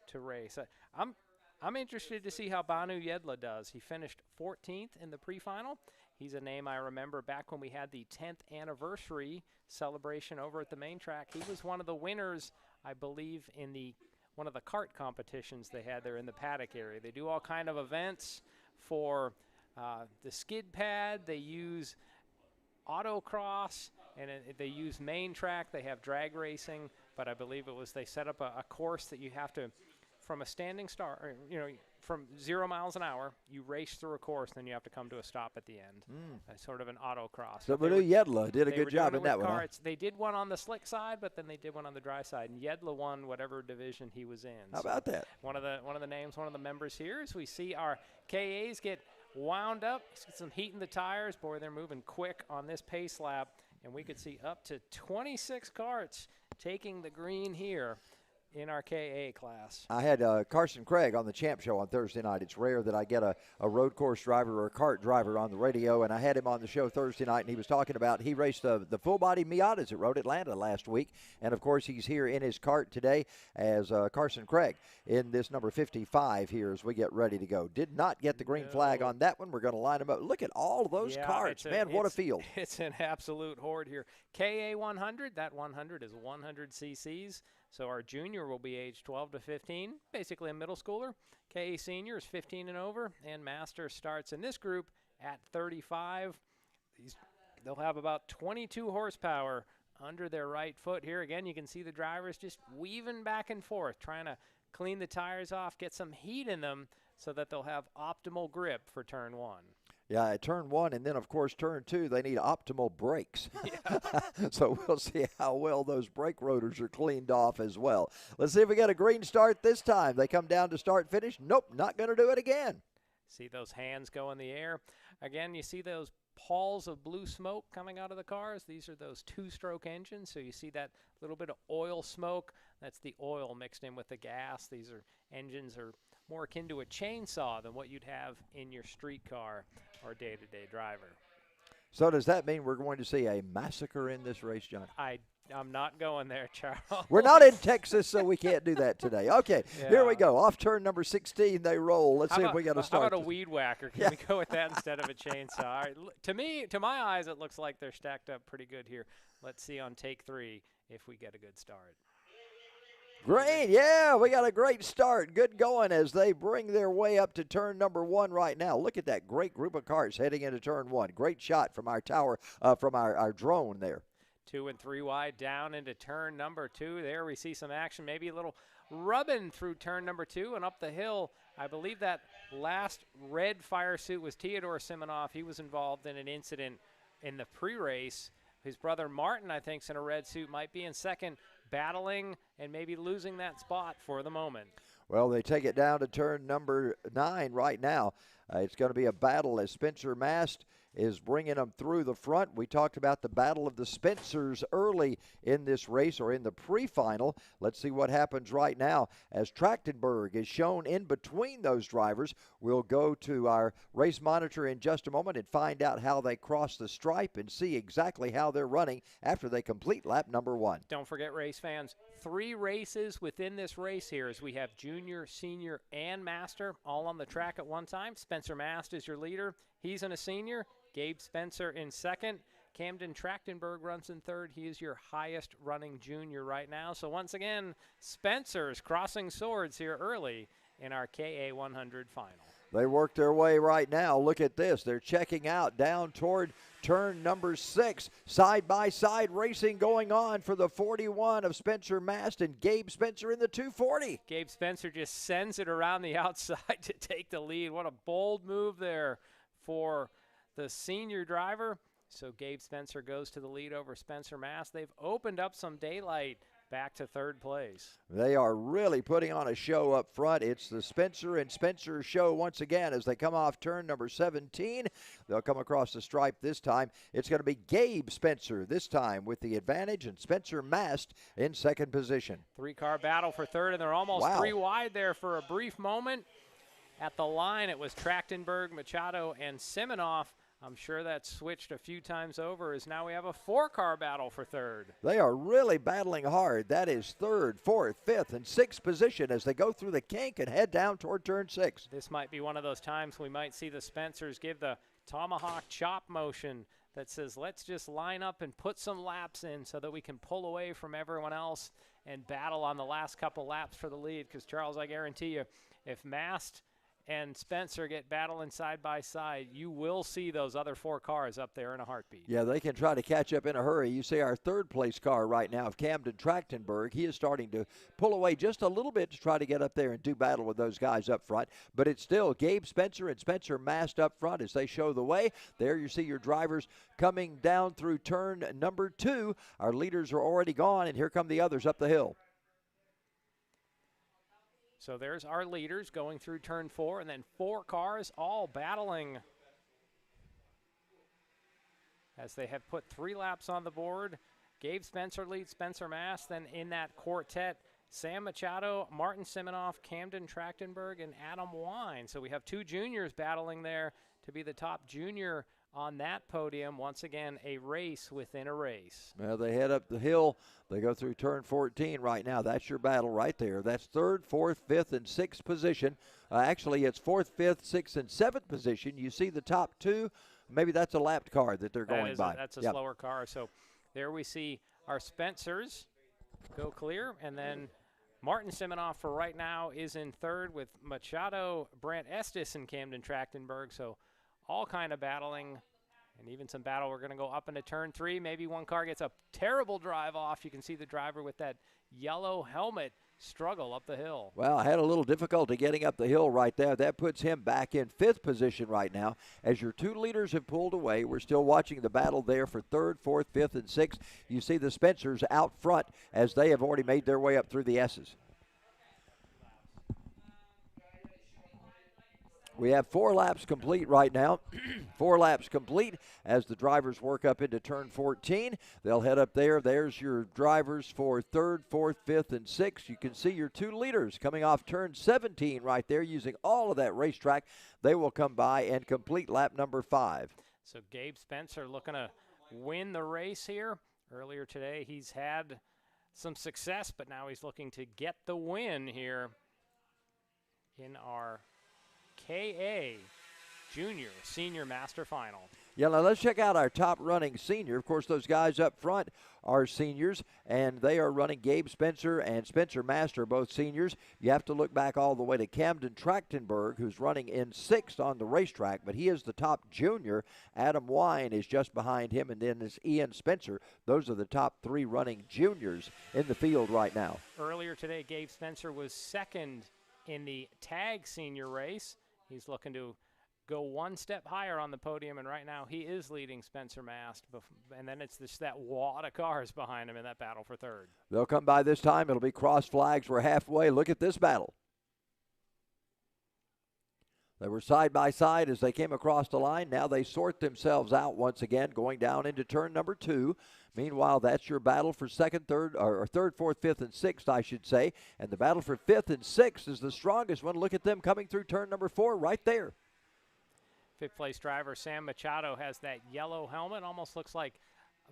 to race. I'm interested to see how Banu Yedla does. He finished 14th in the pre-final. He's a name I remember back when we had the 10th anniversary celebration over at the main track. He was one of the winners, I believe, in one of the kart competitions they had there in the paddock area. They do all kind of events for the skid pad. They use autocross, and they use main track. They have drag racing, but I believe they set up a course that you have to, from a standing start, from 0 miles an hour, you race through a course, then you have to come to a stop at the end. Sort of an autocross. So Banu Yedla did a good job in that one. Huh? They did one on the slick side, but then they did one on the dry side, and Yedla won whatever division he was in. How about that? One of the names, one of the members here, as we see our KAs get wound up, get some heat in the tires. Boy, they're moving quick on this pace lap, and we could see up to 26 karts taking the green here in our KA class. I had Carson Craig on the Champ Show on Thursday night. It's rare that I get a road course driver or a kart driver on the radio, and I had him on the show Thursday night, and he was talking about he raced the full-body Miatas at Road Atlanta last week, and, of course, he's here in his kart today as Carson Craig in this number 55 here as we get ready to go. Did not get the green flag on that one. We're going to line him up. Look at all those karts. Man, what a field. It's an absolute horde here. KA 100, that 100 is 100 cc's. So our junior will be age 12 to 15, basically a middle schooler. KA senior is 15 and over, and master starts in this group at 35. They'll have about 22 horsepower under their right foot here. Again, you can see the drivers just weaving back and forth, trying to clean the tires off, get some heat in them so that they'll have optimal grip for turn 1. Yeah, turn 1, and then, of course, turn 2, they need optimal brakes. So we'll see how well those brake rotors are cleaned off as well. Let's see if we get a green start this time. They come down to start-finish. Nope, not going to do it again. See those hands go in the air. Again, you see those palls of blue smoke coming out of the cars. These are those 2-stroke engines, so you see that little bit of oil smoke. That's the oil mixed in with the gas. These engines are more akin to a chainsaw than what you'd have in your street car or day-to-day driver. So does that mean we're going to see a massacre in this race, John? I'm not going there, Charles. We're not in Texas, so we can't do that today. Okay, Here we go. Off turn number 16, they roll. Let's see if we got to start. How about a weed whacker? Can we go with that instead of a chainsaw? All right. To my eyes, it looks like they're stacked up pretty good here. Let's see on take 3 if we get a good start. Great, yeah, we got a great start. Good going as they bring their way up to turn number 1 right now. Look at that great group of karts heading into turn 1. Great shot from our tower, from our drone there. 2 and 3 wide down into turn number 2. There we see some action, maybe a little rubbing through turn number 2 and up the hill. I believe that last red fire suit was Theodore Simonoff. He was involved in an incident in the pre-race. His brother Martin, I think, is in a red suit, might be in second, battling and maybe losing that spot for the moment. Well, they take it down to turn number 9 right now. It's going to be a battle as Spencer Mast is bringing them through the front. We talked about the battle of the Spencers early in this race or in the pre-final. Let's see what happens right now as Trachtenberg is shown in between those drivers. We'll go to our race monitor in just a moment and find out how they cross the stripe and see exactly how they're running after they complete lap number 1. Don't forget, race fans, 3 races within this race here as we have junior, senior, and master all on the track at one time. Spencer Mast is your leader. He's in a senior. Gabe Spencer in second. Camden Trachtenberg runs in third. He is your highest running junior right now. So once again, Spencer's crossing swords here early in our KA 100 final. They work their way right now. Look at this. They're checking out down toward turn number 6. Side-by-side racing going on for the 41 of Spencer Mast and Gabe Spencer in the 240. Gabe Spencer just sends it around the outside to take the lead. What a bold move there for the senior driver. So Gabe Spencer goes to the lead over Spencer Mass. They've opened up some daylight back to third place. They are really putting on a show up front. It's the Spencer and Spencer show once again as they come off turn number 17. They'll come across the stripe this time. It's going to be Gabe Spencer this time with the advantage, and Spencer Mast in second position. 3-car battle for third, and they're almost three wide there for a brief moment. At the line, it was Trachtenberg, Machado, and Simonoff. I'm sure that switched a few times over as now we have a 4-car battle for third. They are really battling hard. That is third, fourth, fifth, and sixth position as they go through the kink and head down toward turn 6. This might be one of those times we might see the Spencers give the tomahawk chop motion that says, let's just line up and put some laps in so that we can pull away from everyone else and battle on the last couple laps for the lead. Because, Charles, I guarantee you, if Mast and Spencer get battling side by side, you will see those other 4 cars up there in a heartbeat. Yeah, they can try to catch up in a hurry. You see our third place car right now of Camden Trachtenberg. He is starting to pull away just a little bit to try to get up there and do battle with those guys up front. But it's still Gabe Spencer and Spencer Mast up front as they show the way. There you see your drivers coming down through turn number 2. Our leaders are already gone, and here come the others up the hill. So there's our leaders going through turn 4, and then 4 cars all battling as they have put 3 laps on the board. Gabe Spencer leads Spencer Mast. Then in that quartet, Sam Machado, Martin Simonoff, Camden Trachtenberg, and Adam Wine. So we have 2 juniors battling there to be the top junior on that podium. Once again, a race within a race. Well, they head up the hill. They go through turn 14 right now. That's your battle right there. That's third, fourth, fifth, and sixth position. Actually, it's fourth, fifth, sixth, and seventh position. You see the top 2. Maybe that's a lapped car that they're going by. That's a slower car. So there we see our Spencers go clear, and then Martin Simonoff for right now is in third with Machado, Brant Estes, and Camden Trachtenberg. So all kind of battling, and even some battle. We're going to go up into turn 3. Maybe one car gets a terrible drive off. You can see the driver with that yellow helmet struggle up the hill. Well, I had a little difficulty getting up the hill right there. That puts him back in 5th position right now. As your 2 leaders have pulled away, we're still watching the battle there for 3rd, 4th, 5th, and 6th. You see the Spencers out front as they have already made their way up through the S's. We have 4 laps complete right now. 4 laps complete as the drivers work up into turn 14. They'll head up there. There's your drivers for 3rd, 4th, 5th, and 6th. You can see your 2 leaders coming off turn 17 right there using all of that racetrack. They will come by and complete lap number 5. So Gabe Spencer looking to win the race here. Earlier today he's had some success, but now he's looking to get the win here in our KA Junior Senior Master Final. Yeah, now let's check out our top running senior. Of course, those guys up front are seniors, and they are running. Gabe Spencer and Spencer Master, both seniors. You have to look back all the way to Camden Trachtenberg, who's running in 6th on the racetrack, but he is the top junior. Adam Wine is just behind him, and then is Ian Spencer. Those are the top 3 running juniors in the field right now. Earlier today, Gabe Spencer was 2nd in the tag senior race. He's looking to go one step higher on the podium, and right now he is leading Spencer Mast. And then it's just that wad of cars behind him in that battle for 3rd. They'll come by this time. It'll be cross flags. We're halfway. Look at this battle. They were side by side as they came across the line. Now they sort themselves out once again, going down into turn number 2. Meanwhile, that's your battle for 2nd, 3rd, or 3rd, 4th, 5th, and 6th, I should say. And the battle for 5th and 6th is the strongest one. Look at them coming through turn number 4 right there. 5th place driver Sam Machado has that yellow helmet. Almost looks like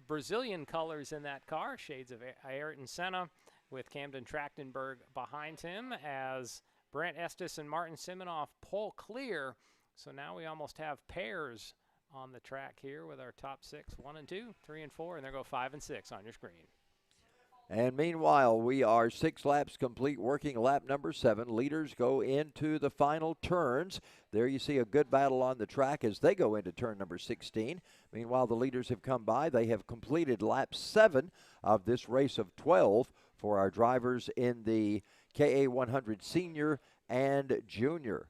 Brazilian colors in that car. Shades of Ayrton Senna with Camden Trachtenberg behind him as Brant Estes and Martin Simonoff pull clear. So now we almost have pairs on the track here with our top 6, 1 and 2, 3 and 4, and there go 5 and 6 on your screen. And meanwhile, we are 6 laps complete, working lap number 7. Leaders go into the final turns. There you see a good battle on the track as they go into turn number 16. Meanwhile, the leaders have come by. They have completed lap 7 of this race of 12 for our drivers in the KA 100 Senior and Junior.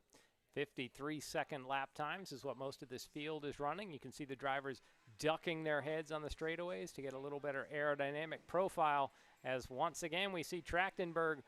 53-second lap times is what most of this field is running. You can see the drivers ducking their heads on the straightaways to get a little better aerodynamic profile, as once again we see Trachtenberg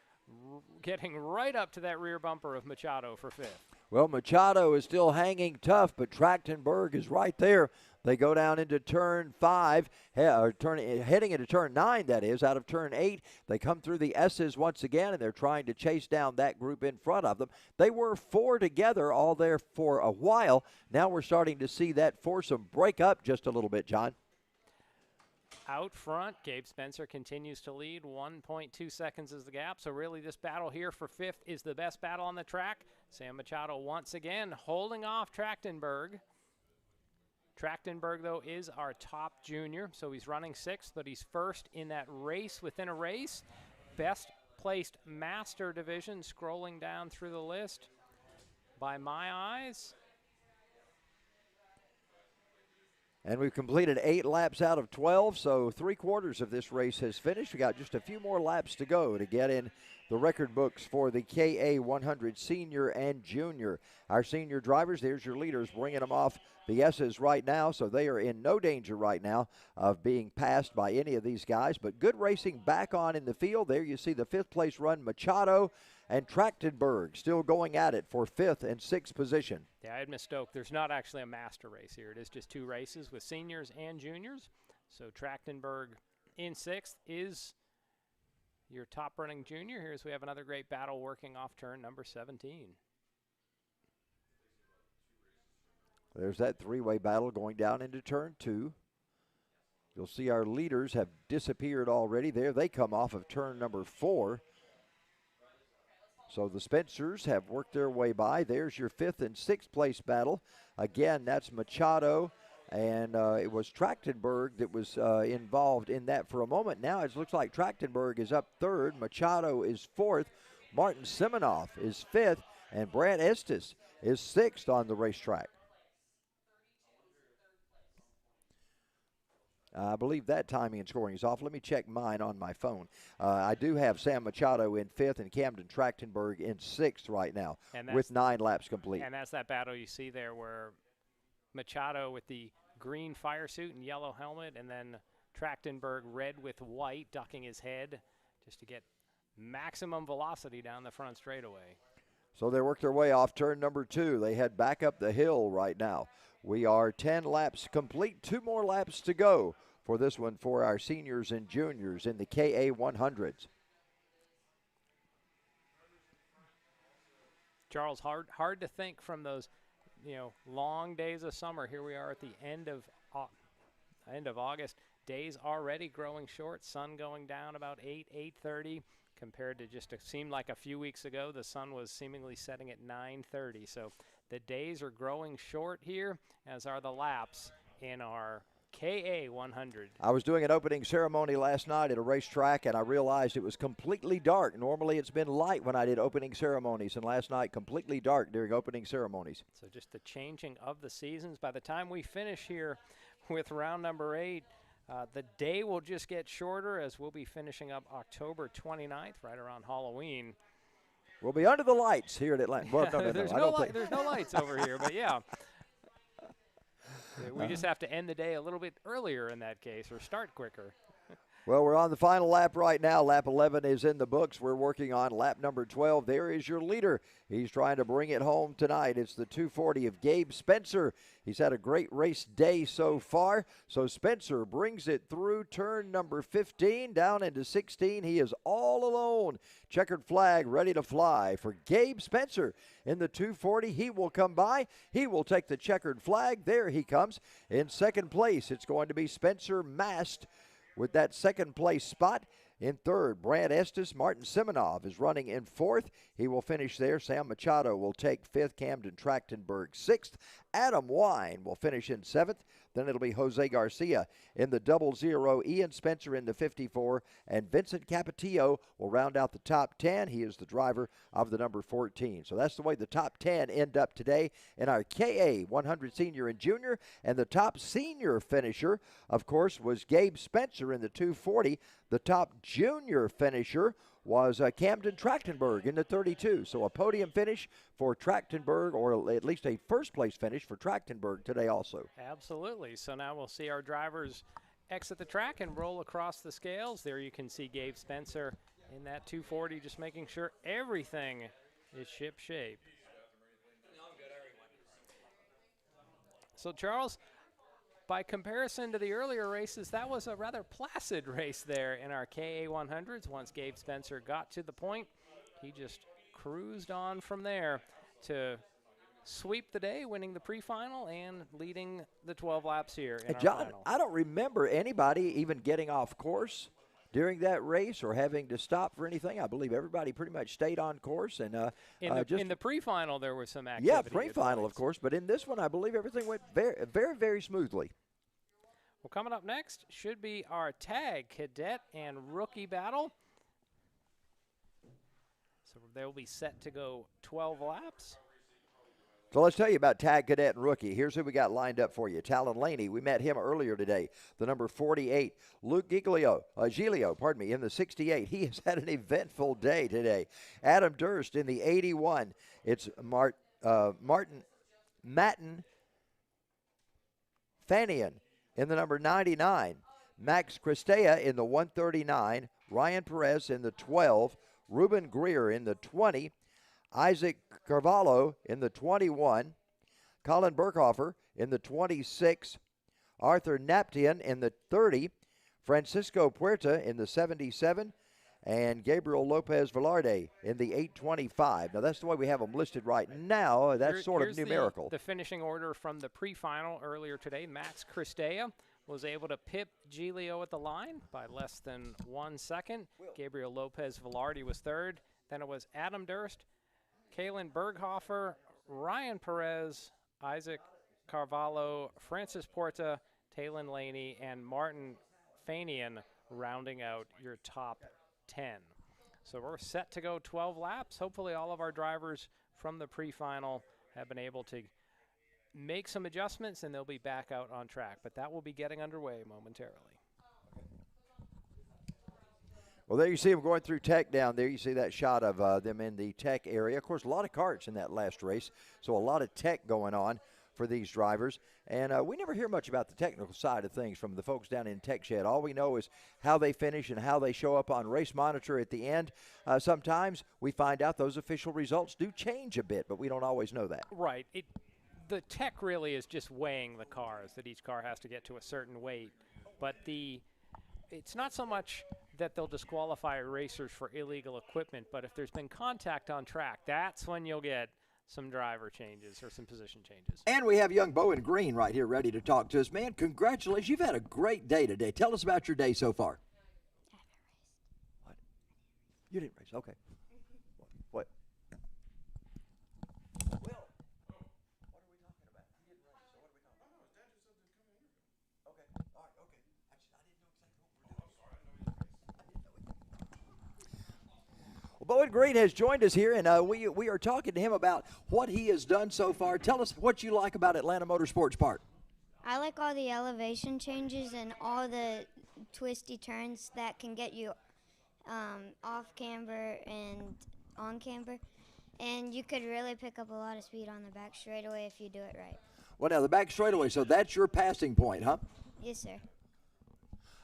getting right up to that rear bumper of Machado for 5th. Well, Machado is still hanging tough, but Trachtenberg is right there. They go down into turn 5, heading into turn 9, that is, out of turn 8. They come through the S's once again, and they're trying to chase down that group in front of them. They were 4 together all there for a while. Now we're starting to see that foursome break up just a little bit, John. Out front, Gabe Spencer continues to lead. 1.2 seconds is the gap. So really this battle here for 5th is the best battle on the track. Sam Machado once again holding off Trachtenberg. Trachtenberg, though, is our top junior. So he's running 6th, but he's 1st in that race within a race. Best placed master division, scrolling down through the list. By my eyes, and we've completed 8 laps out of 12, so 3/4 of this race has finished. We got just a few more laps to go to get in the record books for the KA 100 Senior and Junior. Our senior drivers, there's your leaders, bringing them off the S's right now, so they are in no danger right now of being passed by any of these guys. But good racing back on in the field. There you see the 5th place run, Machado and Trachtenberg still going at it for 5th and 6th position. yeah, I had misspoke. There's not actually a master race here. It is just 2 races with seniors and juniors. So Trachtenberg in 6th is your top running junior. Here's we have another great battle working off turn number 17. There's that 3-way battle going down into turn 2. You'll see our leaders have disappeared already. There they come off of turn number 4. So the Spencers have worked their way by. There's your 5th and 6th place battle. Again, that's Machado, and it was Trachtenberg that was involved in that for a moment. Now it looks like Trachtenberg is up 3rd. Machado is 4th. Martin Simonoff is 5th, and Brad Estes is 6th on the racetrack. I believe that timing and scoring is off. Let me check mine on my phone. I do have Sam Machado in 5th and Camden Trachtenberg in 6th right now with 9 laps complete. And that's that battle you see there where Machado with the green fire suit and yellow helmet, and then Trachtenberg red with white, ducking his head just to get maximum velocity down the front straightaway. So they work their way off turn number 2. They head back up the hill right now. We are 10 laps complete, 2 more laps to go for this one for our seniors and juniors in the KA 100s. Charles, hard to think from those, long days of summer. Here we are at the end of August. Days already growing short, sun going down about 8:30 compared to just seemed like a few weeks ago the sun was seemingly setting at 9:30. So the days are growing short here, as are the laps in our KA 100. I was doing an opening ceremony last night at a racetrack, and I realized it was completely dark. Normally it's been light when I did opening ceremonies, and last night completely dark during opening ceremonies. So just the changing of the seasons. By the time we finish here with round number 8, the day will just get shorter, as we'll be finishing up October 29th, right around Halloween. We'll be under the lights here at Atlanta. Well, no, there's no lights over here, but yeah. We just have to end the day a little bit earlier in that case, or start quicker. Well, we're on the final lap right now. Lap 11 is in the books. We're working on lap number 12. There is your leader. He's trying to bring it home tonight. It's the 240 of Gabe Spencer. He's had a great race day so far. So Spencer brings it through turn number 15 down into 16. He is all alone. Checkered flag ready to fly for Gabe Spencer in the 240. He will come by. He will take the checkered flag. There he comes. In second place, it's going to be Spencer Mast with that second place spot. In third, Brad Estes. Martin Simonoff is running in 4th. He will finish there. Sam Machado will take 5th. Camden Trachtenberg 6th. Adam Wine will finish in 7th. Then it'll be Jose Garcia in the 00. Ian Spencer in the 54. And Vincent Capetillo will round out the top 10. He is the driver of the number 14. So that's the way the top 10 end up today in our KA 100 Senior and Junior. And the top senior finisher, of course, was Gabe Spencer in the 240. The top junior finisher was Camden Trachtenberg in the 32. So a podium finish for Trachtenberg, or at least a first-place finish for Trachtenberg today also. Absolutely. So now we'll see our drivers exit the track and roll across the scales. There you can see Gabe Spencer in that 240, just making sure everything is ship shape. So Charles, by comparison to the earlier races, that was a rather placid race there in our KA100s. Once Gabe Spencer got to the point, he just cruised on from there to sweep the day, winning the pre-final and leading the 12 laps here in our John, final. I don't remember anybody even getting off course during that race or having to stop for anything. I believe everybody pretty much stayed on course. And in the pre-final, there was some activity. Yeah, pre-final, of course. But in this one, I believe everything went very, very, very smoothly. Well, coming up next should be our tag cadet and rookie battle. So they'll be set to go 12 laps. So let's tell you about tag cadet and rookie. Here's who we got lined up for you. Talon Laney, we met him earlier today. The number 48. Luke Giglio, in the 68. He has had an eventful day today. Adam Durst in the 81. It's Matten Fanian in the number 99. Max Cristea in the 139. Ryan Perez in the 12. Ruben Greer in the 20. Isaac Carvalho in the 21. Colin Berghofer in the 26. Arthur Naptian in the 30. Francisco Puerta in the 77. And Gabriel Lopez Velarde in the 825. Now, that's the way we have them listed right now. That's sort of numerical. The finishing order from the pre-final earlier today. Max Cristea was able to pip Giglio at the line by less than 1 second. Gabriel Lopez Velarde was third. Then it was Adam Durst, Kalen Berghofer, Ryan Perez, Isaac Carvalho, Francis Porta, Talon Laney, and Martin Fanian rounding out your top 10. So we're set to go 12 laps. Hopefully all of our drivers from the pre-final have been able to make some adjustments and they'll be back out on track. But that will be getting underway momentarily. Well, there you see them going through tech down there. You see that shot of them in the tech area. Of course, a lot of karts in that last race, so a lot of tech going on for these drivers. And we never hear much about the technical side of things from the folks down in Tech Shed. All we know is how they finish and how they show up on Race Monitor at the end. Sometimes we find out those official results do change a bit, but we don't always know that. Right. The tech really is just weighing the cars, that each car has to get to a certain weight. But it's not so much that they'll disqualify racers for illegal equipment, but if there's been contact on track, that's when you'll get some driver changes or some position changes. And we have young Bowen Green right here ready to talk to us. Man, congratulations. You've had a great day today. Tell us about your day so far. I haven't raced. What? You didn't race. Okay. What? Will, what are we talking about? You didn't race, so what are we talking about? Okay. All right, okay. I didn't know exactly what we're doing. Well, Bowen Green has joined us here, and we are talking to him about what he has done so far. Tell us what you like about Atlanta Motorsports Park. I like all the elevation changes and all the twisty turns that can get you off camber and on camber. And you could really pick up a lot of speed on the back straightaway if you do it right. Well, now, the back straightaway, so that's your passing point, huh? Yes, sir.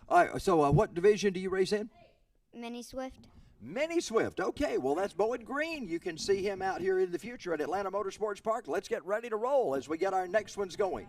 All right, so what division do you race in? Mini Swift. Mini Swift. Okay, well, that's Bowen Green. You can see him out here in the future at Atlanta Motorsports Park. Let's get ready to roll as we get our next ones going.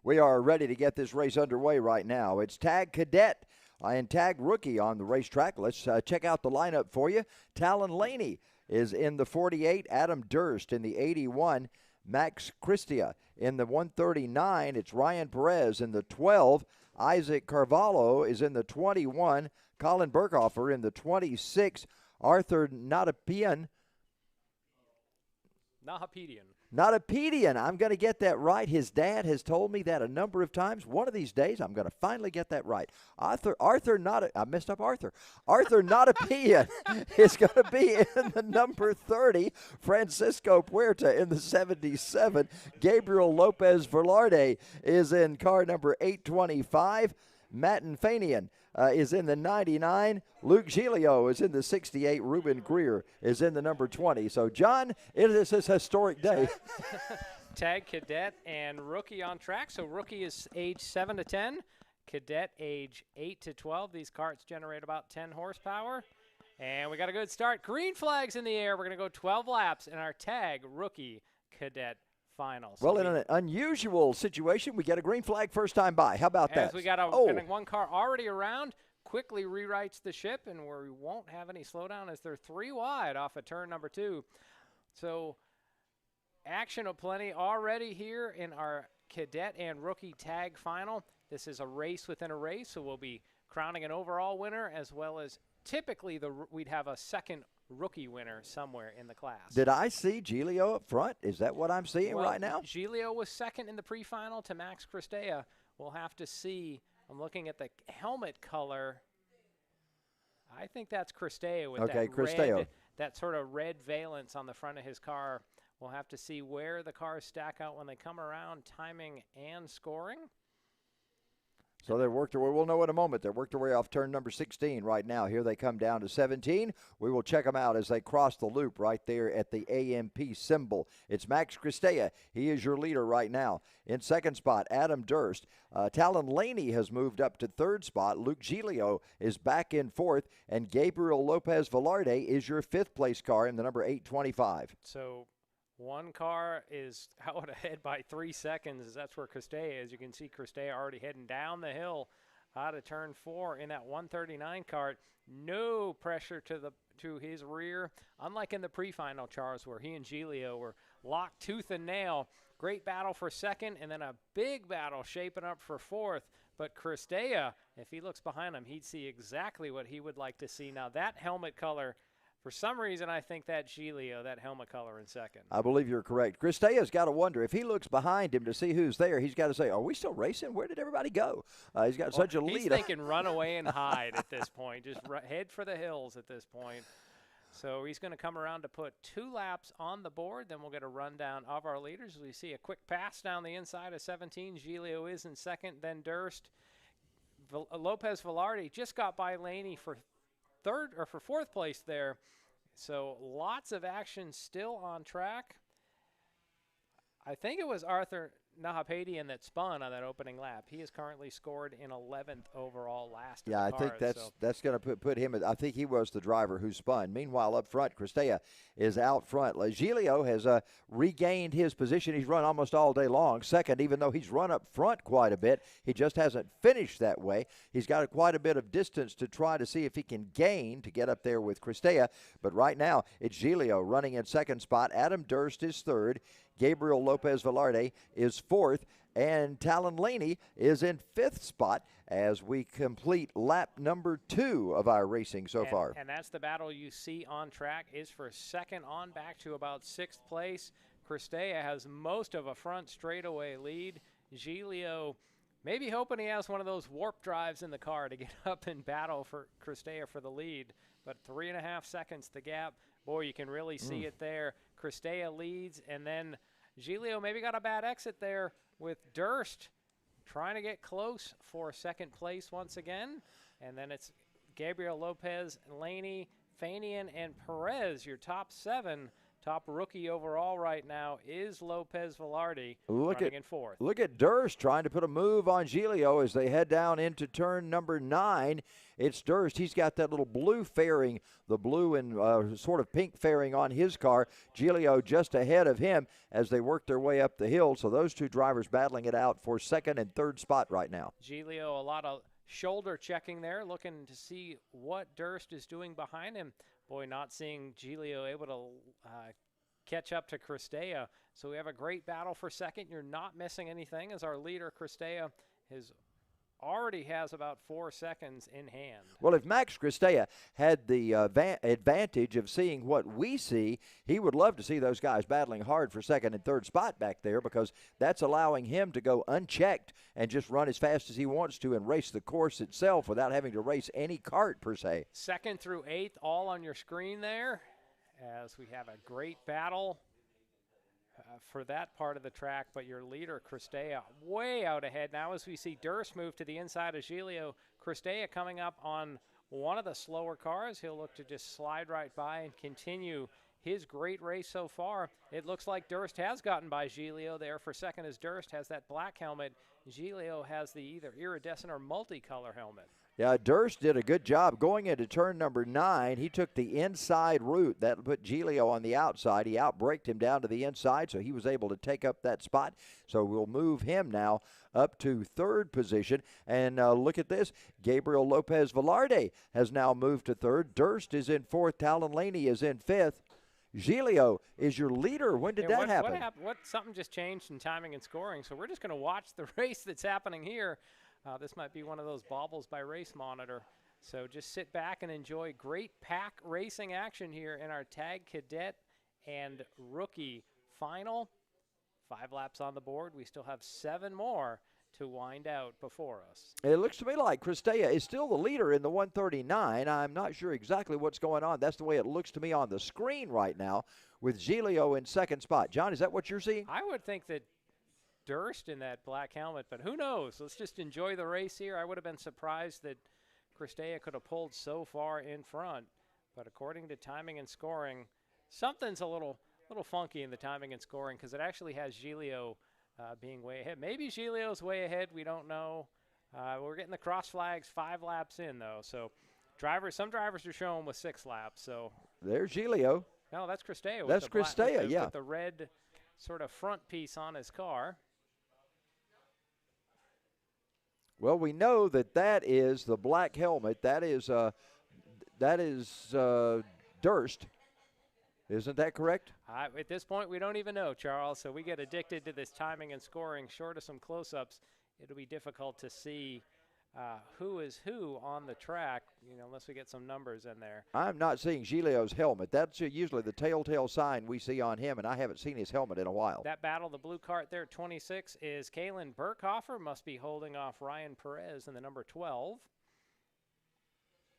We are ready to get this race underway right now. It's Tag Cadet and Tag Rookie on the racetrack. Let's check out the lineup for you. Talon Laney is in the 48, Adam Durst in the 81, Max Christia in the 139. It's Ryan Perez in the 12, Isaac Carvalho is in the 21, Colin Berghofer in the 26, Arthur Natapian. Notapedian. I'm going to get that right. His dad has told me that a number of times. One of these days, I'm going to finally get that right. I messed up Arthur. Arthur Notapian is going to be in the number 30. Francisco Puerta in the 77. Gabriel Lopez Velarde is in car number 825. Matten Fanian is in the 99. Luke Giglio is in the 68. Ruben Greer is in the number 20. So, John, it is a historic day. Tag Cadet and Rookie on track. So Rookie is age 7 to 10. Cadet age 8 to 12. These carts generate about 10 horsepower. And we got a good start. Green flags in the air. We're going to go 12 laps in our Tag Rookie Cadet final. So well, in an unusual situation, we get a green flag first time by. How about that? As we got one car already around, quickly rewrites the ship, and we won't have any slowdown as they're 3 wide off of turn number 2. So action aplenty already here in our Cadet and Rookie Tag final. This is a race within a race, so we'll be crowning an overall winner, as well as typically we'd have a second rookie winner somewhere in the class. Did I see Giglio up front? Is that what I'm seeing right now? Giglio was second in the pre-final to Max Christea. We'll have to see. I'm looking at the helmet color. I think that's Christea with that sort of red valence on the front of his car. We'll have to see where the cars stack out when they come around, timing and scoring. So they worked their way. We'll know in a moment. They worked their way off turn number 16 right now. Here they come down to 17. We will check them out as they cross the loop right there at the AMP symbol. It's Max Christea. He is your leader right now. In second spot, Adam Durst. Talon Laney has moved up to third spot. Luke Giglio is back in fourth. And Gabriel Lopez Velarde is your fifth place car in the number 825. So one car is out ahead by 3 seconds. That's where Christea is. You can see Christea already heading down the hill out of turn 4 in that 139 cart. No pressure to his rear. Unlike in the pre-final, Charles, where he and Giglio were locked tooth and nail. Great battle for second, and then a big battle shaping up for fourth. But Christea, if he looks behind him, he'd see exactly what he would like to see. Now that helmet color, for some reason, I think that Giglio, that helmet color in second. I believe you're correct. Christea's got to wonder, if he looks behind him to see who's there, he's got to say, are we still racing? Where did everybody go? He's got such a lead. He's thinking run away and hide at this point. Just head for the hills at this point. So he's going to come around to put 2 laps on the board. Then we'll get a rundown of our leaders. We see a quick pass down the inside of 17. Giglio is in second, then Durst. Lopez Velarde just got by Laney for fourth place there. So lots of action still on track. I think it was Arthur Nahapadian that spun on that opening lap. He is currently scored in 11th overall last. Yeah, I think that's going to put him. I think he was the driver who spun. Meanwhile, up front, Christea is out front. Giglio has regained his position. He's run almost all day long. Second, even though he's run up front quite a bit, he just hasn't finished that way. He's got quite a bit of distance to try to see if he can gain to get up there with Christea. But right now, it's Giglio running in second spot. Adam Durst is third. Gabriel Lopez Velarde is fourth, and Talon Laney is in fifth spot as we complete lap number 2 of our racing so far. And that's the battle you see on track is for second on back to about 6th place. Christea has most of a front straightaway lead. Giglio maybe hoping he has one of those warp drives in the car to get up and battle for Christea for the lead. But 3.5 seconds the gap. Boy, you can really see it there. Christea leads, and then Giglio maybe got a bad exit there with Durst trying to get close for second place once again. And then it's Gabriel Lopez, Laney, Fanian, and Perez, your top 7. Top rookie overall right now is Lopez Velarde Look running in fourth. Look at Durst trying to put a move on Giglio as they head down into turn number 9. It's Durst. He's got that little blue fairing, the blue and sort of pink fairing on his car. Giglio just ahead of him as they work their way up the hill. So those two drivers battling it out for second and third spot right now. Giglio, a lot of shoulder checking there, looking to see what Durst is doing behind him. Boy, not seeing Giglio able to catch up to Cristea. So we have a great battle for second. You're not missing anything as our leader, Cristea, already has about 4 seconds in hand. Well, if Max Cristea had the advantage of seeing what we see, he would love to see those guys battling hard for second and third spot back there, because that's allowing him to go unchecked and just run as fast as he wants to and race the course itself without having to race any kart per se. Second through eighth all on your screen there as we have a great battle for that part of the track, but your leader, Cristea, way out ahead. Now as we see Durst move to the inside of Giglio, Cristea coming up on one of the slower cars. He'll look to just slide right by and continue his great race so far. It looks like Durst has gotten by Giglio there for second, as Durst has that black helmet. Giglio has the either iridescent or multicolor helmet. Yeah, Durst did a good job going into turn number 9. He took the inside route. That put Giglio on the outside. He outbraked him down to the inside, so he was able to take up that spot. So we'll move him now up to third position. And look at this. Gabriel Lopez Velarde has now moved to third. Durst is in fourth. Talon Laney is in fifth. Giglio is your leader. When did that happen? Something just changed in timing and scoring, so we're just going to watch the race that's happening here. This might be one of those baubles by Race Monitor. So just sit back and enjoy great pack racing action here in our Tag Cadet and Rookie final. 5 laps on the board. We still have 7 more to wind out before us. It looks to me like Cristea is still the leader in the 139. I'm not sure exactly what's going on. That's the way it looks to me on the screen right now, with Giglio in second spot. John, is that what you're seeing? I would think that Durst in that black helmet, but who knows? Let's just enjoy the race here. I would have been surprised that Cristea could have pulled so far in front, but according to timing and scoring, something's a little funky in the timing and scoring, because it actually has Giglio being way ahead. Maybe Giglio's way ahead. We don't know. We're getting the cross flags 5 laps in, though. So some drivers are showing with 6 laps. So there's Giglio. No, that's Cristea. That's Cristea, yeah. With the red sort of front piece on his car. Well, we know that is the black helmet. That is Durst. Isn't that correct? At this point, we don't even know, Charles. So we get addicted to this timing and scoring. Short of some close-ups, it'll be difficult to see who is who on the track, unless we get some numbers in there. I'm not seeing Giglio's helmet. That's usually the telltale sign we see on him, and I haven't seen his helmet in a while. That battle, the blue cart there, 26, is Kalen Burkhofer. Must be holding off Ryan Perez in the number 12.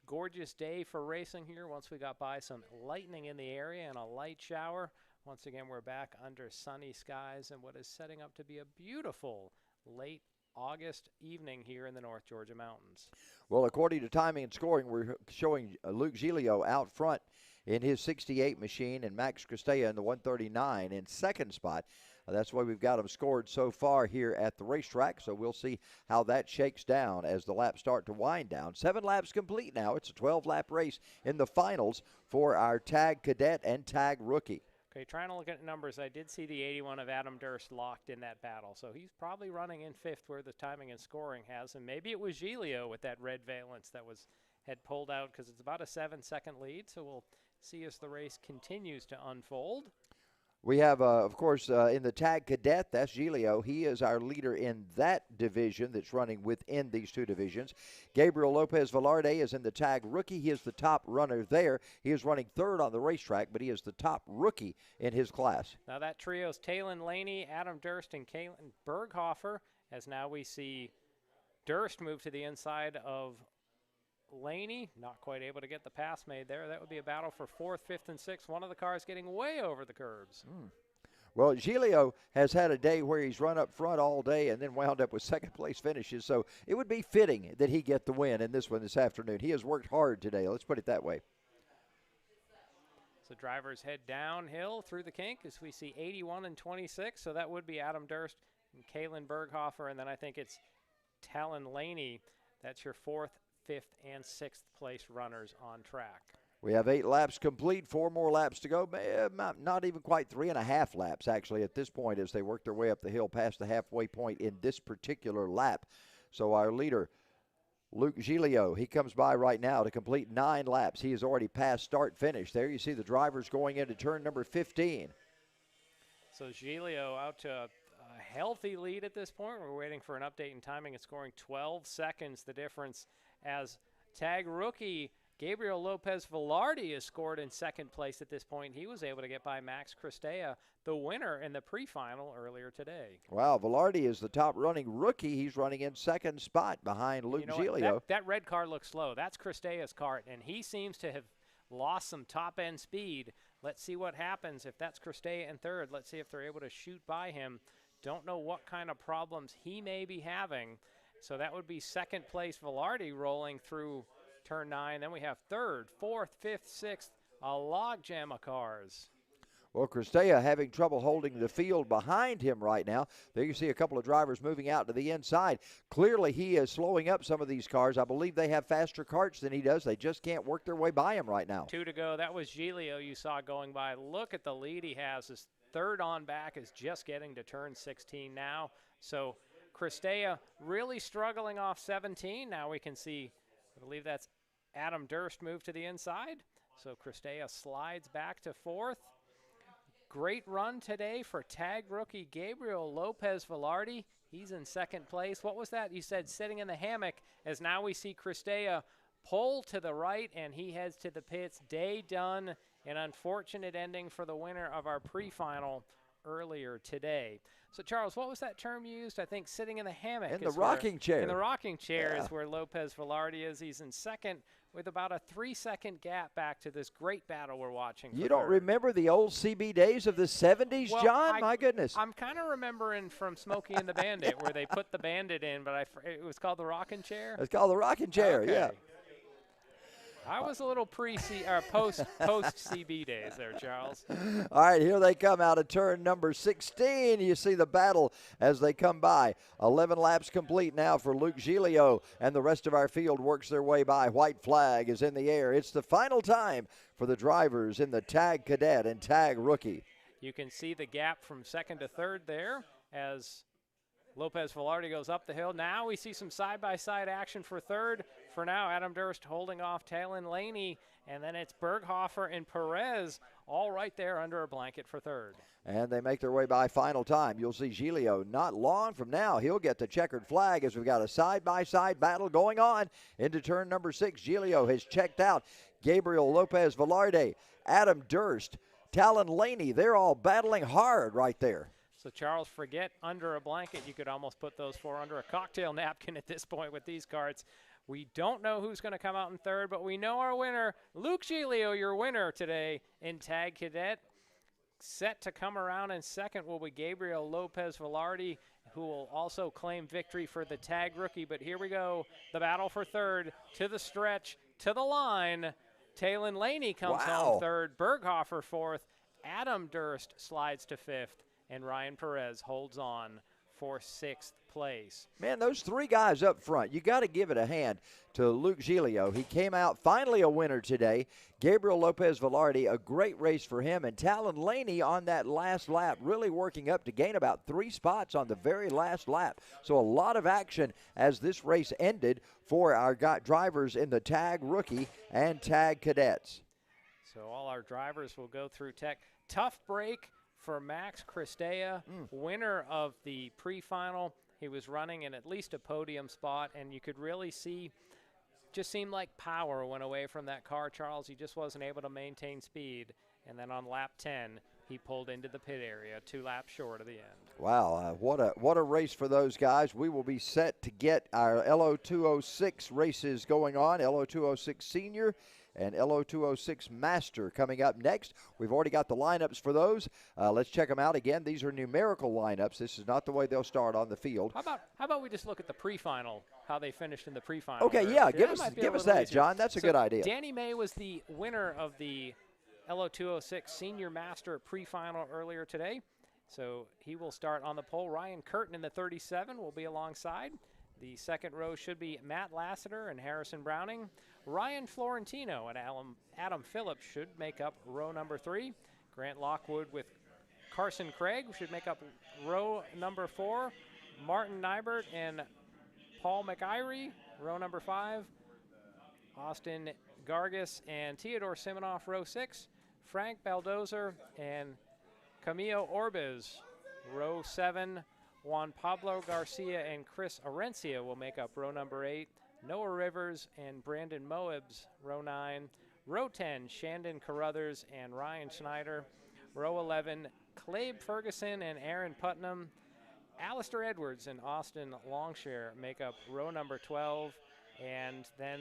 Gorgeous day for racing here once we got by some lightning in the area and a light shower. Once again, we're back under sunny skies and what is setting up to be a beautiful late August evening here in the North Georgia mountains. Well, according to timing and scoring, we're showing Luke Giglio out front in his 68 machine and Max Cristea in the 139 in second spot. That's why we've got them scored so far here at the racetrack, so we'll see how that shakes down as the laps start to wind down. 7 laps complete now. It's a 12-lap race in the finals for our Tag Cadet and Tag Rookie. Okay, trying to look at numbers, I did see the 81 of Adam Durst locked in that battle, so he's probably running in 5th where the timing and scoring has him. Maybe it was Giglio with that red valence that had pulled out, because it's about a 7-second lead, so we'll see as the race continues to unfold. We have, of course, in the Tag Cadet, that's Giglio. He is our leader in that division that's running within these 2 divisions. Gabriel Lopez Velarde is in the Tag Rookie. He is the top runner there. He is running 3rd on the racetrack, but he is the top rookie in his class. Now that trio's Talon Laney, Adam Durst, and Kalen Burghofer, as now we see Durst move to the inside of Laney, not quite able to get the pass made there. That would be a battle for 4th, 5th, and 6th. One of the cars getting way over the curbs. Well, Giglio has had a day where he's run up front all day and then wound up with 2nd place finishes, so it would be fitting that he get the win in this one this afternoon. He has worked hard today, let's put it that way. So drivers head downhill through the kink as we see 81 and 26. So that would be Adam Durst and Kaylin Berghofer. And then I think it's Talon Laney. That's your 4th, 5th, and 6th place runners on track. We have 8 laps complete, 4 more laps to go. Not even quite 3.5 laps, actually, at this point as they work their way up the hill past the halfway point in this particular lap. So our leader, Luke Giglio, he comes by right now to complete 9 laps. He has already passed start-finish. There you see the drivers going into turn number 15. So Giglio out to a healthy lead at this point. We're waiting for an update in timing. It's scoring 12 seconds, the difference, as tag rookie Gabriel Lopez Velarde is scored in 2nd place at this point. He was able to get by Max Cristea, the winner in the pre-final earlier today. Wow, Velarde is the top running rookie. He's running in 2nd spot behind Luke Giglio. That red car looks slow. That's Cristea's kart, and he seems to have lost some top-end speed. Let's see what happens if that's Cristea in 3rd. Let's see if they're able to shoot by him. Don't know what kind of problems he may be having. So that would be 2nd place Velarde rolling through turn 9. Then we have 3rd, 4th, 5th, 6th, a logjam of cars. Well, Cristea having trouble holding the field behind him right now. There you see a couple of drivers moving out to the inside. Clearly, he is slowing up some of these cars. I believe they have faster karts than he does. They just can't work their way by him right now. 2 to go. That was Giglio you saw going by. Look at the lead he has. His 3rd on back is just getting to turn 16 now. So Cristea really struggling off 17. Now we can see, I believe that's Adam Durst moved to the inside. So Cristea slides back to 4th. Great run today for tag rookie Gabriel Lopez Velarde. He's in 2nd place. What was that? You said sitting in the hammock, as now we see Cristea pull to the right, and he heads to the pits. Day done. An unfortunate ending for the winner of our pre-final earlier today. So, Charles, what was that term used? I think sitting in the hammock. In the rocking chair. In the rocking chair Yeah. is where Lopez Velarde is. He's in 2nd with about a 3-second gap back to this great battle we're watching. You don't remember the old CB days of the 70s, Well, John? My goodness. I'm kind of remembering from Smokey and the Bandit where they put the bandit in, but it was called the rocking chair. It's called the rocking chair, Okay. yeah. I was a little post CB days there, Charles. All right, here they come out of turn number 16. You see the battle as they come by. 11 laps complete now for Luke Giglio, and the rest of our field works their way by. White flag is in the air. It's the final time for the drivers in the tag cadet and tag rookie. You can see the gap from 2nd to 3rd there as Lopez Velarde goes up the hill. Now we see some side-by-side action for 3rd. For now, Adam Durst holding off Talon Laney, and then it's Berghofer and Perez all right there under a blanket for 3rd. And they make their way by final time. You'll see Giglio not long from now. He'll get the checkered flag as we've got a side-by-side battle going on into turn number 6. Giglio has checked out Gabriel Lopez Velarde, Adam Durst, Talon Laney. They're all battling hard right there. So, Charles, forget under a blanket. You could almost put those 4 under a cocktail napkin at this point with these karts. We don't know who's going to come out in 3rd, but we know our winner, Luke Giglio, your winner today in Tag Cadet. Set to come around in 2nd will be Gabriel Lopez Velarde, who will also claim victory for the tag rookie. But here we go, the battle for 3rd, to the stretch, to the line. Talon Laney comes home 3rd, Berghofer 4th, Adam Durst slides to 5th, and Ryan Perez holds on for 6th place. Man, those 3 guys up front, you got to give it a hand to Luke Giglio. He came out finally a winner today. Gabriel Lopez Velarde, a great race for him. And Talon Laney on that last lap, really working up to gain about 3 spots on the very last lap. So a lot of action as this race ended for our drivers in the tag rookie and tag cadets. So all our drivers will go through tech. Tough break for Max Cristea, winner of the pre-final. He was running in at least a podium spot, and you could really see, just seemed like power went away from that car, Charles. He just wasn't able to maintain speed. And then on lap 10, he pulled into the pit area, 2 laps short of the end. Wow, what a race for those guys. We will be set to get our Lo206 races going on, Lo206 Senior and Lo206 Master coming up next. We've already got the lineups for those. Let's check them out again. These are numerical lineups. This is not the way they'll start on the field. How about we just look at the pre-final, how they finished in the pre-final? Okay, yeah, give us that, John. That's a good idea. Danny May was the winner of the Lo206 Senior Master pre-final earlier today. So he will start on the pole. Ryan Curtin in the 37 will be alongside. The second row should be Matt Lassiter and Harrison Browning. Ryan Florentino and Adam Phillips should make up row number 3. Grant Lockwood with Carson Craig should make up row number 4. Martin Nybert and Paul McIrie, row number 5. Austin Gargis and Theodore Simonoff, row 6. Frank Baldozer and Camilo Orbez, row 7. Juan Pablo Garcia and Chris Arencia will make up row number 8. Noah Rivers and Brandon Moebs, row 9. Row 10, Shandon Carruthers and Ryan Schneider. Row 11, Clabe Ferguson and Aaron Putnam. Alistair Edwards and Austin Longshare make up row number 12. And then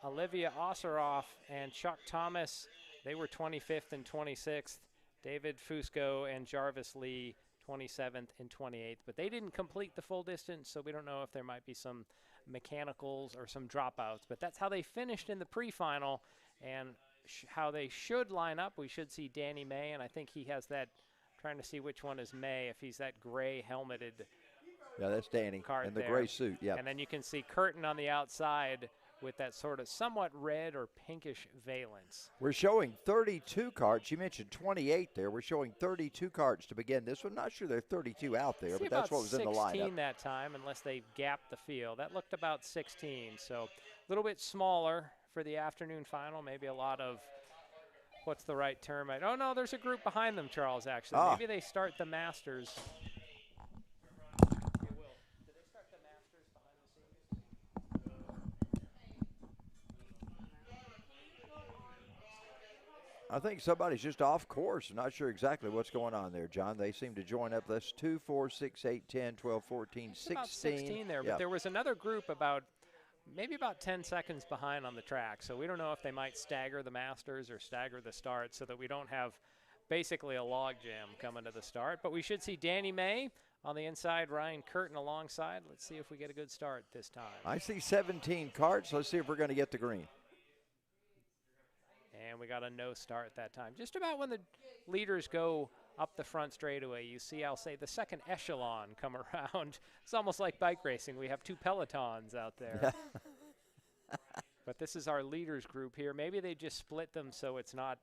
Olivia Osseroff and Chuck Thomas, they were 25th and 26th. David Fusco and Jarvis Lee, 27th and 28th, but they didn't complete the full distance, so we don't know if there might be some mechanicals or some dropouts, but that's how they finished in the pre-final, and how they should line up. We should see Danny May, and I think he has that, trying to see which one is May, if he's that gray helmeted. Yeah, that's Danny in the gray suit, yeah. And then you can see Curtin on the outside with that sort of somewhat red or pinkish valence. We're showing 32 carts. You mentioned 28 there. We're showing 32 carts to begin this one. Not sure there are 32 out there, but that's what was in the lineup. 16 that time, unless they gapped the field. That looked about 16, so a little bit smaller for the afternoon final. Maybe a lot of, what's the right term? Oh, no, there's a group behind them, Charles, actually. Maybe they start the Masters. I think somebody's just off course. I'm not sure exactly what's going on there, John. They seem to join up. That's 2, 4, 6, 8, 10, 12, 14, 16. About 16 there, but there was another group maybe about 10 seconds behind on the track. So we don't know if they might stagger the Masters or stagger the start so that we don't have basically a log jam coming to the start. But we should see Danny May on the inside, Ryan Curtin alongside. Let's see if we get a good start this time. I see 17 carts. Let's see if we're going to get the green. And we got a no start that time. Just about when the leaders go up the front straightaway, you see, I'll say, the second echelon come around. It's almost like bike racing. We have 2 pelotons out there. But this is our leaders group here. Maybe they just split them so it's not.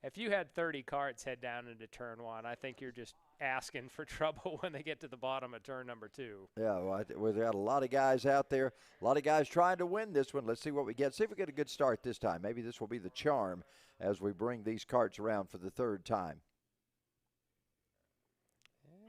If you had 30 carts head down into turn 1, I think you're just asking for trouble when they get to the bottom of turn number 2. Yeah, well, we've got a lot of guys out there, a lot of guys trying to win this one. Let's see what we get. See if we get a good start this time. Maybe this will be the charm as we bring these carts around for the 3rd time.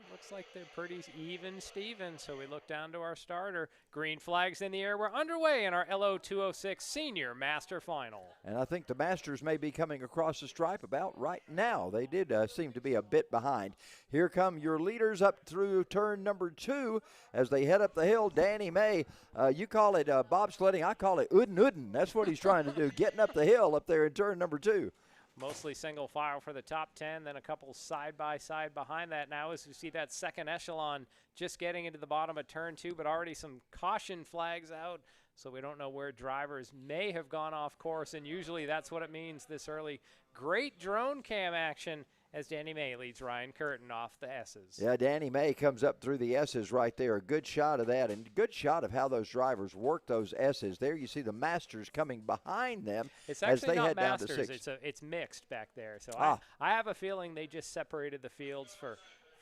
Looks like they're pretty even, Steven. So we look down to our starter. Green flags in the air. We're underway in our Lo206 Senior Master Final. And I think the Masters may be coming across the stripe about right now. They did seem to be a bit behind. Here come your leaders up through turn number 2 as they head up the hill. Danny May, you call it bobsledding. I call it udden. That's what he's trying to do, getting up the hill up there in turn number 2. Mostly single file for the top 10, then a couple side-by-side behind that now as you see that second echelon just getting into the bottom of turn 2, but already some caution flags out, so we don't know where drivers may have gone off course, and usually that's what it means this early. Great drone cam action as Danny May leads Ryan Curtin off the S's. Yeah, Danny May comes up through the S's right there. A good shot of that, and good shot of how those drivers work those S's. There you see the Masters coming behind them as they head down to 6. It's mixed back there. So I have a feeling they just separated the fields for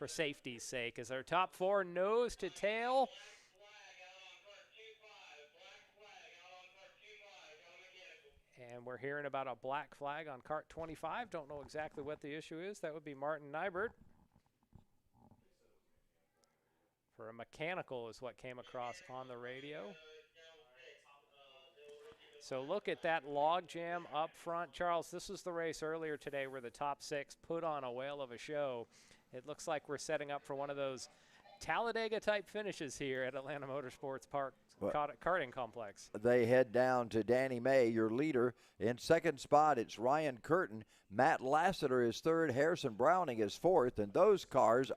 safety's sake as our top 4 nose to tail. And we're hearing about a black flag on cart 25. Don't know exactly what the issue is. That would be Martin Nybert. For a mechanical is what came across on the radio. So look at that log jam up front. Charles, this was the race earlier today where the top 6 put on a whale of a show. It looks like we're setting up for one of those Talladega-type finishes here at Atlanta Motorsports Park karting complex. They head down to Danny May, your leader. In 2nd spot, it's Ryan Curtin. Matt Lassiter is 3rd. Harrison Browning is 4th. And those carts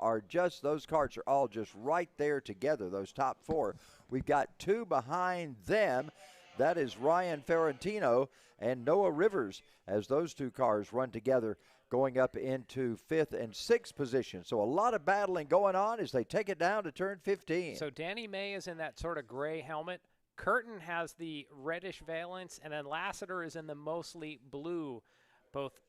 are all just right there together, those top 4. We've got 2 behind them. That is Ryan Ferrantino and Noah Rivers, as those two cars run together going up into 5th and 6th position. So a lot of battling going on as they take it down to turn 15. So Danny May is in that sort of gray helmet. Curtin has the reddish valence, and then Lassiter is in the mostly blue, both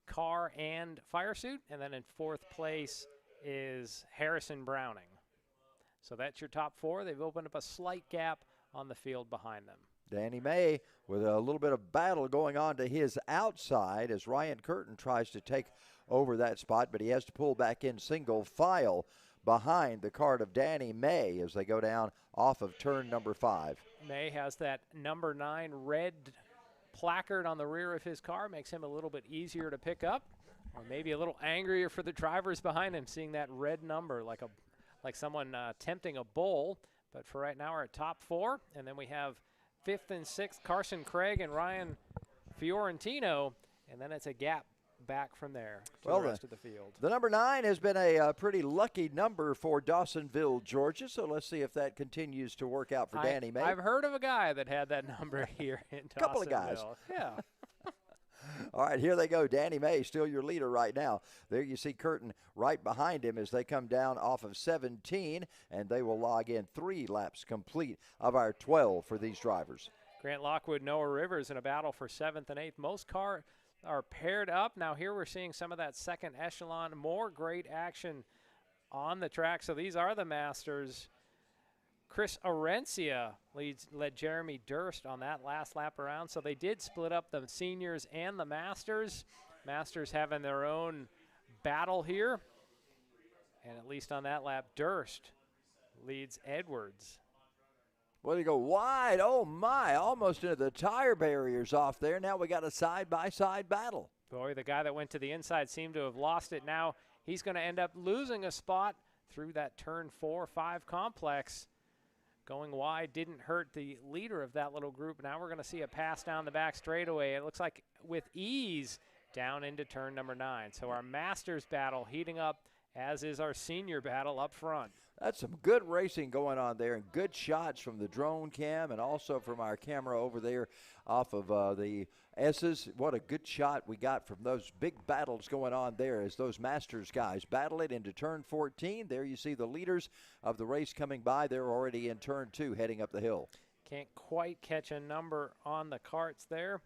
car and fire suit. And then in 4th place is Harrison Browning. So that's your top 4. They've opened up a slight gap on the field behind them. Danny May with a little bit of battle going on to his outside as Ryan Curtin tries to take over that spot, but he has to pull back in single file behind the cart of Danny May as they go down off of turn number 5. May has that number 9 red placard on the rear of his car, makes him a little bit easier to pick up, or maybe a little angrier for the drivers behind him, seeing that red number like someone tempting a bull. But for right now, we're at top 4, and then we have 5th and 6th, Carson Craig and Ryan Fiorentino, and then it's a gap back from there to the rest of the field. The number 9 has been a pretty lucky number for Dawsonville, Georgia, so let's see if that continues to work out for Danny May. I've heard of a guy that had that number here in Dawsonville. Couple of guys. Yeah. All right, here they go. Danny May, still your leader right now. There you see Curtin right behind him as they come down off of 17, and they will log in 3 laps complete of our 12 for these drivers. Grant Lockwood, Noah Rivers in a battle for 7th and 8th. Most cars are paired up. Now here we're seeing some of that second echelon, more great action on the track. So these are the Masters. Chris Orencia led Jeremy Durst on that last lap around. So they did split up the seniors and the Masters. Masters having their own battle here. And at least on that lap, Durst leads Edwards. Well, you go wide. Oh, my. Almost into the tire barriers off there. Now we got a side-by-side battle. Boy, the guy that went to the inside seemed to have lost it. Now he's going to end up losing a spot through that turn 4-5 complex. Going wide didn't hurt the leader of that little group. Now we're going to see a pass down the back straightaway. It looks like with ease down into turn number 9. So our Masters battle heating up, as is our senior battle up front. That's some good racing going on there, and good shots from the drone cam and also from our camera over there off of the S's. What a good shot we got from those big battles going on there as those Masters guys battle it into turn 14. There you see the leaders of the race coming by. They're already in turn 2 heading up the hill. Can't quite catch a number on the carts there,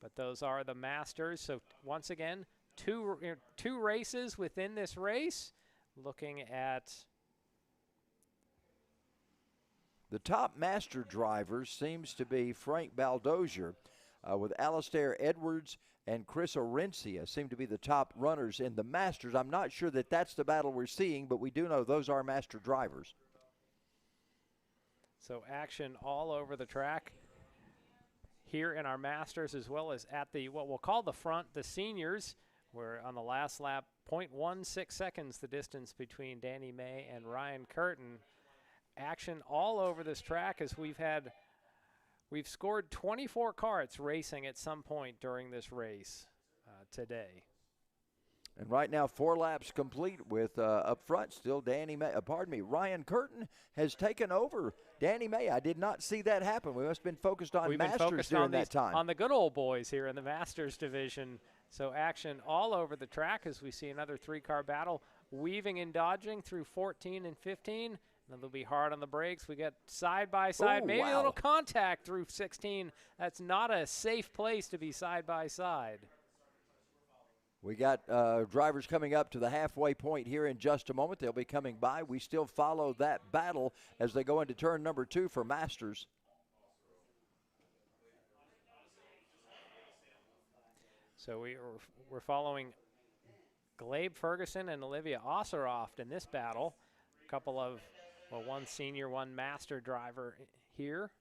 but those are the Masters. So once again, two races within this race. Looking at the top master drivers seems to be Frank Baldozier with Alistair Edwards and Chris Orencia seem to be the top runners in the Masters. I'm not sure that that's the battle we're seeing, but we do know those are master drivers. So action all over the track here in our Masters, as well as at the what we'll call the front, the seniors. We're on the last lap, 0.16 seconds the distance between Danny May and Ryan Curtin. Action all over this track as we've scored 24 carts racing at some point during this race today. And right now, 4 laps complete with up front still Ryan Curtin has taken over Danny May. I did not see that happen. We must have been focused on Masters during that time. On the good old boys here in the Masters division. So action all over the track as we see another 3-car battle, weaving and dodging through 14 and 15. And they'll be hard on the brakes. We get side-by-side, maybe a little contact through 16. That's not a safe place to be side-by-side. We got drivers coming up to the halfway point here in just a moment. They'll be coming by. We still follow that battle as they go into turn number 2 for Masters. So we're following Glabe Ferguson and Olivia Osseroft in this battle. A couple of, one senior, one master driver here.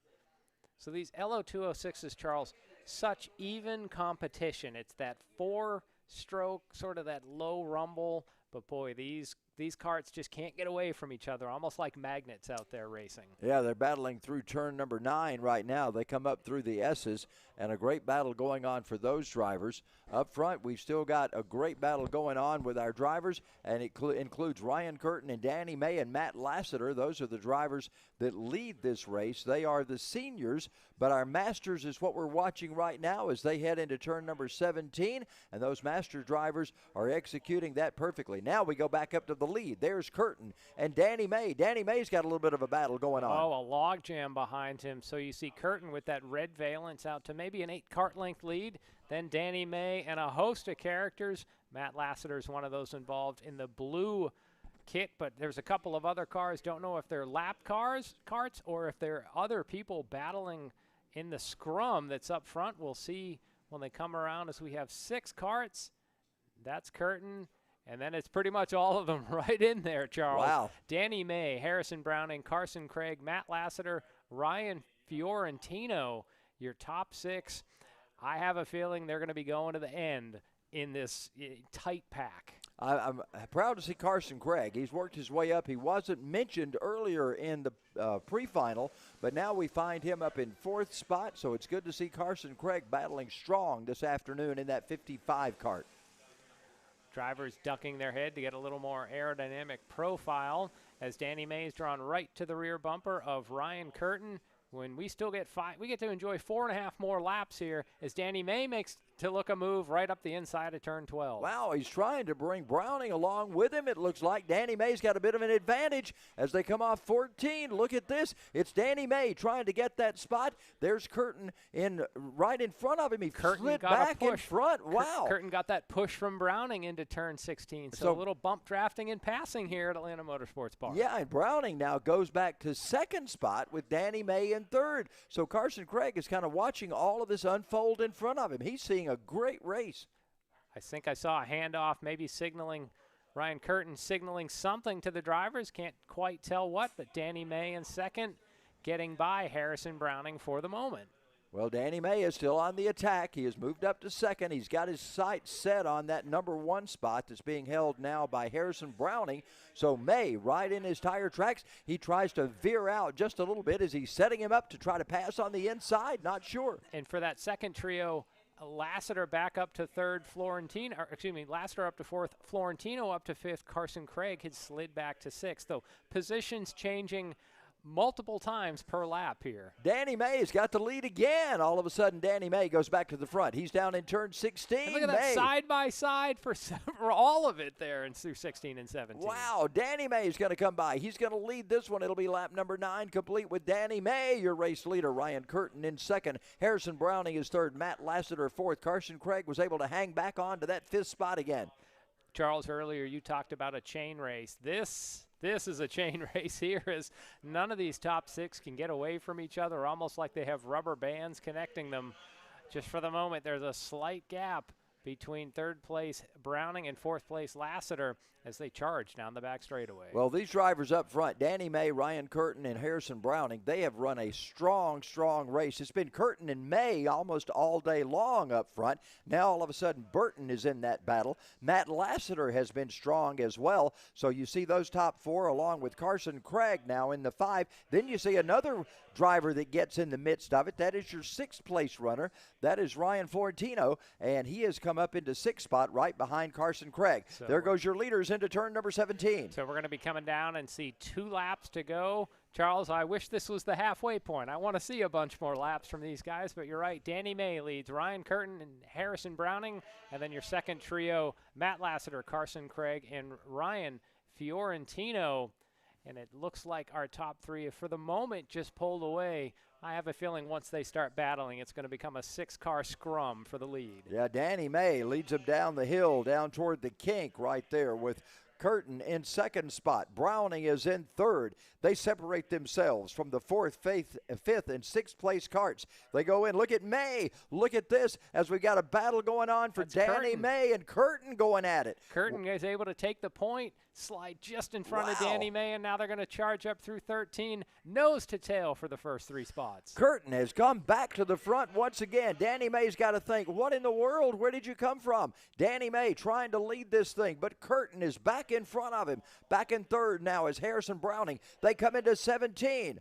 So these Lo206s, Charles, such even competition. It's that 4-stroke, sort of that low rumble. But boy, these these carts just can't get away from each other, almost like magnets out there racing. Yeah, they're battling through turn number 9 right now. They come up through the S's, and a great battle going on for those drivers. Up front, we've still got a great battle going on with our drivers, and it includes Ryan Curtin and Danny May and Matt Lassiter. Those are the drivers that lead this race. They are the seniors, but our Masters is what we're watching right now as they head into turn number 17, and those Master drivers are executing that perfectly. Now we go back up to the lead. There's Curtin and Danny May. Danny May's got a little bit of a battle going on. Oh, a log jam behind him. So you see Curtin with that red valence out to maybe an 8-cart length lead. Then Danny May and a host of characters. Matt Lassiter is one of those involved in the blue kit, but there's a couple of other cars. Don't know if they're lap carts or if they're other people battling in the scrum that's up front. We'll see when they come around as we have 6 carts. That's Curtin. And then it's pretty much all of them right in there, Charles. Wow. Danny May, Harrison Browning, Carson Craig, Matt Lassiter, Ryan Fiorentino, your top 6. I have a feeling they're going to be going to the end in this tight pack. I'm proud to see Carson Craig. He's worked his way up. He wasn't mentioned earlier in the pre-final, but now we find him up in 4th spot, so it's good to see Carson Craig battling strong this afternoon in that 55 cart. Drivers ducking their head to get a little more aerodynamic profile as Danny May is drawn right to the rear bumper of Ryan Curtin. When we still get 5, we get to enjoy 4.5 more laps here as Danny May makes to look a move right up the inside of turn 12. Wow, he's trying to bring Browning along with him. It looks like Danny May's got a bit of an advantage as they come off 14. Look at this. It's Danny May trying to get that spot. There's Curtin right in front of him. He slid back in front. Wow. Curtin got that push from Browning into turn 16. So a little bump drafting and passing here at Atlanta Motorsports Park. Yeah, and Browning now goes back to 2nd spot with Danny May in 3rd. So Carson Craig is kind of watching all of this unfold in front of him. He's seeing a great race. I think I saw a handoff, maybe signaling Ryan Curtin, signaling something to the drivers. Can't quite tell what, but Danny May in 2nd, getting by Harrison Browning for the moment. Well, Danny May is still on the attack. He has moved up to 2nd. He's got his sights set on that number 1 spot that's being held now by Harrison Browning. So May, right in his tire tracks, he tries to veer out just a little bit. Is he setting him up to try to pass on the inside? Not sure. And for that 2nd trio, Lassiter back up to 3rd, Lassiter up to 4th, Florentino up to 5th, Carson Craig had slid back to 6th. So positions changing multiple times per lap here. Danny May's got the lead again. All of a sudden, Danny May goes back to the front. He's down in turn 16. And look at that side-by-side for all of it there in through 16 and 17. Wow, Danny May is going to come by. He's going to lead this one. It'll be lap number 9 complete with Danny May, your race leader. Ryan Curtin in 2nd. Harrison Browning is 3rd. Matt Lassiter 4th. Carson Craig was able to hang back on to that 5th spot again. Charles, earlier you talked about a chain race. This is a chain race here as none of these top 6 can get away from each other, almost like they have rubber bands connecting them. Just for the moment, there's a slight gap between 3rd place Browning and 4th place Lassiter as they charge down the back straightaway. Well, these drivers up front, Danny May, Ryan Curtin, and Harrison Browning, they have run a strong race. It's been Curtin and May almost all day long up front. Now all of a sudden Burton is in that battle. Matt Lassiter has been strong as well. So you see those top 4 along with Carson Craig now in the 5. Then you see another driver that gets in the midst of it. That is your 6th place runner. That is Ryan Florentino, and he has come up into 6th spot right behind Carson Craig. So there goes your leaders into turn number 17. So we're going to be coming down and see 2 laps to go. Charles, I wish this was the halfway point. I want to see a bunch more laps from these guys, but you're right. Danny May leads Ryan Curtin and Harrison Browning, and then your 2nd trio, Matt Lassiter, Carson Craig, and Ryan Fiorentino. And it looks like our top 3 for the moment just pulled away. I have a feeling once they start battling, it's going to become a 6-car scrum for the lead. Yeah, Danny May leads them down the hill, down toward the kink right there with Curtin in 2nd spot. Browning is in 3rd. They separate themselves from the 4th, 5th, and 6th place carts. They go in. Look at May. Look at this as we got a battle going on for Danny May and Curtin going at it. Curtin is able to take the point, slide just in front of Danny May, and now they're going to charge up through 13, nose to tail for the first 3 spots. Curtin has come back to the front once again. Danny May's got to think, what in the world? Where did you come from? Danny May trying to lead this thing, but Curtin is back in front of him. Back in third now is Harrison Browning. They come into 17.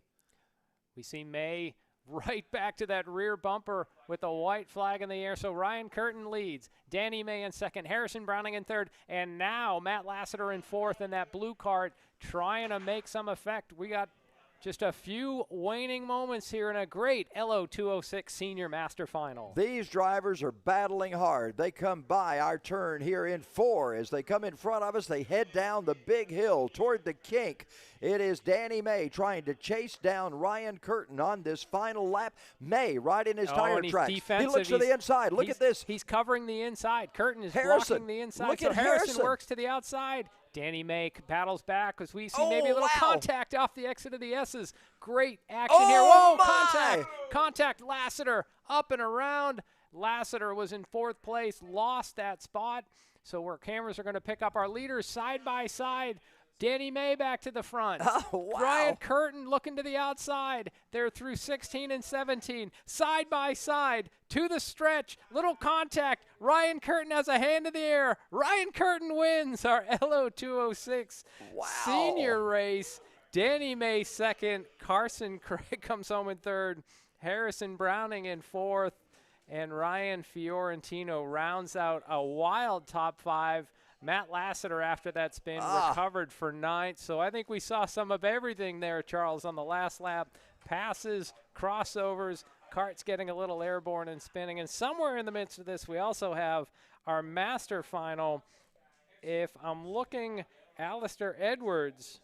We see May right back to that rear bumper with a white flag in the air. So Ryan Curtin leads. Danny May in second. Harrison Browning in third. And now Matt Lassiter in fourth in that blue cart trying to make some effect. We got just a few waning moments here in a great Lo206 Senior Master Final. These drivers are battling hard. They come by our turn here in 4. As they come in front of us, they head down the big hill toward the kink. It is Danny May trying to chase down Ryan Curtin on this final lap. May right in his tire tracks. He looks to the inside. Look at this. He's covering the inside. Curtin is Harrison, blocking the inside. look so at Harrison Harrison. works to the outside. Danny May paddles back as we see maybe a little contact off the exit of the S's. Great action here. Whoa, contact. Contact. Lassiter up and around. Lassiter was in fourth place, lost that spot. So our cameras are going to pick up our leaders side by side. Danny May back to the front. Oh, wow. Ryan Curtin looking to the outside. They're through 16 and 17. Side by side to the stretch. Little contact. Ryan Curtin has a hand in the air. Ryan Curtin wins our Lo206 Senior race. Danny May second. Carson Craig comes home in third. Harrison Browning in fourth. And Ryan Fiorentino rounds out a wild top 5. Matt Lassiter, after that spin, recovered for 9th. So I think we saw some of everything there, Charles, on the last lap. Passes, crossovers, Kart's getting a little airborne and spinning. And somewhere in the midst of this, we also have our master final. If I'm looking, Alistair Edwards,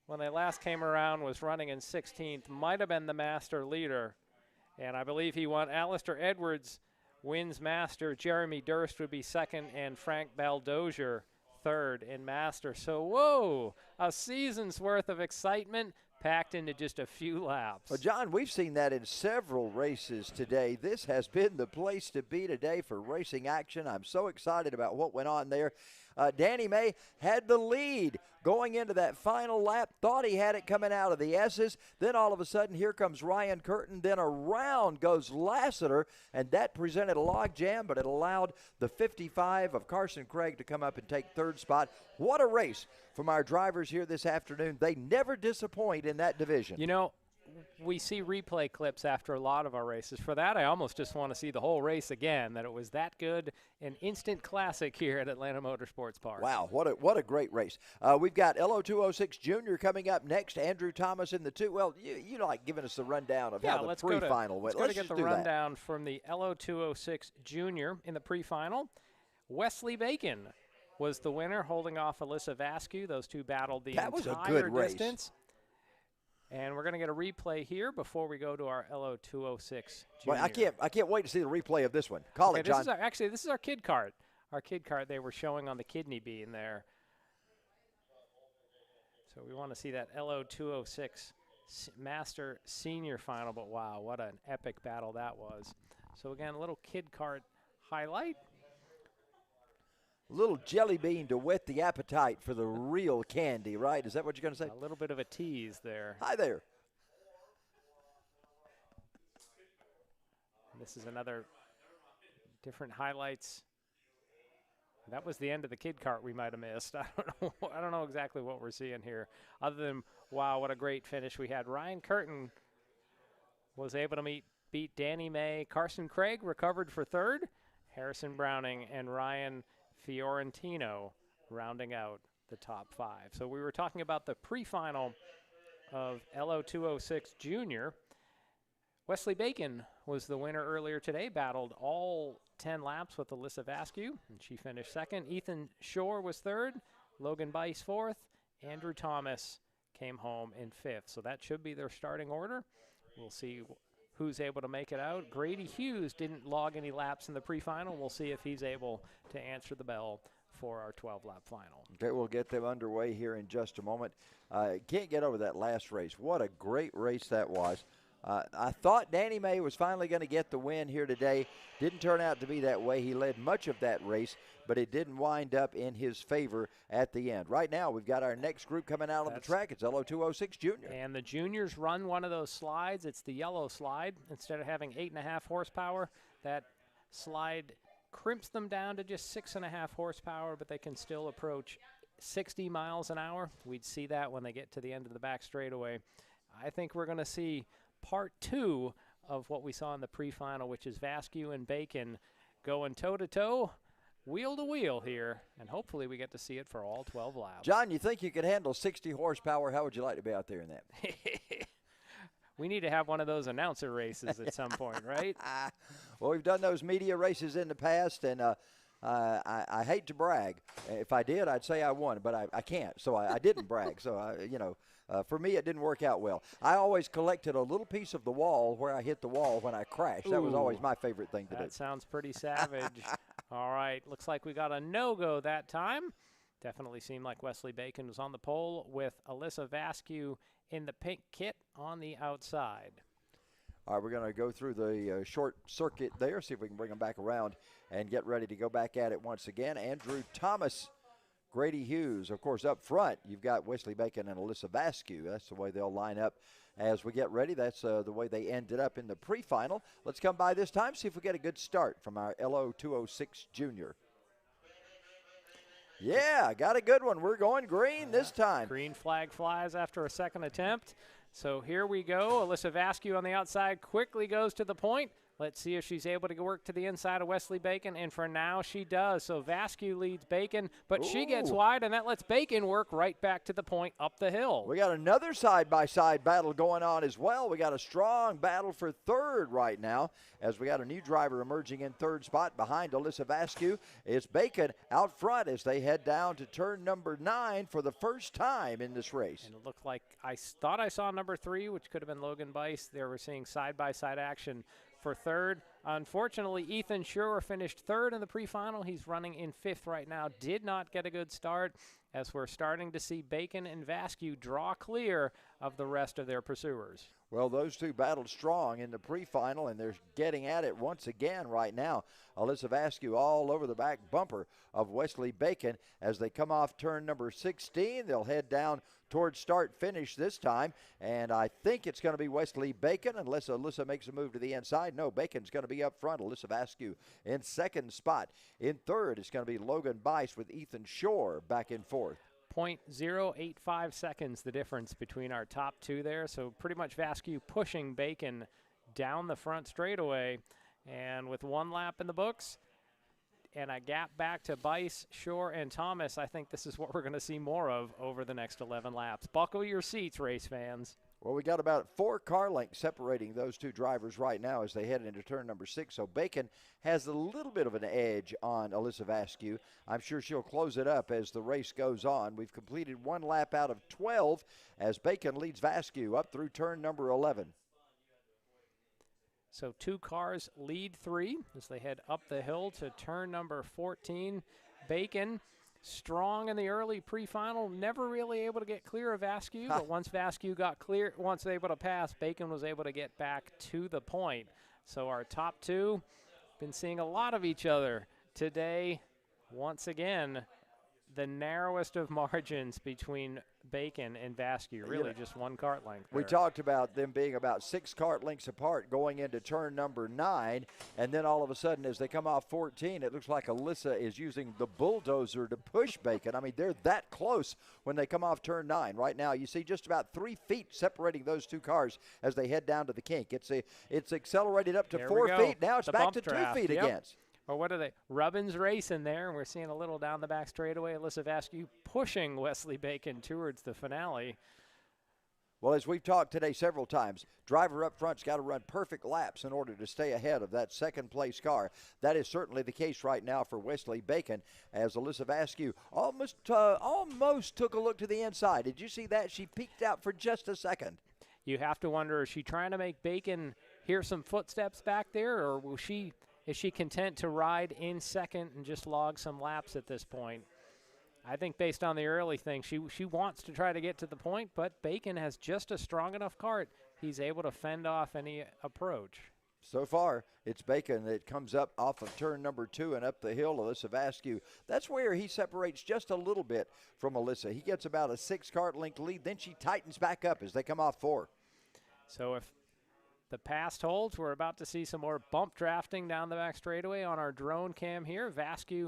when they last came around, was running in 16th, might have been the master leader. And I believe he won. Alistair Edwards wins master. Jeremy Durst would be second, and Frank Baldozier third in master. So, whoa, a season's worth of excitement packed into just a few laps. Well, John, we've seen that in several races today. This has been the place to be today for racing action. I'm so excited about what went on there. Danny May had the lead going into that final lap, thought he had it coming out of the S's. Then all of a sudden, here comes Ryan Curtin. Then around goes Lassiter, and that presented a log jam, but it allowed the 55 of Carson Craig to come up and take third spot. What a race from our drivers here this afternoon. They never disappoint in that division. You know, we see replay clips after a lot of our races. For that, I almost just want to see the whole race again, that it was that good, an instant classic here at Atlanta Motorsports Park. Wow, what a great race. We've got Lo206 Junior coming up next, Andrew Thomas in the 2. Well, you like giving us the rundown of how the pre-final went. Let's get the rundown from the Lo206 Junior in the pre-final. Wesley Bacon was the winner, holding off Alyssa Vasquez. Those two battled the entire a good race. distance. And we're going to get a replay here before we go to our Lo206 Junior. Well, I can't wait to see the replay of this one. Call it, John. This is our kid cart. Our kid cart they were showing on the kidney bean there. So we want to see that Lo206 Master Senior final. But wow, what an epic battle that was. So again, a little kid cart highlight. A little jelly bean to whet the appetite for the real candy, right? Is that what you're going to say? A little bit of a tease there. Hi there. This is another different highlights. That was the end of the kid cart we might have missed. I don't know exactly what we're seeing here. Other than, wow, what a great finish we had. Ryan Curtin was able to beat Danny May. Carson Craig recovered for third. Harrison Browning and Ryan Fiorentino rounding out the top 5. So we were talking about the pre-final of Lo206 Junior. Wesley Bacon was the winner earlier today, battled all 10 laps with Alyssa Vasquez, and she finished second. Ethan Shore was third, Logan Bice fourth, Andrew Thomas came home in fifth. So that should be their starting order. We'll see who's able to make it out. Grady Hughes didn't log any laps in the pre-final. We'll see if he's able to answer the bell for our 12-lap final. Okay, we'll get them underway here in just a moment. Can't get over that last race. What a great race that was. I thought Danny May was finally going to get the win here today. Didn't turn out to be that way. He led much of that race, but it didn't wind up in his favor at the end. Right now, we've got our next group coming out on the track. It's Lo206 Junior. And the juniors run one of those slides. It's the yellow slide. Instead of having 8.5 horsepower, that slide crimps them down to just 6.5 horsepower, but they can still approach 60 miles an hour. We'd see that when they get to the end of the back straightaway. I think we're going to see part 2 of what we saw in the pre-final, which is Vasquez and Bacon going toe-to-toe, wheel to wheel here, and hopefully we get to see it for all 12 laps. John, you think you could handle 60 horsepower? How would you like to be out there in that? We need to have one of those announcer races at some point, right? Well, we've done those media races in the past, and I hate to brag. If I did, I'd say I won, but I can't, so I didn't brag. So, for me, it didn't work out well. I always collected a little piece of the wall where I hit the wall when I crashed. That was always my favorite thing to do. That sounds pretty savage. All right, looks like we got a no-go that time. Definitely seemed like Wesley Bacon was on the pole with Alyssa Vasquez in the pink kit on the outside. All right, we're going to go through the short circuit there, see if we can bring them back around and get ready to go back at it once again. Andrew Thomas, Grady Hughes. Of course, up front, you've got Wesley Bacon and Alyssa Vasquez. That's the way they'll line up as we get ready. That's the way they ended up in the pre-final. Let's come by this time, see if we get a good start from our Lo206 Junior. Yeah, got a good one. We're going green this time. Green flag flies after a second attempt. So here we go. Alyssa Vasquez on the outside quickly goes to the point. Let's see if she's able to work to the inside of Wesley Bacon, and for now she does. So Vasquez leads Bacon, but she gets wide, and that lets Bacon work right back to the point up the hill. We got another side-by-side battle going on as well. We got a strong battle for third right now as we got a new driver emerging in third spot behind Alyssa Vasquez. It's Bacon out front as they head down to turn number 9 for the first time in this race. And it looked like I thought I saw number 3, which could have been Logan Bice. There we're seeing side-by-side action for third. Unfortunately, Ethan Schur finished third in the pre-final. He's running in 5th right now. Did not get a good start as we're starting to see Bacon and Vasquez draw clear of the rest of their pursuers. Well, those two battled strong in the pre-final, and they're getting at it once again right now. Alyssa Vasquez all over the back bumper of Wesley Bacon as they come off turn number 16. They'll head down towards start-finish this time, and I think it's going to be Wesley Bacon unless Alyssa makes a move to the inside. No, Bacon's going to be up front. Alyssa Vasquez in second spot. In third, it's going to be Logan Bice with Ethan Shore back in fourth. 0.085 seconds the difference between our top two there, so pretty much Vasquez pushing Bacon down the front straightaway, and with 1 lap in the books and a gap back to Bice, Shore, and Thomas, I think this is what we're going to see more of over the next 11 laps. Buckle your seats, race fans. Well, we got about 4 car lengths separating those two drivers right now as they head into turn number 6. So Bacon has a little bit of an edge on Alyssa Vasquez. I'm sure she'll close it up as the race goes on. We've completed 1 lap out of 12 as Bacon leads Vasquez up through turn number 11. So 2 cars lead 3 as they head up the hill to turn number 14. Bacon strong in the early pre-final, never really able to get clear of Vasquez, but once Vasquez got clear, once able to pass, Bacon was able to get back to the point. So our top 2 been seeing a lot of each other today. Once again, the narrowest of margins between Bacon and Vasquez, really just 1 kart length there. We talked about them being about 6 kart lengths apart going into turn number 9, and then all of a sudden as they come off 14, it looks like Alyssa is using the bulldozer to push Bacon. I mean, they're that close when they come off turn 9. Right now, you see just about 3 feet separating those 2 cars as they head down to the kink. It's accelerated up to There 4 feet. Now it's the back to bump 2 draft. feet Yep. again. Or what are they? Rubbin's racing there, and we're seeing a little down the back straightaway. Alyssa Vasquez pushing Wesley Bacon towards the finale. Well, as we've talked today several times, driver up front's got to run perfect laps in order to stay ahead of that second-place car. That is certainly the case right now for Wesley Bacon, as Alyssa Vasquez almost took a look to the inside. Did you see that? She peeked out for just a second. You have to wonder, is she trying to make Bacon hear some footsteps back there, or is she content to ride in second and just log some laps at this point? I think based on the early thing, she wants to try to get to the point, but Bacon has just a strong enough kart. He's able to fend off any approach. So far, it's Bacon that comes up off of turn number 2 and up the hill. Alyssa Vasquez, that's where he separates just a little bit from Alyssa. He gets about a 6 kart length lead, then she tightens back up as they come off 4. So if the past holds, we're about to see some more bump drafting down the back straightaway on our drone cam here. Vasquez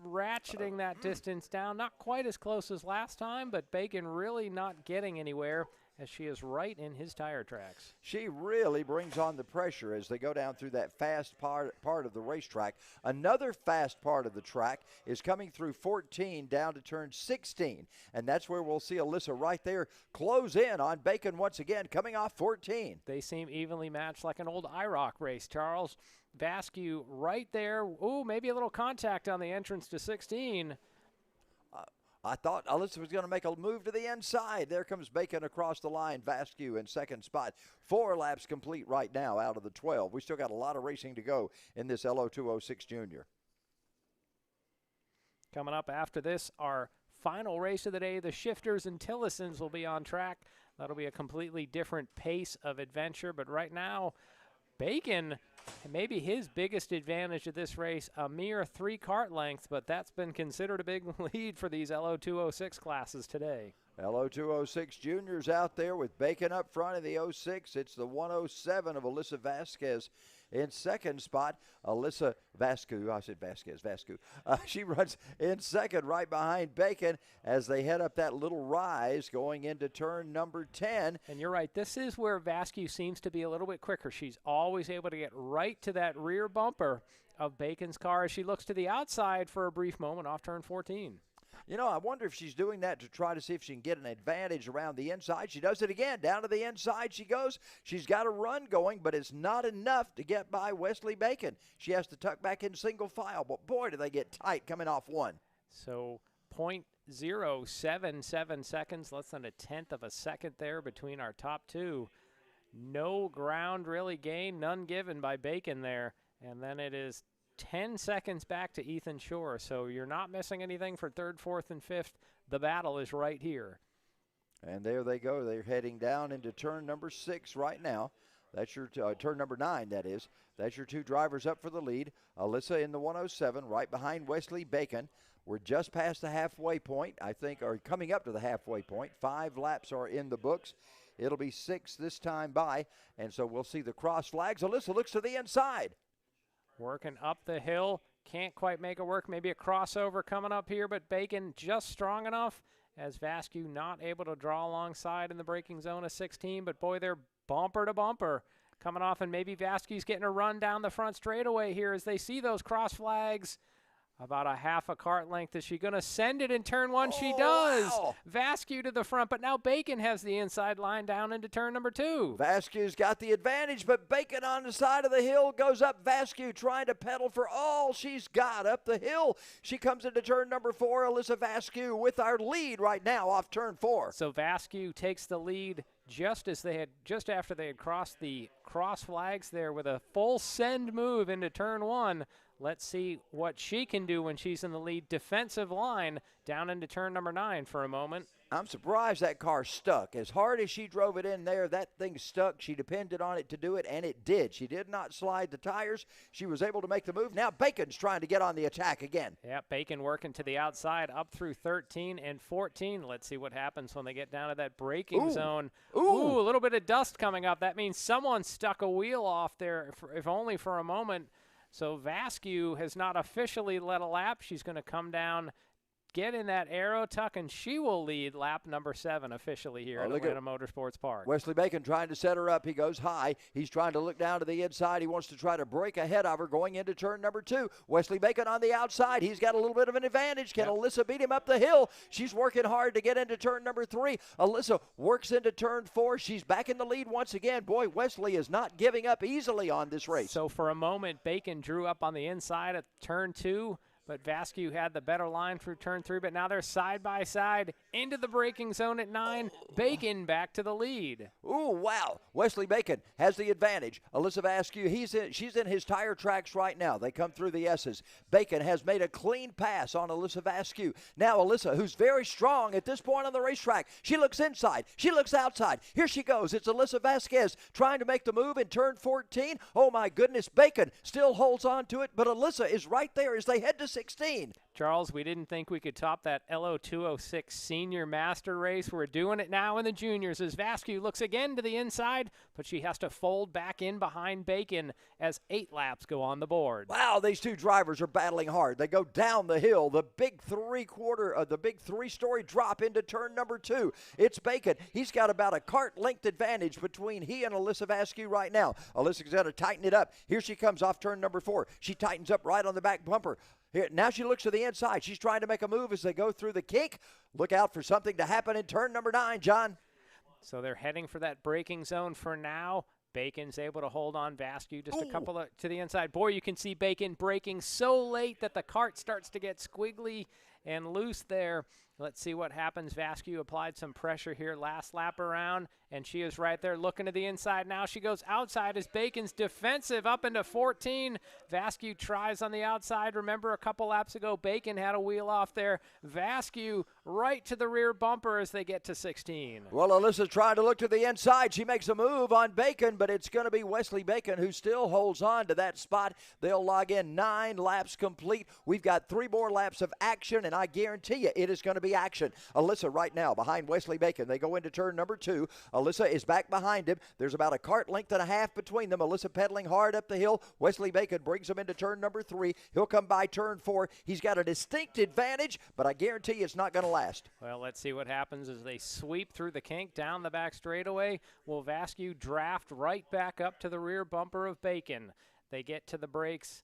ratcheting that distance down. Not quite as close as last time, but Bacon really not getting anywhere as she is right in his tire tracks. She really brings on the pressure as they go down through that fast part of the racetrack. Another fast part of the track is coming through 14 down to turn 16, and that's where we'll see Alyssa right there close in on Bacon once again, coming off 14. They seem evenly matched like an old IROC race, Charles. Vasquez right there. Ooh, maybe a little contact on the entrance to 16. I thought Alyssa was going to make a move to the inside. There comes Bacon across the line. Vasquez in second spot. 4 laps complete right now out of the 12. We still got a lot of racing to go in this Lo206 Junior. Coming up after this, our final race of the day, the Shifters and Tillisons will be on track. That'll be a completely different pace of adventure, but right now, Bacon, maybe his biggest advantage of this race, a mere 3 kart lengths, but that's been considered a big lead for these Lo206 classes today. Lo206 Juniors out there with Bacon up front in the 06. It's the 107 of Alyssa Vasquez in second spot. Alyssa Vasquez, I said Vasquez. She runs in second right behind Bacon as they head up that little rise going into turn number 10. And you're right, this is where Vasquez seems to be a little bit quicker. She's always able to get right to that rear bumper of Bacon's car as she looks to the outside for a brief moment off turn 14. You know, I wonder if she's doing that to try to see if she can get an advantage around the inside. She does it again. Down to the inside she goes. She's got a run going, but it's not enough to get by Wesley Bacon. She has to tuck back in single file, but boy, do they get tight coming off one. So 0.077 seconds, less than a tenth of a second there between our top two. No ground really gained, none given by Bacon there. And then it is 10 seconds back to Ethan Shore, so you're not missing anything for third, fourth, and fifth. The battle is right here. And there they go. They're heading down into turn number 6 right now. That's your turn number 9, that is. That's your 2 drivers up for the lead. Alyssa in the 107, right behind Wesley Bacon. We're just past the halfway point, I think, or coming up to the halfway point. 5 laps are in the books. It'll be 6 this time by, and so we'll see the cross flags. Alyssa looks to the inside. Working up the hill, can't quite make it work. Maybe a crossover coming up here, but Bacon just strong enough as Vasquez not able to draw alongside in the braking zone of 16, but boy, they're bumper to bumper coming off, and maybe Vasquez getting a run down the front straightaway here as they see those cross flags. About a half a kart length. Is she going to send it in turn 1? She does. Wow. Vasquez to the front, but now Bacon has the inside line down into turn number 2. Vasquez got the advantage, but Bacon on the side of the hill goes up. Vasquez trying to pedal for all she's got up the hill. She comes into turn number 4. Alyssa Vasquez with our lead right now off turn 4. So Vasquez takes the lead just after they had crossed the cross flags there with a full send move into turn 1. Let's see what she can do when she's in the lead defensive line down into turn number 9 for a moment. I'm surprised that car stuck. As hard as she drove it in there, that thing stuck. She depended on it to do it, and it did. She did not slide the tires. She was able to make the move. Now Bacon's trying to get on the attack again. Yeah, Bacon working to the outside up through 13 and 14. Let's see what happens when they get down to that braking zone. Ooh, a little bit of dust coming up. That means someone stuck a wheel off there, if only for a moment. So Vasquez has not officially led a lap. She's going to come down, get in that aero tuck, and she will lead lap number 7 officially here at Atlanta Motorsports Park. Wesley Bacon trying to set her up. He goes high. He's trying to look down to the inside. He wants to try to break ahead of her going into turn number 2. Wesley Bacon on the outside. He's got a little bit of an advantage. Can Alyssa beat him up the hill? She's working hard to get into turn number 3. Alyssa works into turn 4. She's back in the lead once again. Boy, Wesley is not giving up easily on this race. So for a moment, Bacon drew up on the inside at turn 2. But Vasquez had the better line through turn 3, but now they're side by side into the braking zone at 9. Bacon back to the lead. Ooh, wow. Wesley Bacon has the advantage. Alyssa Vasquez, she's in his tire tracks right now. They come through the S's. Bacon has made a clean pass on Alyssa Vasquez. Now Alyssa, who's very strong at this point on the racetrack, she looks inside. She looks outside. Here she goes. It's Alyssa Vasquez trying to make the move in turn 14. Oh, my goodness. Bacon still holds on to it, but Alyssa is right there as they head to 16. Charles, we didn't think we could top that Lo206 Senior Master Race. We're doing it now in the juniors as Vasquez looks again to the inside, but she has to fold back in behind Bacon as 8 laps go on the board. Wow, these two drivers are battling hard. They go down the hill, the big three-story drop into turn number 2. It's Bacon. He's got about a cart length advantage between he and Alyssa Vasquez right now. Alyssa's got to tighten it up. Here she comes off turn number 4. She tightens up right on the back bumper. Here, now she looks to the inside. She's trying to make a move as they go through the kink. Look out for something to happen in turn number 9, John. So they're heading for that braking zone for now. Bacon's able to hold on Vasquez just a couple to the inside. Boy, you can see Bacon braking so late that the cart starts to get squiggly and loose there. Let's see what happens. Vasquez applied some pressure here last lap around, and she is right there looking to the inside. Now she goes outside as Bacon's defensive up into 14. Vasquez tries on the outside. Remember a couple laps ago, Bacon had a wheel off there. Vasquez right to the rear bumper as they get to 16. Well, Alyssa's trying to look to the inside. She makes a move on Bacon, but it's going to be Wesley Bacon who still holds on to that spot. They'll log in 9 laps complete. We've got 3 more laps of action, and I guarantee you it is going to be action. Alyssa right now behind Wesley Bacon. They go into turn number 2. Alyssa is back behind him. There's about a cart length and a half between them. Alyssa pedaling hard up the hill. Wesley Bacon brings him into turn number 3. He'll come by turn 4. He's got a distinct advantage, but I guarantee you it's not going to last. Well, let's see what happens as they sweep through the kink down the back straightaway. Will Vasquez draft right back up to the rear bumper of Bacon? They get to the brakes.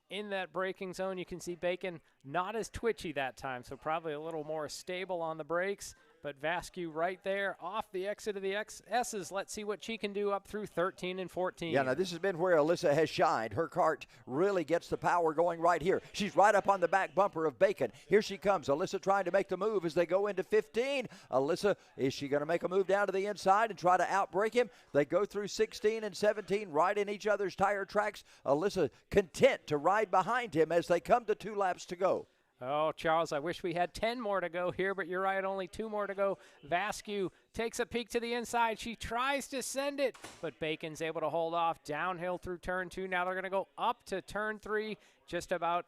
In that braking zone, you can see Bacon not as twitchy that time, so probably a little more stable on the brakes. But Vasquez right there off the exit of the S's. Let's see what she can do up through 13 and 14. Yeah, now this has been where Alyssa has shined. Her cart really gets the power going right here. She's right up on the back bumper of Bacon. Here she comes. Alyssa trying to make the move as they go into 15. Alyssa, is she going to make a move down to the inside and try to outbrake him? They go through 16 and 17 right in each other's tire tracks. Alyssa content to ride behind him as they come to 2 laps to go. Oh, Charles, I wish we had 10 more to go here, but you're right, only 2 more to go. Vasquez takes a peek to the inside. She tries to send it, but Bacon's able to hold off downhill through turn 2. Now they're going to go up to turn 3, just about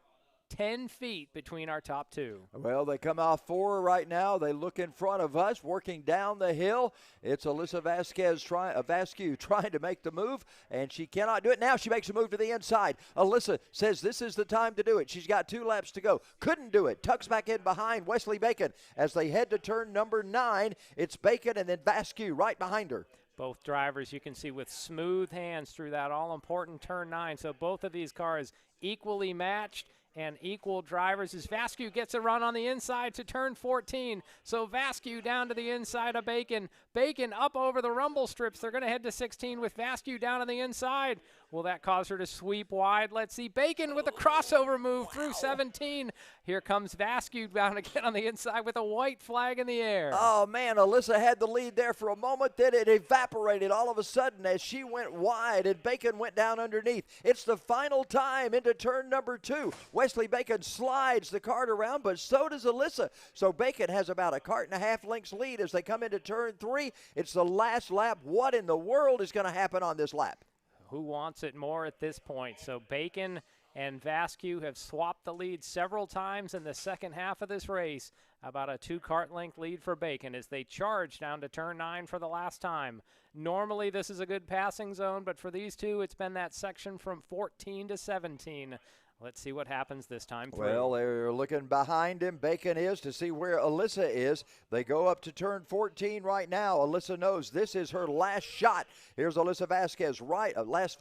10 feet between our top 2. Well, they come off 4 right now. They look in front of us, working down the hill. It's Alyssa Vasquez trying to make the move, and she cannot do it. Now she makes a move to the inside. Alyssa says this is the time to do it. She's got 2 laps to go. Couldn't do it. Tucks back in behind Wesley Bacon. As they head to turn number 9, it's Bacon and then Vasquez right behind her. Both drivers, you can see, with smooth hands through that all-important turn 9. So both of these cars equally matched and equal drivers as Vasquez gets a run on the inside to turn 14. So Vasquez down to the inside of Bacon. Bacon up over the rumble strips. They're going to head to 16 with Vasquez down on the inside. Will that cause her to sweep wide? Let's see. Bacon with a crossover move through 17. Here comes Vasquez down again on the inside with a white flag in the air. Oh, man, Alyssa had the lead there for a moment. Then it evaporated all of a sudden as she went wide and Bacon went down underneath. It's the final time into turn number 2. Wesley Bacon slides the cart around, but so does Alyssa. So Bacon has about a cart and a half lengths lead as they come into turn 3. It's the last lap. What in the world is going to happen on this lap? Who wants it more at this point? So Bacon and Vasquez have swapped the lead several times in the second half of this race. About a 2-cart length lead for Bacon as they charge down to turn 9 for the last time. Normally this is a good passing zone, but for these two it's been that section from 14 to 17. Let's see what happens this time through. Well, they're looking behind him. Bacon is to see where Alyssa is. They go up to turn 14 right now. Alyssa knows this is her last shot. Here's Alyssa Vasquez right,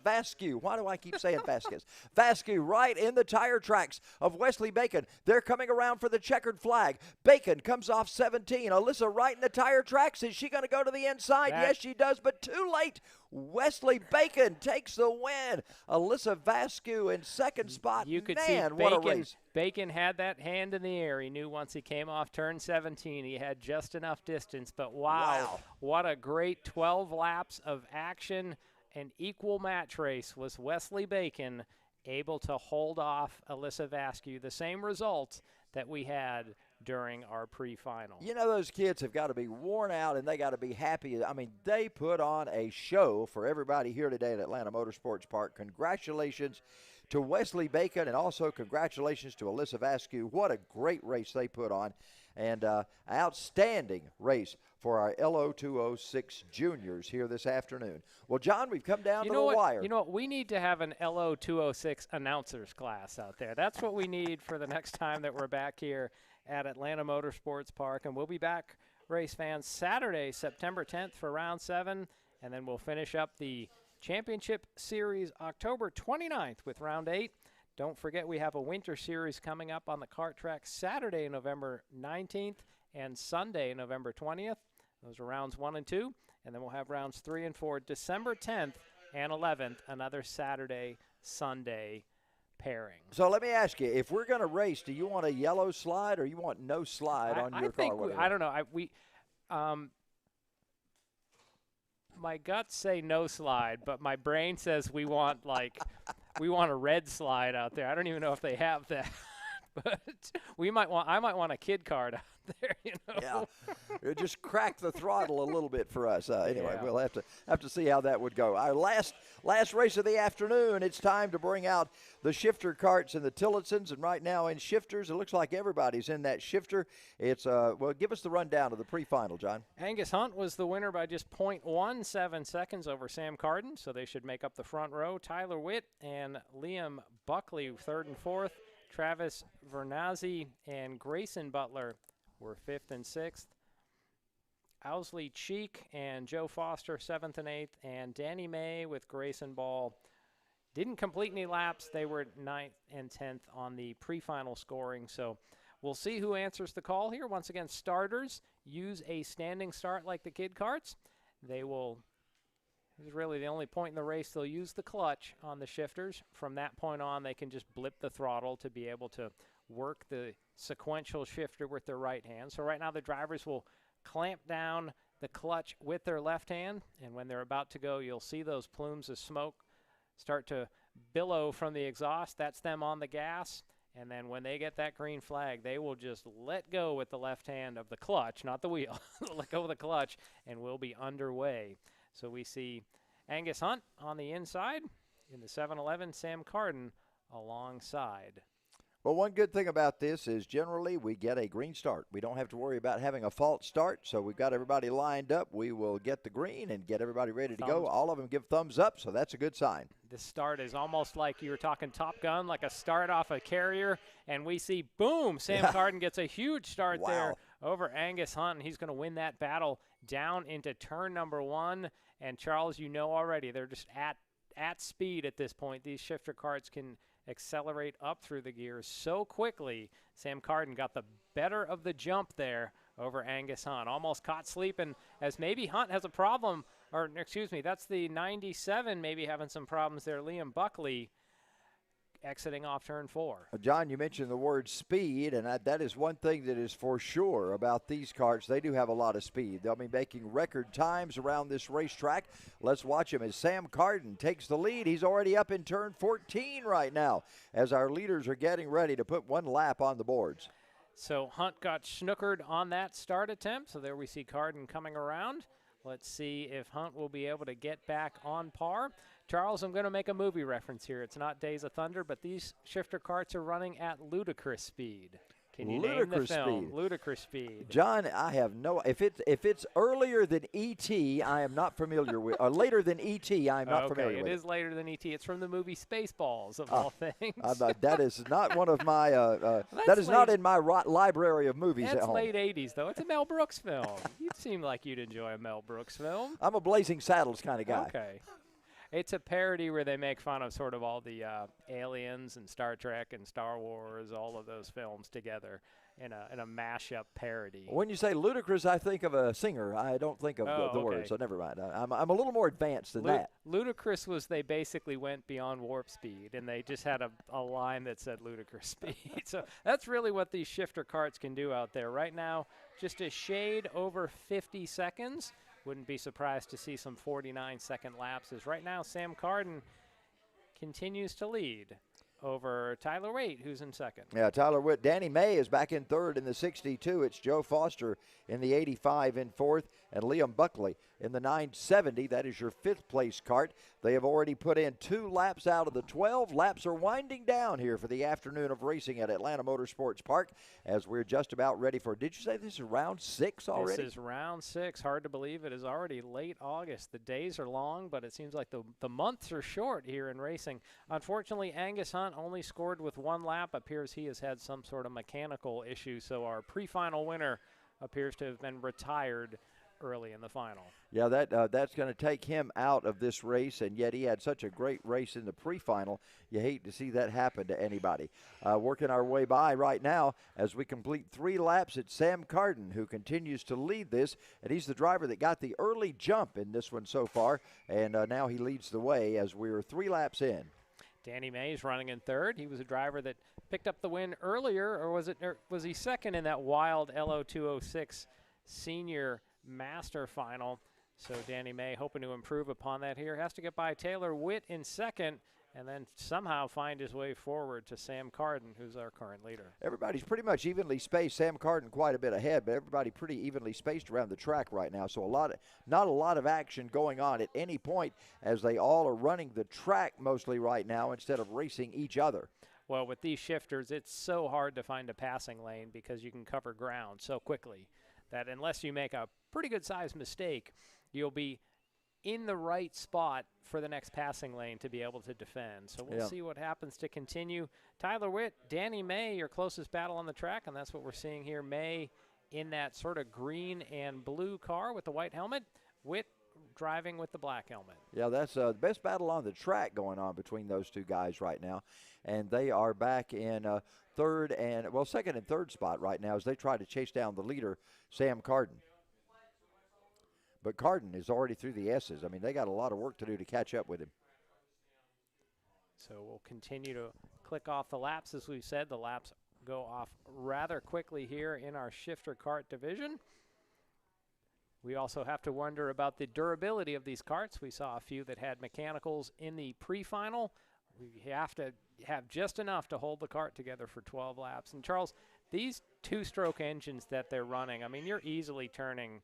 Vasquez. Why do I keep saying Vasquez? Vasquez right in the tire tracks of Wesley Bacon. They're coming around for the checkered flag. Bacon comes off 17. Alyssa right in the tire tracks. Is she going to go to the inside? Yes, she does, but too late. Wesley Bacon takes the win. Alyssa Vasquez in second spot. You could see what a race. Bacon had that hand in the air. He knew once he came off turn 17, he had just enough distance. But wow. What a great 12 laps of action. An equal match race was Wesley Bacon able to hold off Alyssa Vasquez. The same result that we had during our pre-final. You know, those kids have got to be worn out, and they got to be happy. I mean, they put on a show for everybody here today at Atlanta Motorsports Park. Congratulations to Wesley Bacon, and also congratulations to Alyssa Vasquez. What a great race they put on, and outstanding race for our Lo206 juniors here this afternoon. Well, John, we've come down to the wire. You know what? We need to have an Lo206 announcers class out there. That's what we need for the next time that we're back here at Atlanta Motorsports Park. And we'll be back, race fans, Saturday, September 10th for round 7. And then we'll finish up the Championship Series October 29th with round 8. Don't forget we have a winter series coming up on the kart track Saturday, November 19th and Sunday, November 20th. Those are rounds 1 and 2. And then we'll have rounds 3 and 4, December 10th and 11th, another Saturday, Sunday pairing. So let me ask you, if we're going to race, do you want a yellow slide or you want no slide on your car? I don't know. My guts say no slide, but my brain says we want a red slide out there. I don't even know if they have that. But I might want a kid card out there, you know. Yeah, just crack the throttle a little bit for us. Anyway, Yeah. we'll have to see how that would go. Our last race of the afternoon. It's time to bring out the shifter carts and the Tillotsons. And right now in shifters, it looks like everybody's in that shifter. It's well, give us the rundown of the pre-final, John. Angus Hunt was the winner by just 0.17 seconds over Sam Carden, so they should make up the front row. Tyler Witt and Liam Buckley, 3rd and 4th. Travis Vernazzi and Grayson Butler were 5th and 6th. Owsley Cheek and Joe Foster, 7th and 8th. And Danny May with Grayson Ball didn't complete any laps. They were 9th and 10th on the pre-final scoring. So we'll see who answers the call here. Once again, starters use a standing start like the kid karts. They will... This is really the only point in the race they'll use the clutch on the shifters. From that point on, they can just blip the throttle to be able to work the sequential shifter with their right hand. So right now the drivers will clamp down the clutch with their left hand, and when they're about to go, you'll see those plumes of smoke start to billow from the exhaust. That's them on the gas. And then when they get that green flag, they will just let go with the left hand of the clutch, not the wheel. Let go of the clutch, and we'll be underway. So we see Angus Hunt on the inside. In the 7-Eleven, Sam Carden alongside. Well, one good thing about this is generally we get a green start. We don't have to worry about having a false start, so we've got everybody lined up. We will get the green and get everybody ready to go. All of them give thumbs up, so that's a good sign. This start is almost like you were talking Top Gun, like a start off a carrier, and we see, boom, Sam Carden gets a huge start there over Angus Hunt, and he's going to win that battle down into turn number 1. And Charles, you know already, they're just at speed at this point. These shifter karts can accelerate up through the gears so quickly. Sam Carden got the better of the jump there over Angus Hunt. Almost caught sleeping as maybe Hunt has a problem, or excuse me, that's the 97 maybe having some problems there. Liam Buckley exiting off turn 4. John, you mentioned the word speed, and that is one thing that is for sure about these karts. They do have a lot of speed. They'll be making record times around this racetrack. Let's watch him as Sam Carden takes the lead. He's already up in turn 14 right now as our leaders are getting ready to put one lap on the boards. So Hunt got snookered on that start attempt, so there we see Carden coming around. Let's see if Hunt will be able to get back on par. Charles, I'm going to make a movie reference here. It's not Days of Thunder, but these shifter karts are running at ludicrous speed. Can you name the film? Ludicrous Speed. John, I have no. If it's earlier than E.T., I am not familiar with. Or later than E.T., I am not familiar with. It is later than E.T. It's from the movie Spaceballs, of all things. That is not one of my. That is not in my library of movies at home. That's late 80s, though. It's a Mel Brooks film. You'd seem like you'd enjoy a Mel Brooks film. I'm a Blazing Saddles kind of guy. Okay. It's a parody where they make fun of sort of all the aliens and Star Trek and Star Wars, all of those films together in a mashup parody. When you say ludicrous, I think of a singer. I don't think of the words, so never mind. I'm a little more advanced than that. Ludicrous was they basically went beyond warp speed, and they just had a line that said ludicrous speed. So that's really what these shifter karts can do out there. Right now, just a shade over 50 seconds. Wouldn't be surprised to see some 49-second lapses. Right now, Sam Carden continues to lead. over Tyler Waite, who's in second. Yeah, Tyler Witt. Danny May is back in third in the 62. It's Joe Foster in the 85 in fourth, and Liam Buckley in the 970. That is your fifth place cart. They have already put in 2 laps out of the 12. Laps are winding down here for the afternoon of racing at Atlanta Motorsports Park as we're just about ready for, did you say this is round 6 already? This is round 6. Hard to believe it is already late August. The days are long, but it seems like the months are short here in racing. Unfortunately, Angus Hunt only scored with 1 lap. Appears he has had some sort of mechanical issue, so our pre-final winner appears to have been retired early in the final. Yeah, that's going to take him out of this race, and yet he had such a great race in the pre-final. You hate to see that happen to anybody. Working our way by right now as we complete 3 laps, it's Sam Carden who continues to lead this, and he's the driver that got the early jump in this one so far, and now he leads the way as we're 3 laps in. Danny Mays running in third. He was a driver that picked up the win earlier, or was he second in that wild Lo206 Senior Master Final? So Danny May hoping to improve upon that here. Has to get by Taylor Witt in second and then somehow find his way forward to Sam Carden, who's our current leader. Everybody's pretty much evenly spaced. Sam Carden quite a bit ahead, but everybody pretty evenly spaced around the track right now. So not a lot of action going on at any point as they all are running the track mostly right now instead of racing each other. Well, with these shifters, it's so hard to find a passing lane because you can cover ground so quickly that unless you make a pretty good sized mistake, you'll be in the right spot for the next passing lane to be able to defend. So we'll see what happens to continue. Tyler Witt, Danny May, your closest battle on the track, and that's what we're seeing here. May in that sort of green and blue car with the white helmet. Witt driving with the black helmet. Yeah, that's the best battle on the track going on between those 2 guys right now. And they are back in second and third spot right now as they try to chase down the leader, Sam Carden. But Carden is already through the S's. I mean, they got a lot of work to do to catch up with him. So we'll continue to click off the laps. As we've said, the laps go off rather quickly here in our shifter kart division. We also have to wonder about the durability of these karts. We saw a few that had mechanicals in the pre-final. We have to have just enough to hold the kart together for 12 laps. And Charles, these 2-stroke engines that they're running, I mean, you're easily turning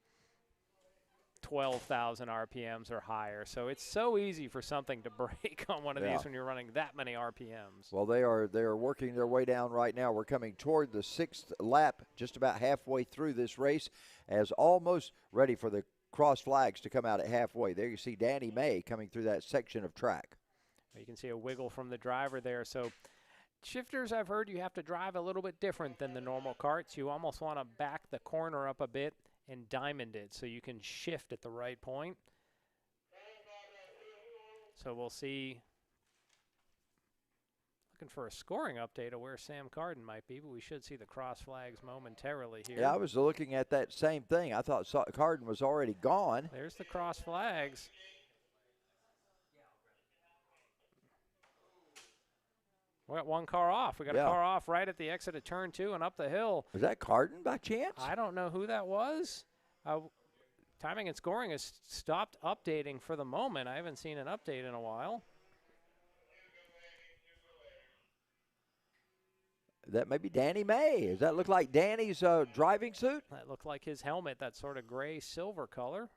12,000 RPMs or higher. So it's so easy for something to break on one of these when you're running that many RPMs. Well, they are working their way down right now. We're coming toward the 6th lap, just about halfway through this race, as almost ready for the cross flags to come out at halfway. There you see Danny May coming through that section of track. You can see a wiggle from the driver there. So shifters, I've heard you have to drive a little bit different than the normal karts. You almost want to back the corner up a bit and diamond it so you can shift at the right point. So we'll see. Looking for a scoring update of where Sam Carden might be, but we should see the cross flags momentarily here. Yeah, I was looking at that same thing. I thought Carden was already gone. There's the cross flags. We got 1 car off. We got a car off right at the exit of turn 2 and up the hill. Was that Carden by chance? I don't know who that was. Timing and scoring has stopped updating for the moment. I haven't seen an update in a while. That may be Danny May. Does that look like Danny's driving suit? That looked like his helmet, that sort of gray silver color.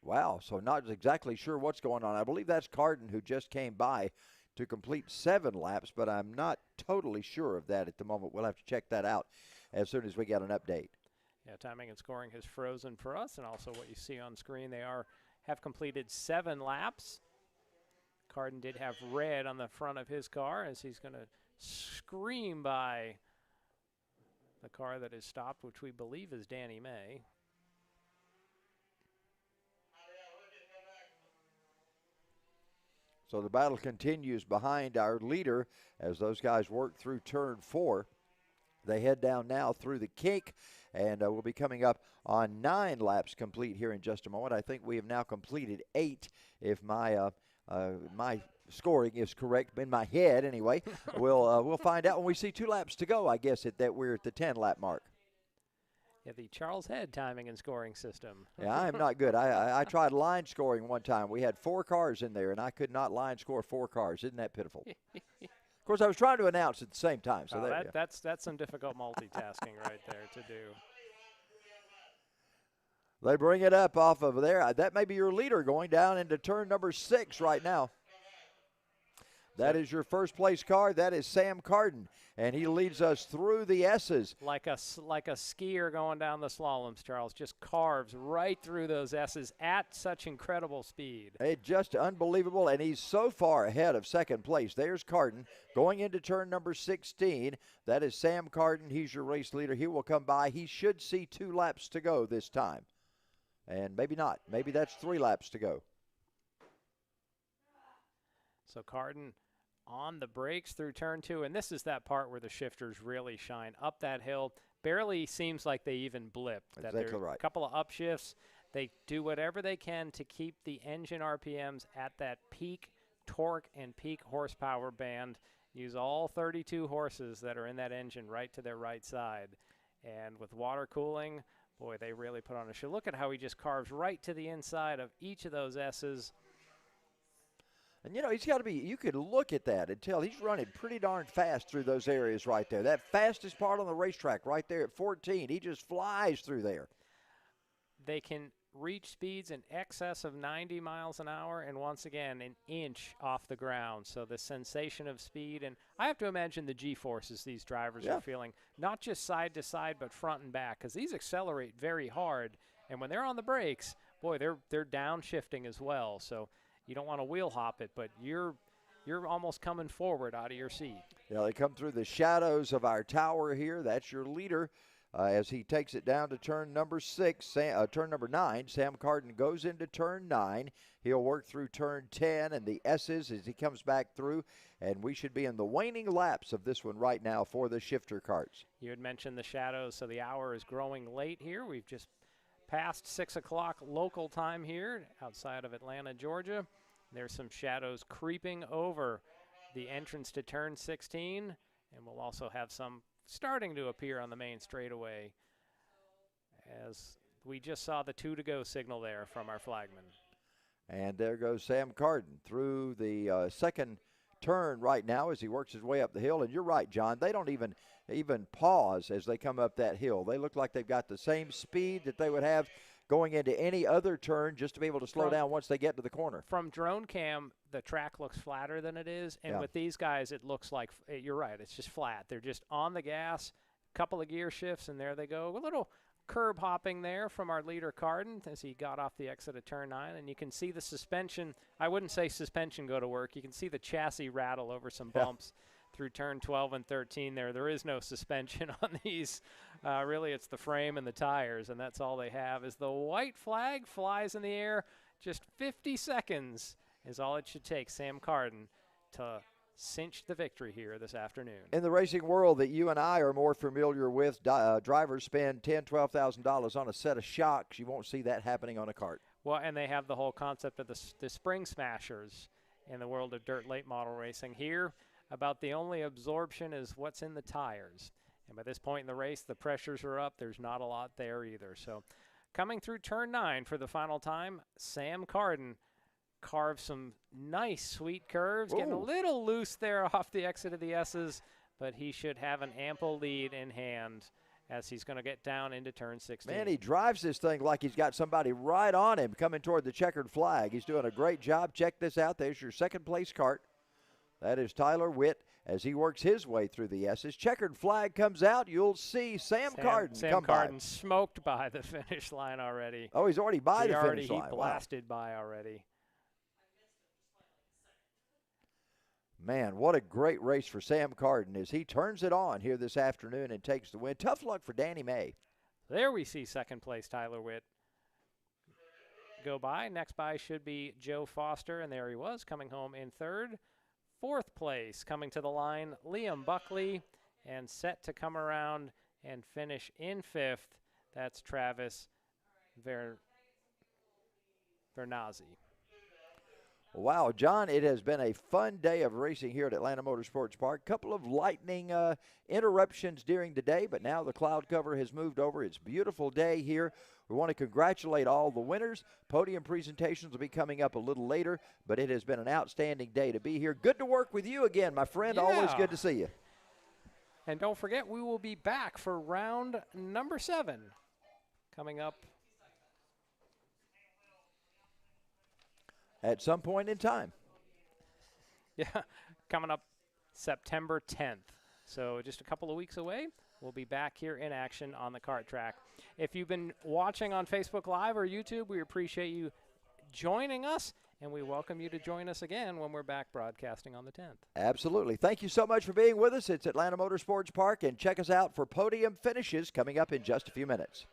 Wow, so not exactly sure what's going on. I believe that's Carden who just came by to complete 7 laps, but I'm not totally sure of that at the moment. We'll have to check that out as soon as we get an update. Yeah, timing and scoring has frozen for us, and also what you see on screen, they have completed 7 laps. Carden did have red on the front of his car as he's going to scream by the car that is stopped, which we believe is Danny May. So the battle continues behind our leader as those guys work through turn 4. They head down now through the kink, and we'll be coming up on 9 laps complete here in just a moment. I think we have now completed 8, if my my scoring is correct in my head. Anyway, we'll find out when we see 2 laps to go. I guess that we're at the 10 lap mark. Yeah, the Charles Head timing and scoring system. Yeah, I am not good. I tried line scoring one time. We had 4 cars in there, and I could not line score 4 cars. Isn't that pitiful? Of course, I was trying to announce at the same time. So That's some difficult multitasking right there to do. They bring it up off of there. That may be your leader going down into turn number 6 right now. That is your first place car. That is Sam Carden, and he leads us through the S's. Like a skier going down the slaloms, Charles. Just carves right through those S's at such incredible speed. It's just unbelievable, and he's so far ahead of second place. There's Carden going into turn number 16. That is Sam Carden. He's your race leader. He will come by. He should see 2 laps to go this time. And maybe not. Maybe that's 3 laps to go. So Carden on the brakes through turn 2, and this is that part where the shifters really shine up that hill. Barely seems like they even blip. Exactly right. A couple of upshifts. They do whatever they can to keep the engine RPMs at that peak torque and peak horsepower band. Use all 32 horses that are in that engine right to their right side. And with water cooling, boy, they really put on a show. Look at how he just carves right to the inside of each of those S's. And, you know, he's got to be, you could look at that and tell he's running pretty darn fast through those areas right there. That fastest part on the racetrack right there at 14, he just flies through there. They can reach speeds in excess of 90 miles an hour and, once again, an inch off the ground. So the sensation of speed, and I have to imagine the G-forces these drivers are feeling, not just side to side but front and back, because these accelerate very hard. And when they're on the brakes, boy, they're downshifting as well. So you don't want to wheel hop it, but you're almost coming forward out of your seat. Yeah, they come through the shadows of our tower here. That's your leader as he takes it down to turn number 9. Sam Carden goes into turn 9. He'll work through turn 10 and the S's as he comes back through, and we should be in the waning laps of this one right now for the shifter carts. You had mentioned the shadows, so the hour is growing late here. We've just past 6 o'clock local time here outside of Atlanta, Georgia. There's some shadows creeping over the entrance to turn 16, and we'll also have some starting to appear on the main straightaway as we just saw the 2 to go signal there from our flagman. And there goes Sam Carden through the second turn right now as he works his way up the hill. And you're right, John, they don't even pause as they come up that hill. They look like they've got the same speed that they would have going into any other turn just to be able to slow down once they get to the corner. From drone cam, the track looks flatter than it is, and with these guys, it looks like, you're right, it's just flat. They're just on the gas, couple of gear shifts, and there they go. A little curb hopping there from our leader Carden as he got off the exit of turn 9, and you can see the suspension. I wouldn't say suspension go to work. You can see the chassis rattle over some bumps through turn 12 and 13 there. There is no suspension on these. Really, it's the frame and the tires, and that's all they have. As the white flag flies in the air, just 50 seconds is all it should take Sam Carden to cinch the victory here this afternoon. In the racing world that you and I are more familiar with, drivers spend $10,000, $12,000 on a set of shocks. You won't see that happening on a kart. Well, and they have the whole concept of the spring smashers in the world of dirt late model racing. Here, about the only absorption is what's in the tires. And by this point in the race, the pressures are up. There's not a lot there either. So coming through turn 9 for the final time, Sam Carden carves some nice, sweet curves. Getting a little loose there off the exit of the S's, but he should have an ample lead in hand as he's going to get down into turn 16. Man, he drives this thing like he's got somebody right on him coming toward the checkered flag. He's doing a great job. Check this out. There's your second place kart. That is Tyler Witt as he works his way through the S's. Checkered flag comes out. You'll see Sam Carden come by. Sam Carden smoked by the finish line already. Oh, he's already by the finish line. He blasted by already. Man, what a great race for Sam Carden as he turns it on here this afternoon and takes the win. Tough luck for Danny May. There we see second place Tyler Witt go by. Next by should be Joe Foster, and there he was coming home in third. Fourth place coming to the line, Liam Buckley, and set to come around and finish in fifth. That's Travis Vernazzi. Wow, John, it has been a fun day of racing here at Atlanta Motorsports Park. Couple of lightning interruptions during the day, but now the cloud cover has moved over. It's a beautiful day here. We want to congratulate all the winners. Podium presentations will be coming up a little later, but it has been an outstanding day to be here. Good to work with you again, my friend. Yeah. Always good to see you. And don't forget, we will be back for round number 7 coming up at some point in time. Yeah, coming up September 10th. So just a couple of weeks away, we'll be back here in action on the kart track. If you've been watching on Facebook Live or YouTube, we appreciate you joining us, and we welcome you to join us again when we're back broadcasting on the 10th. Absolutely. Thank you so much for being with us. It's Atlanta Motorsports Park, and check us out for podium finishes coming up in just a few minutes.